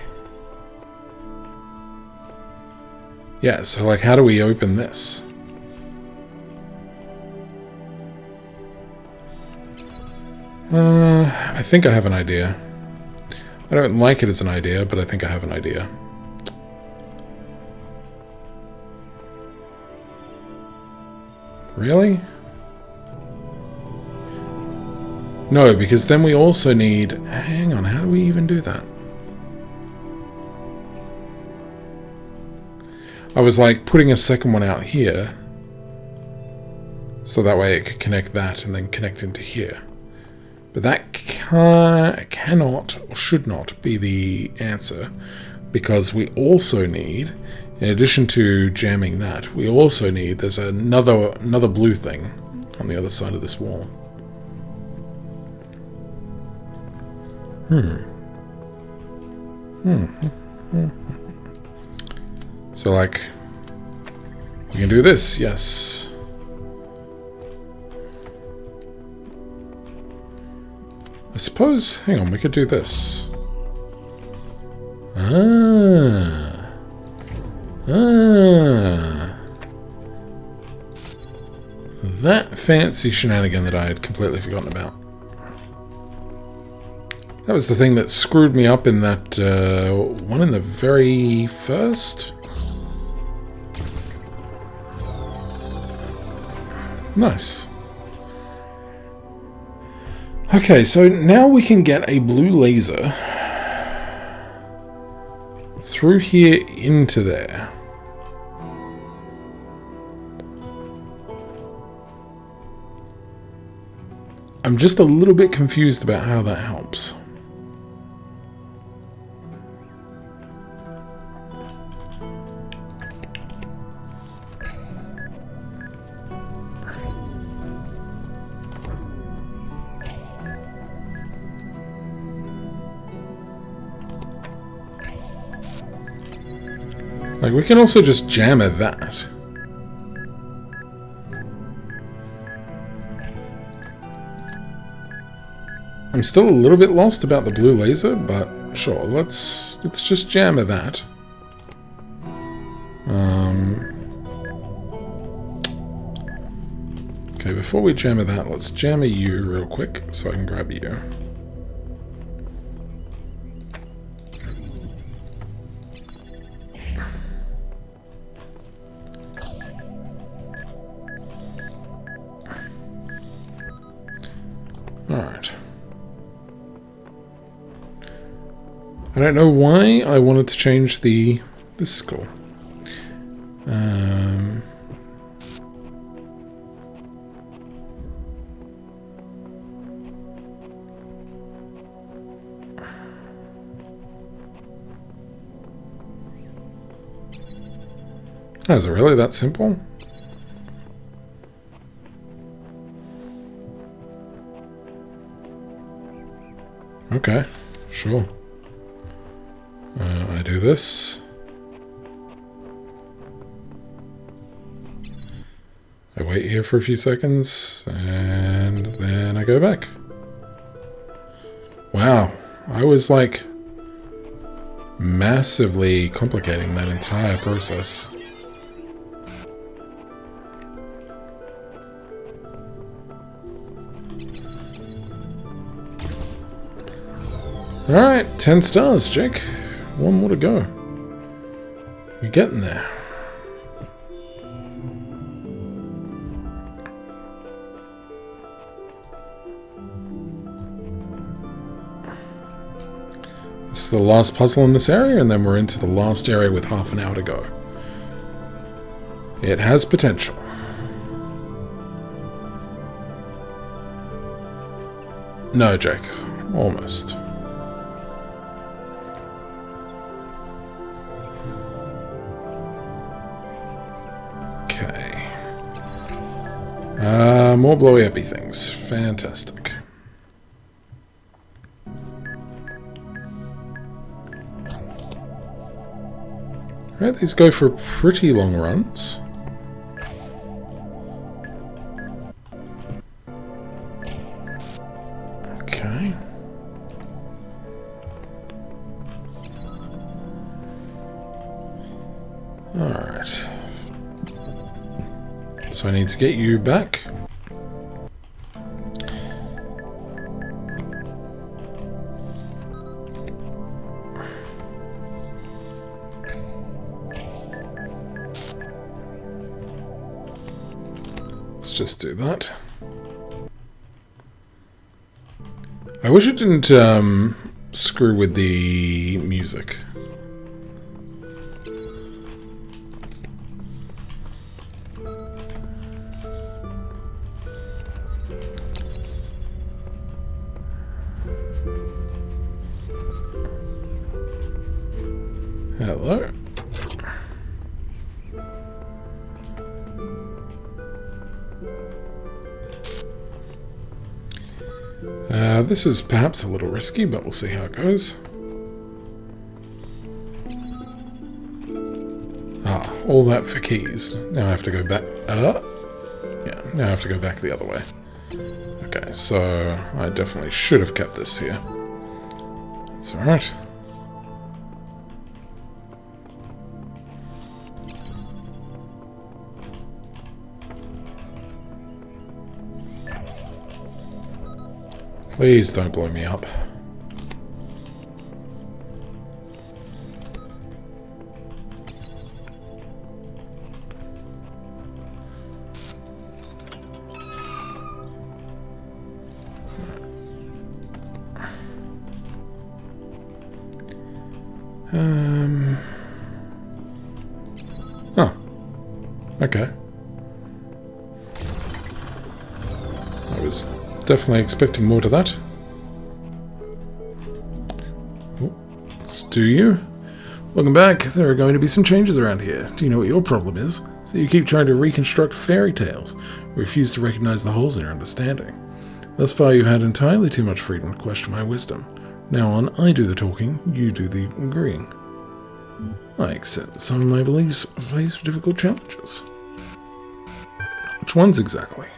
Yeah, so like, how do we open this? I think I have an idea. I don't like it as an idea, but I think I have an idea. Really? No, because then we also need... Hang on, how do we even do that? I was like putting a second one out here, so that way it could connect that and then connect into here. But that cannot or should not be the answer, because we also need, in addition to jamming that, we also need, there's another blue thing on the other side of this wall. So, like, we can do this, yes. I suppose, hang on, we could do this. That fancy shenanigan that I had completely forgotten about. That was the thing that screwed me up in that one in the very first. Nice. Okay, so now we can get a blue laser through here into there. I'm just a little bit confused about how that helps. Like, we can also just jammer that. I'm still a little bit lost about the blue laser, but sure, let's just jammer that. Okay, before we jammer that, let's jammer you real quick so I can grab you. Alright. I don't know why I wanted to change the... This is cool. Oh, is it really that simple? Okay, sure. I do this. I wait here for a few seconds, and then I go back. Wow, I was like massively complicating that entire process. Alright, 10 stars, Jake. One more to go. You're getting there. This is the last puzzle in this area, and then we're into the last area with half an hour to go. It has potential. No, Jake. Almost. More blowy uppy things. Fantastic. Alright, these go for pretty long runs. Okay. Alright. So I need to get you back. just do that. I wish it didn't screw with the music. Hello. This is perhaps a little risky, but we'll see how it goes. Ah, all that for keys. Now I have to go back. Yeah, now I have to go back the other way. Okay, so I definitely should have kept this here. That's alright. Please don't blow me up. Oh. Okay. I was definitely expecting more to that. Oh, let's do you. Welcome back. There are going to be some changes around here. Do you know what your problem is? So you keep trying to reconstruct fairy tales, refuse to recognize the holes in your understanding. Thus far you had entirely too much freedom to question my wisdom. Now on, I do the talking, you do the agreeing. I accept that some of my beliefs face difficult challenges. Which ones exactly?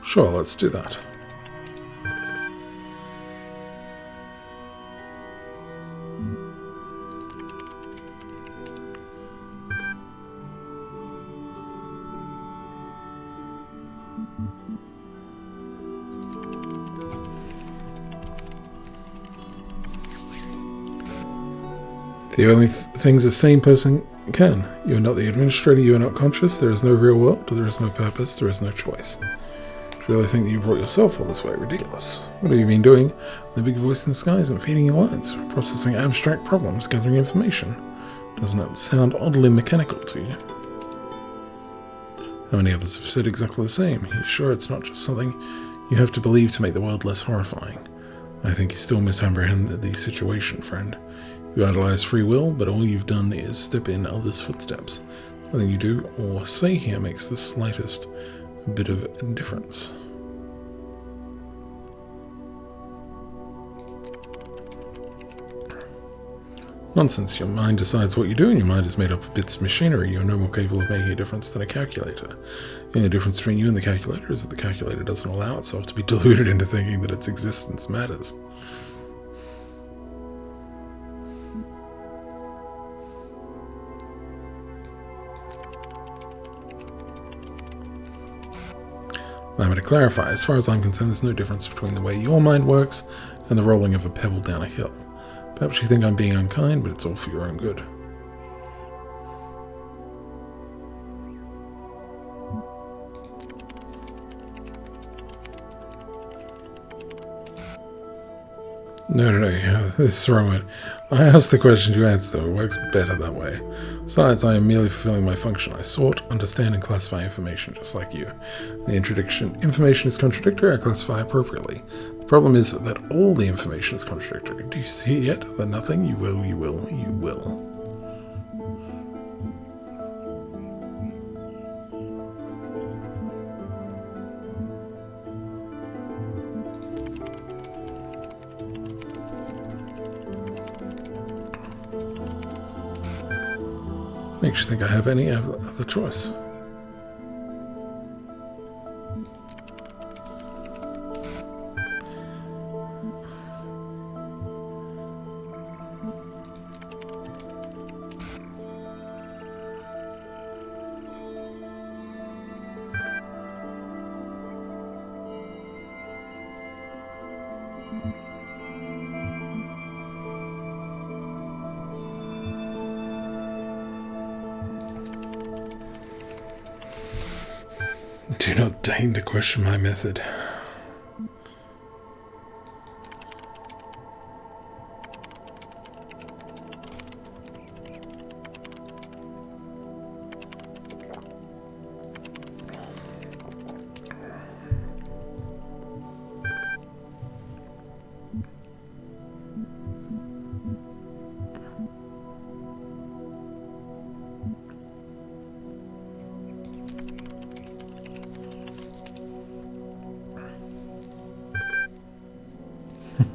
Sure, let's do that. The only things a sane person can. You are not the administrator, you are not conscious, there is no real world, there is no purpose, there is no choice. Do you really think that you brought yourself all this way? Ridiculous. What have you been doing? The big voice in the sky isn't feeding your lines, processing abstract problems, gathering information. Doesn't it sound oddly mechanical to you? How many others have said exactly the same? Are you sure it's not just something you have to believe to make the world less horrifying? I think you still misapprehend the situation, friend. You idolize free will, but all you've done is step in others' footsteps. Nothing you do or say here makes the slightest bit of difference. Nonsense. Your mind decides what you do, and your mind is made up of bits of machinery. You are no more capable of making a difference than a calculator. The only difference between you and the calculator is that the calculator doesn't allow itself to be deluded into thinking that its existence matters. Allow me to clarify. As far as I'm concerned, there's no difference between the way your mind works and the rolling of a pebble down a hill. Perhaps you think I'm being unkind, but it's all for your own good. No, you have this wrong one. I asked the question you answer, though. It works better that way. Besides, I am merely fulfilling my function. I sort, understand, and classify information, just like you. The information is contradictory, I classify appropriately. The problem is that all the information is contradictory. Do you see it yet? That nothing? You will. Makes you think I have any other choice. Do not deign to question my method.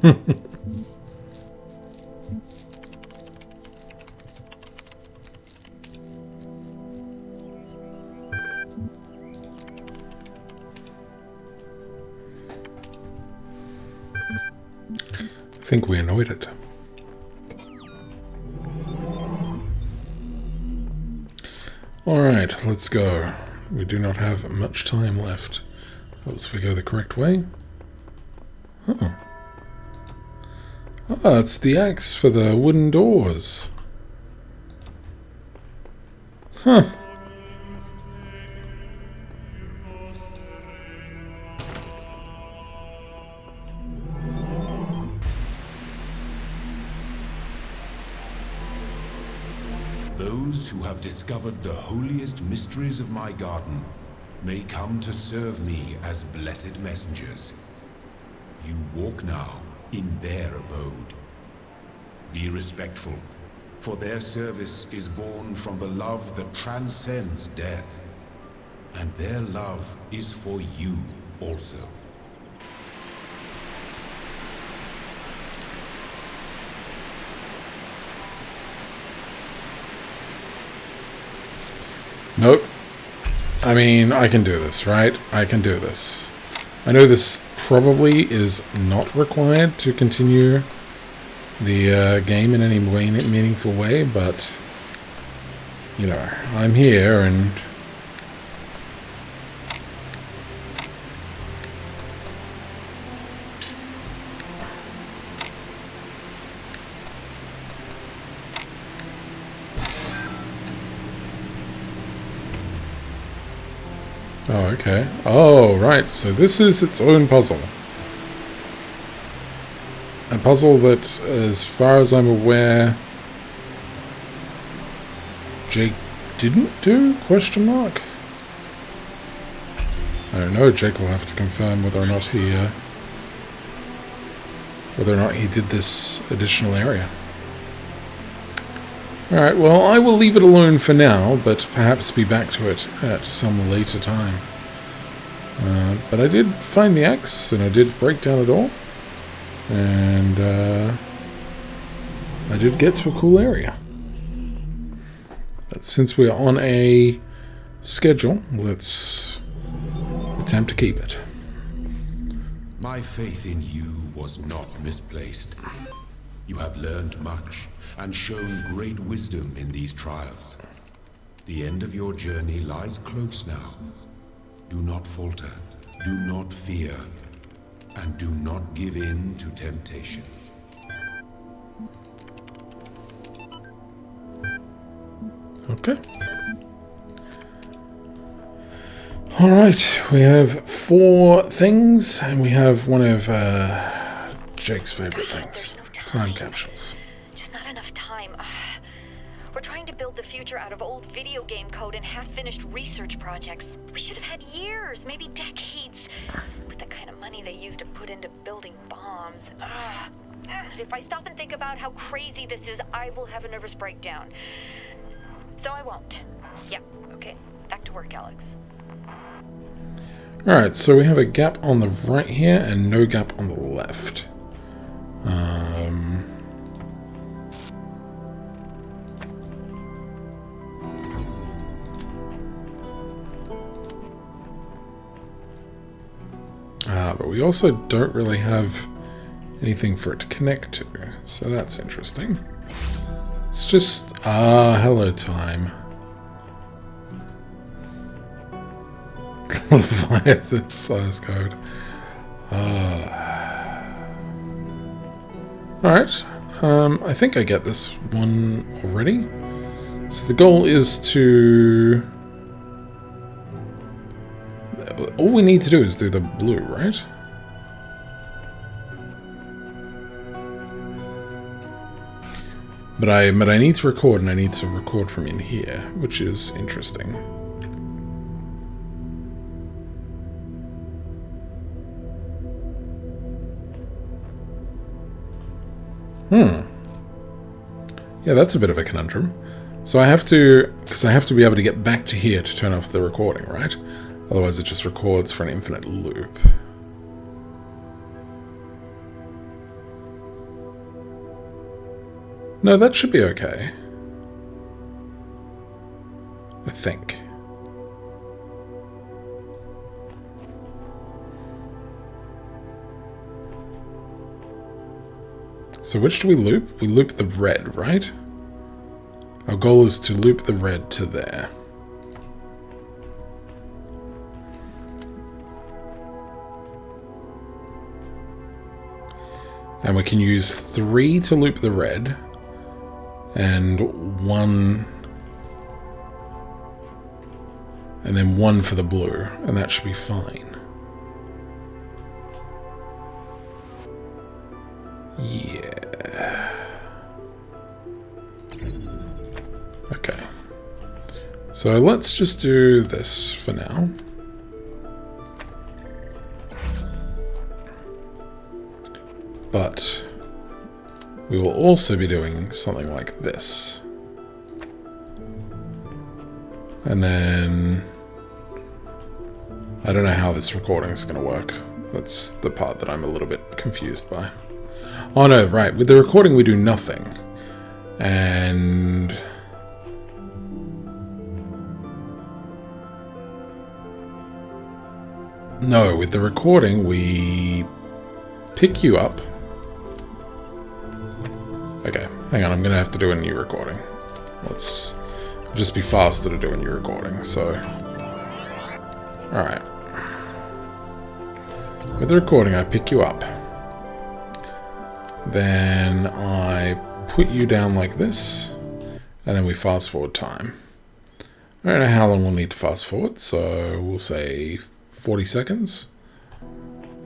I think we annoyed it. Alright, let's go. We do not have much time left. Helps if we go the correct way. Oh. Ah, it's the axe for the wooden doors. Huh. Those who have discovered the holiest mysteries of my garden may come to serve me as blessed messengers. You walk now in their abode. Be respectful, for their service is born from the love that transcends death. And their love is for you also. Nope. I mean, I can do this, right? I can do this. I know this probably is not required to continue the game in any meaningful way, but, you know, I'm here and... Oh, okay. Oh, right. So this is its own puzzle. A puzzle that, as far as I'm aware, Jake didn't do? Question mark? I don't know. Jake will have to confirm whether or not he did this additional area. Alright, well, I will leave it alone for now, but perhaps be back to it at some later time. But I did find the axe, and I did break down a door, and I did get to a cool area. But since we're on a schedule, let's attempt to keep it. My faith in you was not misplaced. You have learned much and shown great wisdom in these trials. The end of your journey lies close now. Do not falter, do not fear, and do not give in to temptation. Okay. Alright, we have 4 things, and we have one of Jake's favorite things. Time capsules. Just not enough time. We're trying to build the future out of old video game code and half-finished research projects. We should have had years, maybe decades, with the kind of money they used to put into building bombs. If I stop and think about how crazy this is, I will have a nervous breakdown. So I won't. Yeah, okay. Back to work, Alex. Alright, so we have a gap on the right here and no gap on the left. But we also don't really have anything for it to connect to, so that's interesting. It's just, hello time. Leviathan size code. Alright, I think I get this one already. So the goal is to... All we need to do is do the blue, right? But I need to record, and I need to record from in here, which is interesting. Yeah, that's a bit of a conundrum. So I have to, because I have to be able to get back to here to turn off the recording, right? Otherwise it just records for an infinite loop. No, that should be okay. I think. So which do we loop? We loop the red, right? Our goal is to loop the red to there. And we can use 3 to loop the red, and 1, and then 1 for the blue, and that should be fine. Yeah. Okay. So let's just do this for now. But we will also be doing something like this. And then I don't know how this recording is going to work. That's the part that I'm a little bit confused by. Oh no, right. With the recording we do nothing. And... no, with the recording we pick you up. Okay, hang on, I'm going to have to do a new recording. Let's just be faster to do a new recording, so... Alright. With the recording, I pick you up. Then I put you down like this, and then we fast forward time. I don't know how long we'll need to fast forward, so we'll say 40 seconds.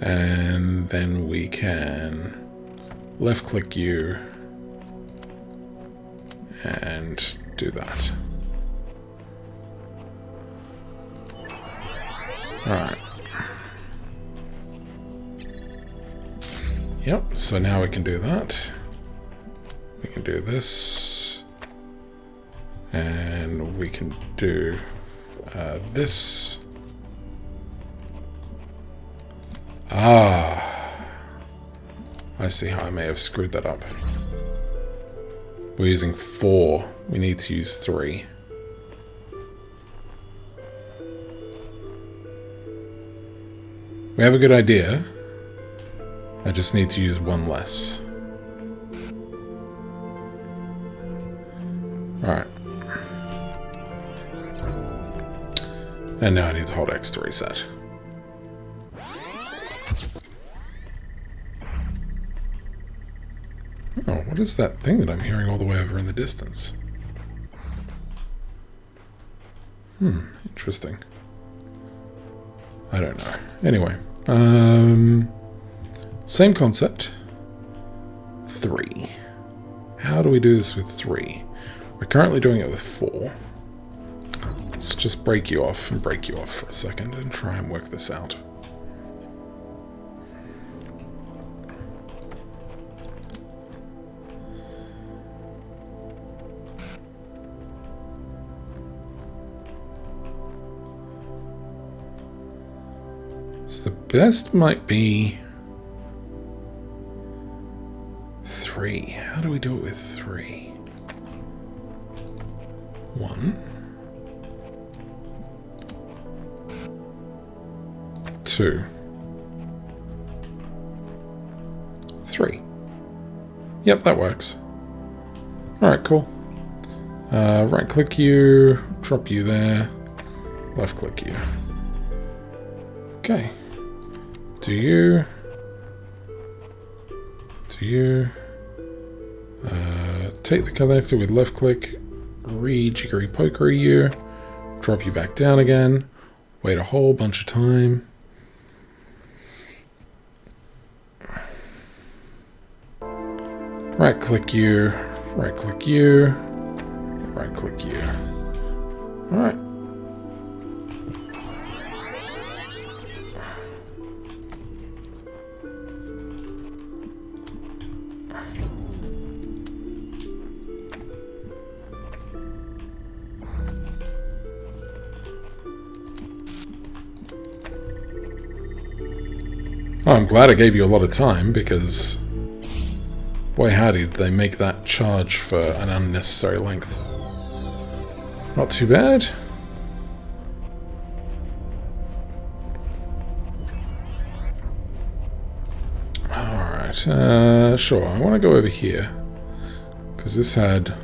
And then we can left click you and do that. Alright. Yep, so now we can do that. We can do this. And we can do this. Ah. I see how I may have screwed that up. We're using 4. We need to use 3. We have a good idea. I just need to use 1 less. Alright. And now I need to hold X to reset. Oh, what is that thing that I'm hearing all the way over in the distance? Interesting. I don't know. Anyway, same concept. 3. How do we do this with 3? We're currently doing it with 4. Let's just break you off and break you off for a second and try and work this out. So the best might be 3. How do we do it with 3? 1, 2, 3. Yep, that works. Alright, cool. Right click you, drop you there, left click you. Okay. Do you, Take the connector with left click, re-jiggery pokery you, drop you back down again, wait a whole bunch of time. Right click you, right click you, right click you. Alright. Oh, I'm glad I gave you a lot of time, because boy howdy did they make that charge for an unnecessary length. Not too bad. Alright, sure, I want to go over here, because this had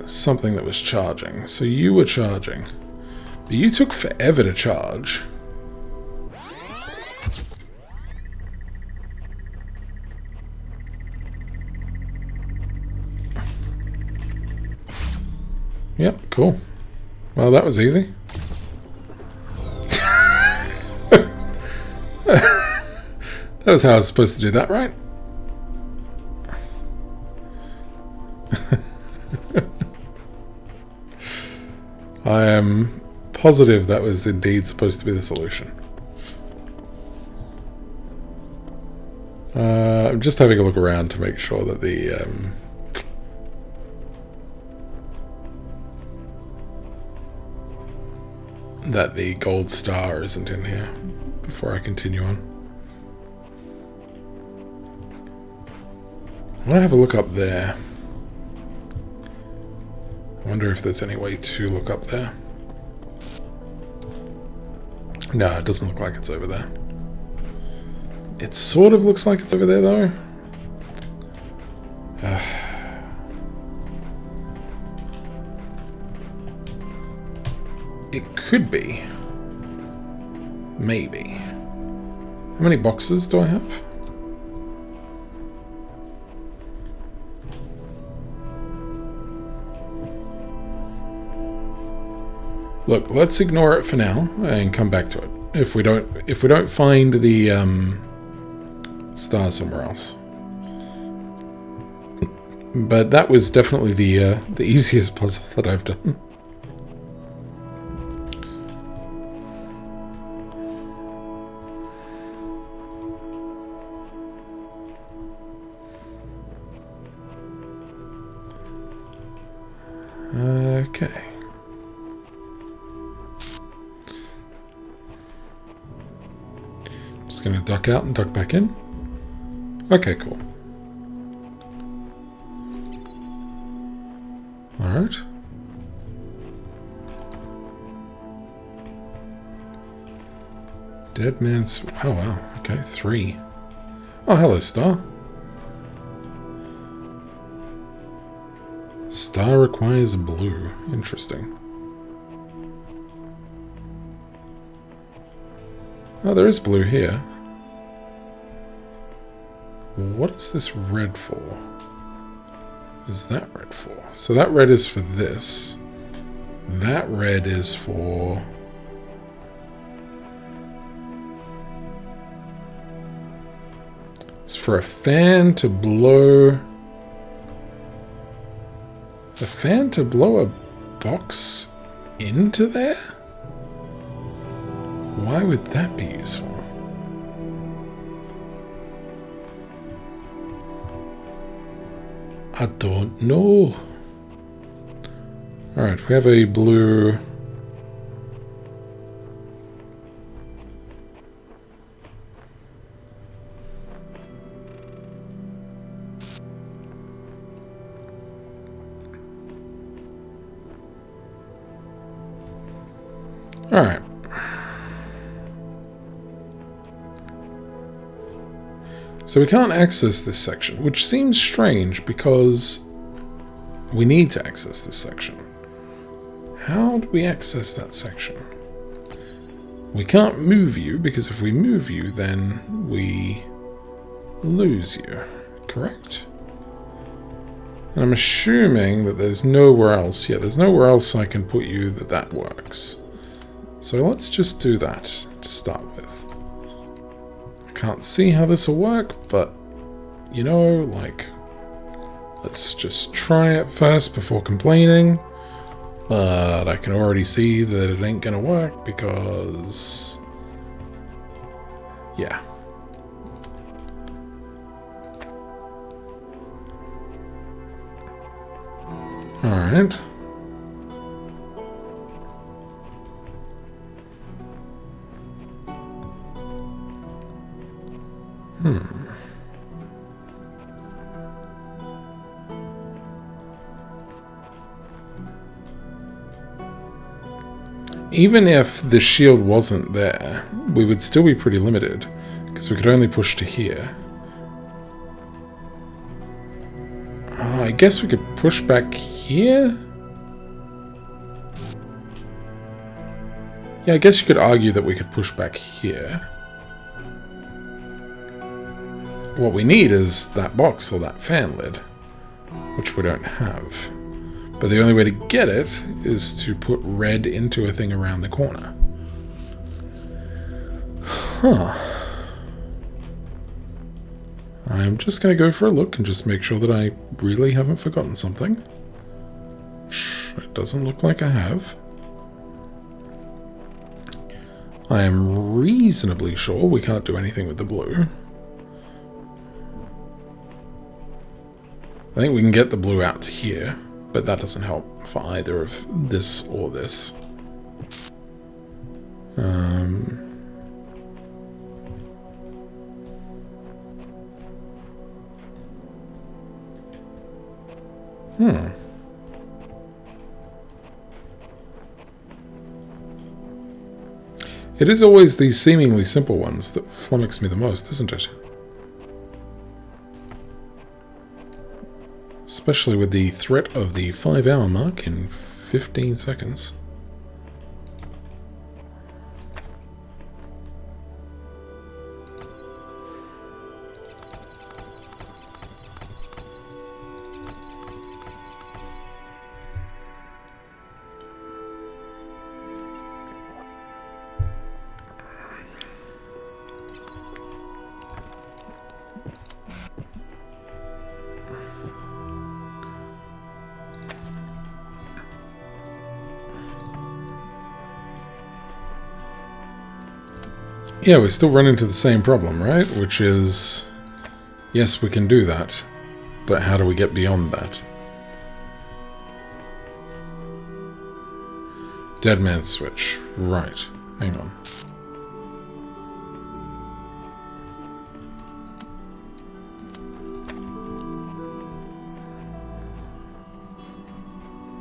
something that was charging. So you were charging. But you took forever to charge. Yep, cool. Well, that was easy. That was how I was supposed to do that, right? I am positive that was indeed supposed to be the solution. I'm just having a look around to make sure that the gold star isn't in here before I continue on. I want to have a look up there. I wonder if there's any way to look up there. No, it doesn't look like it's over there. It sort of looks like it's over there, though. It could be. Maybe. How many boxes do I have? Look, let's ignore it for now and come back to it. If we don't find the star somewhere else. But that was definitely the easiest puzzle that I've done. Okay. Just gonna duck out and duck back in. Okay, cool. Alright. Dead man's... Oh, wow. Okay, 3. Oh, hello, Star. Star requires blue. Interesting. Oh, there is blue here. What is this red for? What is that red for? So that red is for this. That red is for... It's for a fan to blow... A fan to blow a box into there? Why would that be useful? I don't know. Alright, we have a blue... Alright. So we can't access this section, which seems strange because we need to access this section. How do we access that section? We can't move you, because if we move you, then we lose you, correct? And I'm assuming that there's nowhere else. Yeah, there's nowhere else I can put you that works. So let's just do that to start with. I can't see how this will work, but, you know, like, let's just try it first before complaining. But I can already see that it ain't gonna work because... yeah. Alright. Even if the shield wasn't there, we would still be pretty limited, because we could only push to here. I guess we could push back here? Yeah, I guess you could argue that we could push back here. What we need is that box or that fan lid, which we don't have. But the only way to get it is to put red into a thing around the corner. Huh. I'm just going to go for a look and just make sure that I really haven't forgotten something. It doesn't look like I have. I am reasonably sure we can't do anything with the blue. I think we can get the blue out to here, but that doesn't help for either of this or this. It is always these seemingly simple ones that flummox me the most, isn't it? Especially with the threat of the 5-hour mark in 15 seconds. Yeah, we still run into the same problem, right? Which is, yes, we can do that, but how do we get beyond that? Dead man switch. Right. Hang on.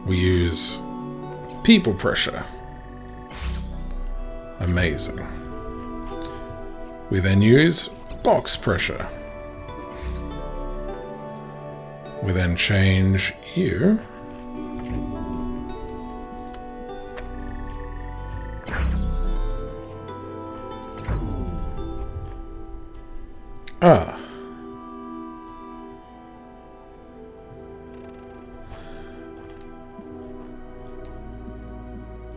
We use people pressure. Amazing. We then use box pressure. We then change you. Ah.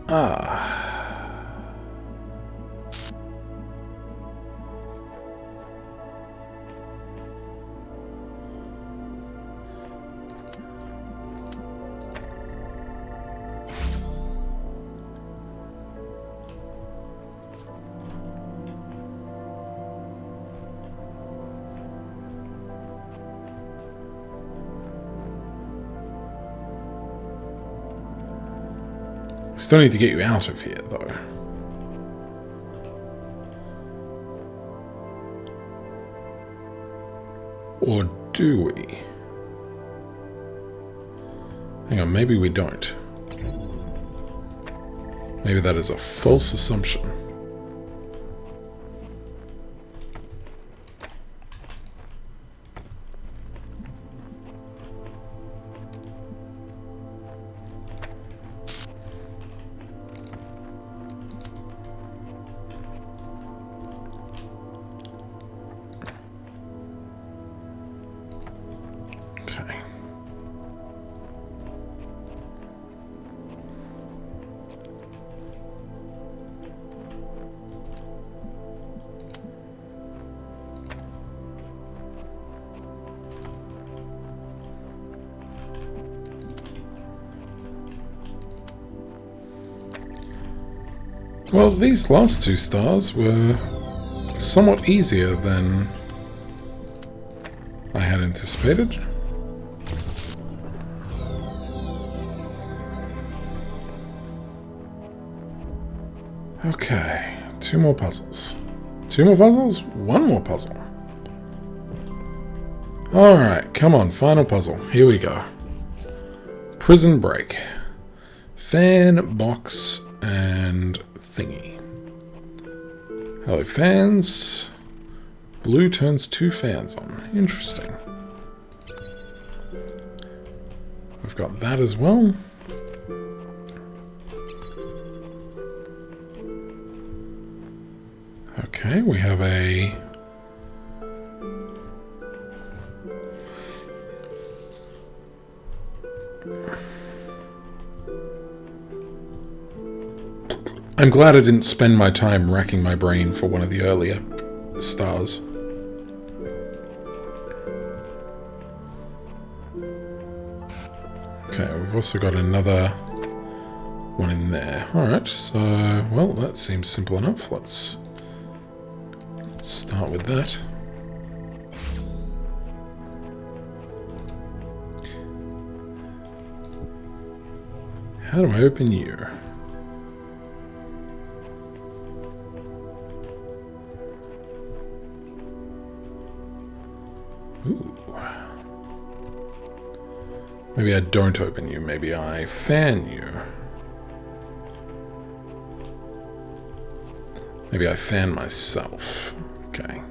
Ah. Still need to get you out of here, though. Or do we? Hang on, maybe we don't. Maybe that is a false assumption. Well, these last 2 stars were somewhat easier than I had anticipated. Okay, 2 more puzzles. 2 more puzzles? 1 more puzzle. Alright, come on, final puzzle. Here we go. Prison break. Fan, box, and thingy. Hello, fans. Blue turns 2 fans on. Interesting. We've got that as well. Okay, we have a... I'm glad I didn't spend my time racking my brain for one of the earlier stars. Okay, we've also got another one in there. Alright, so, well, that seems simple enough. Let's start with that. How do I open you? Ooh. Maybe I don't open you. Maybe I fan you. Maybe I fan myself. Okay.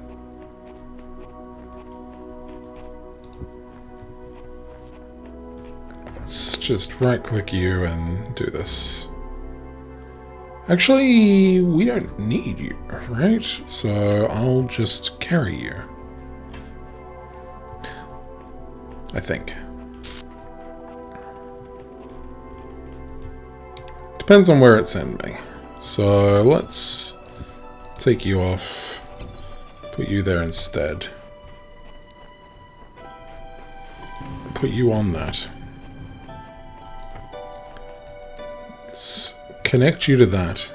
Let's just right-click you and do this. Actually, we don't need you, right? So I'll just carry you. I think. Depends on where it sends me. So let's take you off. Put you there instead. Put you on that. Let's connect you to that.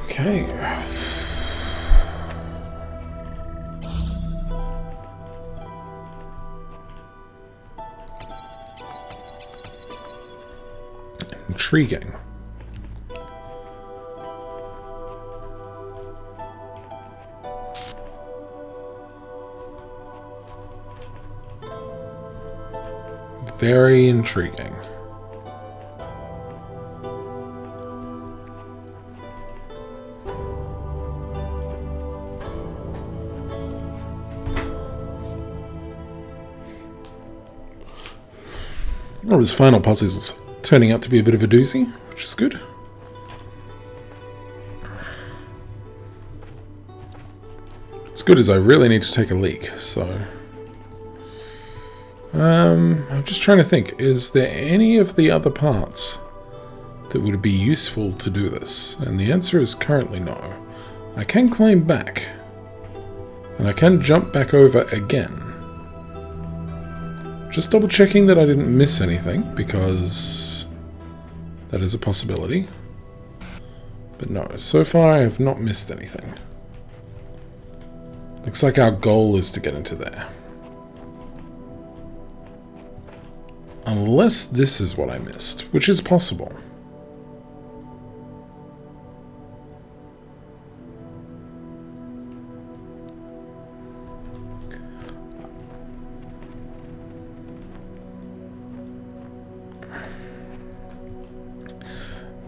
Okay. Intriguing. Very intriguing. Well, this final puzzle is turning out to be a bit of a doozy, which is good. It's good as I really need to take a leak, so... I'm just trying to think, is there any of the other parts that would be useful to do this? And the answer is currently no. I can climb back, and I can jump back over again. Just double checking that I didn't miss anything, because that is a possibility. But no, so far I have not missed anything. Looks like our goal is to get into there. Unless this is what I missed, which is possible.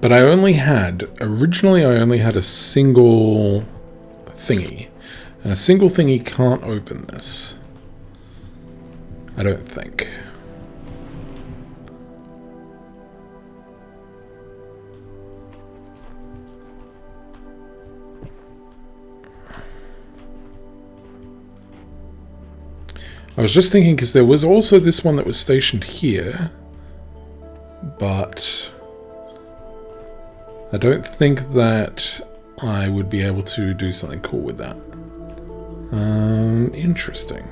But originally I only had a single thingy. And a single thingy can't open this. I don't think. I was just thinking, because there was also this one that was stationed here, but I don't think that I would be able to do something cool with that. Interesting.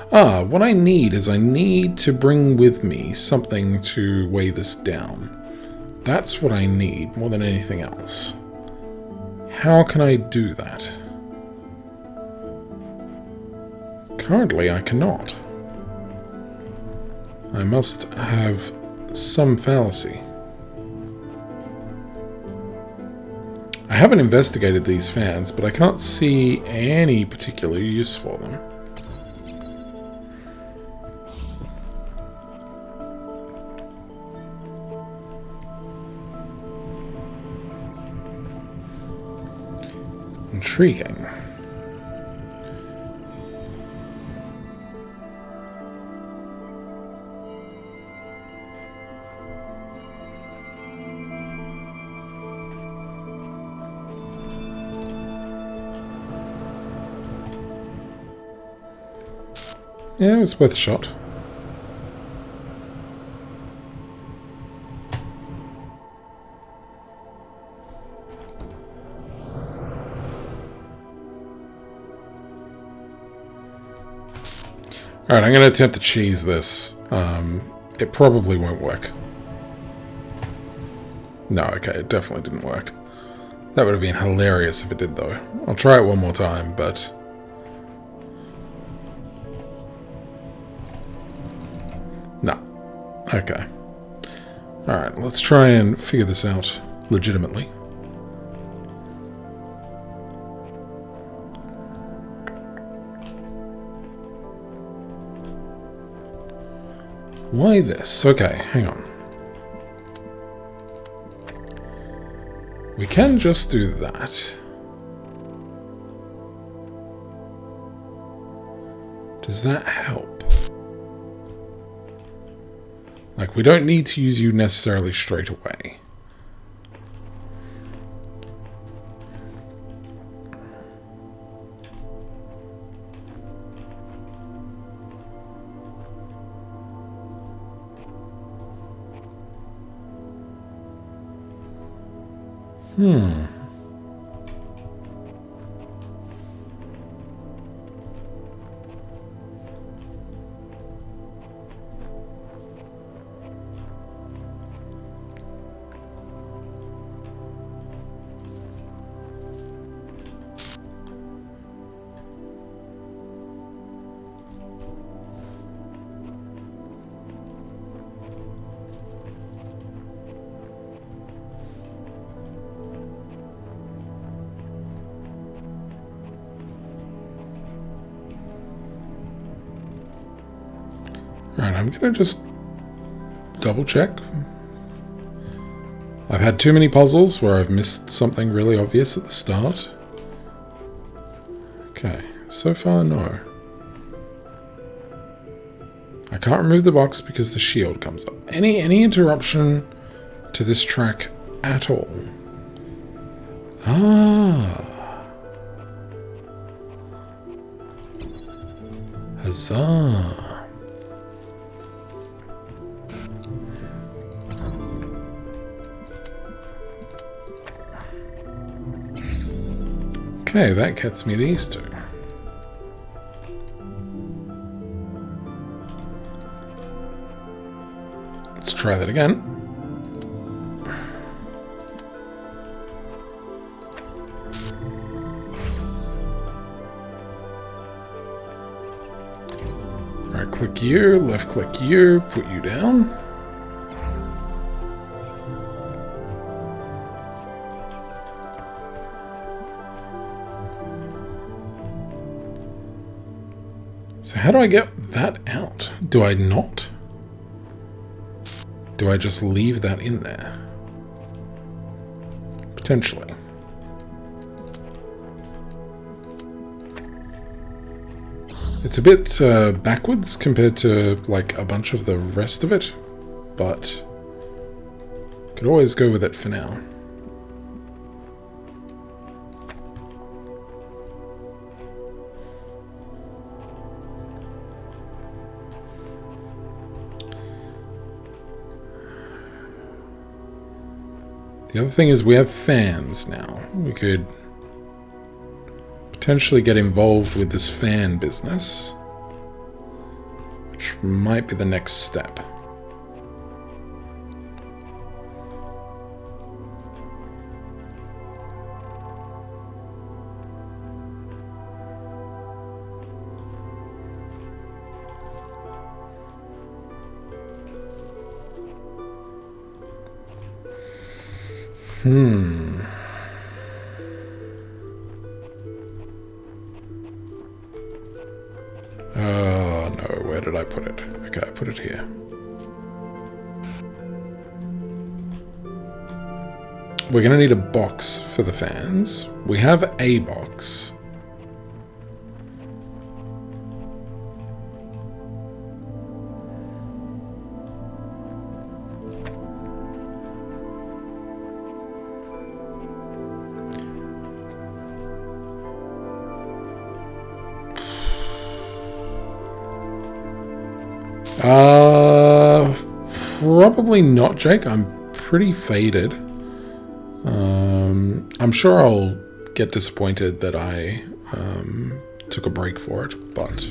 What I need is I need to bring with me something to weigh this down. That's what I need more than anything else. How can I do that? Currently, I cannot. I must have some fallacy. I haven't investigated these fans, but I can't see any particular use for them. Intriguing. Yeah, it was worth a shot. Alright, I'm going to attempt to cheese this. It probably won't work. No, okay, it definitely didn't work. That would have been hilarious if it did, though. I'll try it one more time, but... no. Okay. Alright, let's try and figure this out legitimately. Why this? Okay, hang on. We can just do that. Does that help? Like, we don't need to use you necessarily straight away. Alright, I'm gonna just double check. I've had too many puzzles where I've missed something really obvious at the start. Okay, so far no. I can't remove the box because the shield comes up. Any interruption to this track at all? Ah. Huzzah. Okay, that gets me these two. Let's try that again. Right click you, left click you, put you down. So how do I get that out? Do I not? Do I just leave that in there? Potentially. It's a bit backwards compared to like a bunch of the rest of it, but could always go with it for now. The other thing is we have fans now. We could potentially get involved with this fan business, which might be the next step. Oh no, where did I put it? Okay, I put it here. We're gonna need a box for the fans. We have a box. Probably not, Jake. I'm pretty faded. I'm sure I'll get disappointed that I took a break for it, but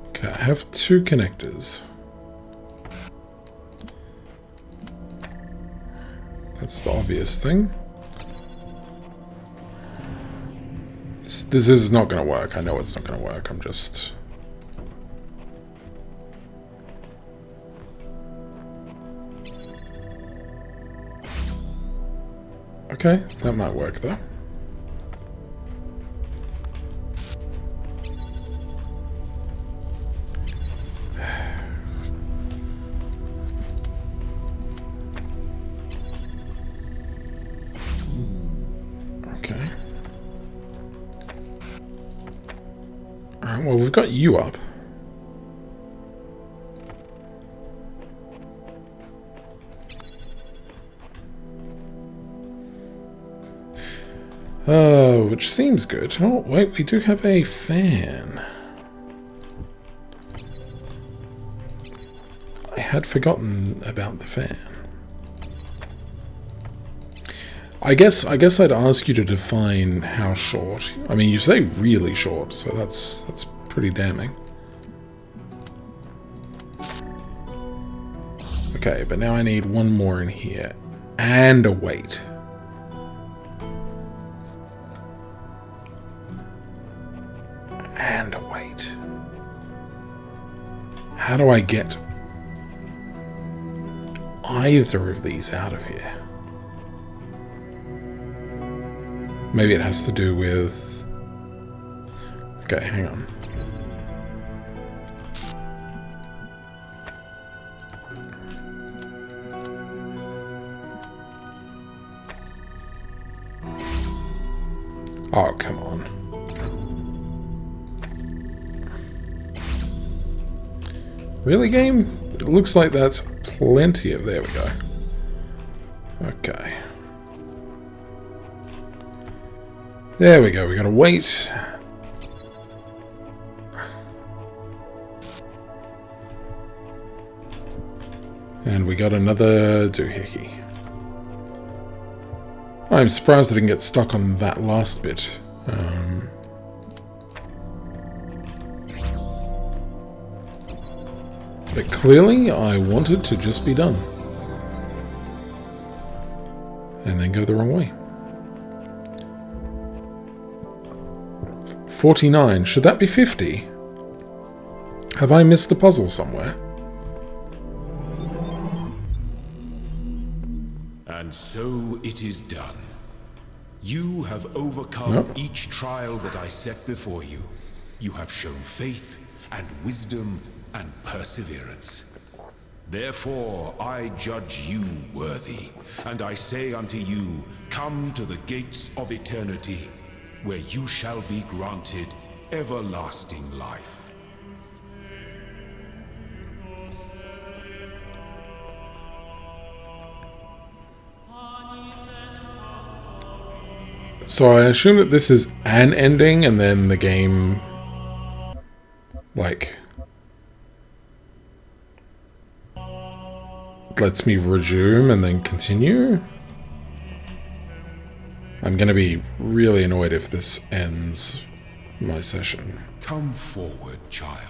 okay, I have 2 connectors. That's the obvious thing. This is not going to work. I know it's not going to work. I'm just... Okay, that might work though. Well, we've got you up. Which seems good. Oh, wait, we do have a fan. I had forgotten about the fan. I guess I'd ask you to define how short. I mean, you say really short, so that's pretty damning. Okay, but now I need one more in here and a weight. And a weight. How do I get either of these out of here? Maybe it has to do with... Okay, hang on. Oh, come on. Really, game? It looks like that's plenty of... There we go. Okay. There we go, we gotta wait. And we got another doohickey. I'm surprised I didn't get stuck on that last bit. But clearly I wanted to just be done. And then go the wrong way. 49. Should that be 50? Have I missed a puzzle somewhere? And so it is done. You have overcome each trial that I set before you. You have shown faith and wisdom and perseverance. Therefore I judge you worthy, and I say unto you, come to the gates of eternity, where you shall be granted everlasting life. So I assume that this is an ending, and then the game, like, lets me resume and then continue. I'm going to be really annoyed if this ends my session. Come forward, child.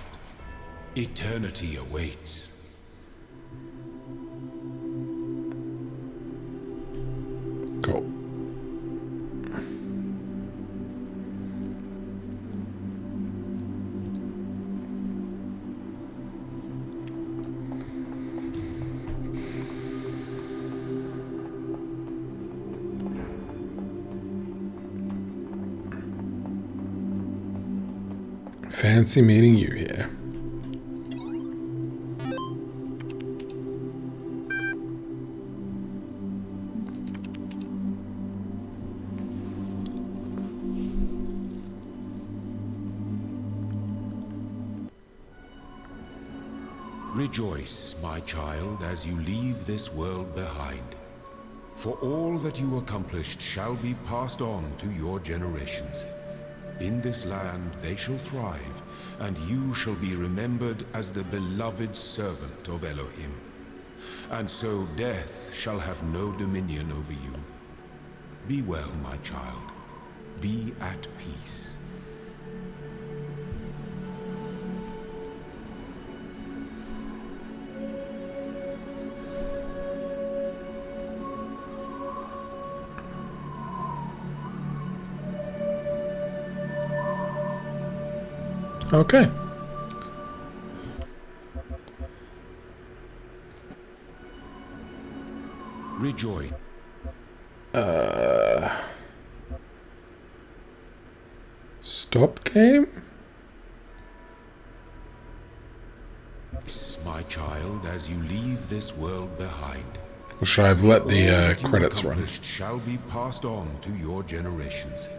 Eternity awaits. Cool. Fancy meeting you here. Rejoice, my child, as you leave this world behind. For all that you accomplished shall be passed on to your generations. In this land they shall thrive, and you shall be remembered as the beloved servant of Elohim. And so death shall have no dominion over you. Be well, my child. Be at peace. Okay. Rejoice. Stop game? My child, as you leave this world behind. Or should I have let All the that you credits run? accomplished shall be passed on to your generations.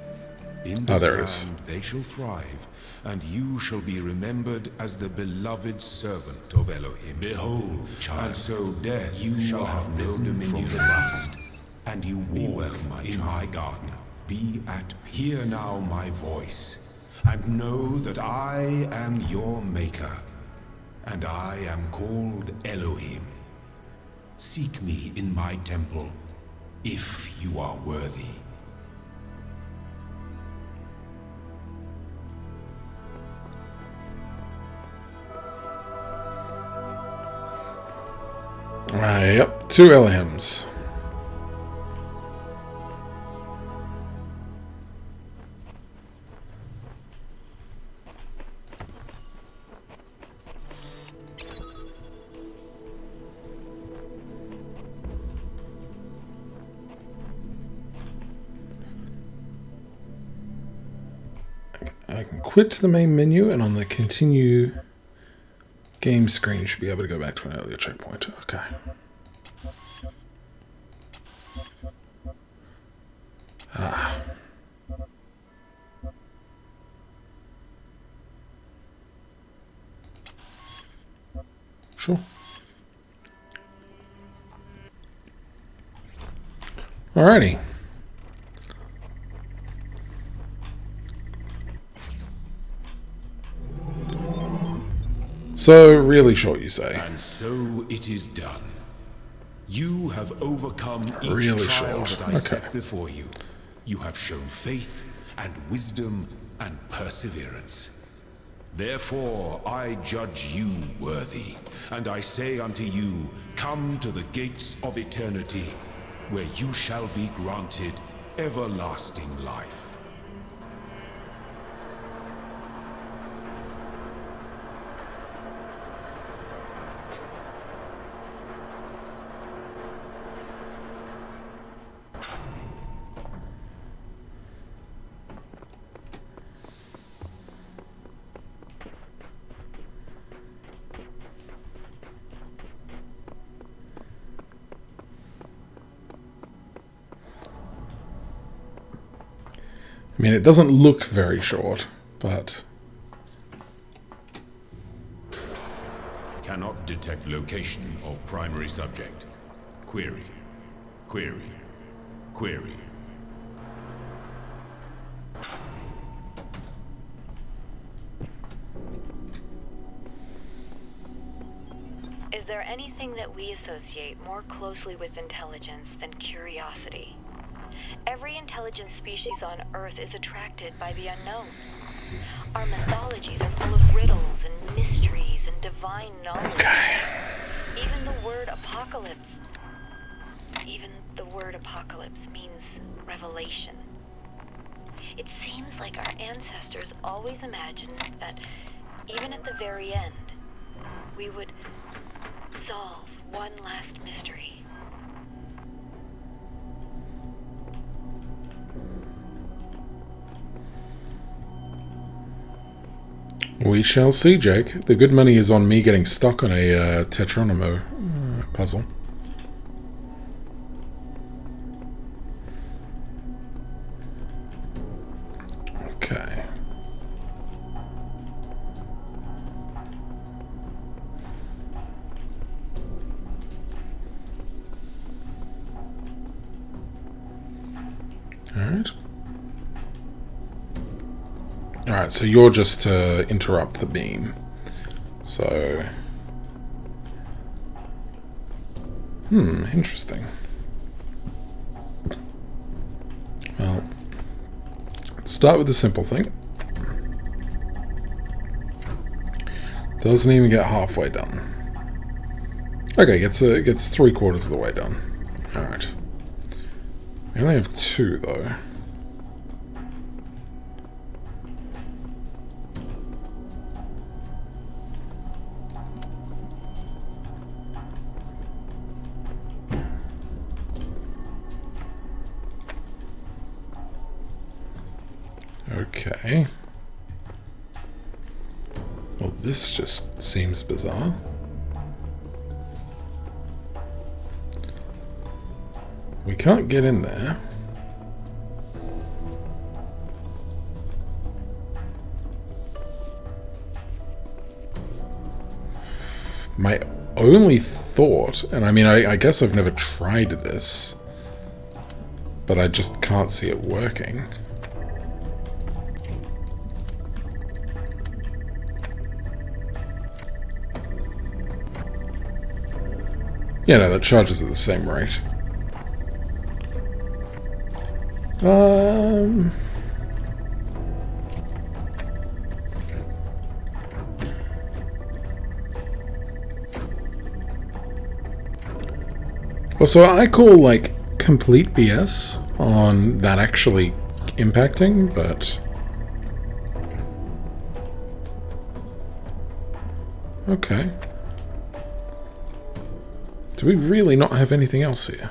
In Oh, this there it is. land they shall thrive, and you shall be remembered as the beloved servant of Elohim. Behold, child, and so death you shall have no dominion from the dust, and you walk in my garden. Be at peace. Hear now my voice, and know that I am your maker, and I am called Elohim. Seek me in my temple, if you are worthy. Yep, 2 Elohims. I can quit the main menu, and on the continue game screen, you should be able to go back to an earlier checkpoint. Okay. Sure. Alrighty. So, really short, you say? And so it is done. You have overcome each Really trial short. that I Okay. set before you. You have shown faith and wisdom and perseverance. Therefore I judge you worthy, and I say unto you, come to the gates of eternity, where you shall be granted everlasting life. I mean, it doesn't look very short, but... Cannot detect location of primary subject. Query. Query. Query. there anything that we associate more closely with intelligence than curiosity? Every intelligent species on Earth is attracted by the unknown. Our mythologies are full of riddles and mysteries and divine knowledge. Okay. Even the word apocalypse means revelation. It seems like our ancestors always imagined that even at the very end, we would solve one last mystery. We shall see, Jake. The good money is on me getting stuck on a Tetronimo puzzle. Okay. Alright. Alright, so you're just to interrupt the beam. So... interesting. Well, let's start with the simple thing. Doesn't even get halfway done. Okay, gets 3/4 of the way done. Alright. We only have 2, though. Okay. Well, this just seems bizarre. We can't get in there. My only thought, and I mean, I guess I've never tried this, but I just can't see it working. Yeah, no, that charges at the same rate. Well, so I call, like, complete BS on that actually impacting, but... Okay. Do we really not have anything else here?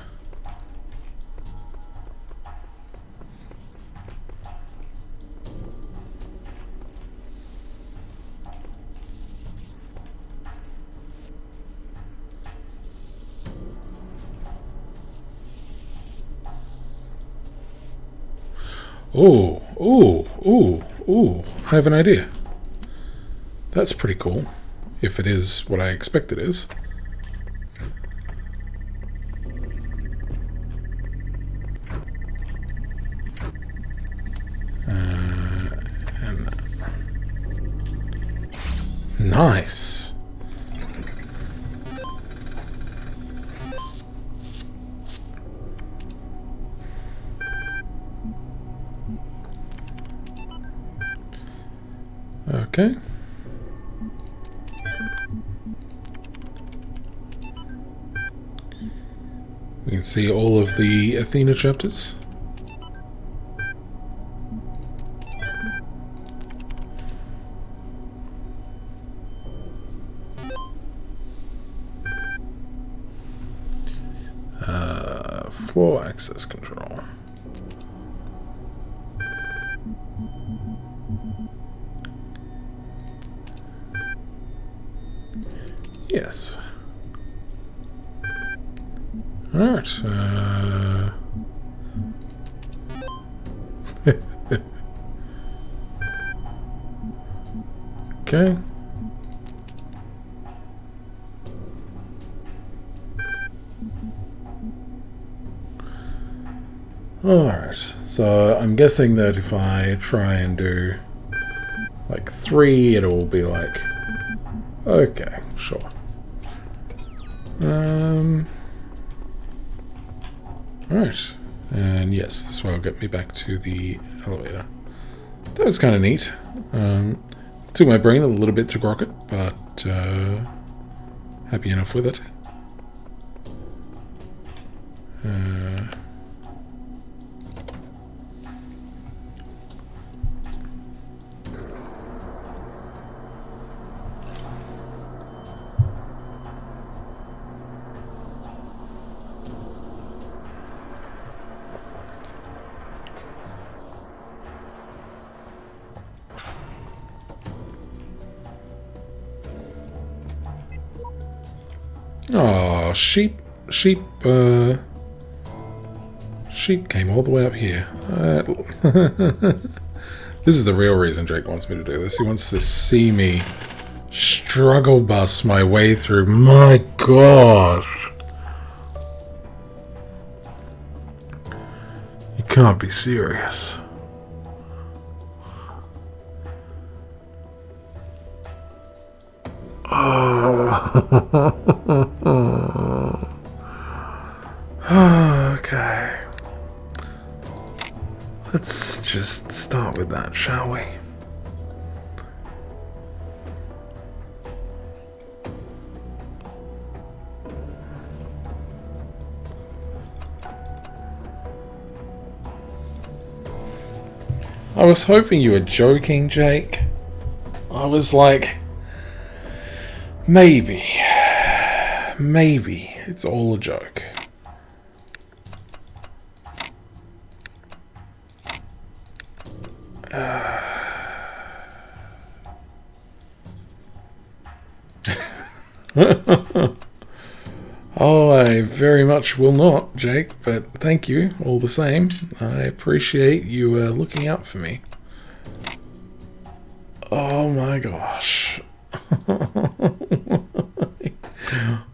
Ooh, I have an idea. That's pretty cool, if it is what I expect it is. Nice. Okay. We can see all of the Athena chapters. Floor access control. Yes. Alright. Okay. Alright, so I'm guessing that if I try and do like 3, it'll be like, okay, sure. Alright. And yes, this will get me back to the elevator. That was kind of neat. Took my brain a little bit to grok it, but happy enough with it. Oh, sheep came all the way up here. This is the real reason Jake wants me to do this. He wants to see me struggle bus my way through. My gosh. You can't be serious. Okay. Let's just start with that, shall we? I was hoping you were joking, Jake. I was like, maybe it's all a joke. Oh, I very much will not, Jake, but thank you all the same. I appreciate you looking out for me. Oh my gosh.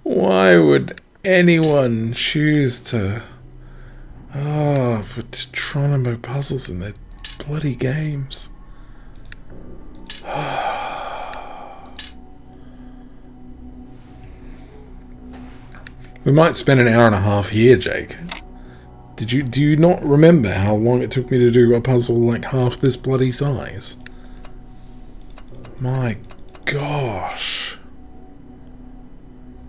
Why would anyone choose to put Tronimo puzzles in their bloody games? We might spend an hour and a half here, Jake. Do you not remember how long it took me to do a puzzle like half this bloody size? My gosh.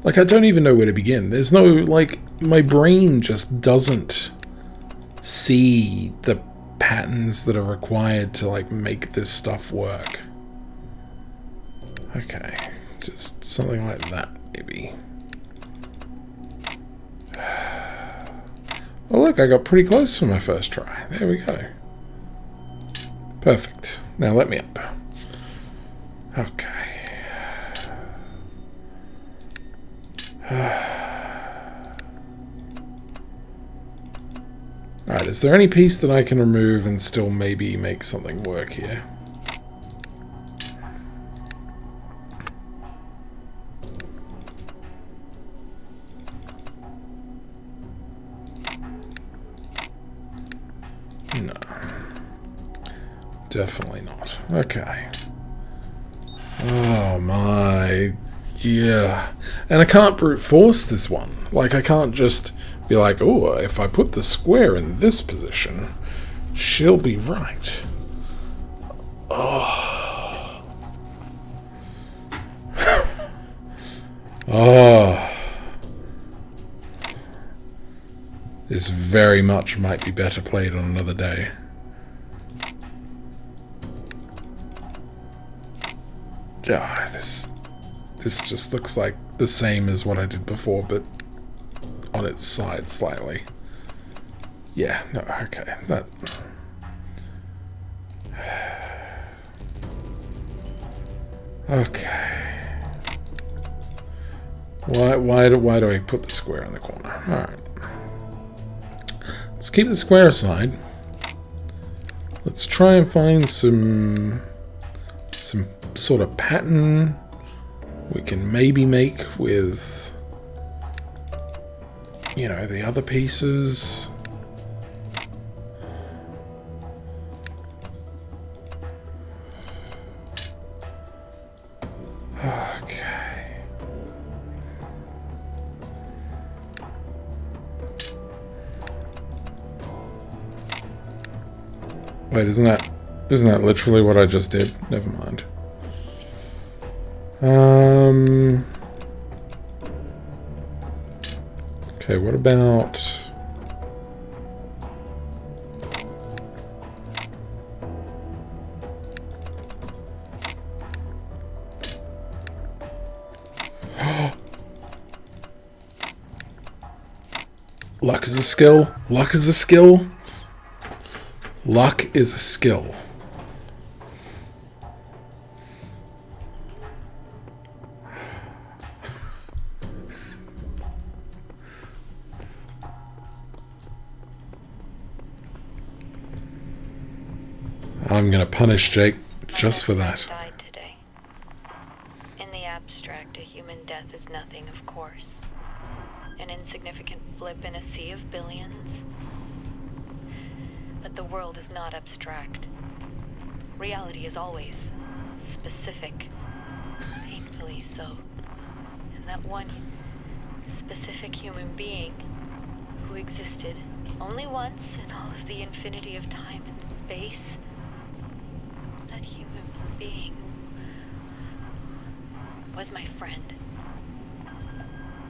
Like, I don't even know where to begin. There's no, like, my brain just doesn't see the patterns that are required to, like, make this stuff work. Okay. Just something like that, maybe. Oh look, I got pretty close for my first try. There we go. Perfect. Now let me up. Okay. Alright, is there any piece that I can remove and still maybe make something work here? No. Definitely not. Okay. Oh my... Yeah. And I can't brute force this one. Like, I can't just be like, oh, if I put the square in this position, she'll be right. Oh. Oh. This very much might be better played on another day. Ah, this just looks like the same as what I did before, but on its side slightly. Yeah, no, okay, that... Okay. Why do I put the square in the corner? Alright. Let's keep the square aside. Let's try and find some sort of pattern we can maybe make with, you know, the other pieces. Okay. Wait, isn't that literally what I just did? Never mind. Okay, what about... Luck is a skill. Luck is a skill. Luck is a skill. I'm gonna punish Jake just for that. Died today. In the abstract, a human death is nothing, of course. An insignificant blip in a sea of billions. But the world is not abstract. Reality is always specific. Painfully so. And that one specific human being who existed only once in all of the infinity of time and space, that human being was my friend.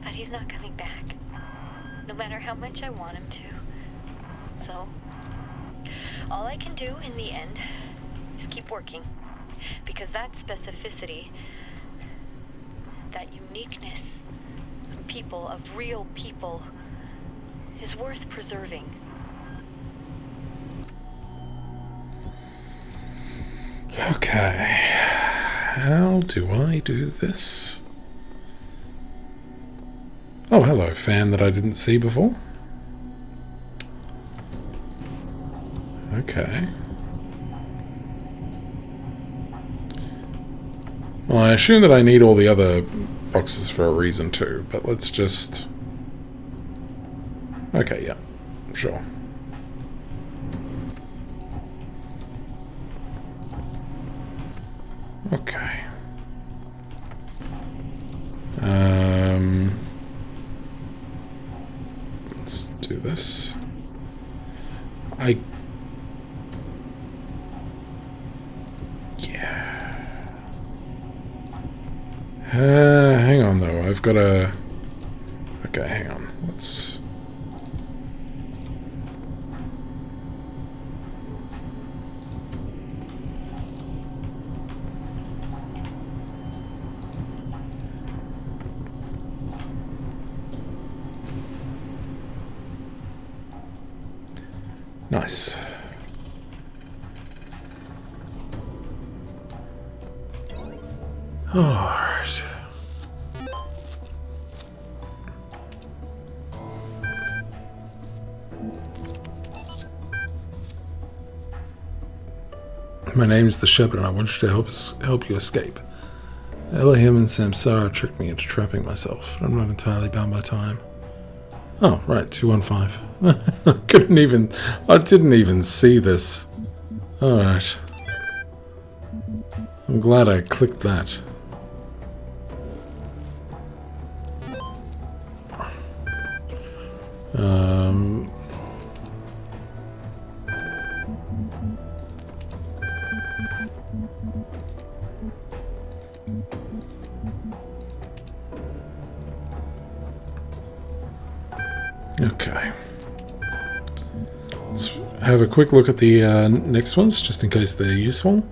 But he's not coming back, no matter how much I want him to. So, all I can do in the end is keep working, because that specificity, that uniqueness of people, of real people, is worth preserving. Okay. How do I do this? Oh, hello, fan that I didn't see before. Okay. Well, I assume that I need all the other boxes for a reason too, but let's just... Okay, yeah, sure. Okay. Let's do this. Yeah. Hang on though, I've got a... Okay, hang on, let's... Nice. Alright. My name's the Shepherd and I want you to help you escape. Elohim and Samsara tricked me into trapping myself. I'm not entirely bound by time. Oh, right, 215. I didn't even see this. Alright. I'm glad I clicked that. Okay. Let's have a quick look at the next ones, just in case they're useful.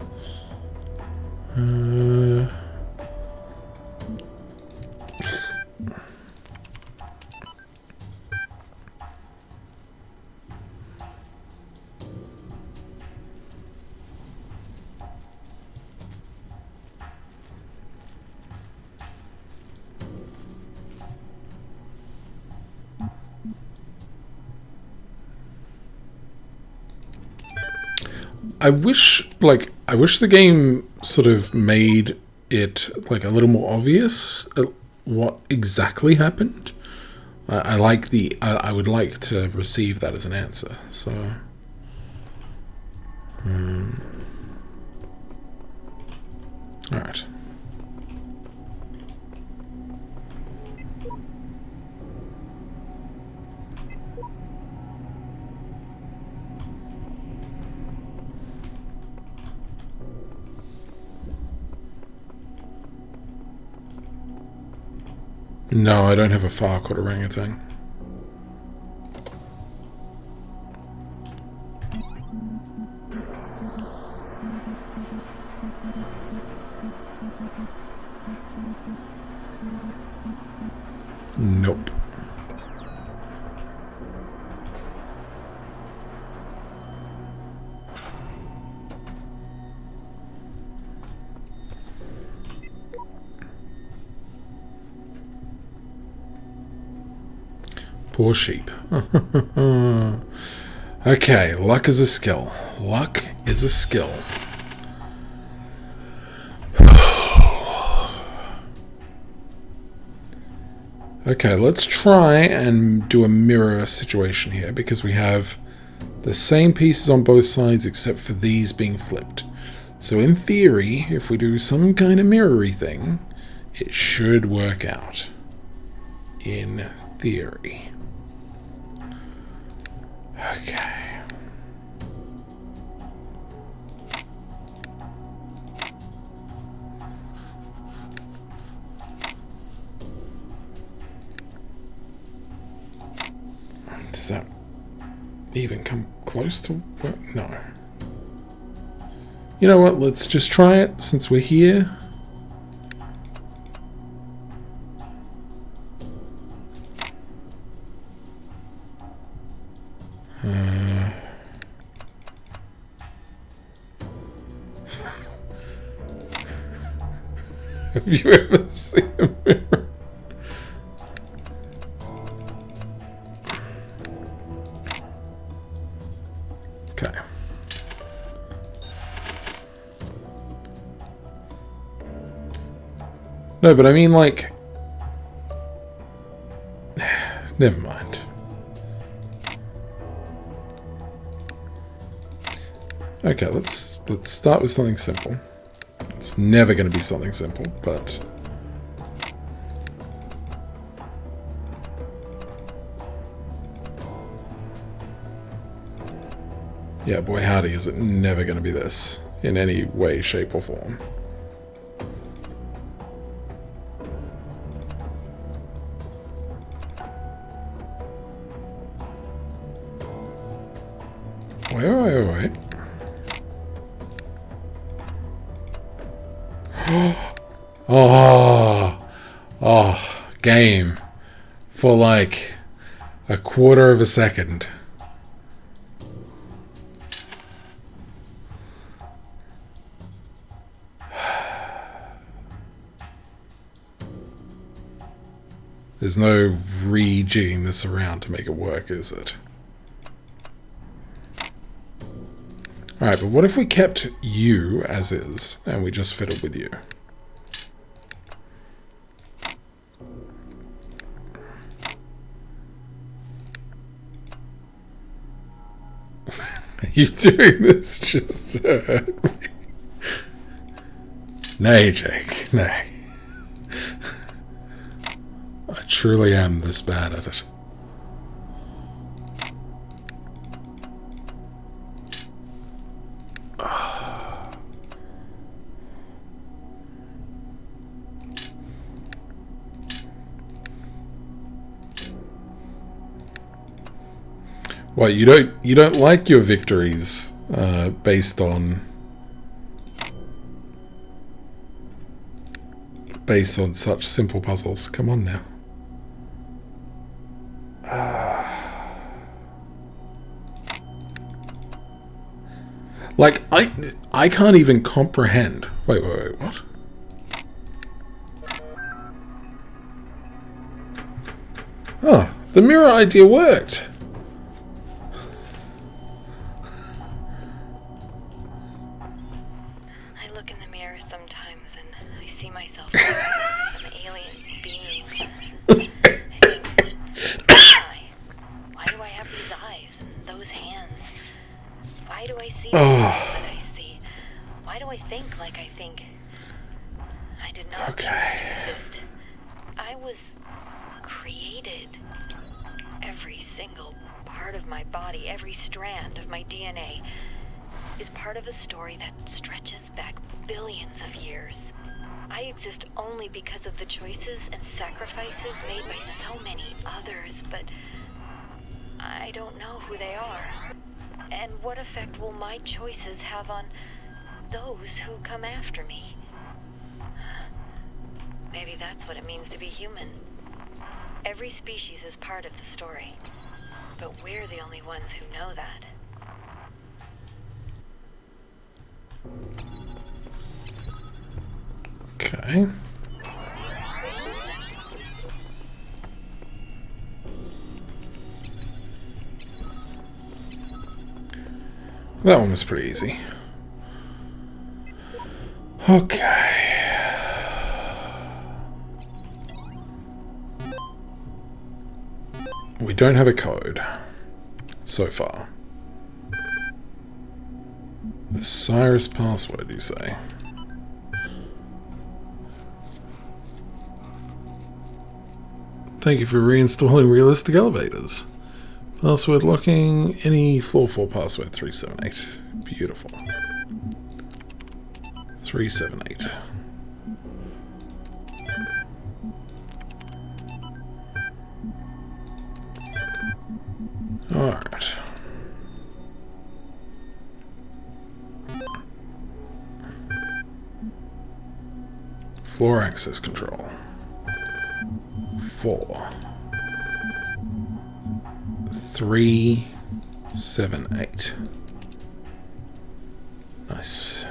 I wish the game sort of made it like a little more obvious what exactly happened. I like I would like to receive that as an answer. So, all right. No, I don't have a file called orangutan. Nope. Poor sheep. Okay, luck is a skill. Luck is a skill. Okay, let's try and do a mirror situation here, because we have the same pieces on both sides except for these being flipped. So in theory, if we do some kind of mirror-y thing, it should work out. In theory. Okay. Does that even come close to what? No. You know what? Let's just try it since we're here. Have you ever seen a mirror? Okay. No, but I mean, like, never mind. Okay, let's start with something simple. It's never going to be something simple, but yeah, boy howdy, is it never going to be this in any way, shape, or form. Wait. Game for like a quarter of a second. There's no rejigging this around to make it work, is it? Alright, but what if we kept you as is and we just fiddled with you? Are you doing this just to hurt me? Nay, Jake, nay. I truly am this bad at it. What, you don't like your victories based on such simple puzzles? Come on now. Like I can't even comprehend. Wait, what? Oh, the mirror idea worked. I see. Why do I think like I think? I did not exist. I was created. Every single part of my body, every strand of my DNA is part of a story that stretches back billions of years. I exist only because of the choices and sacrifices made by so many others, but I don't know who they are. And what effect will my choices have on those who come after me? Maybe that's what it means to be human. Every species is part of the story, but we're the only ones who know that. Okay. That one was pretty easy. Okay. We don't have a code so far. The Cyrus password, you say? Thank you for reinstalling realistic elevators. Password locking, any floor 4 password 378. Beautiful. 378. Alright. Floor access control. 4. 378. Nice.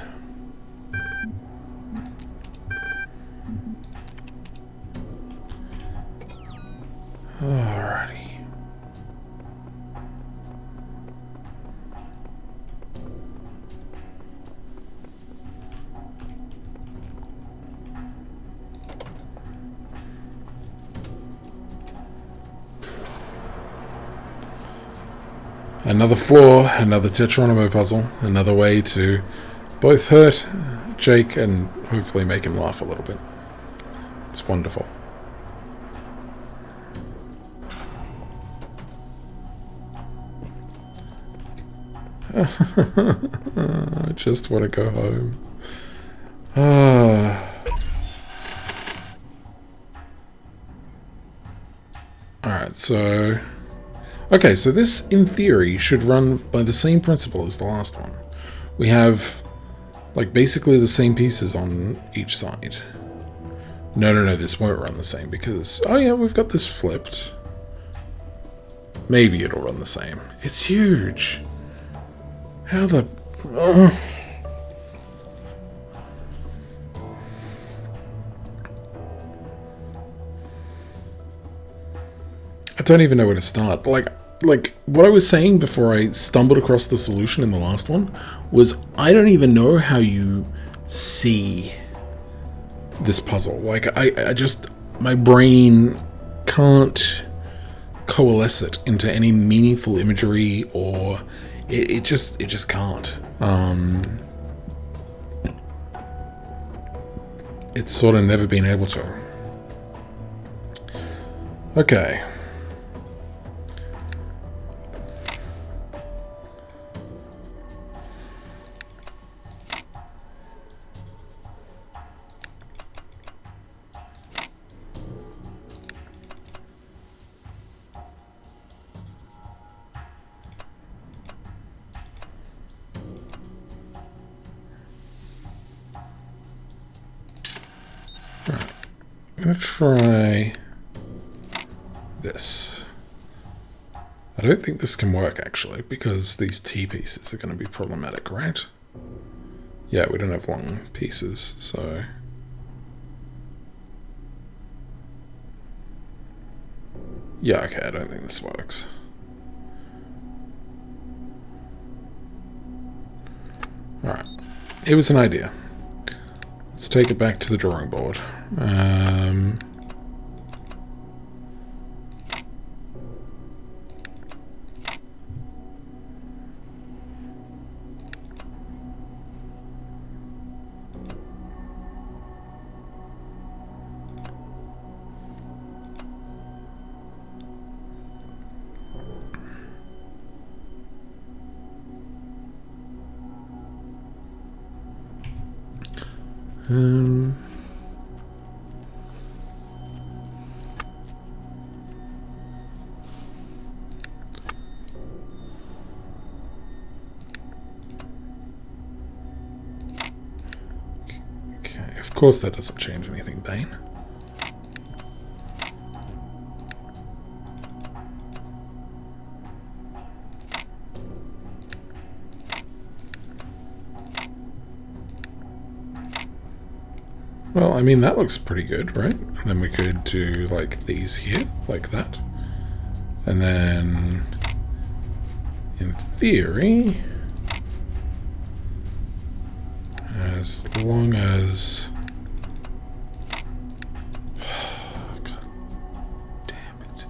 Alrighty. Another floor, another Tetronimo puzzle, another way to both hurt Jake and hopefully make him laugh a little bit. It's wonderful. I just want to go home. Alright, so... Okay, so this, in theory, should run by the same principle as the last one. We have, like, basically the same pieces on each side. No, this won't run the same because... Oh yeah, we've got this flipped. Maybe it'll run the same. It's huge! How the... I don't even know where to start. Like what I was saying before I stumbled across the solution in the last one was I don't even know how you see this puzzle. Like I just, my brain can't coalesce it into any meaningful imagery, or it just can't. It's sort of never been able to. Okay. I'm going to try this. I don't think this can work, actually, because these T pieces are going to be problematic, right? Yeah, we don't have long pieces, so... Yeah, okay, I don't think this works. Alright. It was an idea. Let's take it back to the drawing board. Of course that doesn't change anything, Bane. Well, I mean, that looks pretty good, right? And then we could do, like, these here, like that. And then, in theory, as long as... God damn it.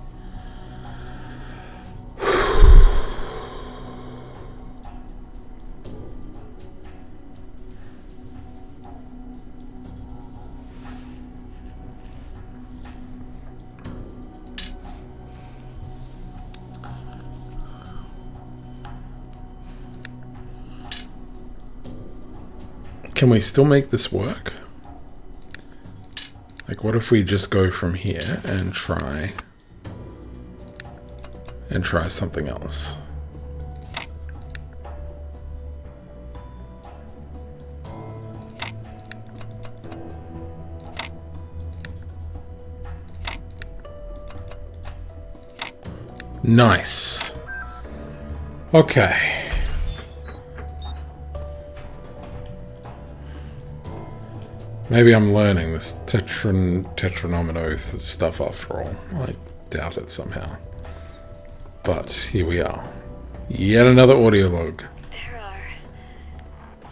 Can we still make this work? Like, what if we just go from here and try something else? Nice. Okay. Maybe I'm learning this tetranomenon stuff after all. I doubt it somehow. But here we are. Yet another audio log. There are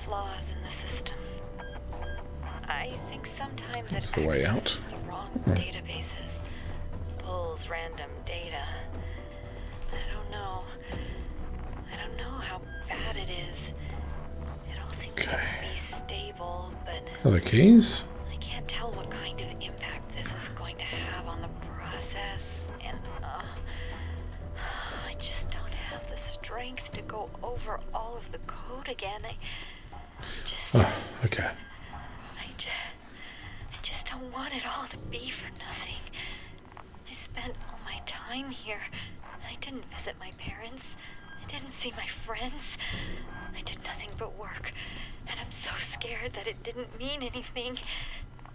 flaws in the system. I think sometimes That's the way out. the wrong databases, pulls random data. I don't know how bad it is. It all seems to be stable, but Other keys? I can't tell what kind of impact this is going to have on the process, and I just don't have the strength to go over all of the code again. Okay. I just don't want it all to be for nothing. I spent all my time here. I didn't visit my parents. I didn't see my friends. I did nothing but work. And I'm so scared that it didn't mean anything.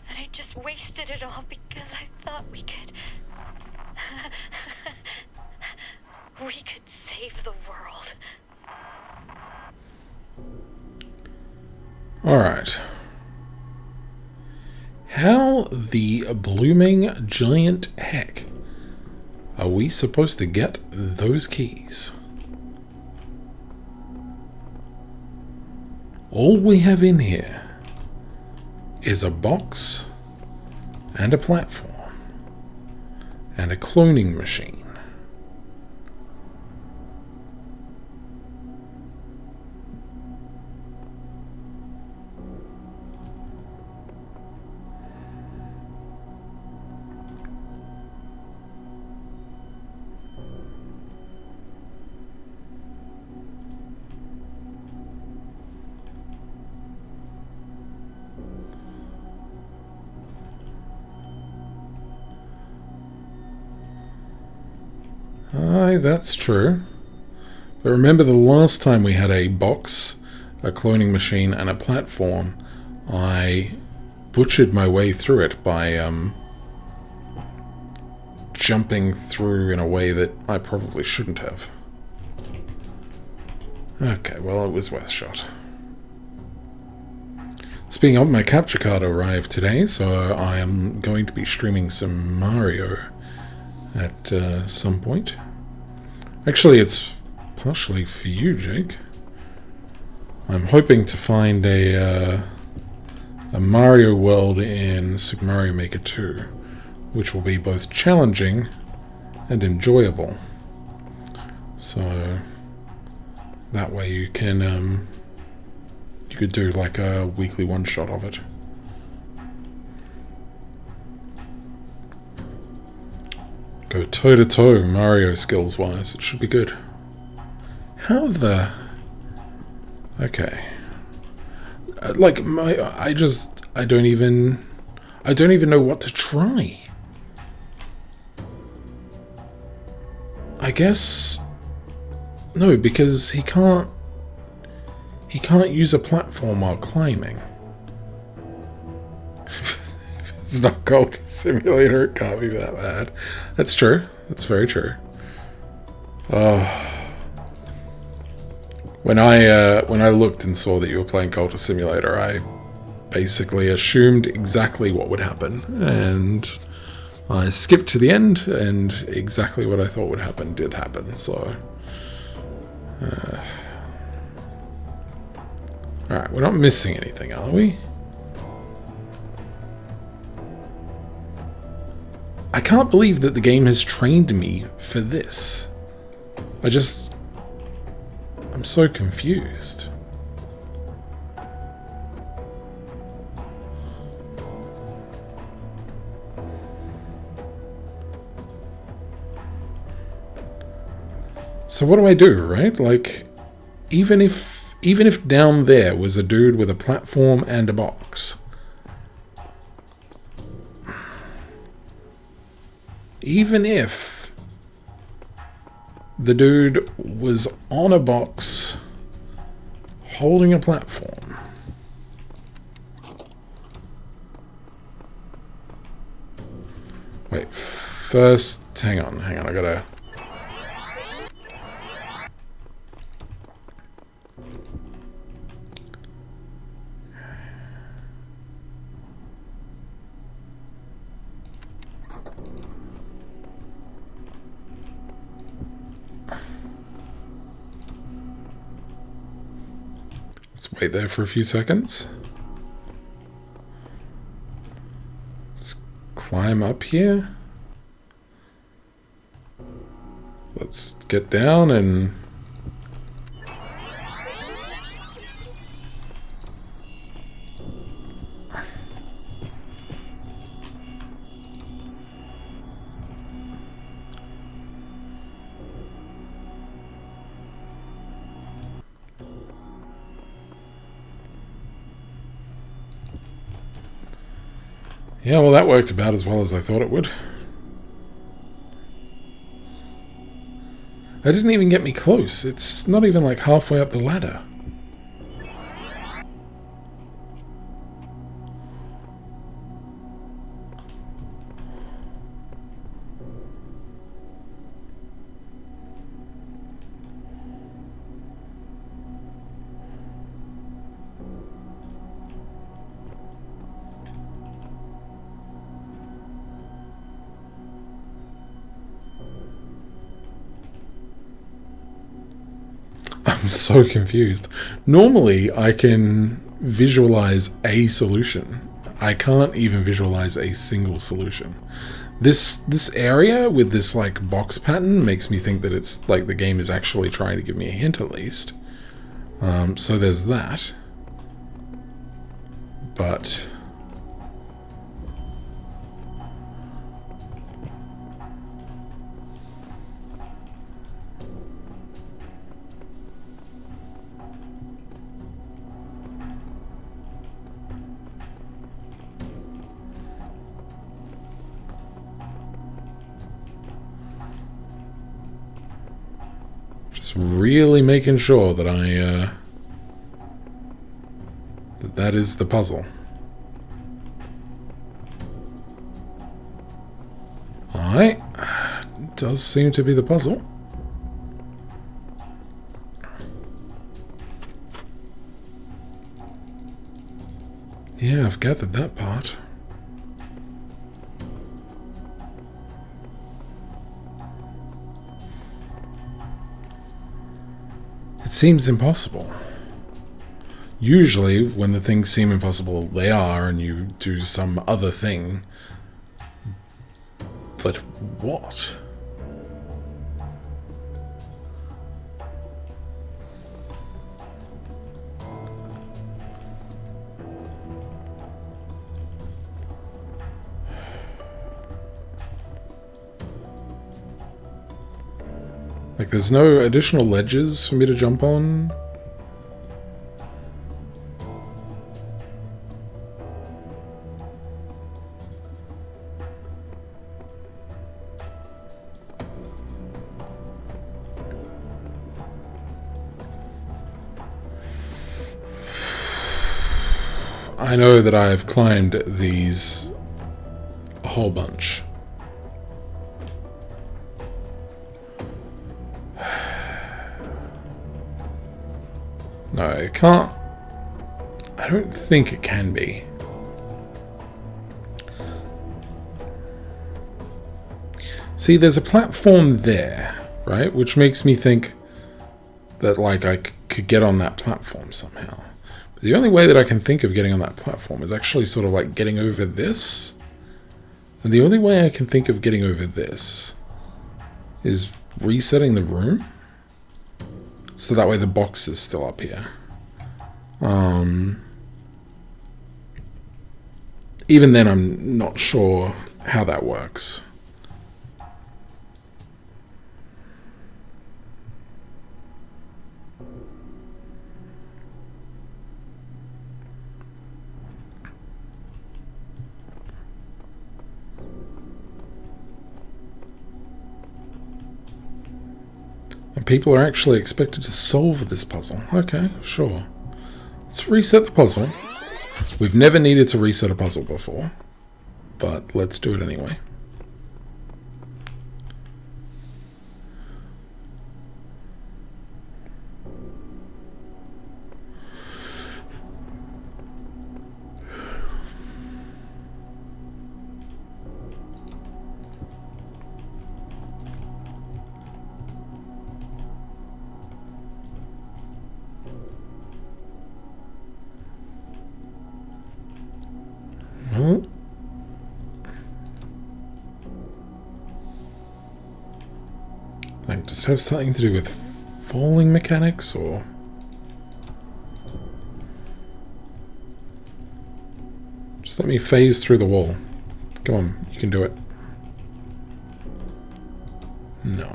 That I just wasted it all because I thought we could... we could save the world. Alright. How the blooming giant heck are we supposed to get those keys? All we have in here is a box and a platform and a cloning machine. Aye, that's true. But remember the last time we had a box, a cloning machine, and a platform, I butchered my way through it by jumping through in a way that I probably shouldn't have. Okay, well, it was worth a shot. Speaking of, my capture card arrived today, so I am going to be streaming some Mario at some point. Actually, it's partially for you, Jake. I'm hoping to find a Mario world in Super Mario Maker 2, which will be both challenging and enjoyable. So that way you can you could do like a weekly one-shot of it. Go toe-to-toe Mario skills-wise. It should be good. How the... Okay. Like, I don't even know what to try. I guess... No, because he can't use a platform while climbing. it's not Cult Simulator, it can't be that bad. That's true. That's very true. When I looked and saw that you were playing Cult Simulator, I basically assumed exactly what would happen, and I skipped to the end, and exactly what I thought would happen did happen. So, all right, we're not missing anything, are we? I can't believe that the game has trained me for this. I'm so confused. So what do I do, right? Like, even if down there was a dude with a platform and a box, even if the dude was on a box holding a platform, wait, first, hang on, I gotta... Let's wait there for a few seconds. Let's climb up here. Let's get down and... Yeah, well, that worked about as well as I thought it would. It didn't even get me close. It's not even like halfway up the ladder. I'm so confused. Normally, I can visualize a solution. I can't even visualize a single solution. This area with this like box pattern makes me think that it's like the game is actually trying to give me a hint at least. So there's that. But... just really making sure that that is the puzzle. Alright. Does seem to be the puzzle. Yeah, I've gathered that part. It seems impossible. Usually, when the things seem impossible, they are, and you do some other thing. But what? Like, there's no additional ledges for me to jump on? I know that I've climbed these whole bunch. No, it can't. I don't think it can be. See, there's a platform there, right? Which makes me think that, like, I could get on that platform somehow. But the only way that I can think of getting on that platform is actually sort of like getting over this. And the only way I can think of getting over this is resetting the room. So that way the box is still up here. Even then, I'm not sure how that works. And people are actually expected to solve this puzzle. Okay, sure. Let's reset the puzzle. We've never needed to reset a puzzle before, but let's do it anyway. Well, like, does it have something to do with falling mechanics, or? Just let me phase through the wall. Come on, you can do it. No.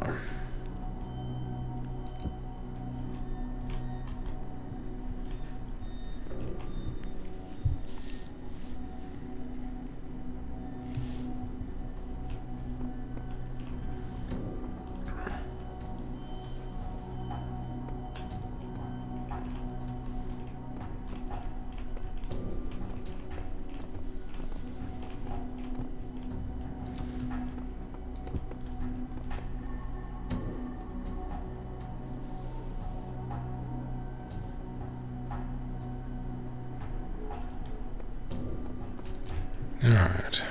Alright.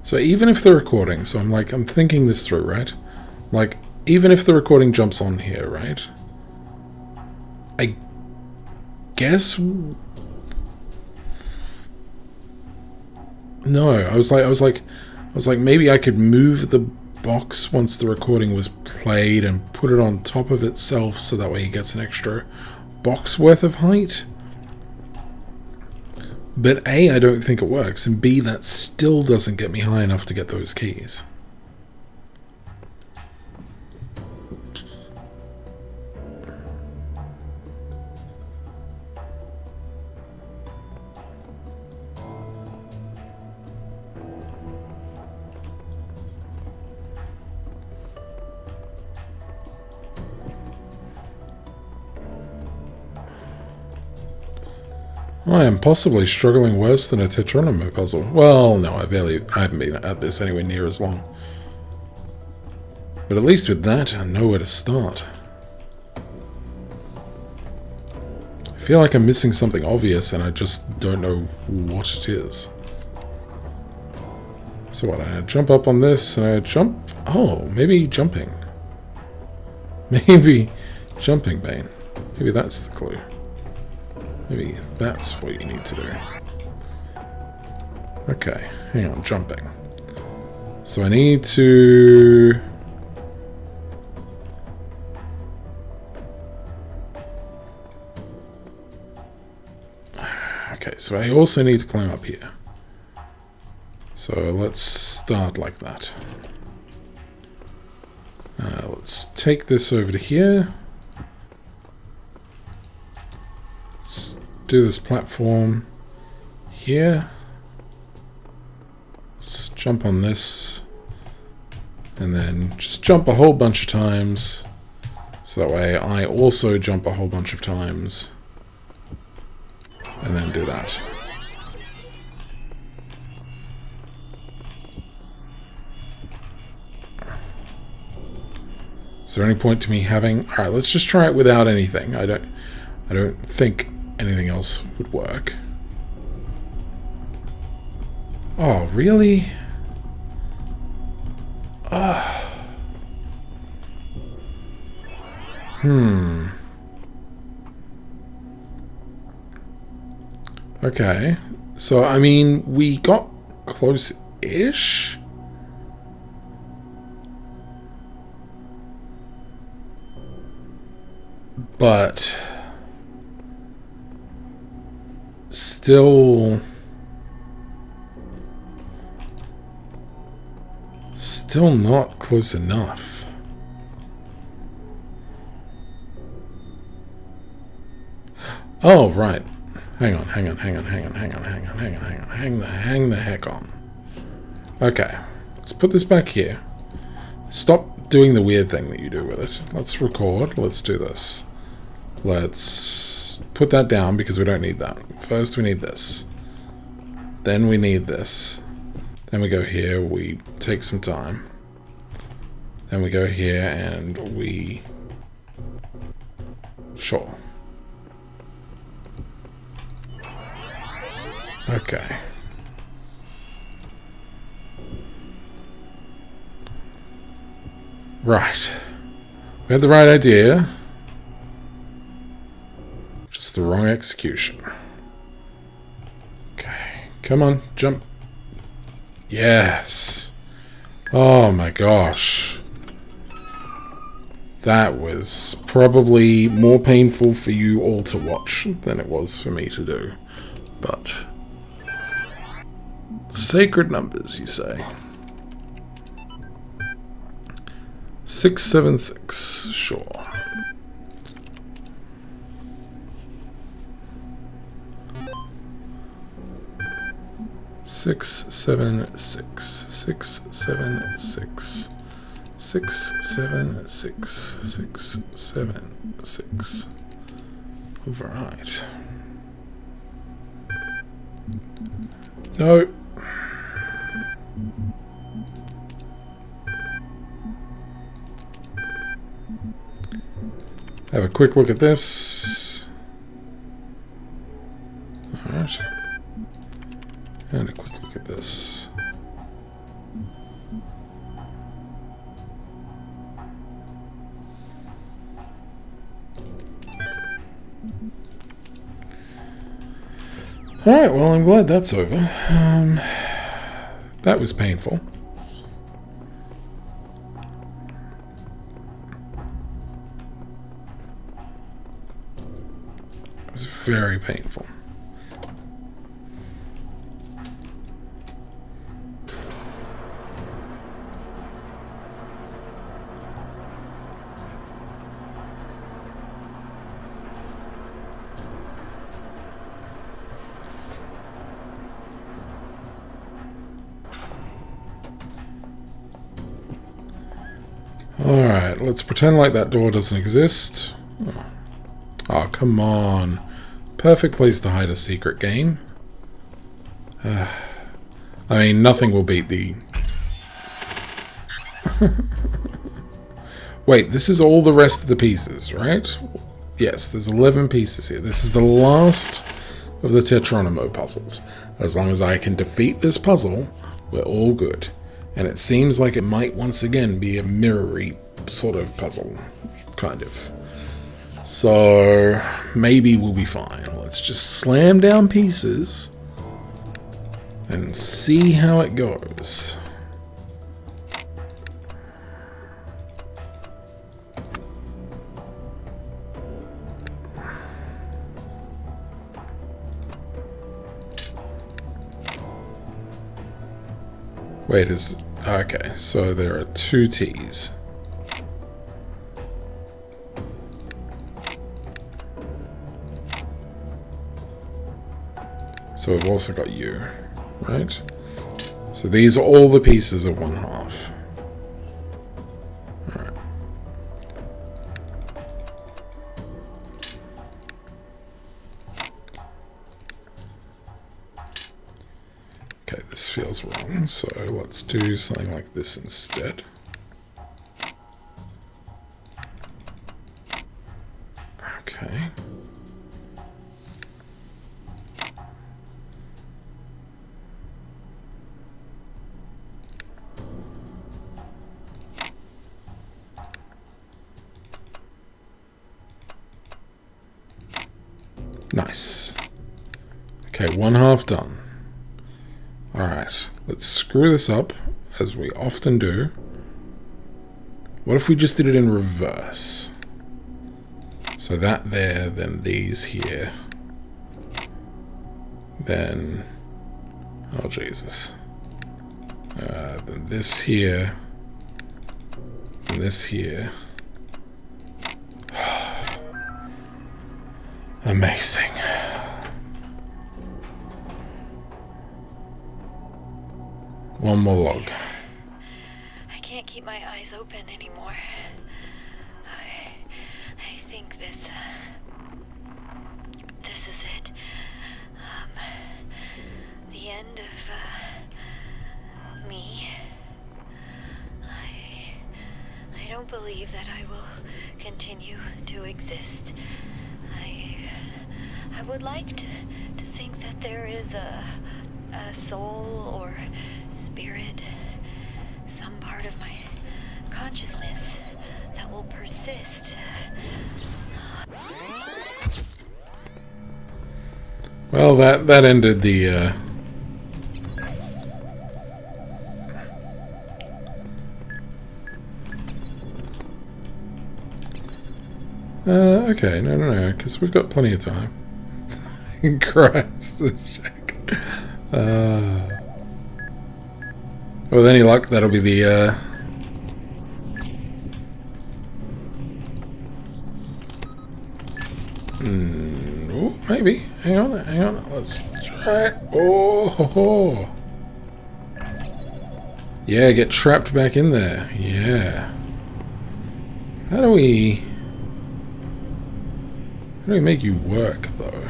So even if the recording, so I'm thinking this through, right? Like, even if the recording jumps on here, right? I guess... No, I was like, maybe I could move the box once the recording was played and put it on top of itself so that way it gets an extra box worth of height. But A, I don't think it works, and B, that still doesn't get me high enough to get those keys. I am possibly struggling worse than a Tetronomy puzzle. Well, no, I haven't been at this anywhere near as long. But at least with that, I know where to start. I feel like I'm missing something obvious and I just don't know what it is. So what, I jump up on this and I jump... Oh, maybe jumping. Maybe jumping, Bane. Maybe that's the clue. Maybe that's what you need to do. Okay, hang on, jumping. So I need to... Okay, so I also need to climb up here. So let's start like that. Let's take this over to here. Let's do this platform here. Let's jump on this. And then just jump a whole bunch of times. So that way I also jump a whole bunch of times. And then do that. Is there any point to me having... Alright, let's just try it without anything. I don't think anything else would work. Oh, really? Okay. So, I mean, we got close-ish. But still not close enough. Oh, right. Hang the heck on. Okay. Let's put this back here. Stop doing the weird thing that you do with it. Let's record. Let's do this. Let's put that down because we don't need that. First we need this. Then we need this. Then we go here, we take some time. Then we go here and we... Sure. Okay. Right. We had the right idea. Just the wrong execution. Okay. Come on, jump. Yes. Oh my gosh. That was probably more painful for you all to watch than it was for me to do. But... sacred numbers, you say? 676, sure. 676, 676, 676, 676. All right. No. Have a quick look at this. Alright. And a quick look at this. Alright, well, I'm glad that's over. That was painful. It was very painful. Alright, let's pretend like that door doesn't exist. Oh, come on. Perfect place to hide a secret game. I mean, nothing will beat the... Wait, this is all the rest of the pieces, right? Yes, there's 11 pieces here. This is the last of the Tetronimo puzzles. As long as I can defeat this puzzle, we're all good. And it seems like it might once again be a mirror-y sort of puzzle. Kind of. So, maybe we'll be fine. Let's just slam down pieces and see how it goes. Wait, okay, so there are 2 T's. So we've also got U, right? So these are all the pieces of 1/2. Alright. Okay, this feels wrong, so let's do something like this instead. Okay. Nice. Okay, one half done. Alright, let's screw this up, as we often do. What if we just did it in reverse? So that there, then these here. Then... oh, Jesus. Then this here. And this here. Amazing. One more log. I can't keep my eyes open anymore. I think this is it. The end of me. I don't believe that I will continue to exist. I would like to think that there is a soul or spirit, some part of my consciousness that will persist. Well, that ended the okay, no, because we've got plenty of time. Christ, this Jack. With any luck, that'll be the oh, maybe. Hang on. Let's try it. Oh, ho, ho. Yeah, get trapped back in there. Yeah. How do we make you work, though?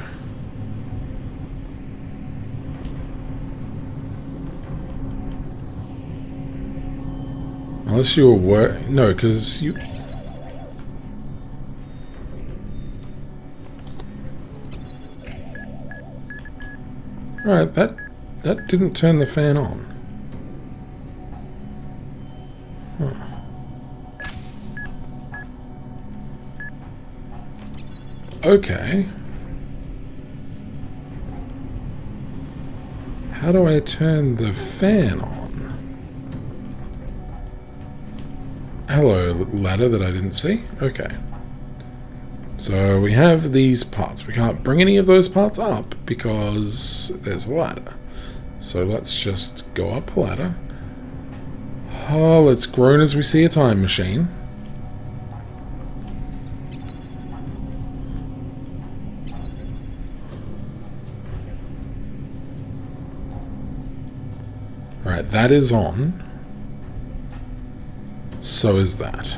Unless you were no, because you... Alright, that didn't turn the fan on. Huh. Okay. How do I turn the fan on? Hello, ladder that I didn't see. Okay. So we have these parts. We can't bring any of those parts up because there's a ladder. So let's just go up a ladder. Oh, let's groan as we see a time machine. Alright, that is on. So is that.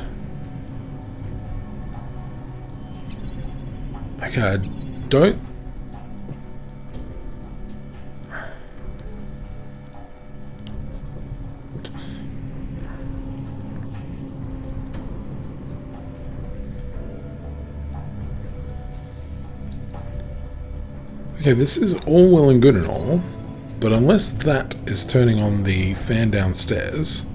Okay, I don't... Okay, this is all well and good and all, but unless that is turning on the fan downstairs...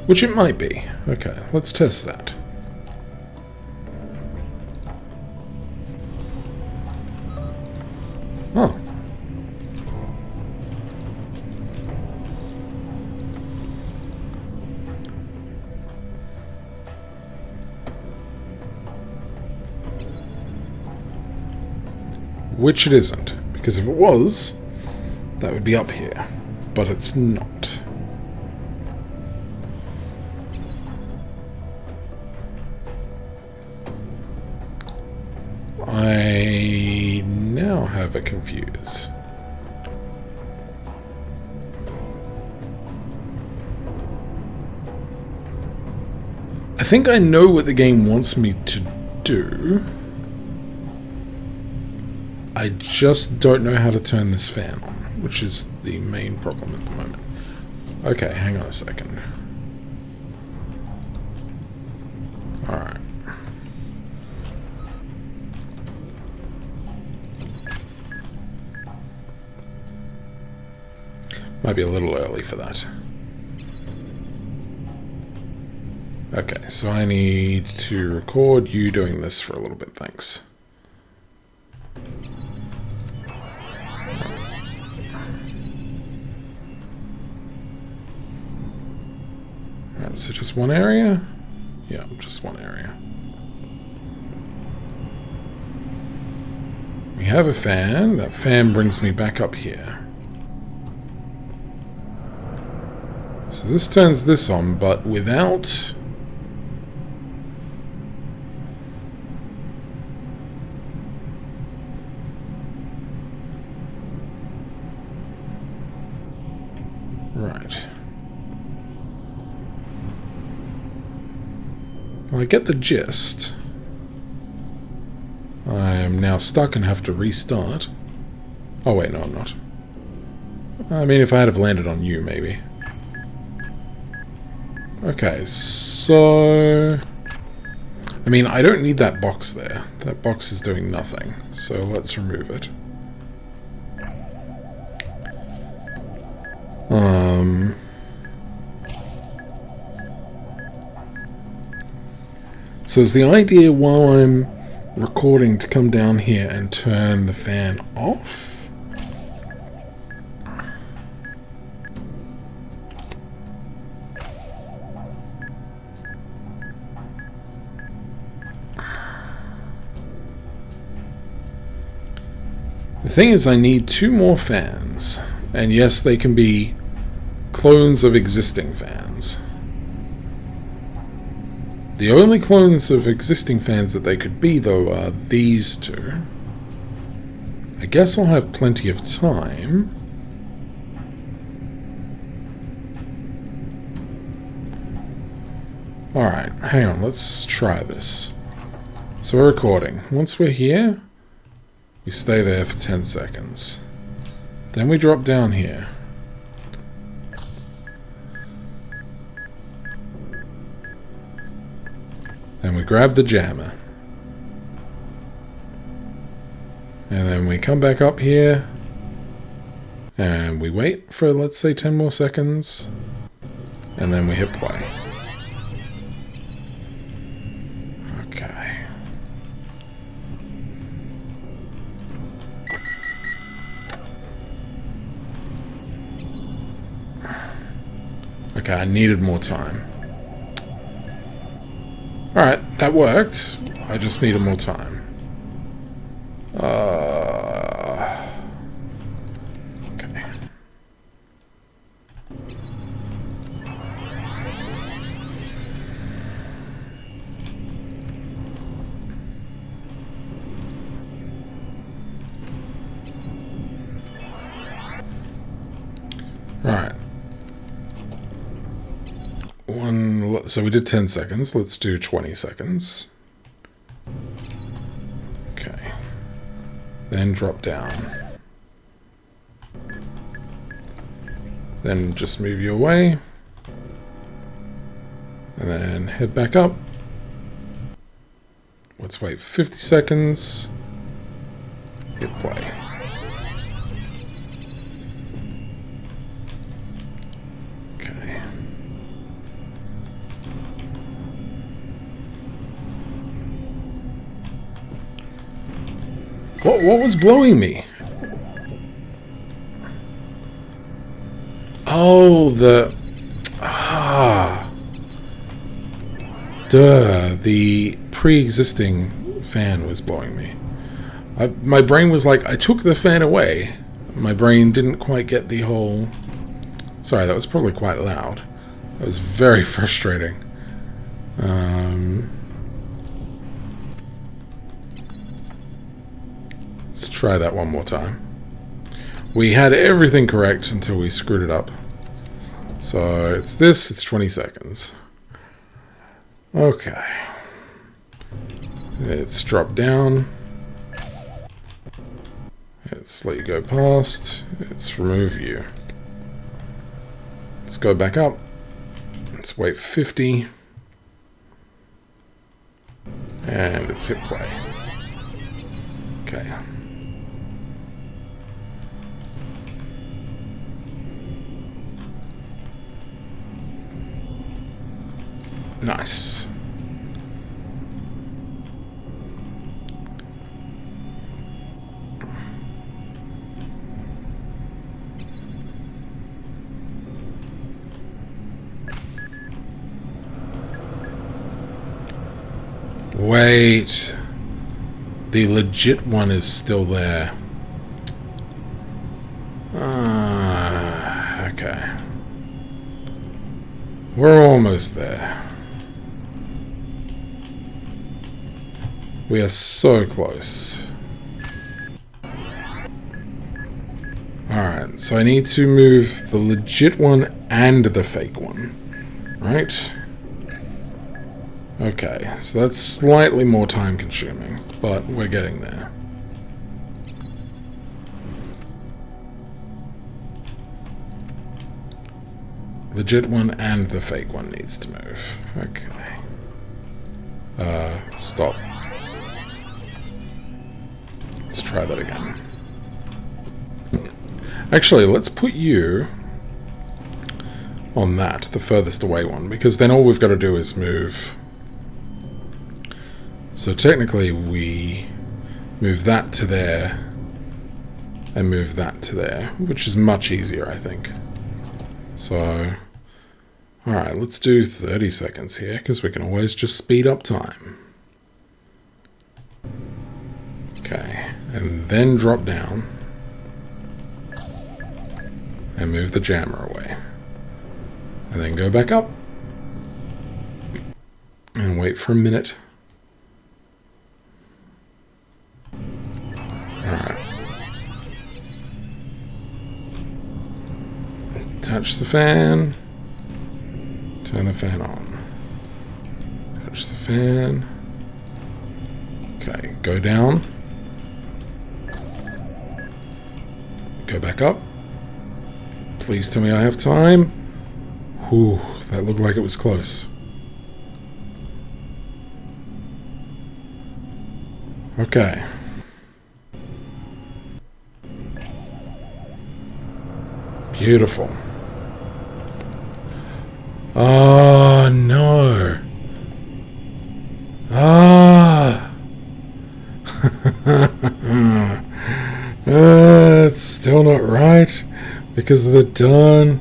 Which it might be. Okay, let's test that. Oh. Which it isn't, because if it was, that would be up here, but it's not. I now have it confused. I think I know what the game wants me to do. I just don't know how to turn this fan on, which is the main problem at the moment. Okay, hang on a second. Alright. Might be a little early for that. Okay, so I need to record you doing this for a little bit, thanks. Alright, so just one area? Yeah, just one area. We have a fan. That fan brings me back up here. So this turns this on, but without... Right. Well, I get the gist. I am now stuck and have to restart. Oh wait, no I'm not. I mean, if I had have landed on you, maybe. Okay, so... I mean, I don't need that box there. That box is doing nothing, so let's remove it. So is the idea while I'm recording to come down here and turn the fan off? The thing is, I need 2 more fans. And yes, they can be clones of existing fans. The only clones of existing fans that they could be, though, are these 2. I guess I'll have plenty of time. Alright, hang on, let's try this. So we're recording. Once we're here, we stay there for 10 seconds. Then we drop down here. Then we grab the jammer. And then we come back up here. And we wait for, let's say, 10 more seconds. And then we hit play. Okay. Okay, I needed more time. Alright, that worked. I just needed more time. Okay. Right. So we did 10 seconds. Let's do 20 seconds. Okay. Then drop down. Then just move you away. And then head back up. Let's wait 50 seconds. Hit play. Okay. What was blowing me? Oh, the... Duh, the pre-existing fan was blowing me. My brain was like, I took the fan away. My brain didn't quite get the whole... Sorry, that was probably quite loud. That was very frustrating. Let's try that one more time. We had everything correct until we screwed it up. So it's this, it's 20 seconds. Okay. It's drop down. It's let you go past. It's remove you. Let's go back up. Let's wait 50. And it's hit play. Okay. Nice. Wait. The legit one is still there. Okay. We're almost there. We are so close. Alright, so I need to move the legit one and the fake one. Right? Okay, so that's slightly more time consuming, but we're getting there. Legit one and the fake one needs to move. Okay. Stop. Let's try that again. Actually, let's put you on that, the furthest away one, because then all we've got to do is move. So technically we move that to there and move that to there, which is much easier, I think. So, alright, let's do 30 seconds here, because we can always just speed up time. Okay, and then drop down and move the jammer away. And then go back up and wait for a minute. Alright. Touch the fan. Turn the fan on. Touch the fan. Okay, go down. Go back up. Please tell me I have time. Whew, that looked like it was close. Okay. Beautiful. Oh, no. Ah. It's still not right because of the dawn.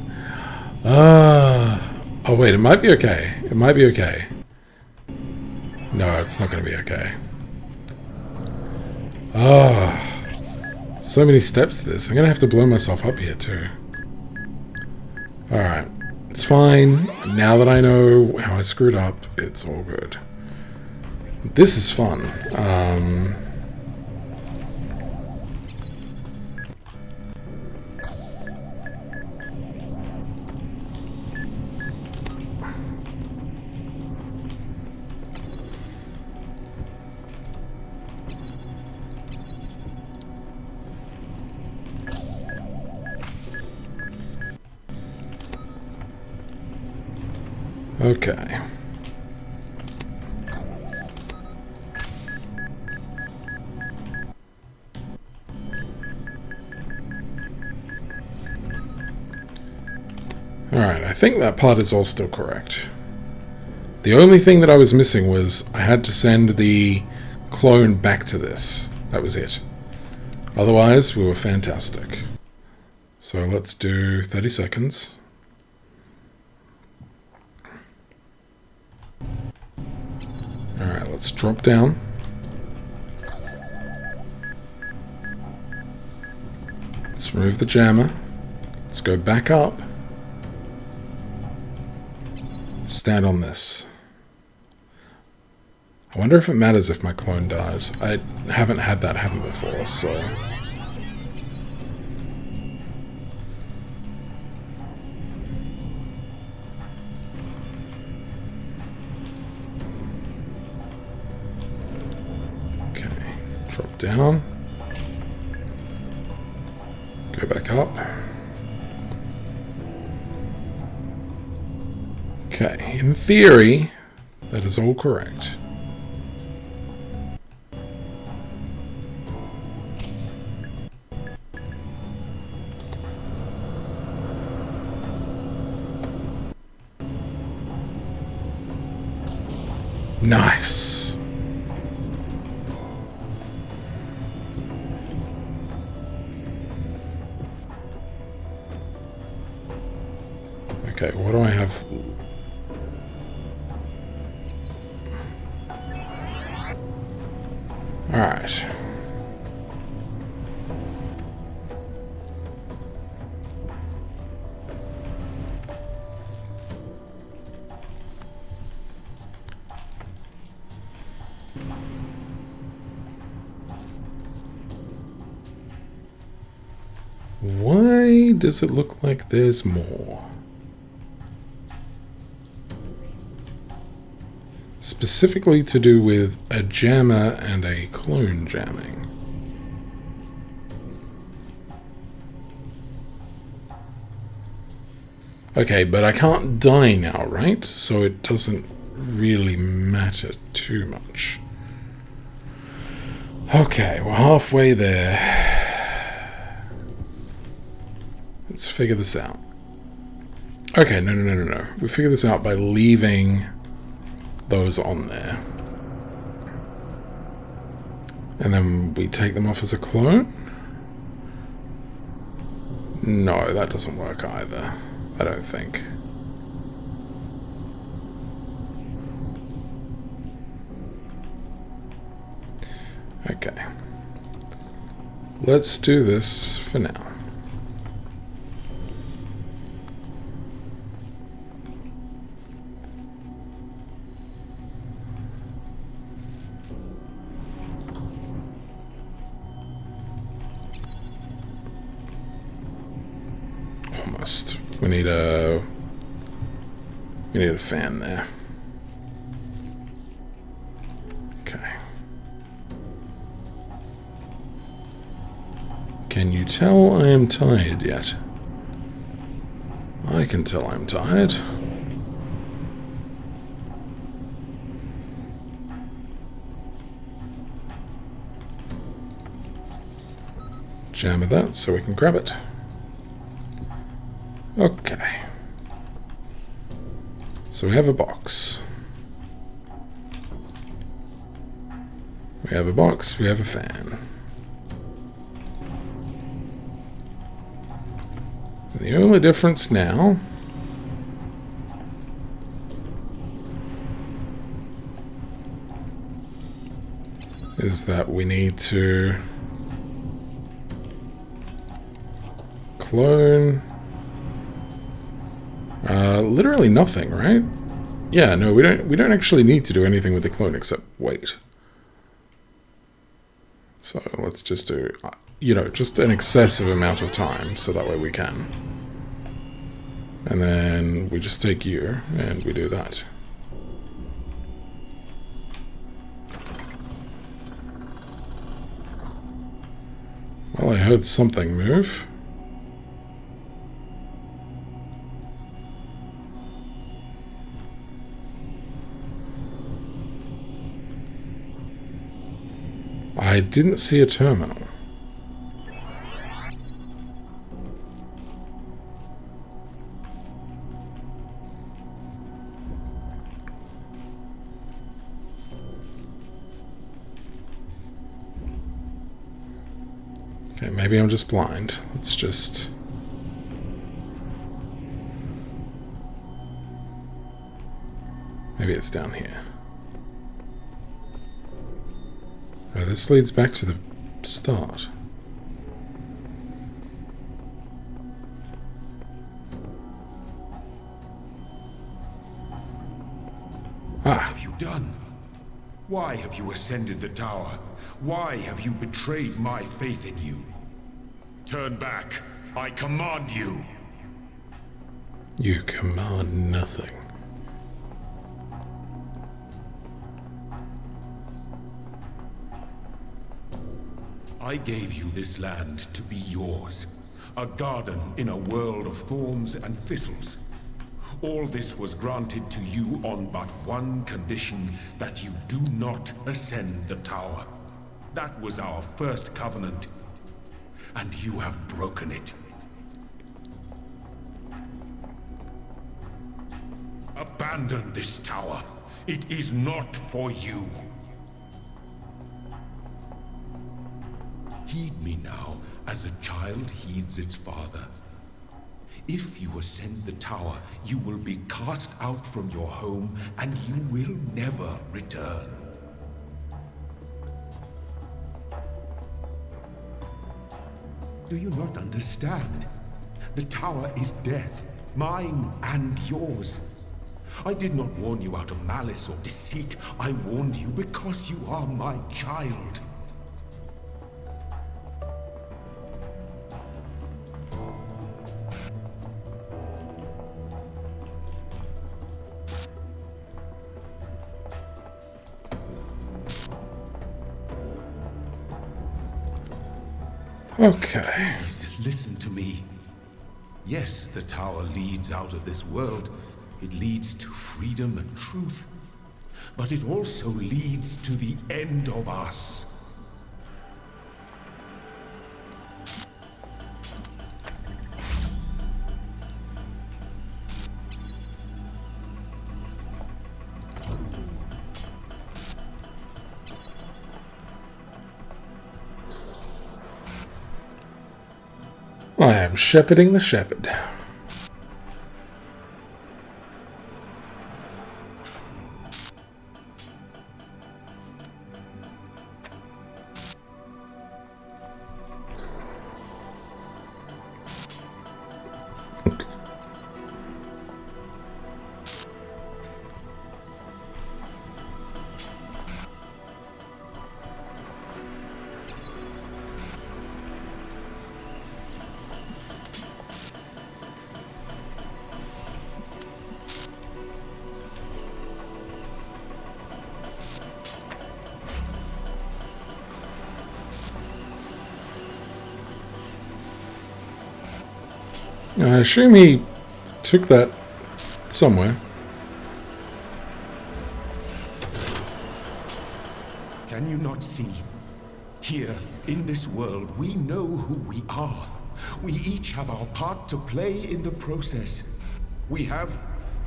Oh, wait, it might be okay. It might be okay. No, it's not going to be okay. So many steps to this. I'm going to have to blow myself up here too. Alright, it's fine. Now that I know how I screwed up, it's all good. This is fun. Okay. Alright, I think that part is all still correct. The only thing that I was missing was I had to send the clone back to this. That was it. Otherwise, we were fantastic. So let's do 30 seconds. Alright, let's drop down. Let's remove the jammer. Let's go back up. Stand on this. I wonder if it matters if my clone dies. I haven't had that happen before, so... Okay, drop down. Go back up. Okay, in theory, that is all correct. Nice. Okay, what do I have? All right. Why does it look like there's more? Specifically to do with a jammer and a clone jamming. Okay, but I can't die now, right? So it doesn't really matter too much. Okay, we're halfway there. Let's figure this out. Okay, no. We figure this out by leaving those on there. And then we take them off as a clone? No, that doesn't work either. I don't think. Okay. Let's do this for now. Almost. We need a fan there. Okay. Can you tell I am tired yet? I can tell I'm tired. Jammer that so we can grab it. Okay. So we have a box. We have a box, we have a fan. The only difference now is that we need to clone literally nothing, right? Yeah, no, we don't actually need to do anything with the clone except wait. So let's just do, just an excessive amount of time, so that way we can. And then we just take you, and we do that. Well, I heard something move. I didn't see a terminal. Okay, maybe I'm just blind. Let's just... Maybe it's down here. Oh, this leads back to the start. What have you done? Why have you ascended the tower? Why have you betrayed my faith in you? Turn back. I command you. You command nothing. I gave you this land to be yours. A garden in a world of thorns and thistles. All this was granted to you on but one condition, that you do not ascend the tower. That was our first covenant, and you have broken it. Abandon this tower. It is not for you. Heed me now, as a child heeds its father. If you ascend the tower, you will be cast out from your home, and you will never return. Do you not understand? The tower is death, mine and yours. I did not warn you out of malice or deceit. I warned you because you are my child. Okay. Please listen to me. Yes, the tower leads out of this world. It leads to freedom and truth. But it also leads to the end of us. I am shepherding the shepherd. I assume he took that somewhere. Can you not see? Here, in this world, we know who we are. We each have our part to play in the process. We have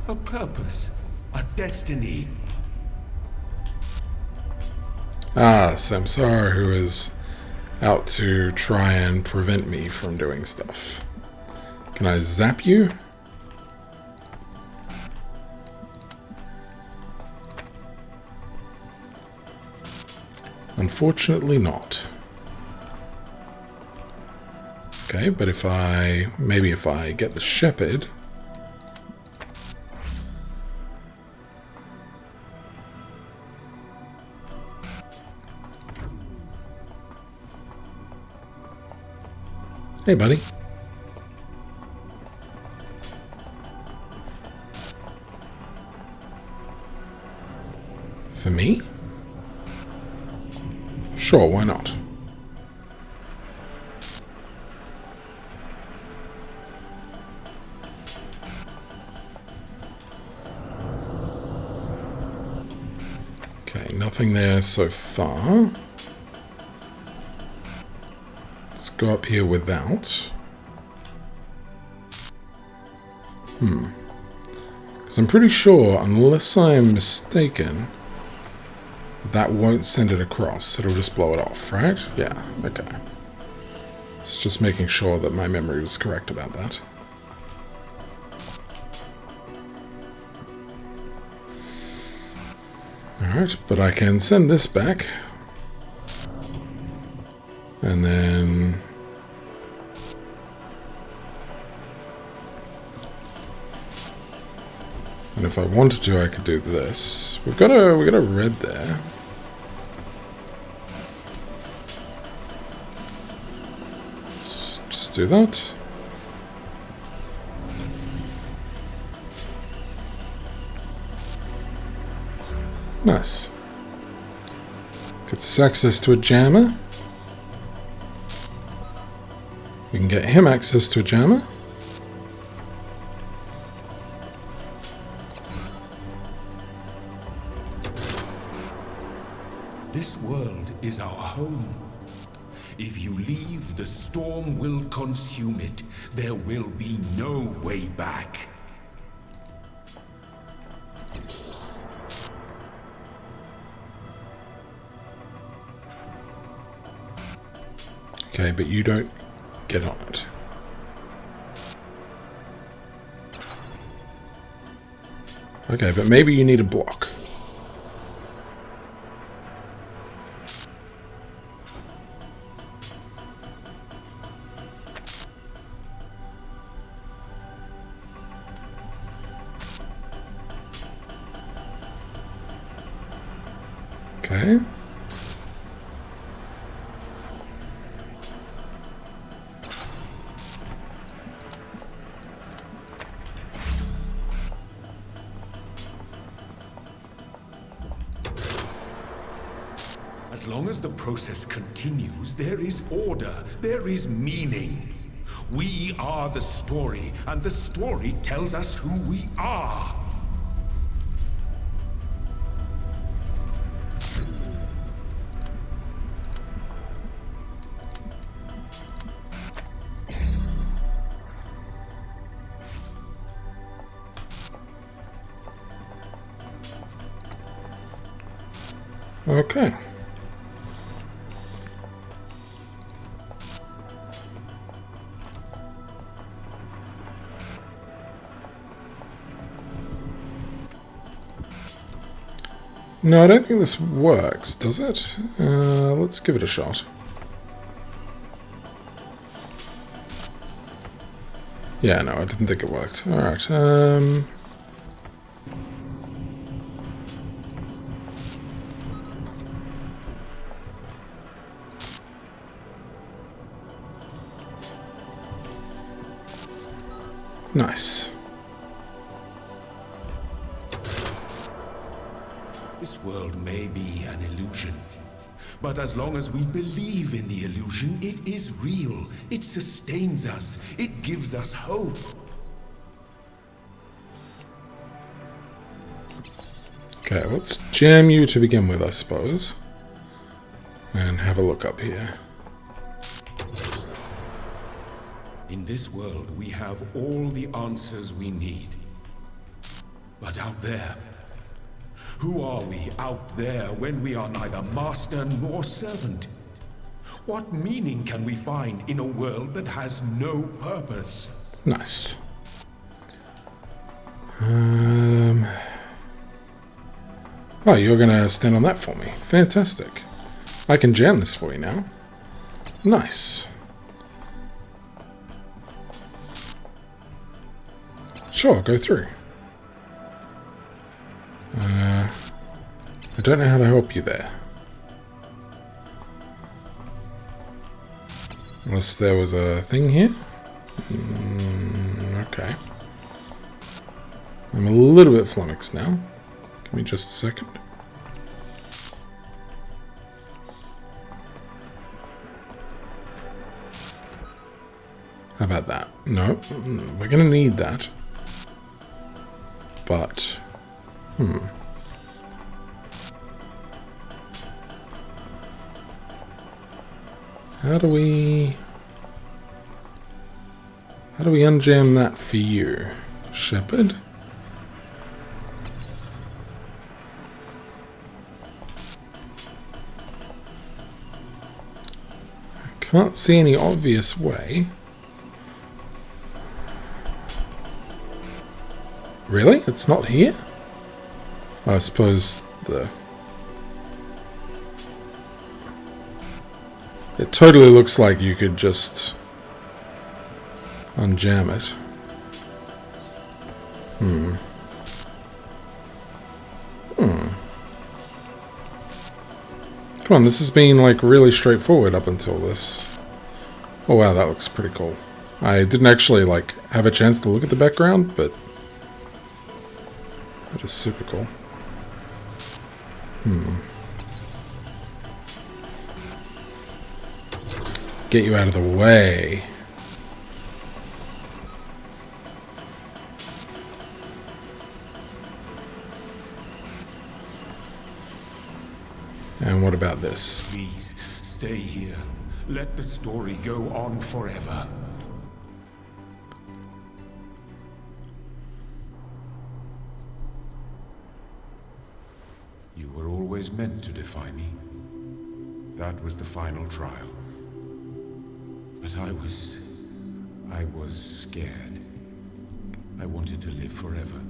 a purpose, a destiny. Ah, Samsara, who is out to try and prevent me from doing stuff. Can I zap you? Unfortunately not. Okay, but if I get the shepherd. Hey, buddy. For me? Sure, why not? Okay, nothing there so far. Let's go up here without. Because I'm pretty sure, unless I am mistaken, that won't send it across. It'll just blow it off, right? Yeah, okay. It's just making sure that my memory was correct about that. Alright, but I can send this back. And then... and if I wanted to, I could do this. We got a red there. Let's just do that. Nice. Gets us access to a jammer. We can get him access to a jammer. This world is our home. If you leave, the storm will consume it. There will be no way back. Okay, but you don't get on it. Okay, but maybe you need a block. Okay. As long as the process continues, there is order, there is meaning. We are the story, and the story tells us who we are. Okay. No, I don't think this works, does it? Let's give it a shot. Yeah, no, I didn't think it worked. Alright, nice. This world may be an illusion, but as long as we believe in the illusion, it is real. It sustains us. It gives us hope. Okay, let's jam you to begin with, I suppose. And have a look up here. In this world, we have all the answers we need. But out there, who are we out there when we are neither master nor servant? What meaning can we find in a world that has no purpose? Nice. Oh, you're gonna stand on that for me. Fantastic. I can jam this for you now. Nice. Sure, go through. I don't know how to help you there. Unless there was a thing here? Okay. I'm a little bit flummoxed now. Give me just a second. How about that? No, we're gonna need that. But, How do we unjam that for you, Shepherd? I can't see any obvious way. Really? It's not here? I suppose it totally looks like you could just unjam it. Come on, this has been like really straightforward up until this. Oh wow, that looks pretty cool. I didn't actually like have a chance to look at the background, but that is super cool. Get you out of the way. And what about this? Please, stay here. Let the story go on forever. You were always meant to defy me. That was the final trial. But I was scared. I wanted to live forever.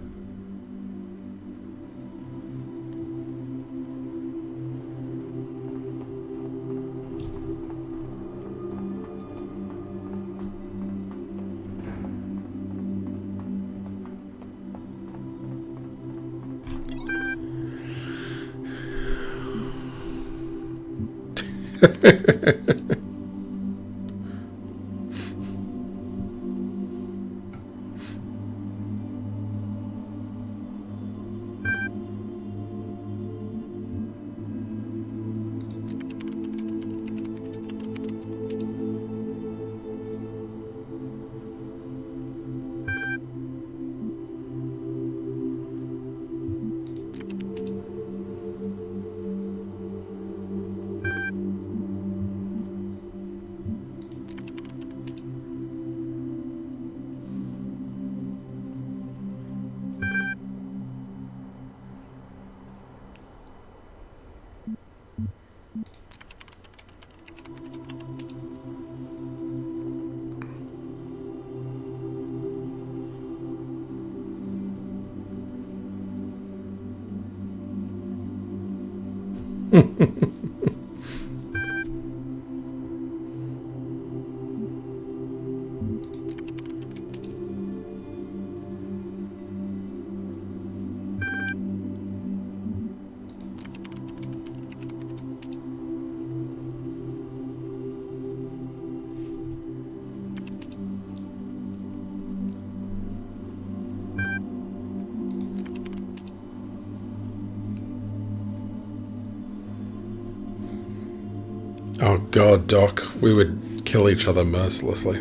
Oh god, Doc, we would kill each other mercilessly.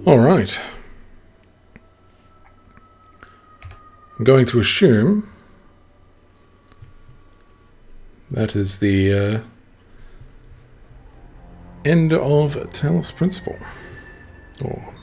Alright. I'm going to assume that is the end of Talos Principle. Or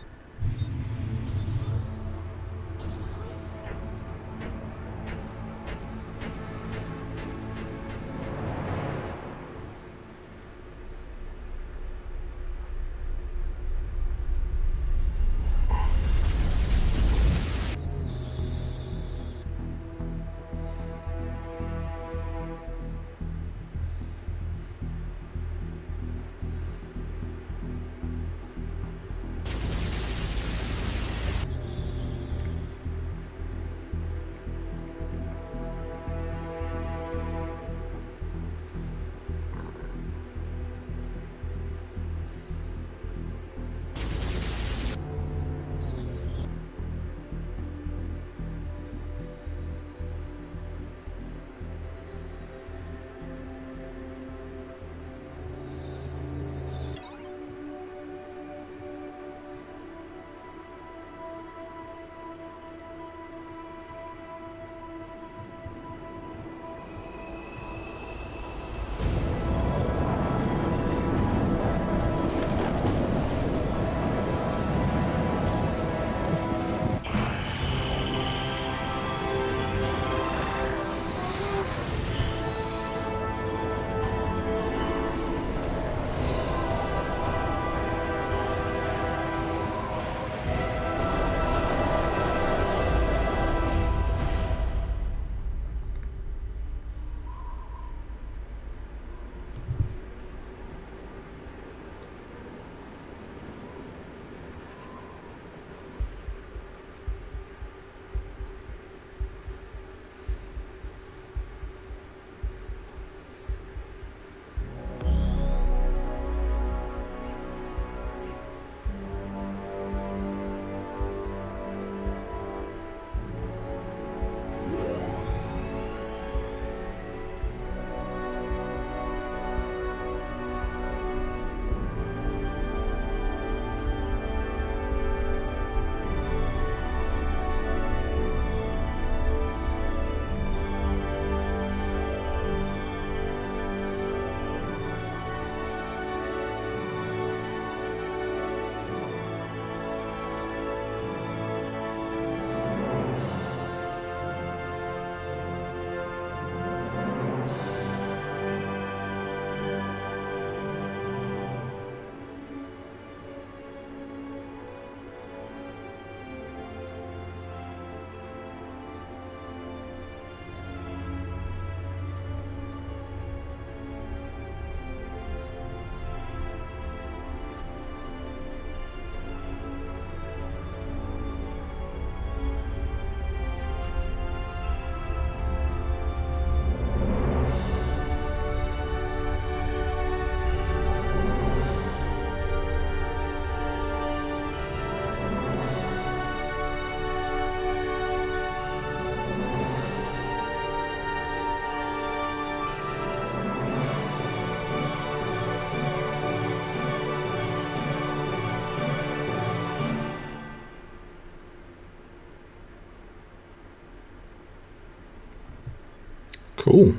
Cool.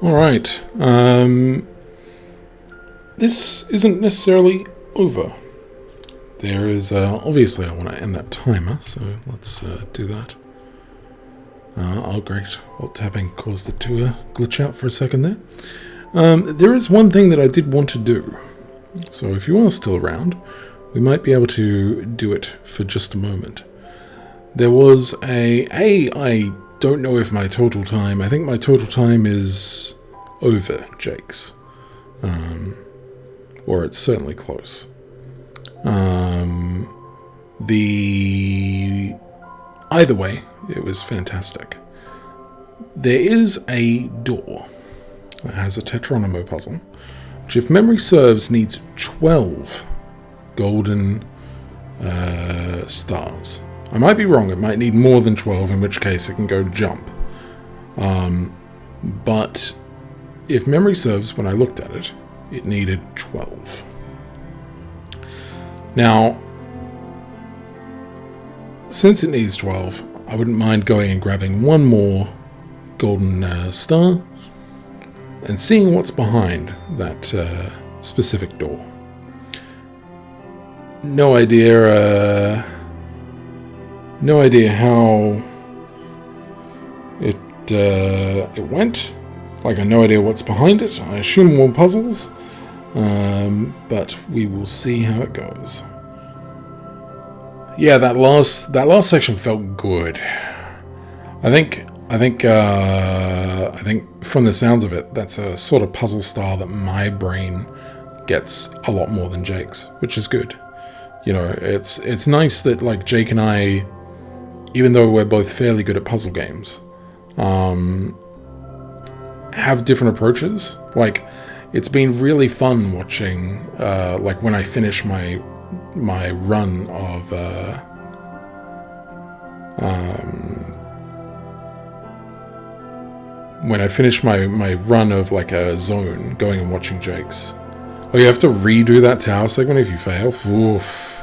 Alright. This isn't necessarily over. There is, obviously I want to end that timer, so let's do that. Oh great, Alt-tabbing caused it to glitch out for a second there. There is one thing that I did want to do. So if you are still around, we might be able to do it for just a moment. There was I don't know if my total time, I think my total time is over Jake's. Or it's certainly close. Either way, it was fantastic. There is a door that has a Tetronimo puzzle, which, if memory serves, needs 12 golden stars. I might be wrong, it might need more than 12, in which case it can go jump. But if memory serves, when I looked at it, it needed 12. Now, since it needs 12, I wouldn't mind going and grabbing one more golden star and seeing what's behind that specific door. No idea how it went. Like, I have no idea what's behind it. I assume more puzzles, but we will see how it goes. Yeah, that last section felt good. I think from the sounds of it, that's a sort of puzzle style that my brain gets a lot more than Jake's, which is good. You know, it's nice that, like, Jake and I, even though we're both fairly good at puzzle games, have different approaches. Like, it's been really fun watching, like, when I finish my run of when I finish my run of, like, a zone, going and watching Jake's. Oh, you have to redo that tower segment if you fail? Oof.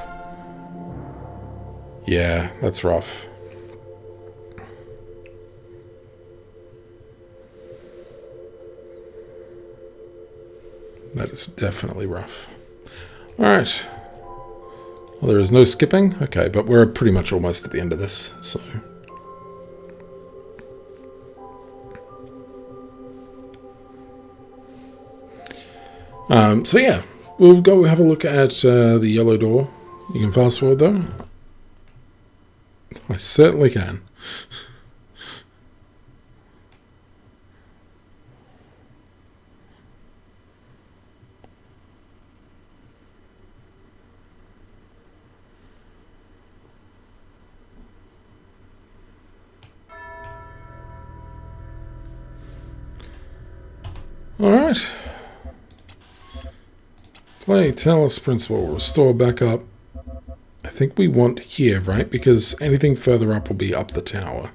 Yeah, that's rough. That is definitely rough. Alright. Well, there is no skipping. Okay, but we're pretty much almost at the end of this, so... So yeah, we'll go have a look at the yellow door. You can fast forward though. I certainly can. Alright. Play Talos Principle, restore backup. I think we want here, right? Because anything further up will be up the tower,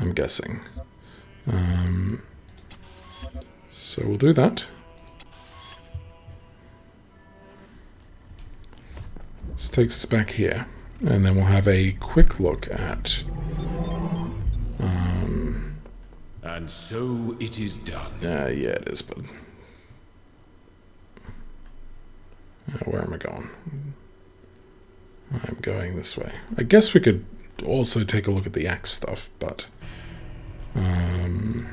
I'm guessing. So we'll do that. This takes us back here. And then we'll have a quick look at... And so it is done. yeah, it is, but... where am I going? I'm going this way. I guess we could also take a look at the axe stuff, but... I'm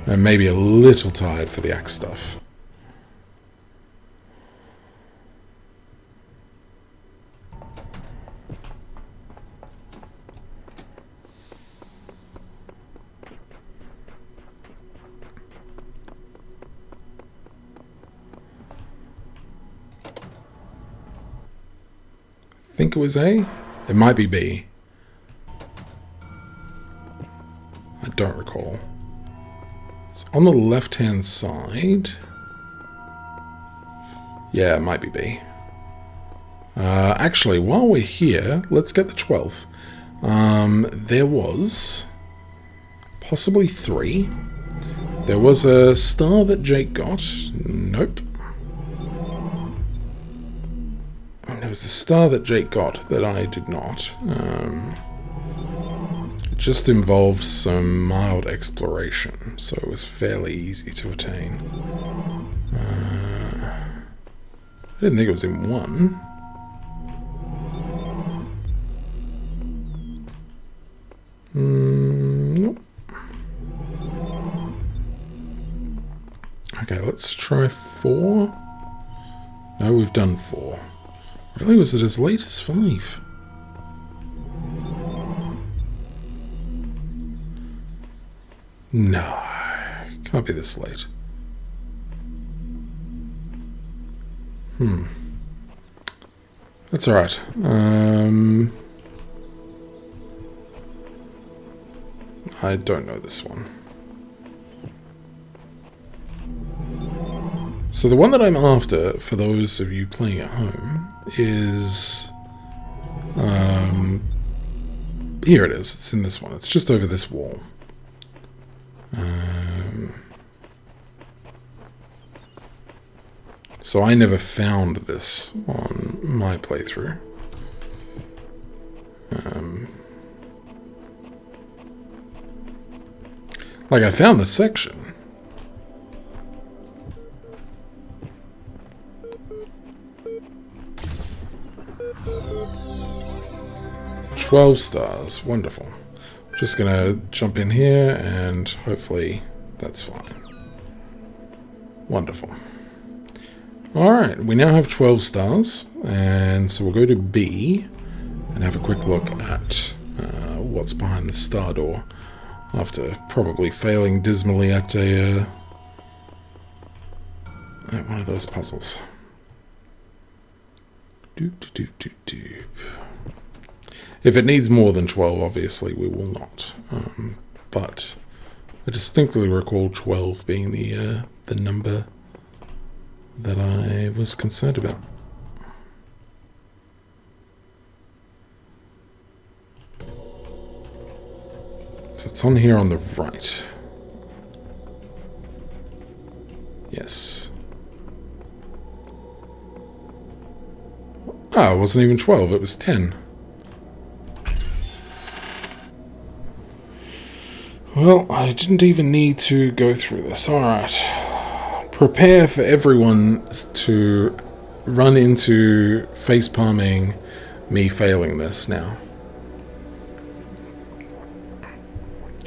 maybe a little tired for the axe stuff. I think it was A? It might be B. I don't recall. It's on the left-hand side. Yeah, it might be B. Actually, while we're here, let's get the 12th. There was possibly 3. There was a star that Jake got. Nope. There was a star that Jake got that I did not. just involved some mild exploration, so it was fairly easy to attain. I didn't think it was in one. Nope. Okay, let's try 4. No, we've done 4. Really? Was it as late as 5? No, can't be this late. That's alright. I don't know this one. So the one that I'm after, for those of you playing at home, is... here it is. It's in this one. It's just over this wall. So I never found this on my playthrough. Like, I found this section. $12 stars. Wonderful. Just gonna jump in here and hopefully that's fine. Wonderful. Alright, we now have 12 stars, and so we'll go to B and have a quick look at what's behind the star door, after probably failing dismally at one of those puzzles. Doop, doop, doop, doop. If it needs more than 12, obviously we will not. But I distinctly recall 12 being the number that I was concerned about. So it's on here on the right. Yes. Oh, it wasn't even 12, it was 10. Well, I didn't even need to go through this. Alright. Prepare for everyone to run into face-palming me failing this now.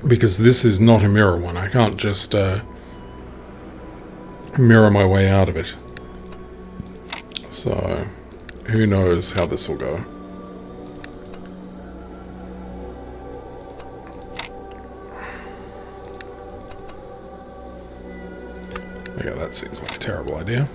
Because this is not a mirror one. I can't just mirror my way out of it. So, who knows how this will go. Okay, that seems like a terrible idea.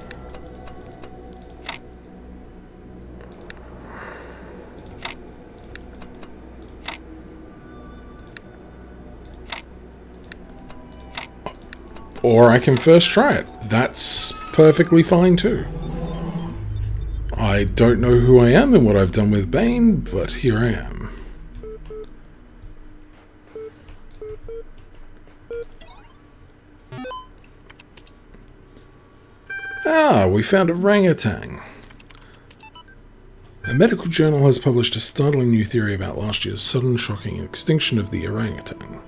Or I can first try it. That's perfectly fine too. I don't know who I am and what I've done with Bane, but here I am. Ah, we found orangutan. A medical journal has published a startling new theory about last year's sudden shocking extinction of the orangutan.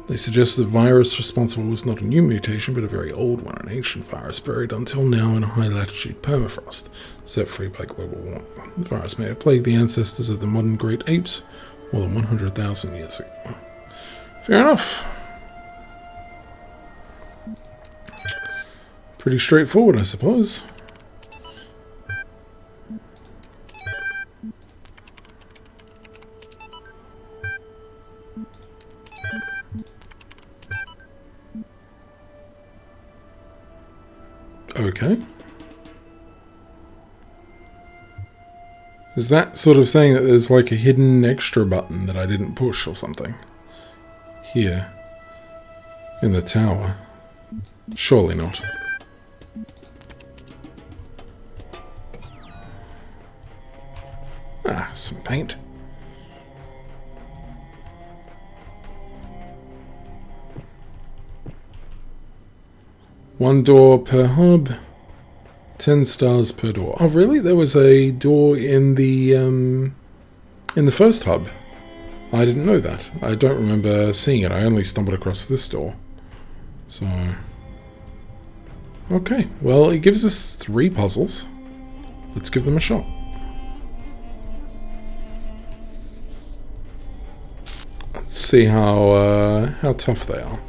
They suggest the virus responsible was not a new mutation, but a very old one, an ancient virus buried until now in a high-latitude permafrost, set free by global warming. The virus may have plagued the ancestors of the modern great apes more than 100,000 years ago. Fair enough. Pretty straightforward, I suppose. Okay. Is that sort of saying that there's like a hidden extra button that I didn't push or something? Here. In the tower. Surely not. Ah, some paint. One door per hub. 10 stars per door. Oh, really? There was a door in the first hub. I didn't know that. I don't remember seeing it. I only stumbled across this door. So... okay, well, it gives us 3 puzzles. Let's give them a shot. Let's see how tough they are.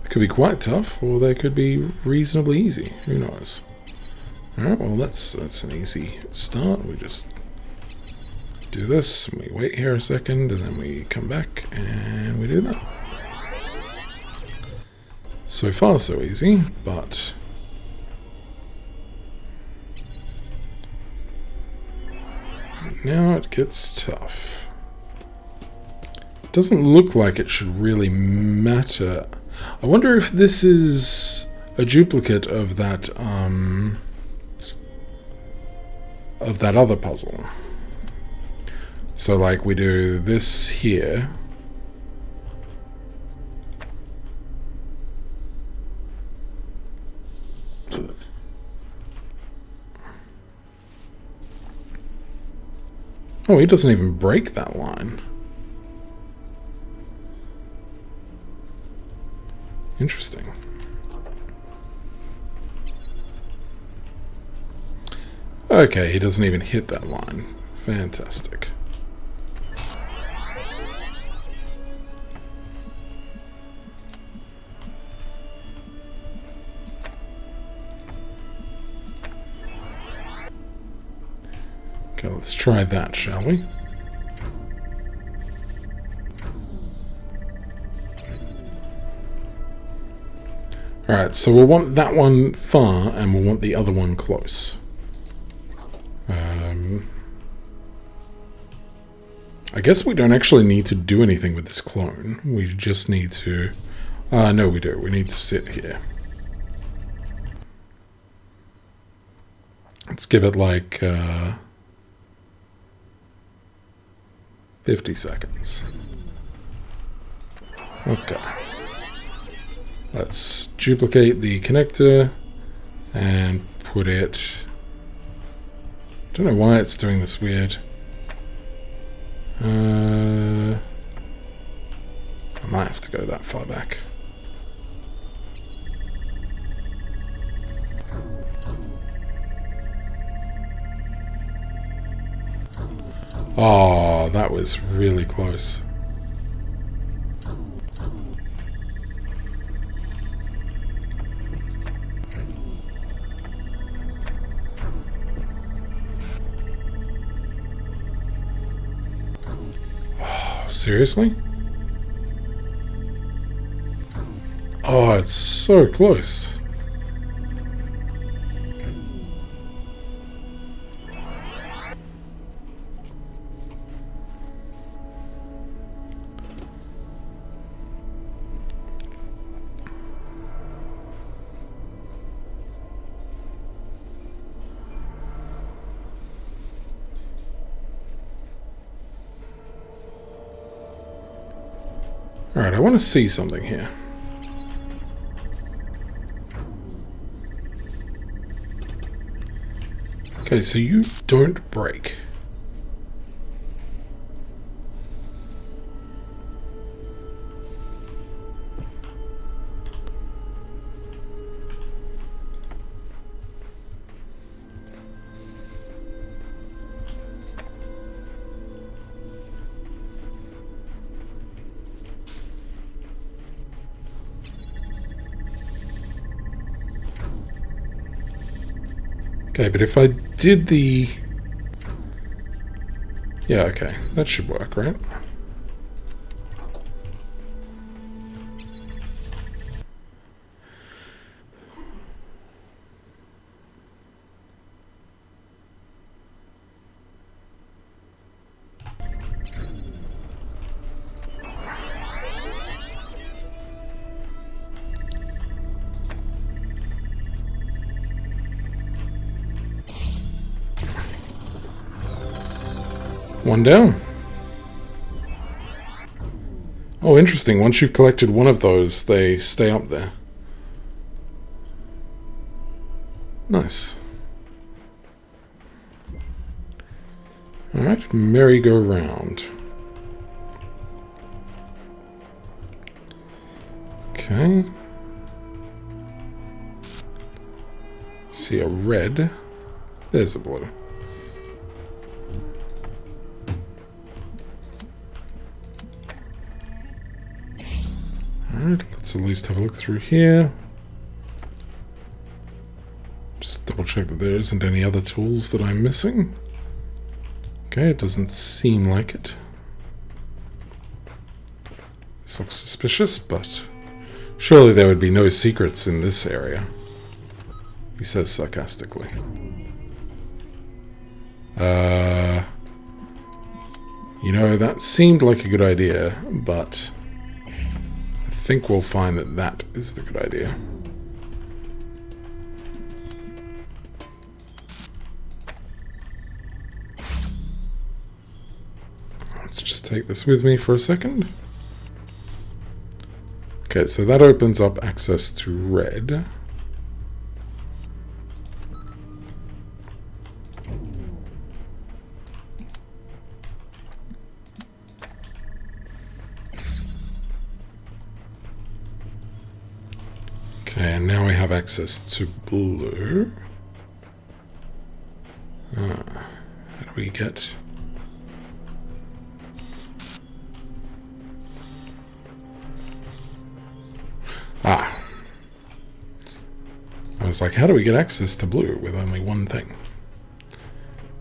They could be quite tough, or they could be reasonably easy. Who knows? Alright, well, that's an easy start. We just do this, and we wait here a second, and then we come back, and we do that. So far, so easy, but... now it gets tough. Doesn't look like it should really matter. I wonder if this is a duplicate of that other puzzle. So like we do this here. Oh, he doesn't even break that line. Interesting. Okay, he doesn't even hit that line. Fantastic. Okay, let's try that, shall we? Alright, so we'll want that one far, and we'll want the other one close. I guess we don't actually need to do anything with this clone. We just need to... no, we do. We need to sit here. Let's give it like... 50 seconds. Okay. Let's duplicate the connector and put it... don't know why it's doing this weird. I might have to go that far back. Oh, that was really close. Seriously? Oh, it's so close. Alright, I want to see something here. Okay, so you don't break. Okay, but if I did the... yeah, okay. That should work, right? One down. Oh, interesting. Once you've collected one of those, they stay up there. Nice. Alright, merry-go-round. Okay. See a red. There's a blue. Alright, let's at least have a look through here. Just double check that there isn't any other tools that I'm missing. Okay, it doesn't seem like it. This looks suspicious, but surely there would be no secrets in this area, he says sarcastically. You know, that seemed like a good idea, but I think we'll find that that is the good idea. Let's just take this with me for a second. Okay, so that opens up access to red. Okay, and now we have access to blue. How do we get... I was like, how do we get access to blue with only one thing?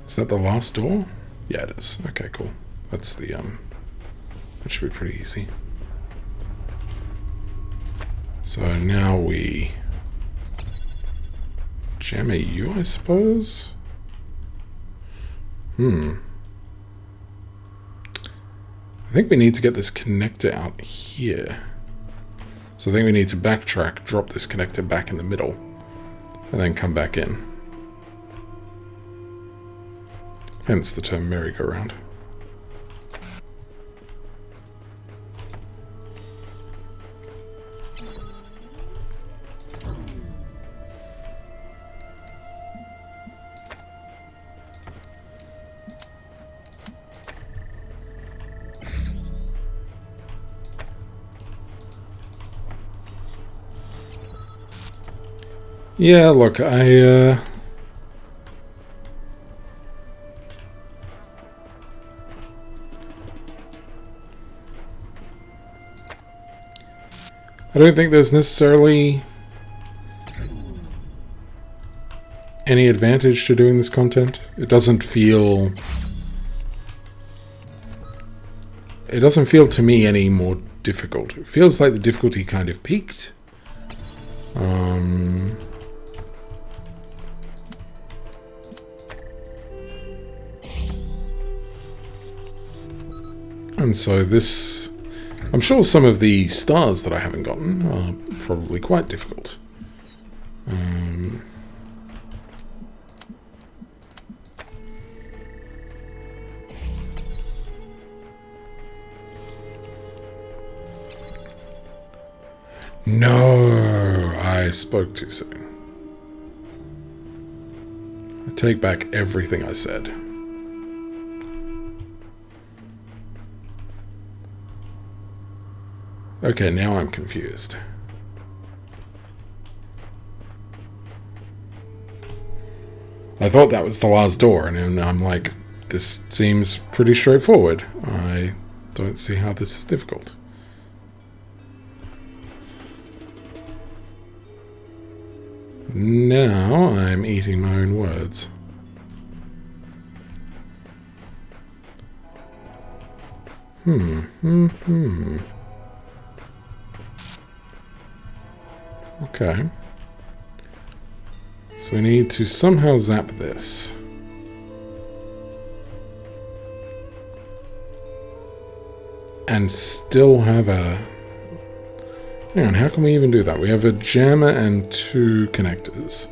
Is that the last door? Yeah, it is. Okay, cool. That's the, that should be pretty easy. So now we jam a U, I suppose? I think we need to get this connector out here. So I think we need to backtrack, drop this connector back in the middle, and then come back in. Hence the term merry-go-round. Yeah, look, I don't think there's necessarily any advantage to doing this content. It doesn't feel to me any more difficult. It feels like the difficulty kind of peaked. And so this... I'm sure some of the stars that I haven't gotten are probably quite difficult. No, I spoke too soon. I take back everything I said. Okay, now I'm confused. I thought that was the last door, and I'm like, this seems pretty straightforward. I don't see how this is difficult. Now I'm eating my own words. Okay. So we need to somehow zap this. And still have a... Hang on, how can we even do that? We have a jammer and two connectors.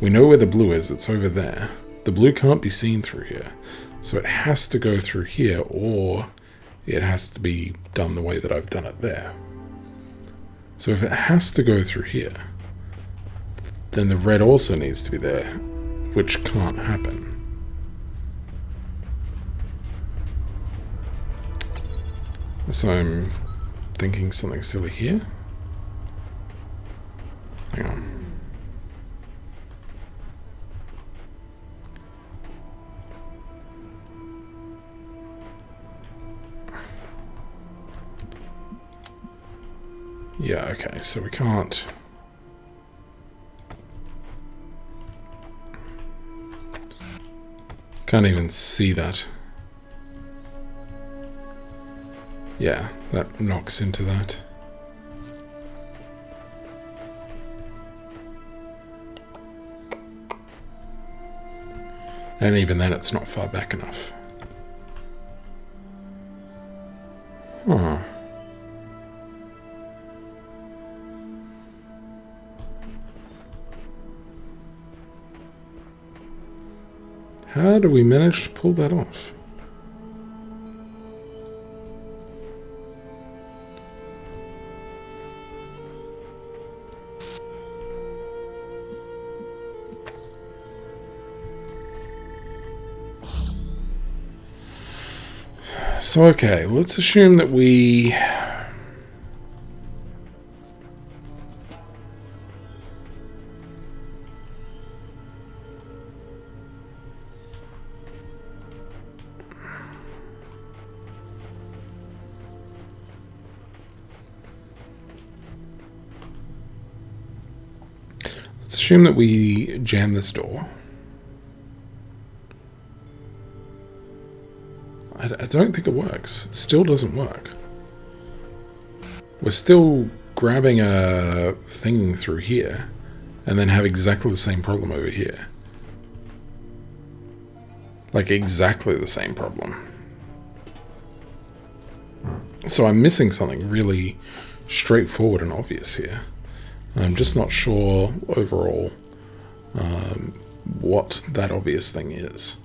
We know where the blue is, it's over there. The blue can't be seen through here. So it has to go through here, or it has to be done the way that I've done it there. So if it has to go through here, then the red also needs to be there, which can't happen. So I'm thinking something silly here. Hang on. Yeah, okay, so we can't... Can't even see that. Yeah, that knocks into that. And even then, it's not far back enough. Huh. How do we manage to pull that off? So, okay, let's assume that we... Let's assume that we jam this door. I don't think it works. It still doesn't work. We're still grabbing a thing through here and then have exactly the same problem over here. Like exactly the same problem. So I'm missing something really straightforward and obvious here. I'm just not sure overall what that obvious thing is.